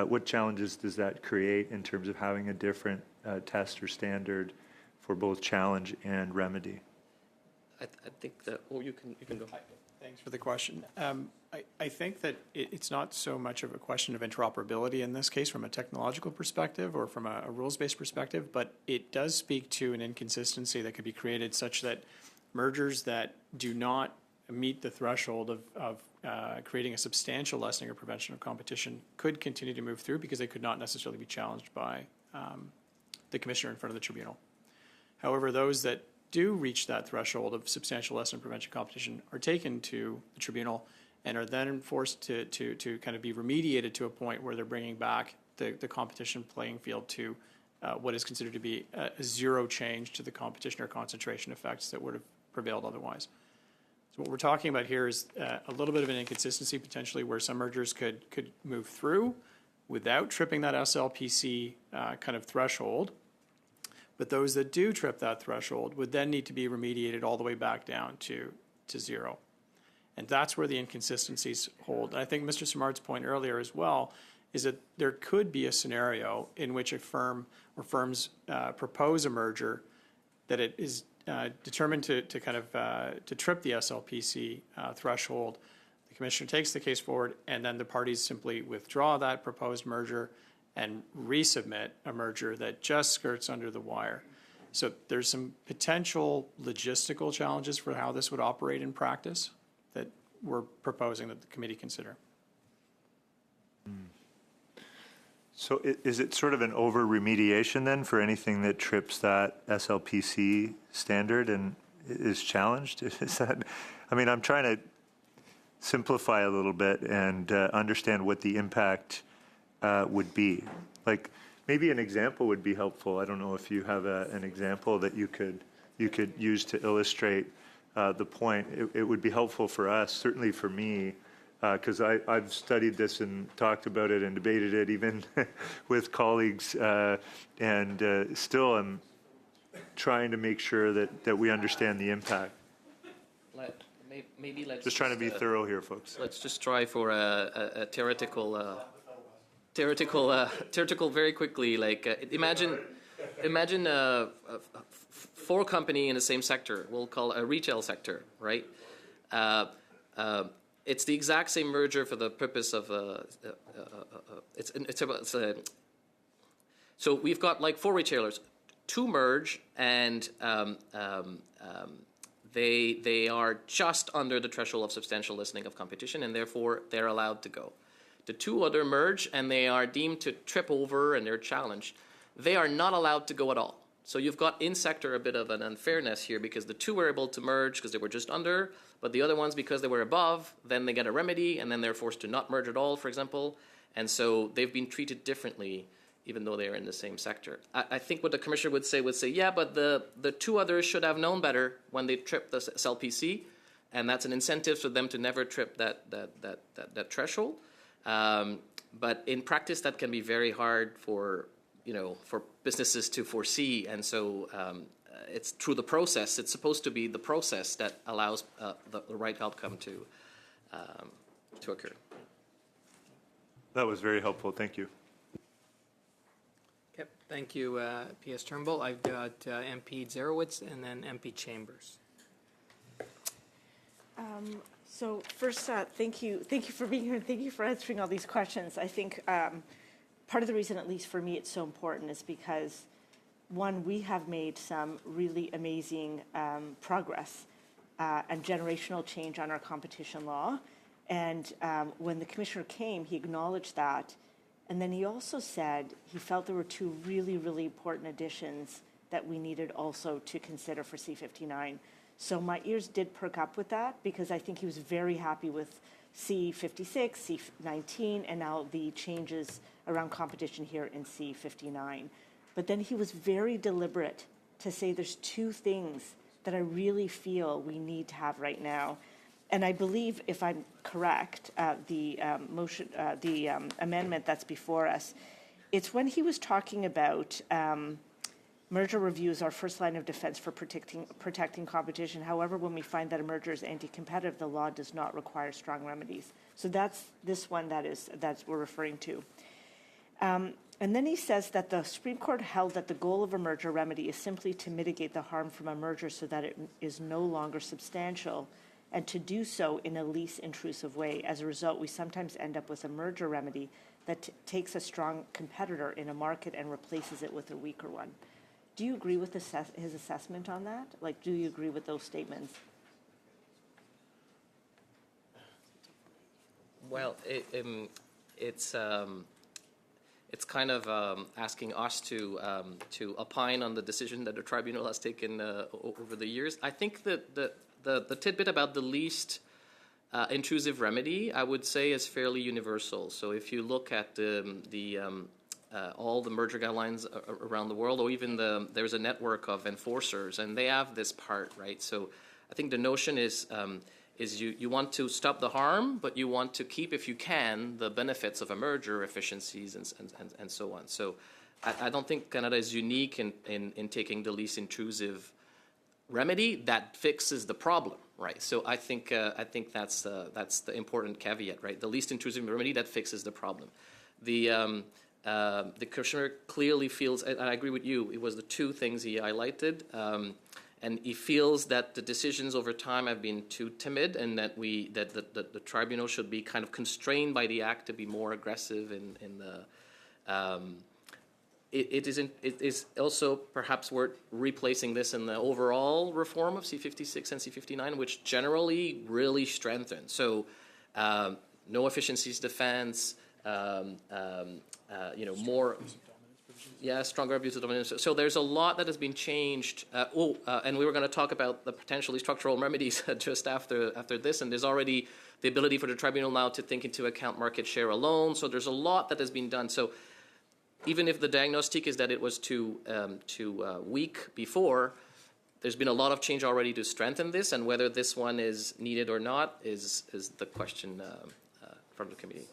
what challenges does that create in terms of having a different test or standard for both challenge and remedy? I think that, you can go. Thanks for the question. I think that it's not so much of a question of interoperability in this case from a technological perspective or from a rules-based perspective, but it does speak to an inconsistency that could be created such that mergers that do not meet the threshold of creating a substantial lessening or prevention of competition could continue to move through because they could not necessarily be challenged by the commissioner in front of the tribunal. However, those that do reach that threshold of substantial lessening and prevention of competition are taken to the tribunal and are then forced to kind of be remediated to a point where they're bringing back the competition playing field to what is considered to be a zero change to the competition or concentration effects that would have prevailed otherwise. So what we're talking about here is a little bit of an inconsistency potentially where some mergers could move through without tripping that SLPC kind of threshold. But those that do trip that threshold would then need to be remediated all the way back down to zero. And that's where the inconsistencies hold. And I think Mr. Simard's point earlier as well is that there could be a scenario in which a firm or firms propose a merger that it is determined to kind of to trip the SLPC threshold. The commissioner takes the case forward, and then the parties simply withdraw that proposed merger and resubmit a merger that just skirts under the wire. So there's some potential logistical challenges for how this would operate in practice that we're proposing that the committee consider. So is it sort of an over-remediation then for anything that trips that SLPC standard and is challenged? Is that, I mean, I'm trying to simplify a little bit and understand what the impact would be. Like maybe an example would be helpful. I don't know if you have an example that you could use to illustrate the point. It would be helpful for us, certainly for me, because I've studied this and talked about it and debated it even with colleagues, and still I'm trying to make sure that we understand the impact. Maybe let's just trying to be thorough here, folks. Let's just try for a theoretical very quickly. Like imagine four company in the same sector. We'll call a retail sector, right? It's the exact same merger for the purpose of so we've got like four retailers, two merge, and they are just under the threshold of substantial lessening of competition, and therefore they're allowed to go. The two other merge, and they are deemed to trip over, and they're challenged. They are not allowed to go at all. So you've got in sector a bit of an unfairness here because the two were able to merge because they were just under, but the other ones, because they were above, then they get a remedy, and then they're forced to not merge at all, for example. And so they've been treated differently, even though they're in the same sector. I think what the commissioner would say, yeah, but the two others should have known better when they tripped the SLPC, and that's an incentive for them to never trip that threshold. But in practice, that can be very hard for businesses to foresee, and so it's through the process. It's supposed to be the process that allows the right outcome to occur. That was very helpful. Thank you. Yep. Thank you, P.S. Turnbull. I've got MP Zarowitz and then MP Chambers. So first, thank you for being here, and thank you for answering all these questions. I think part of the reason, at least for me, it's so important is because, one, we have made some really amazing progress and generational change on our competition law. And when the commissioner came, he acknowledged that. And then he also said he felt there were two really, really important additions that we needed also to consider for C-59. So my ears did perk up with that because I think he was very happy with C-56, C-19, and now the changes around competition here in C-59. But then he was very deliberate to say there's two things that I really feel we need to have right now. And I believe, if I'm correct, the amendment that's before us, it's when he was talking about Merger review is our first line of defense for protecting competition. However, when we find that a merger is anti-competitive, the law does not require strong remedies. So that's this one that's we're referring to. And then he says that the Supreme Court held that the goal of a merger remedy is simply to mitigate the harm from a merger so that it is no longer substantial, and to do so in a least intrusive way. As a result, we sometimes end up with a merger remedy that takes a strong competitor in a market and replaces it with a weaker one. Do you agree with his assessment on that? Like, do you agree with those statements? Well, it's kind of asking us to opine on the decision that the tribunal has taken over the years. I think that the tidbit about the least intrusive remedy, I would say, is fairly universal. So if you look at all the merger guidelines around the world, or even there's a network of enforcers, and they have this part, right? So I think the notion is you want to stop the harm, but you want to keep, if you can, the benefits of a merger, efficiencies, and so on. So I don't think Canada is unique in taking the least intrusive remedy that fixes the problem, right? So I think that's the important caveat, right? The least intrusive remedy that fixes the problem. The commissioner clearly feels, and I agree with you, it was the two things he highlighted, and he feels that the decisions over time have been too timid, and that the tribunal should be kind of constrained by the act to be more aggressive in the. It is also perhaps worth replacing this in the overall reform of C56 and C59, which generally really strengthen. So, no efficiencies defense. More, stronger abuse of dominance. So there's a lot that has been changed. And we were going to talk about the potentially structural remedies just after this. And there's already the ability for the tribunal now to think into account market share alone. So there's a lot that has been done. So even if the diagnostic is that it was too weak before, there's been a lot of change already to strengthen this. And whether this one is needed or not is the question from the committee.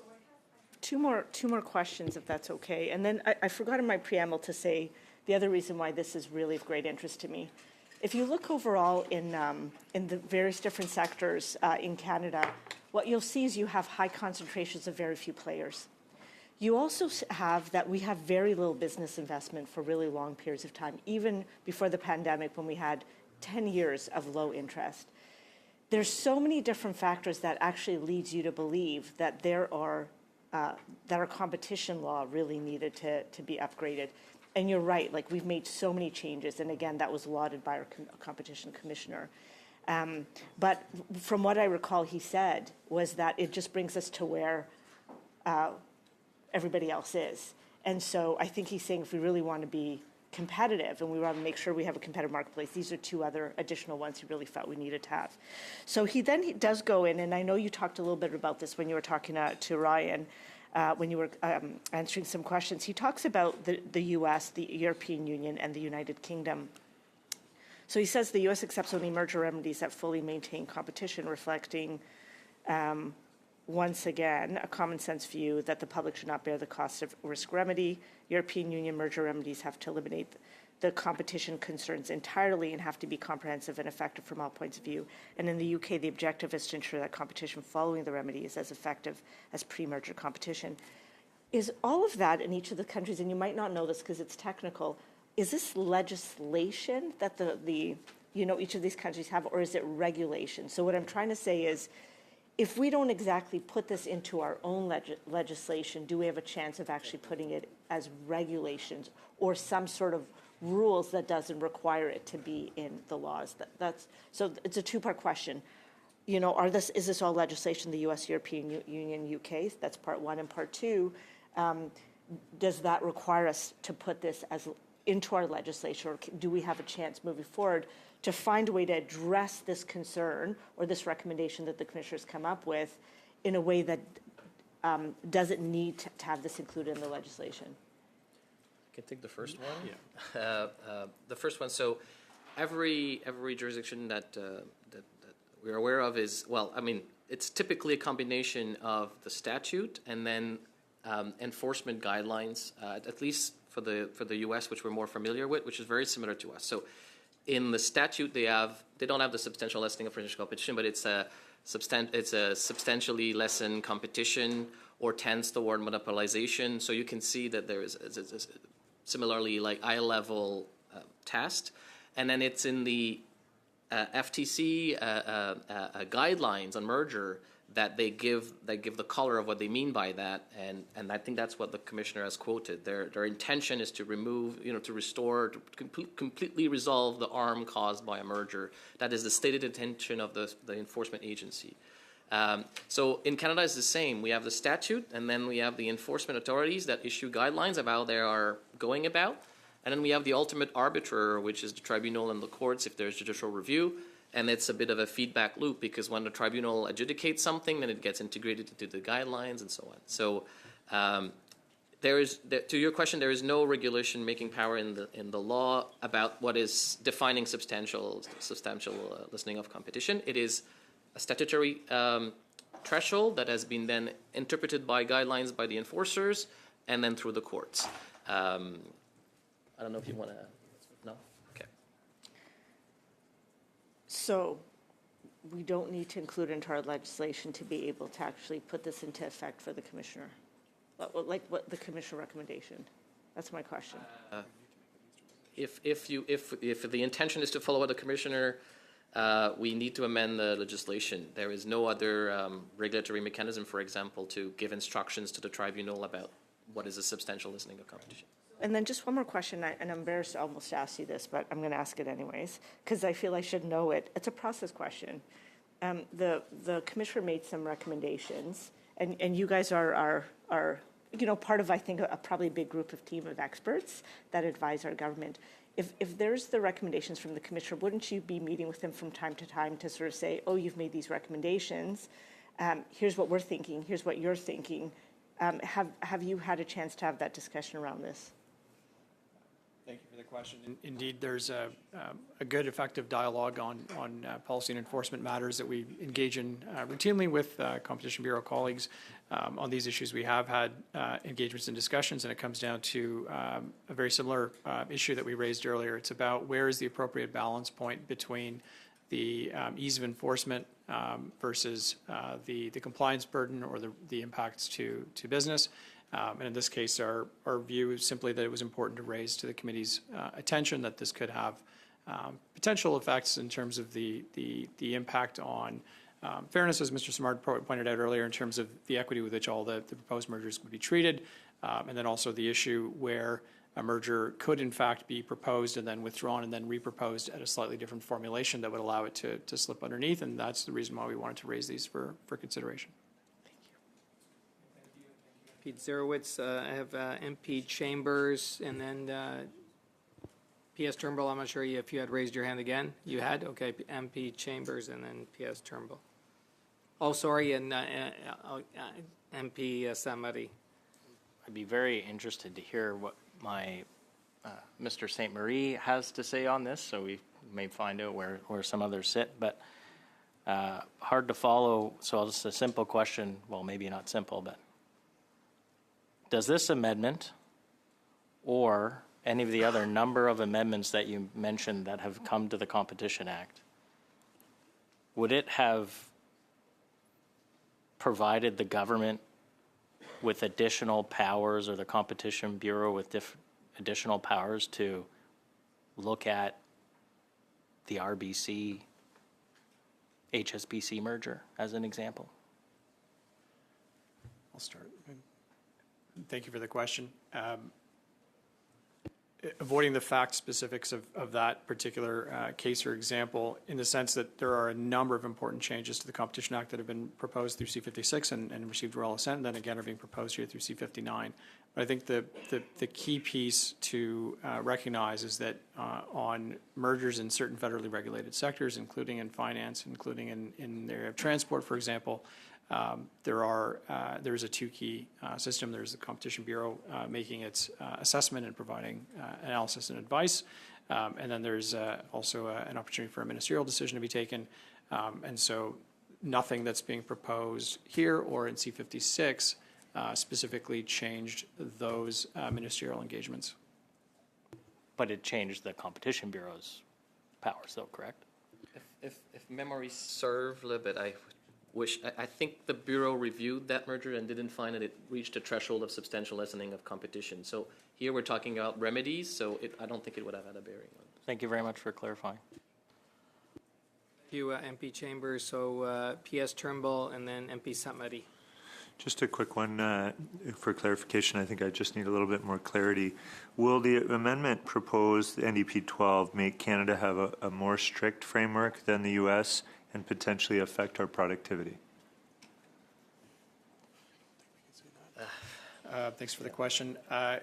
Two more questions, if that's okay. And then I forgot in my preamble to say the other reason why this is really of great interest to me. If you look overall in the various different sectors in Canada, what you'll see is you have high concentrations of very few players. You also have that we have very little business investment for really long periods of time, even before the pandemic when we had 10 years of low interest. There's so many different factors that actually leads you to believe that that our competition law really needed to be upgraded. And you're right, like we've made so many changes, and again, that was lauded by our competition commissioner. But from what I recall he said was that it just brings us to where everybody else is. And so I think he's saying if we really want to be competitive and we want to make sure we have a competitive marketplace, these are two other additional ones he really felt we needed to have. So he does go in, and I know you talked a little bit about this when you were talking to Ryan, when you were answering some questions. He talks about the U.S., the European Union, and the United Kingdom. So he says the U.S. accepts only merger remedies that fully maintain competition, reflecting once again, a common sense view that the public should not bear the cost of risk remedy. European Union merger remedies have to eliminate the competition concerns entirely and have to be comprehensive and effective from all points of view. And in the UK, the objective is to ensure that competition following the remedy is as effective as pre-merger competition. Is all of that in each of the countries, and you might not know this because it's technical, is this legislation that each of these countries have, or is it regulation? So what I'm trying to say is, if we don't exactly put this into our own legislation, do we have a chance of actually putting it as regulations or some sort of rules that doesn't require it to be in the laws? So it's a two-part question. Is this all legislation, the U.S., European Union, UK? That's part one. And part two, does that require us to put this into our legislation, or do we have a chance moving forward to find a way to address this concern or this recommendation that the commissioners come up with in a way that doesn't need to have this included in the legislation? I can take the first one. Yeah. The first one. So, every jurisdiction that we're aware of is, it's typically a combination of the statute and then enforcement guidelines, at least for the U.S., which we're more familiar with, which is very similar to us. So in the statute, they don't have the substantial lessening of potential competition, but it's a substantially lessened competition or tends toward monopolization. So you can see that there is similarly like eye-level test, and then it's in the FTC guidelines on merger that they give the color of what they mean by that, and I think that's what the commissioner has quoted. Their intention is to remove, to restore, to completely resolve the harm caused by a merger. That is the stated intention of the enforcement agency. So in Canada, it's the same. We have the statute, and then we have the enforcement authorities that issue guidelines of how they are going about, and then we have the ultimate arbiter, which is the tribunal and the courts if there's judicial review. And it's a bit of a feedback loop because when the tribunal adjudicates something, then it gets integrated into the guidelines and so on. So to your question, there is no regulation making power in the law about what is defining substantial lessening of competition. It is a statutory threshold that has been then interpreted by guidelines by the enforcers and then through the courts. I don't know if you want to. No? Okay. So we don't need to include into our legislation to be able to actually put this into effect for the commissioner? Like what the commissioner recommendation? That's my question. If the intention is to follow what the commissioner, we need to amend the legislation. There is no other regulatory mechanism, for example, to give instructions to the tribunal about what is a substantial lessening of competition. And then just one more question, and I'm embarrassed to almost ask you this, but I'm going to ask it anyways, because I feel I should know it. It's a process question. The commissioner made some recommendations, and you guys are part of, I think, probably a big group of team of experts that advise our government. If there's the recommendations from the commissioner, wouldn't you be meeting with them from time to time to sort of say, oh, you've made these recommendations, here's what we're thinking, here's what you're thinking. Have you had a chance to have that discussion around this? Thank you for the question. Indeed, there's a good, effective dialogue on policy and enforcement matters that we engage in routinely with Competition Bureau colleagues on these issues. We have had engagements and discussions, and it comes down to a very similar issue that we raised earlier. It's about where is the appropriate balance point between the ease of enforcement versus the compliance burden or the impacts to business. And in this case, our view is simply that it was important to raise to the committee's attention that this could have potential effects in terms of the impact on fairness, as Mr. Simard pointed out earlier, in terms of the equity with which all the proposed mergers would be treated, and then also the issue where a merger could in fact be proposed and then withdrawn and then reproposed at a slightly different formulation that would allow it to slip underneath, and that's the reason why we wanted to raise these for consideration. Pete Zerowitz, I have MP Chambers, and then P.S. Turnbull. I'm not sure if you had raised your hand again. You had? Okay, MP Chambers and then P.S. Turnbull. Oh, sorry, and MP Samari. I'd be very interested to hear what my Mr. St. Marie has to say on this, so we may find out where some others sit, but hard to follow, so just a simple question, well, maybe not simple, but does this amendment or any of the other number of amendments that you mentioned that have come to the Competition Act, would it have provided the government with additional powers or the Competition Bureau with additional powers to look at the RBC HSBC merger as an example? I'll start. Thank you for the question. Avoiding the fact specifics of that particular case or example, in the sense that there are a number of important changes to the Competition Act that have been proposed through C-56 and received royal assent, and then again are being proposed here through C-59. But I think the key piece to recognize is that on mergers in certain federally regulated sectors, including in finance, including in the area of transport, for example, there is a two-key system. There's the Competition Bureau making its assessment and providing analysis and advice, and then there's also an opportunity for a ministerial decision to be taken. And so nothing that's being proposed here or in C-56 specifically changed those ministerial engagements. But it changed the Competition Bureau's powers, though, correct? If memory serves a little bit, I think the Bureau reviewed that merger and didn't find that it reached a threshold of substantial lessening of competition. So here we're talking about remedies, so I don't think it would have had a bearing on it. Thank you very much for clarifying. Thank you, MP Chambers. So PS Turnbull and then MP Sainte-Marie. Just a quick one for clarification. I think I just need a little bit more clarity. Will the amendment proposed, the NDP 12, make Canada have a more strict framework than the U.S. and potentially affect our productivity? Thanks for the question. I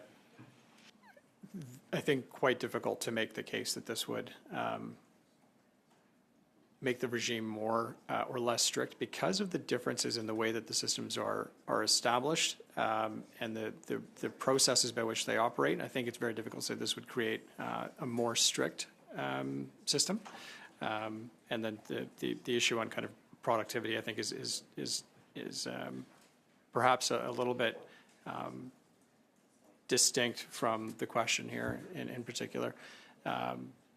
think quite difficult to make the case that this would make the regime more or less strict because of the differences in the way that the systems are established and the processes by which they operate. I think it's very difficult to say this would create a more strict system. And then the issue on kind of productivity, I think, is perhaps a little bit distinct from the question here in particular.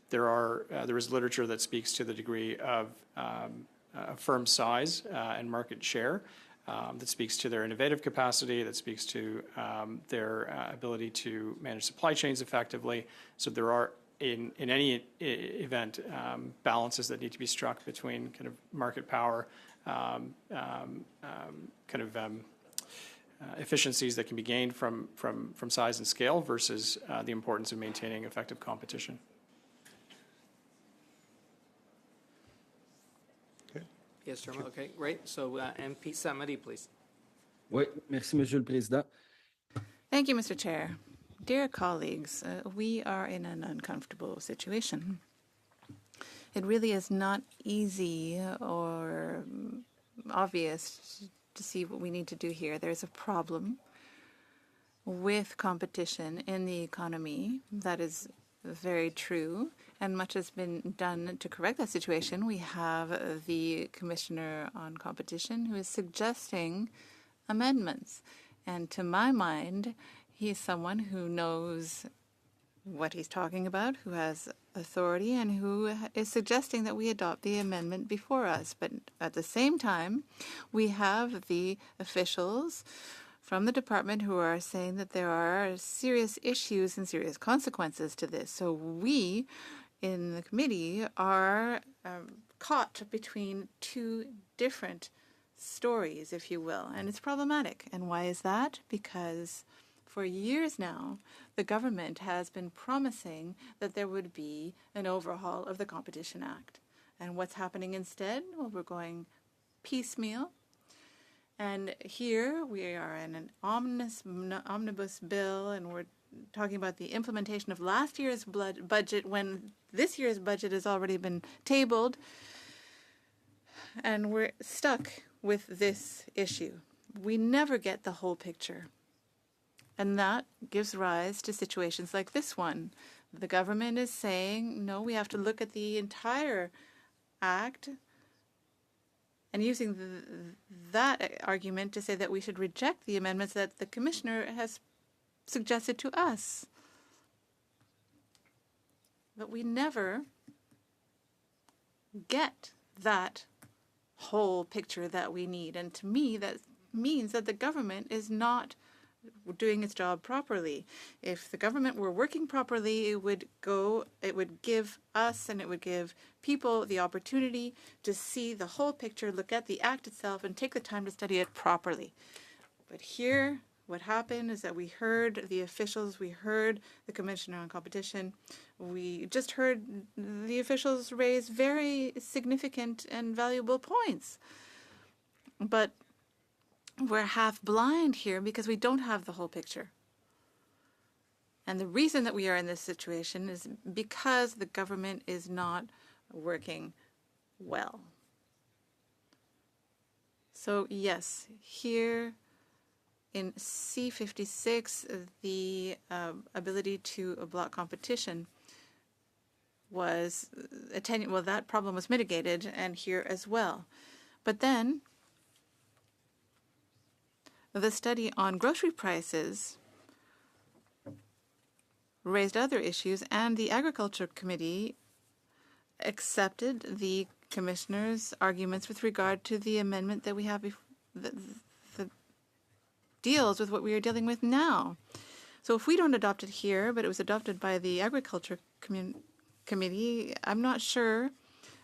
There is literature that speaks to the degree of firm size and market share, that speaks to their innovative capacity, that speaks to their ability to manage supply chains effectively. So there are, in any event, balances that need to be struck between kind of market power, efficiencies that can be gained from size and scale versus the importance of maintaining effective competition. Yes, Chairman. Okay, great. So MP Sainte-Marie, please. Oui, merci, Monsieur le Président. Thank you, Mr. Chair. Dear colleagues, we are in an uncomfortable situation. It really is not easy or obvious to see what we need to do here. There's a problem with competition in the economy. That is very true, and much has been done to correct that situation. We have the Commissioner on Competition who is suggesting amendments. And to my mind, he is someone who knows what he's talking about, who has authority, and who is suggesting that we adopt the amendment before us. But at the same time, we have the officials from the department who are saying that there are serious issues and serious consequences to this. So we in the committee are caught between two different stories, if you will, and it's problematic. And why is that? Because for years now, the government has been promising that there would be an overhaul of the Competition Act. And what's happening instead? Well, we're going piecemeal. And here we are in an omnibus bill, and we're talking about the implementation of last year's budget when this year's budget has already been tabled. And we're stuck with this issue. We never get the whole picture. And that gives rise to situations like this one. The government is saying, no, we have to look at the entire act, and using that argument to say that we should reject the amendments that the Commissioner has suggested to us. But we never get that whole picture that we need. And to me, that means that the government is not doing its job properly. If the government were working properly, it would give us and it would give people the opportunity to see the whole picture, look at the act itself, and take the time to study it properly. But here, what happened is that we heard the officials, we heard the Commissioner on Competition, we just heard the officials raise very significant and valuable points. But we're half blind here because we don't have the whole picture. And the reason that we are in this situation is because the government is not working well. So yes, here in C56, the ability to block competition was that problem was mitigated, and here as well. But then the study on grocery prices raised other issues, and the Agriculture Committee accepted the Commissioner's arguments with regard to the amendment that we have that deals with what we are dealing with now. So if we don't adopt it here, but it was adopted by the Agriculture Committee, I'm not sure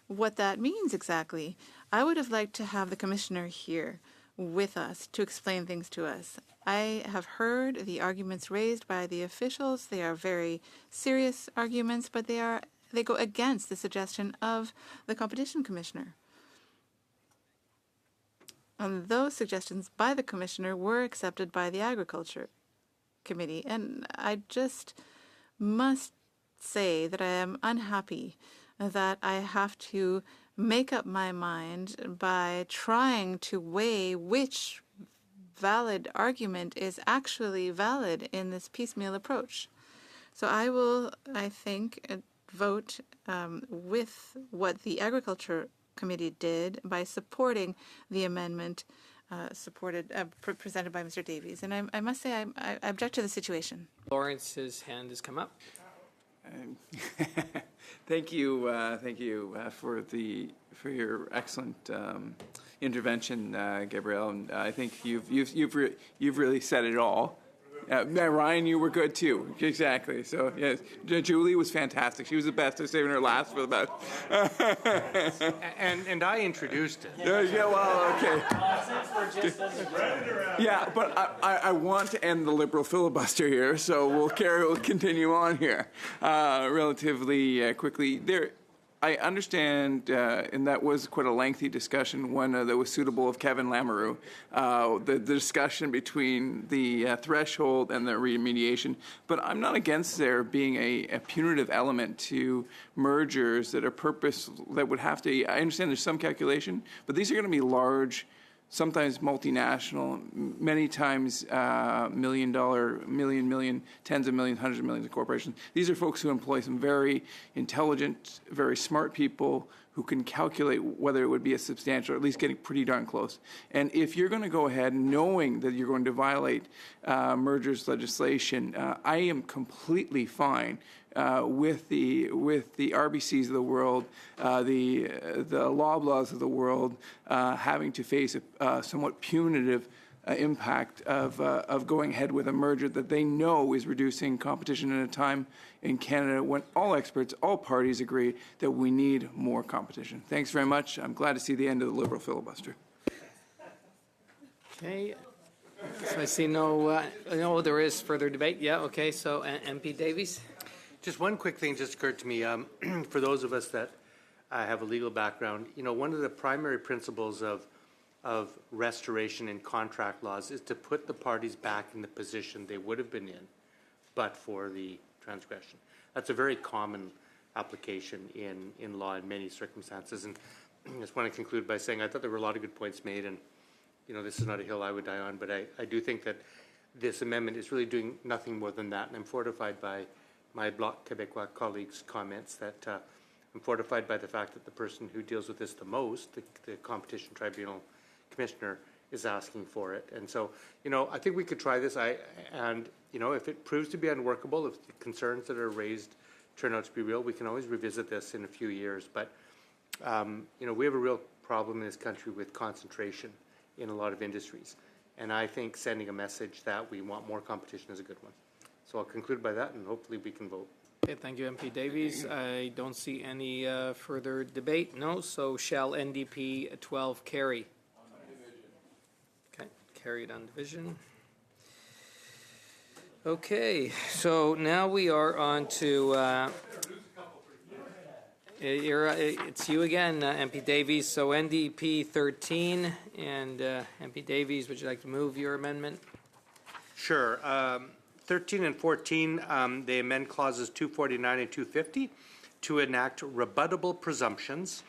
what that means exactly. I would have liked to have the Commissioner here with us to explain things to us. I have heard the arguments raised by the officials. They are very serious arguments, but they go against the suggestion of the Competition Commissioner. And those suggestions by the Commissioner were accepted by the Agriculture Committee. And I just must say that I am unhappy that I have to make up my mind by trying to weigh which valid argument is actually valid in this piecemeal approach. So I will, I think, vote with what the Agriculture Committee did by supporting the amendment presented by Mr. Davies. And I must say I object to the situation. Lawrence's hand has come up. Thank you for your excellent intervention, Gabrielle. And I think you've really said it all. Ryan, you were good too. Exactly. So yes, Julie was fantastic. She was the best. I was saving her last for the best. and I introduced it. Yeah. Well, okay. Yeah, but I want to end the Liberal filibuster here, so we'll continue on here relatively quickly. I understand, and that was quite a lengthy discussion, one that was suitable of Kevin Lamoureux, the discussion between the threshold and the remediation. But I'm not against there being a punitive element to mergers that would have to, I understand there's some calculation, but these are going to be large, sometimes multinational, many times million, tens of millions, hundreds of millions of corporations. These are folks who employ some very intelligent, very smart people who can calculate whether it would be a substantial, or at least getting pretty darn close. And if you're going to go ahead knowing that you're going to violate mergers legislation, I am completely fine with the RBCs of the world, the Loblaws of the world, having to face a somewhat punitive impact of going ahead with a merger that they know is reducing competition at a time in Canada when all experts, all parties agree that we need more competition. Thanks very much. I'm glad to see the end of the Liberal filibuster. Okay. So I see no, there is further debate. Yeah, okay. So MP Davies? Just one quick thing just occurred to me. For those of us that have a legal background, one of the primary principles of restoration in contract laws is to put the parties back in the position they would have been in but for the transgression. That's a very common application in law in many circumstances. And I just want to conclude by saying I thought there were a lot of good points made, and this is not a hill I would die on, but I do think that this amendment is really doing nothing more than that, and I'm fortified by my Bloc Québécois colleagues' comments that I'm fortified by the fact that the person who deals with this the most, the Competition Tribunal Commissioner, is asking for it. And so, I think we could try this. If it proves to be unworkable, if the concerns that are raised turn out to be real, we can always revisit this in a few years. But, we have a real problem in this country with concentration in a lot of industries. And I think sending a message that we want more competition is a good one. So I'll conclude by that, and hopefully we can vote. Okay, thank you, MP Davies. I don't see any further debate. No, so shall NDP 12 carry? Okay, carried on division. Okay, so now we are on to, it's you again, MP Davies. So NDP 13, and MP Davies, would you like to move your amendment? Sure. 13 and 14, they amend clauses 249 and 250 to enact rebuttable presumptions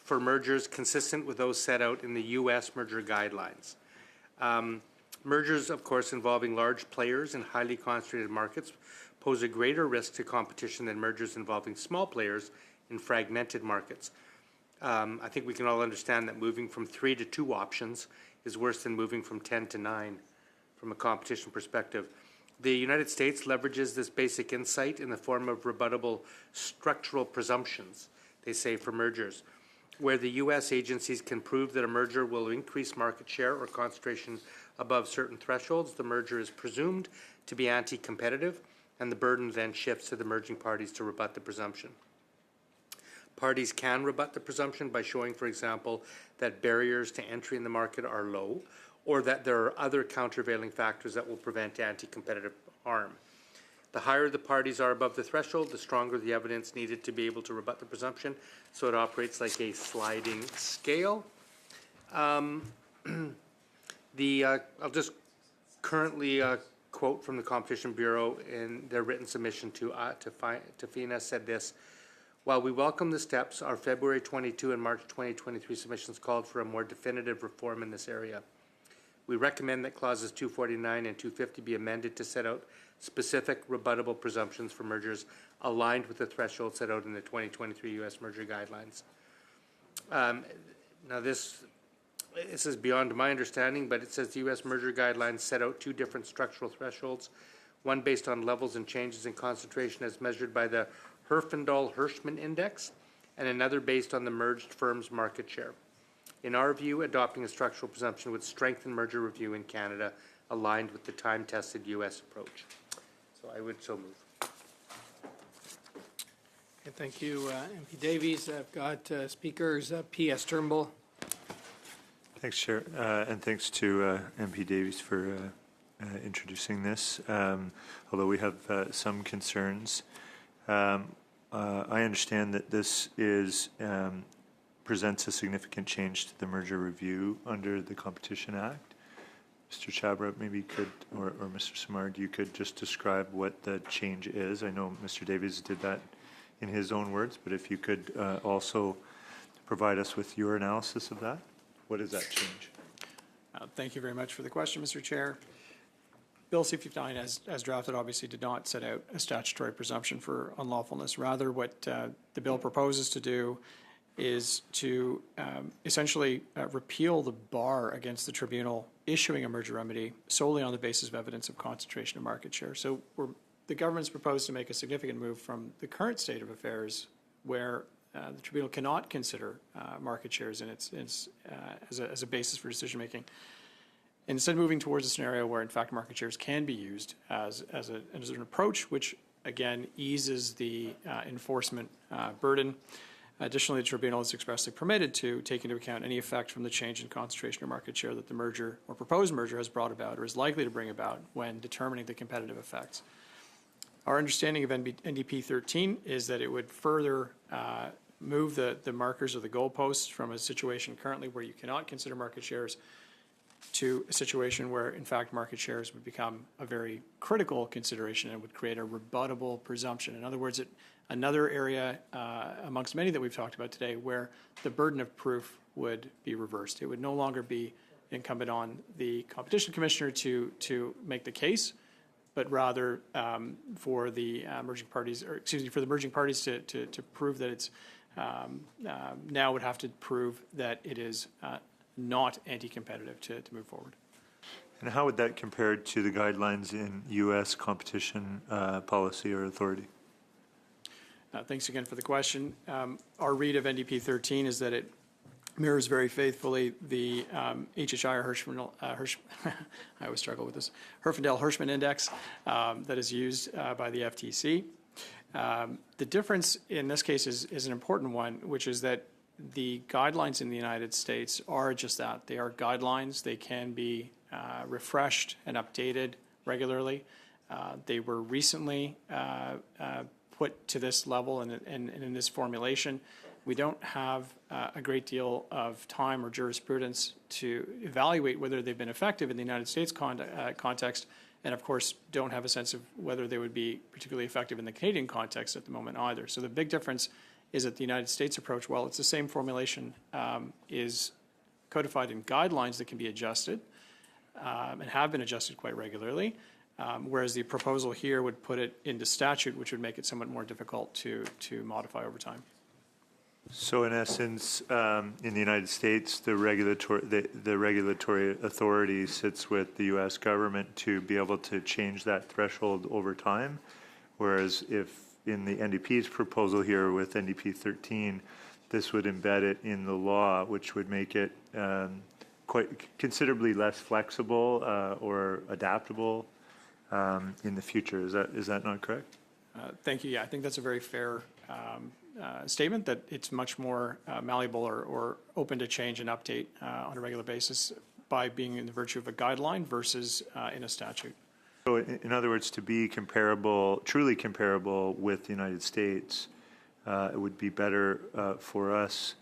for mergers consistent with those set out in the U.S. merger guidelines. Mergers, of course, involving large players in highly concentrated markets pose a greater risk to competition than mergers involving small players in fragmented markets. I think we can all understand that moving from 3 to 2 options is worse than moving from 10 to 9 from a competition perspective. The United States leverages this basic insight in the form of rebuttable structural presumptions, they say, for mergers, where the U.S. agencies can prove that a merger will increase market share or concentration above certain thresholds. The merger is presumed to be anti-competitive, and the burden then shifts to the merging parties to rebut the presumption. Parties can rebut the presumption by showing, for example, that barriers to entry in the market are low, or that there are other countervailing factors that will prevent anti-competitive harm. The higher the parties are above the threshold, the stronger the evidence needed to be able to rebut the presumption, so it operates like a sliding scale. I'll just currently quote from the Competition Bureau in their written submission to FINA said this: "While we welcome the steps, our February 22 and March 2023 submissions called for a more definitive reform in this area. We recommend that clauses 249 and 250 be amended to set out specific rebuttable presumptions for mergers aligned with the threshold set out in the 2023 U.S. merger guidelines." Now this is beyond my understanding, but it says the U.S. merger guidelines set out two different structural thresholds, one based on levels and changes in concentration as measured by the Herfindahl-Hirschman Index, and another based on the merged firm's market share. In our view, adopting a structural presumption would strengthen merger review in Canada, aligned with the time-tested U.S. approach. So I would so move. Okay, thank you, MP Davies. I've got speakers P.S. Turnbull. Thanks, Chair, and thanks to MP Davies for introducing this. Although we have some concerns, I understand that this presents a significant change to the merger review under the Competition Act. Mr. Chabra, maybe you could, or Mr. Simard, you could just describe what the change is. I know Mr. Davies did that in his own words, but if you could also provide us with your analysis of that. What is that change? Thank you very much for the question, Mr. Chair. Bill C-59, as drafted, obviously did not set out a statutory presumption for unlawfulness. Rather, what the bill proposes to do is to essentially repeal the bar against the tribunal issuing a merger remedy solely on the basis of evidence of concentration of market share. So the government's proposed to make a significant move from the current state of affairs where the tribunal cannot consider market shares in its as a basis for decision making. Instead, moving towards a scenario where, in fact, market shares can be used as an approach, which again eases the enforcement burden. Additionally, the tribunal is expressly permitted to take into account any effect from the change in concentration or market share that the merger or proposed merger has brought about or is likely to bring about when determining the competitive effects. Our understanding of NDP 13 is that it would further move the markers or the goalposts from a situation currently where you cannot consider market shares to a situation where, in fact, market shares would become a very critical consideration and would create a rebuttable presumption. In other words, another area amongst many that we've talked about today where the burden of proof would be reversed. It would no longer be incumbent on the competition commissioner to make the case, but rather for the merging parties, or excuse me, for the merging parties to prove that it's now would have to prove that it is not anti-competitive to move forward. And how would that compare to the guidelines in U.S. competition policy or authority? Thanks again for the question. Our read of NDP 13 is that it mirrors very faithfully the HHI or I always struggle with this, Herfindahl-Hirschman Index that is used by the FTC. The difference in this case is an important one, which is that the guidelines in the United States are just that. They are guidelines. They can be refreshed and updated regularly. They were recently put to this level and in this formulation. We don't have a great deal of time or jurisprudence to evaluate whether they've been effective in the United States context, and of course don't have a sense of whether they would be particularly effective in the Canadian context at the moment either. So the big difference is that the United States approach, while it's the same formulation, is codified in guidelines that can be adjusted and have been adjusted quite regularly, whereas the proposal here would put it into statute, which would make it somewhat more difficult to modify over time. So in essence, in the United States, the regulatory authority sits with the U.S. government to be able to change that threshold over time, whereas if in the NDP's proposal here with NDP 13, this would embed it in the law, which would make it quite considerably less flexible or adaptable in the future. Is that not correct? Thank you. Yeah, I think that's a very fair statement, that it's much more malleable or open to change and update on a regular basis by being in the virtue of a guideline versus in a statute. So in other words, to be comparable, truly comparable with the United States, it would be better for us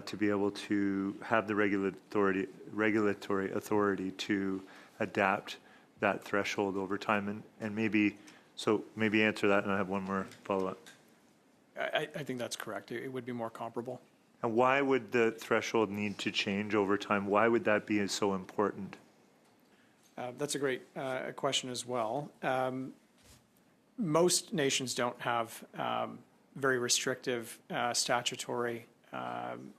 to be able to have the regulatory authority to adapt that threshold over time, and maybe answer that, and I have one more follow-up. I think that's correct. It would be more comparable. And why would the threshold need to change over time? Why would that be so important? That's a great question as well. Most nations don't have very restrictive statutory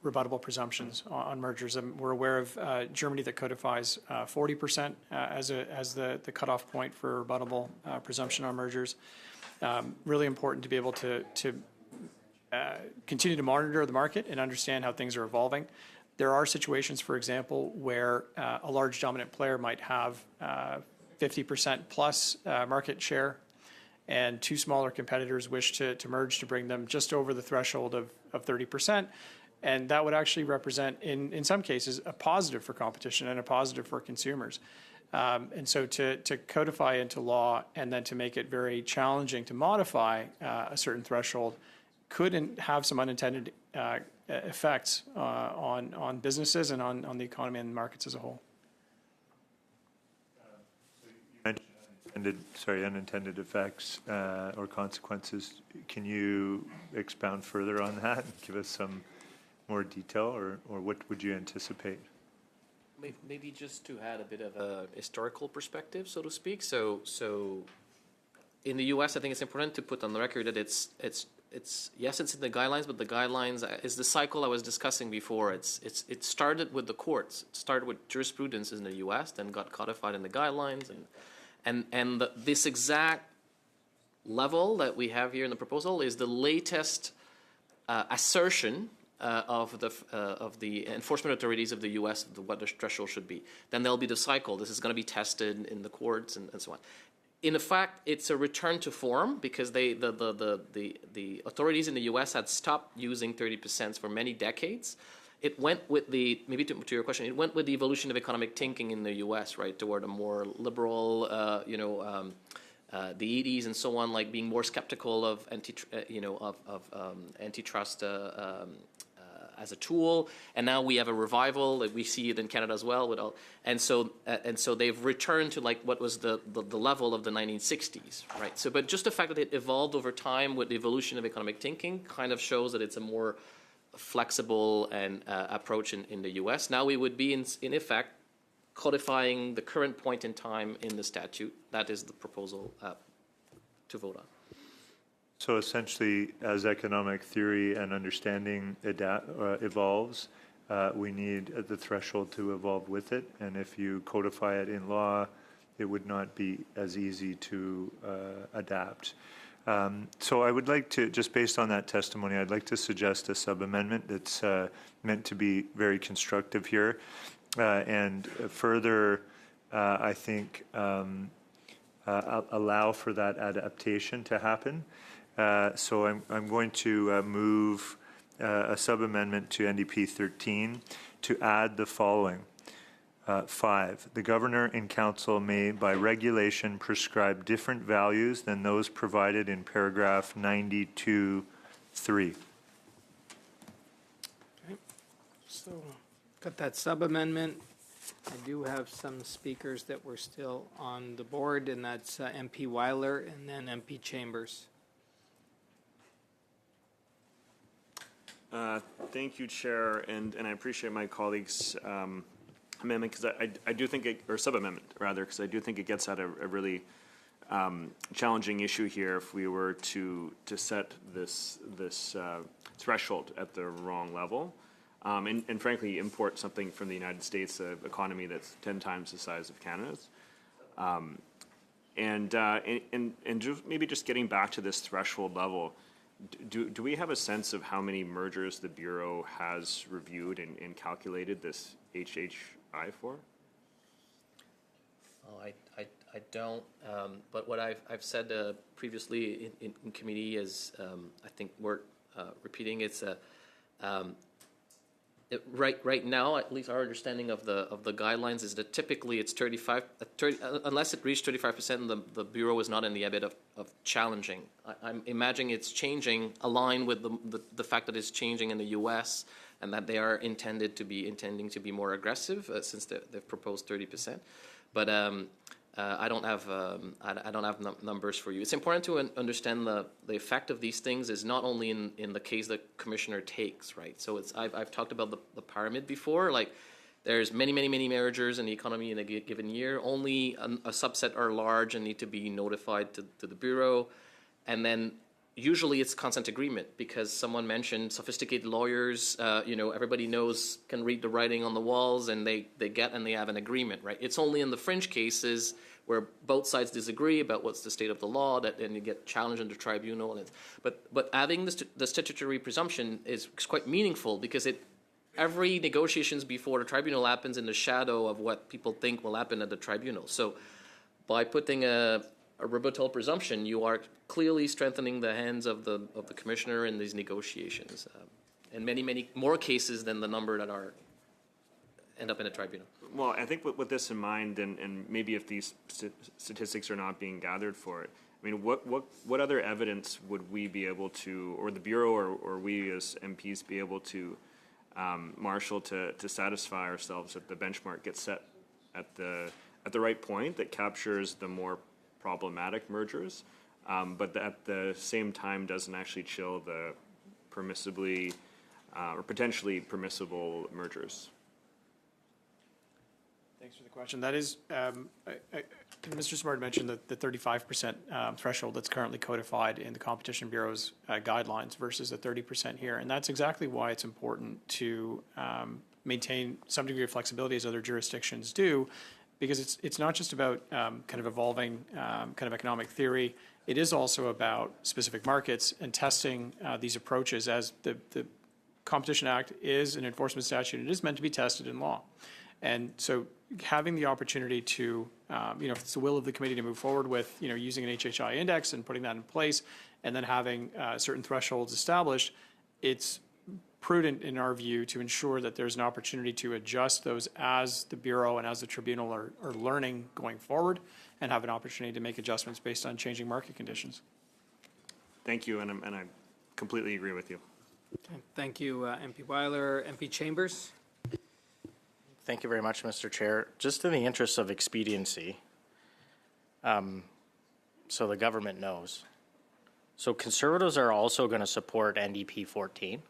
rebuttable presumptions on mergers. We're aware of Germany that codifies 40% as the cutoff point for rebuttable presumption on mergers. Really important to be able to continue to monitor the market and understand how things are evolving. There are situations, for example, where a large dominant player might have 50% plus market share, and two smaller competitors wish to merge to bring them just over the threshold of 30%. And that would actually represent, in some cases, a positive for competition and a positive for consumers. And so to codify into law and then to make it very challenging to modify a certain threshold could have some unintended effects on businesses and on the economy and markets as a whole. Unintended effects or consequences. Can you expound further on that and give us some more detail, or what would you anticipate? Maybe just to add a bit of a historical perspective, so to speak. So in the U.S., I think it's important to put on the record that it's yes, it's in the guidelines, but the guidelines is the cycle I was discussing before. It started with the courts. It started with jurisprudence in the U.S., then got codified in the guidelines, and this exact level that we have here in the proposal is the latest assertion of the enforcement authorities of the U.S. of what the threshold should be. Then there'll be the cycle. This is going to be tested in the courts and so on. In fact, it's a return to form because the authorities in the U.S. had stopped using 30% for many decades. It went with maybe to your question, it went with the evolution of economic thinking in the U.S., right, toward a more liberal, the 80s and so on, like being more skeptical of antitrust as a tool, and now we have a revival. Like we see it in Canada as well. And so they've returned to like what was the level of the 1960s, right? So, but just the fact that it evolved over time with the evolution of economic thinking kind of shows that it's a more flexible and approach in the U.S. Now we would be in effect codifying the current point in time in the statute. That is the proposal to vote on. So essentially, as economic theory and understanding evolves, we need the threshold to evolve with it. And if you codify it in law, it would not be as easy to adapt. So I would like to, just based on that testimony, I'd like to suggest a sub-amendment that's meant to be very constructive here. And further, I think, allow for that adaptation to happen. So I'm going to move a sub-amendment to NDP 13 to add the following. 5, the governor and council may, by regulation, prescribe different values than those provided in paragraph 92.3. Okay. So, got that sub-amendment. I do have some speakers that were still on the board, and that's MP Weiler and then MP Chambers. Thank you, Chair, and I appreciate my colleagues' amendment because I do think or sub-amendment rather, because I do think it gets at a really challenging issue here if we were to set this threshold at the wrong level, and frankly import something from the United States, an economy that's 10 times the size of Canada's. And maybe just getting back to this threshold level, do we have a sense of how many mergers the Bureau has reviewed and calculated this HHI for? Oh, I don't. But what I've said previously in committee is, I think we're repeating. It's right now, at least our understanding of the guidelines is that typically it's 35, unless it reached 35%, the Bureau is not in the habit of challenging. I'm imagining it's changing, aligned with the fact that it's changing in the U.S. and that they are intending to be more aggressive since they've proposed 30%. But I don't have numbers for you. It's important to understand the effect of these things is not only in the case the commissioner takes, right? So I've talked about the pyramid before. Like there's many mergers in the economy in a given year. Only a subset are large and need to be notified to the Bureau, and then usually it's consent agreement because someone mentioned sophisticated lawyers. Everybody can read the writing on the walls, and they have an agreement, right? It's only in the fringe cases where both sides disagree about what's the state of the law that then you get challenged in the tribunal. But having the statutory presumption is quite meaningful because every negotiations before the tribunal happens in the shadow of what people think will happen at the tribunal. So by putting a rebuttal presumption, you are clearly strengthening the hands of the commissioner in these negotiations, in many more cases than the number that end up in a tribunal. Well, I think with this in mind, and maybe if these statistics are not being gathered for it, I mean, what other evidence would we be able to, or the Bureau, or we as MPs be able to marshal to satisfy ourselves that the benchmark gets set at the right point that captures the more problematic mergers, but at the same time doesn't actually chill the permissibly or potentially permissible mergers? Thanks for the question. That is, Mr. Smart mentioned the 35% threshold that's currently codified in the Competition Bureau's guidelines versus the 30% here. And that's exactly why it's important to maintain some degree of flexibility as other jurisdictions do, because it's not just about kind of evolving kind of economic theory. It is also about specific markets and testing these approaches, as the Competition Act is an enforcement statute. It is meant to be tested in law. And so having the opportunity to, if it's the will of the committee to move forward with, using an HHI index and putting that in place, and then having certain thresholds established, it's prudent in our view to ensure that there's an opportunity to adjust those as the Bureau and as the Tribunal are learning going forward, and have an opportunity to make adjustments based on changing market conditions. Thank you, and I completely agree with you. Okay. Thank you, MP Weiler. MP Chambers? Thank you very much, Mr. Chair. Just in the interest of expediency, so the government knows. So Conservatives are also going to support NDP 14.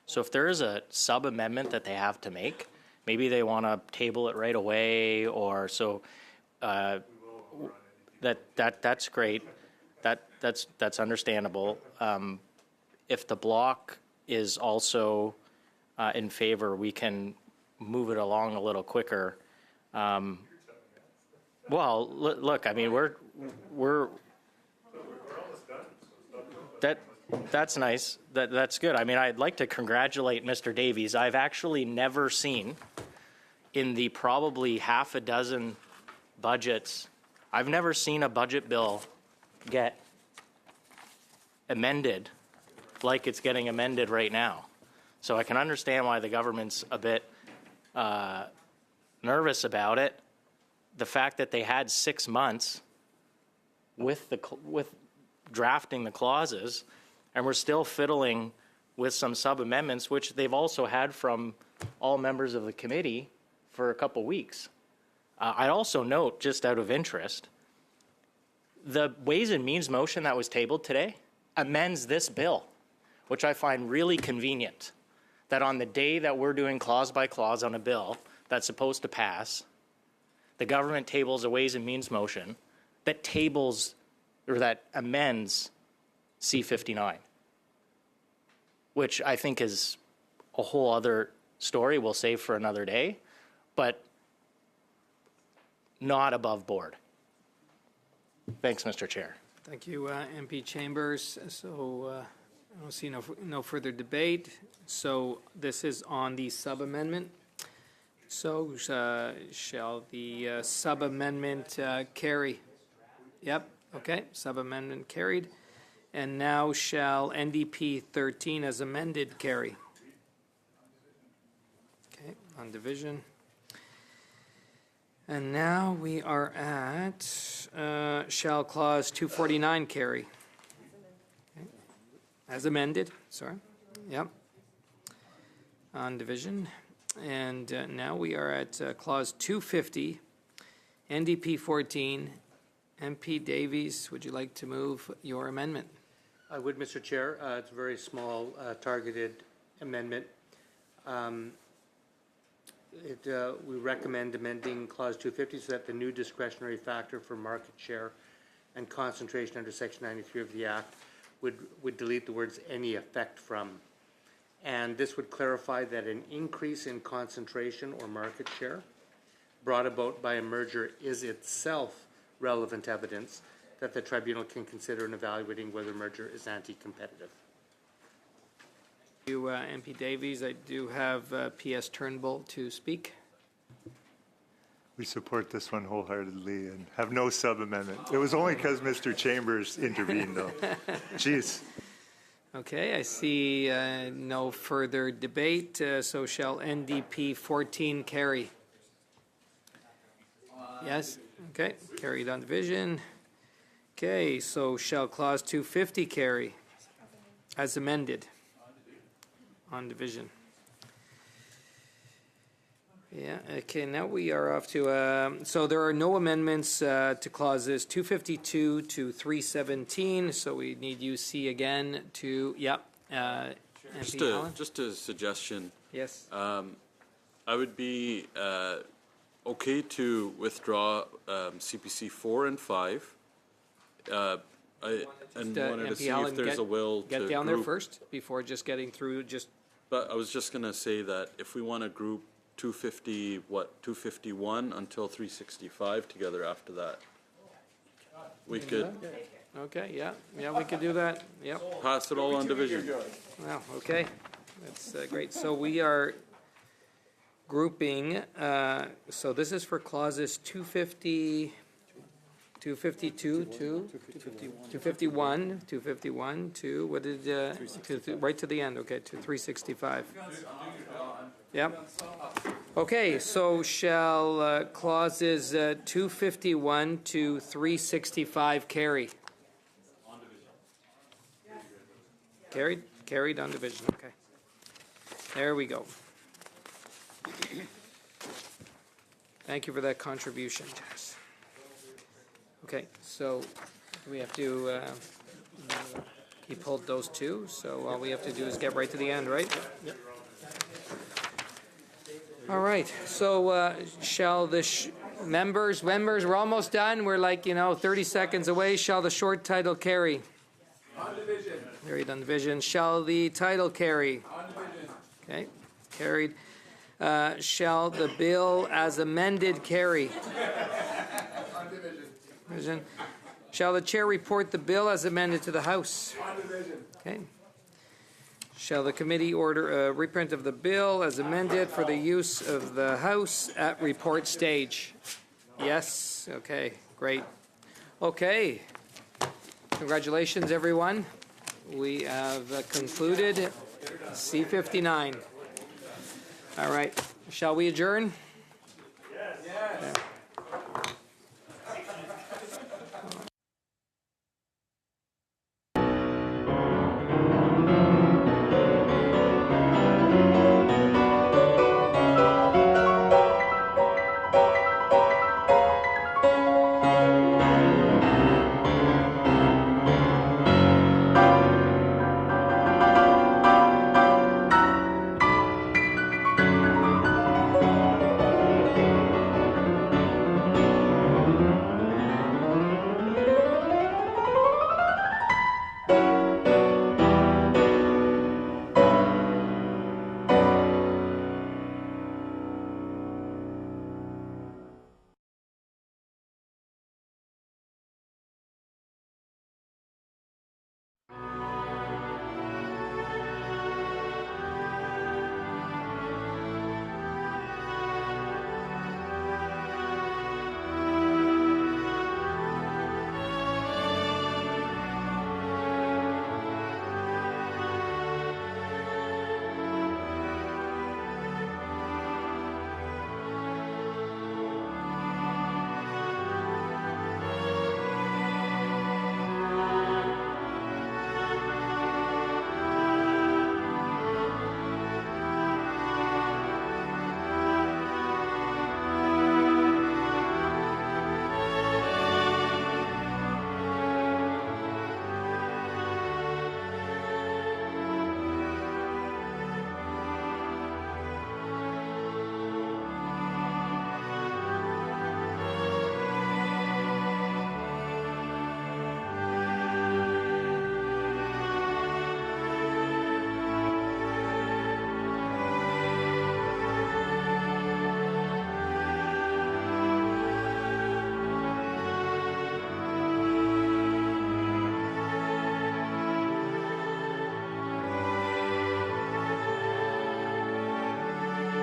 So if there is a sub-amendment that they have to make, maybe they want to table it right away, or so. That's great. That's understandable. If the bloc is also in favor, we can move it along a little quicker. Well, look, I mean, we're that's nice. That's good. I mean, I'd like to congratulate Mr. Davies. I've actually never seen in the probably half a dozen budgets, I've never seen a budget bill get amended like it's getting amended right now. So I can understand why the government's a bit nervous about it. The fact that they had 6 months with drafting the clauses, and we're still fiddling with some sub-amendments, which they've also had from all members of the committee for a couple weeks. I'd also note, just out of interest, the Ways and Means motion that was tabled today amends this bill, which I find really convenient, that on the day that we're doing clause by clause on a bill that's supposed to pass, the government tables a Ways and Means motion that tables or that amends C-59, which I think is a whole other story we'll save for another day, but not above board. Thanks, Mr. Chair. Thank you, MP Chambers. So I don't see no further debate. So this is on the sub-amendment. So shall the sub-amendment carry? Yep, okay, sub-amendment carried. And now shall NDP 13 as amended carry? Okay, on division. And now we are at, shall clause 249 carry? Okay. As amended, sorry. Yep. On division. And now we are at clause 250, NDP 14. MP Davies, would you like to move your amendment? I would, Mr. Chair. It's a very small targeted amendment. We recommend amending clause 250 so that the new discretionary factor for market share and concentration under section 93 of the Act would delete the words any effect from. And this would clarify that an increase in concentration or market share brought about by a merger is itself relevant evidence that the tribunal can consider in evaluating whether merger is anti-competitive. Thank you, MP Davies. I do have PS Turnbull to speak. We support this one wholeheartedly and have no sub-amendment. It was only because Mr. Chambers intervened, though. Jeez. Okay, I see no further debate. So shall NDP 14 carry? Yes? Okay, carried on division. Okay, so shall clause 250 carry as amended on division? Yeah, okay, now we are off to, so there are no amendments to clauses 252 to 317, so we need UC again to, yep. Just a suggestion. Yes. I would be okay to withdraw CPC 4 and 5. I wanted to see if there's a will to get down there first before just getting through just. But I was just going to say that if we want to group 251 until 365 together after that, we could. Okay, yeah, we could do that. Yep. Pass it all on division. Well, okay, that's great. So we are grouping. So this is for clauses 250. 252 to 251 to what did right to the end, okay, to 365. Yep. Okay, so shall clauses 251 to 365 carry? Carried on division, okay. There we go. Thank you for that contribution, Jess. Okay, so we have to keep hold those two. So all we have to do is get right to the end, right? Yep. All right. So shall the members, we're almost done. We're like 30 seconds away. Shall the short title carry? On division. Carried on division. Shall the title carry? On division. Okay, carried. Shall the bill as amended carry? On division. Division. Shall the chair report the bill as amended to the House? On division. Okay. Shall the committee order a reprint of the bill as amended for the use of the House at report stage? Yes. Okay. Great. Okay. Congratulations, everyone. We have concluded C-59. All right. Shall we adjourn?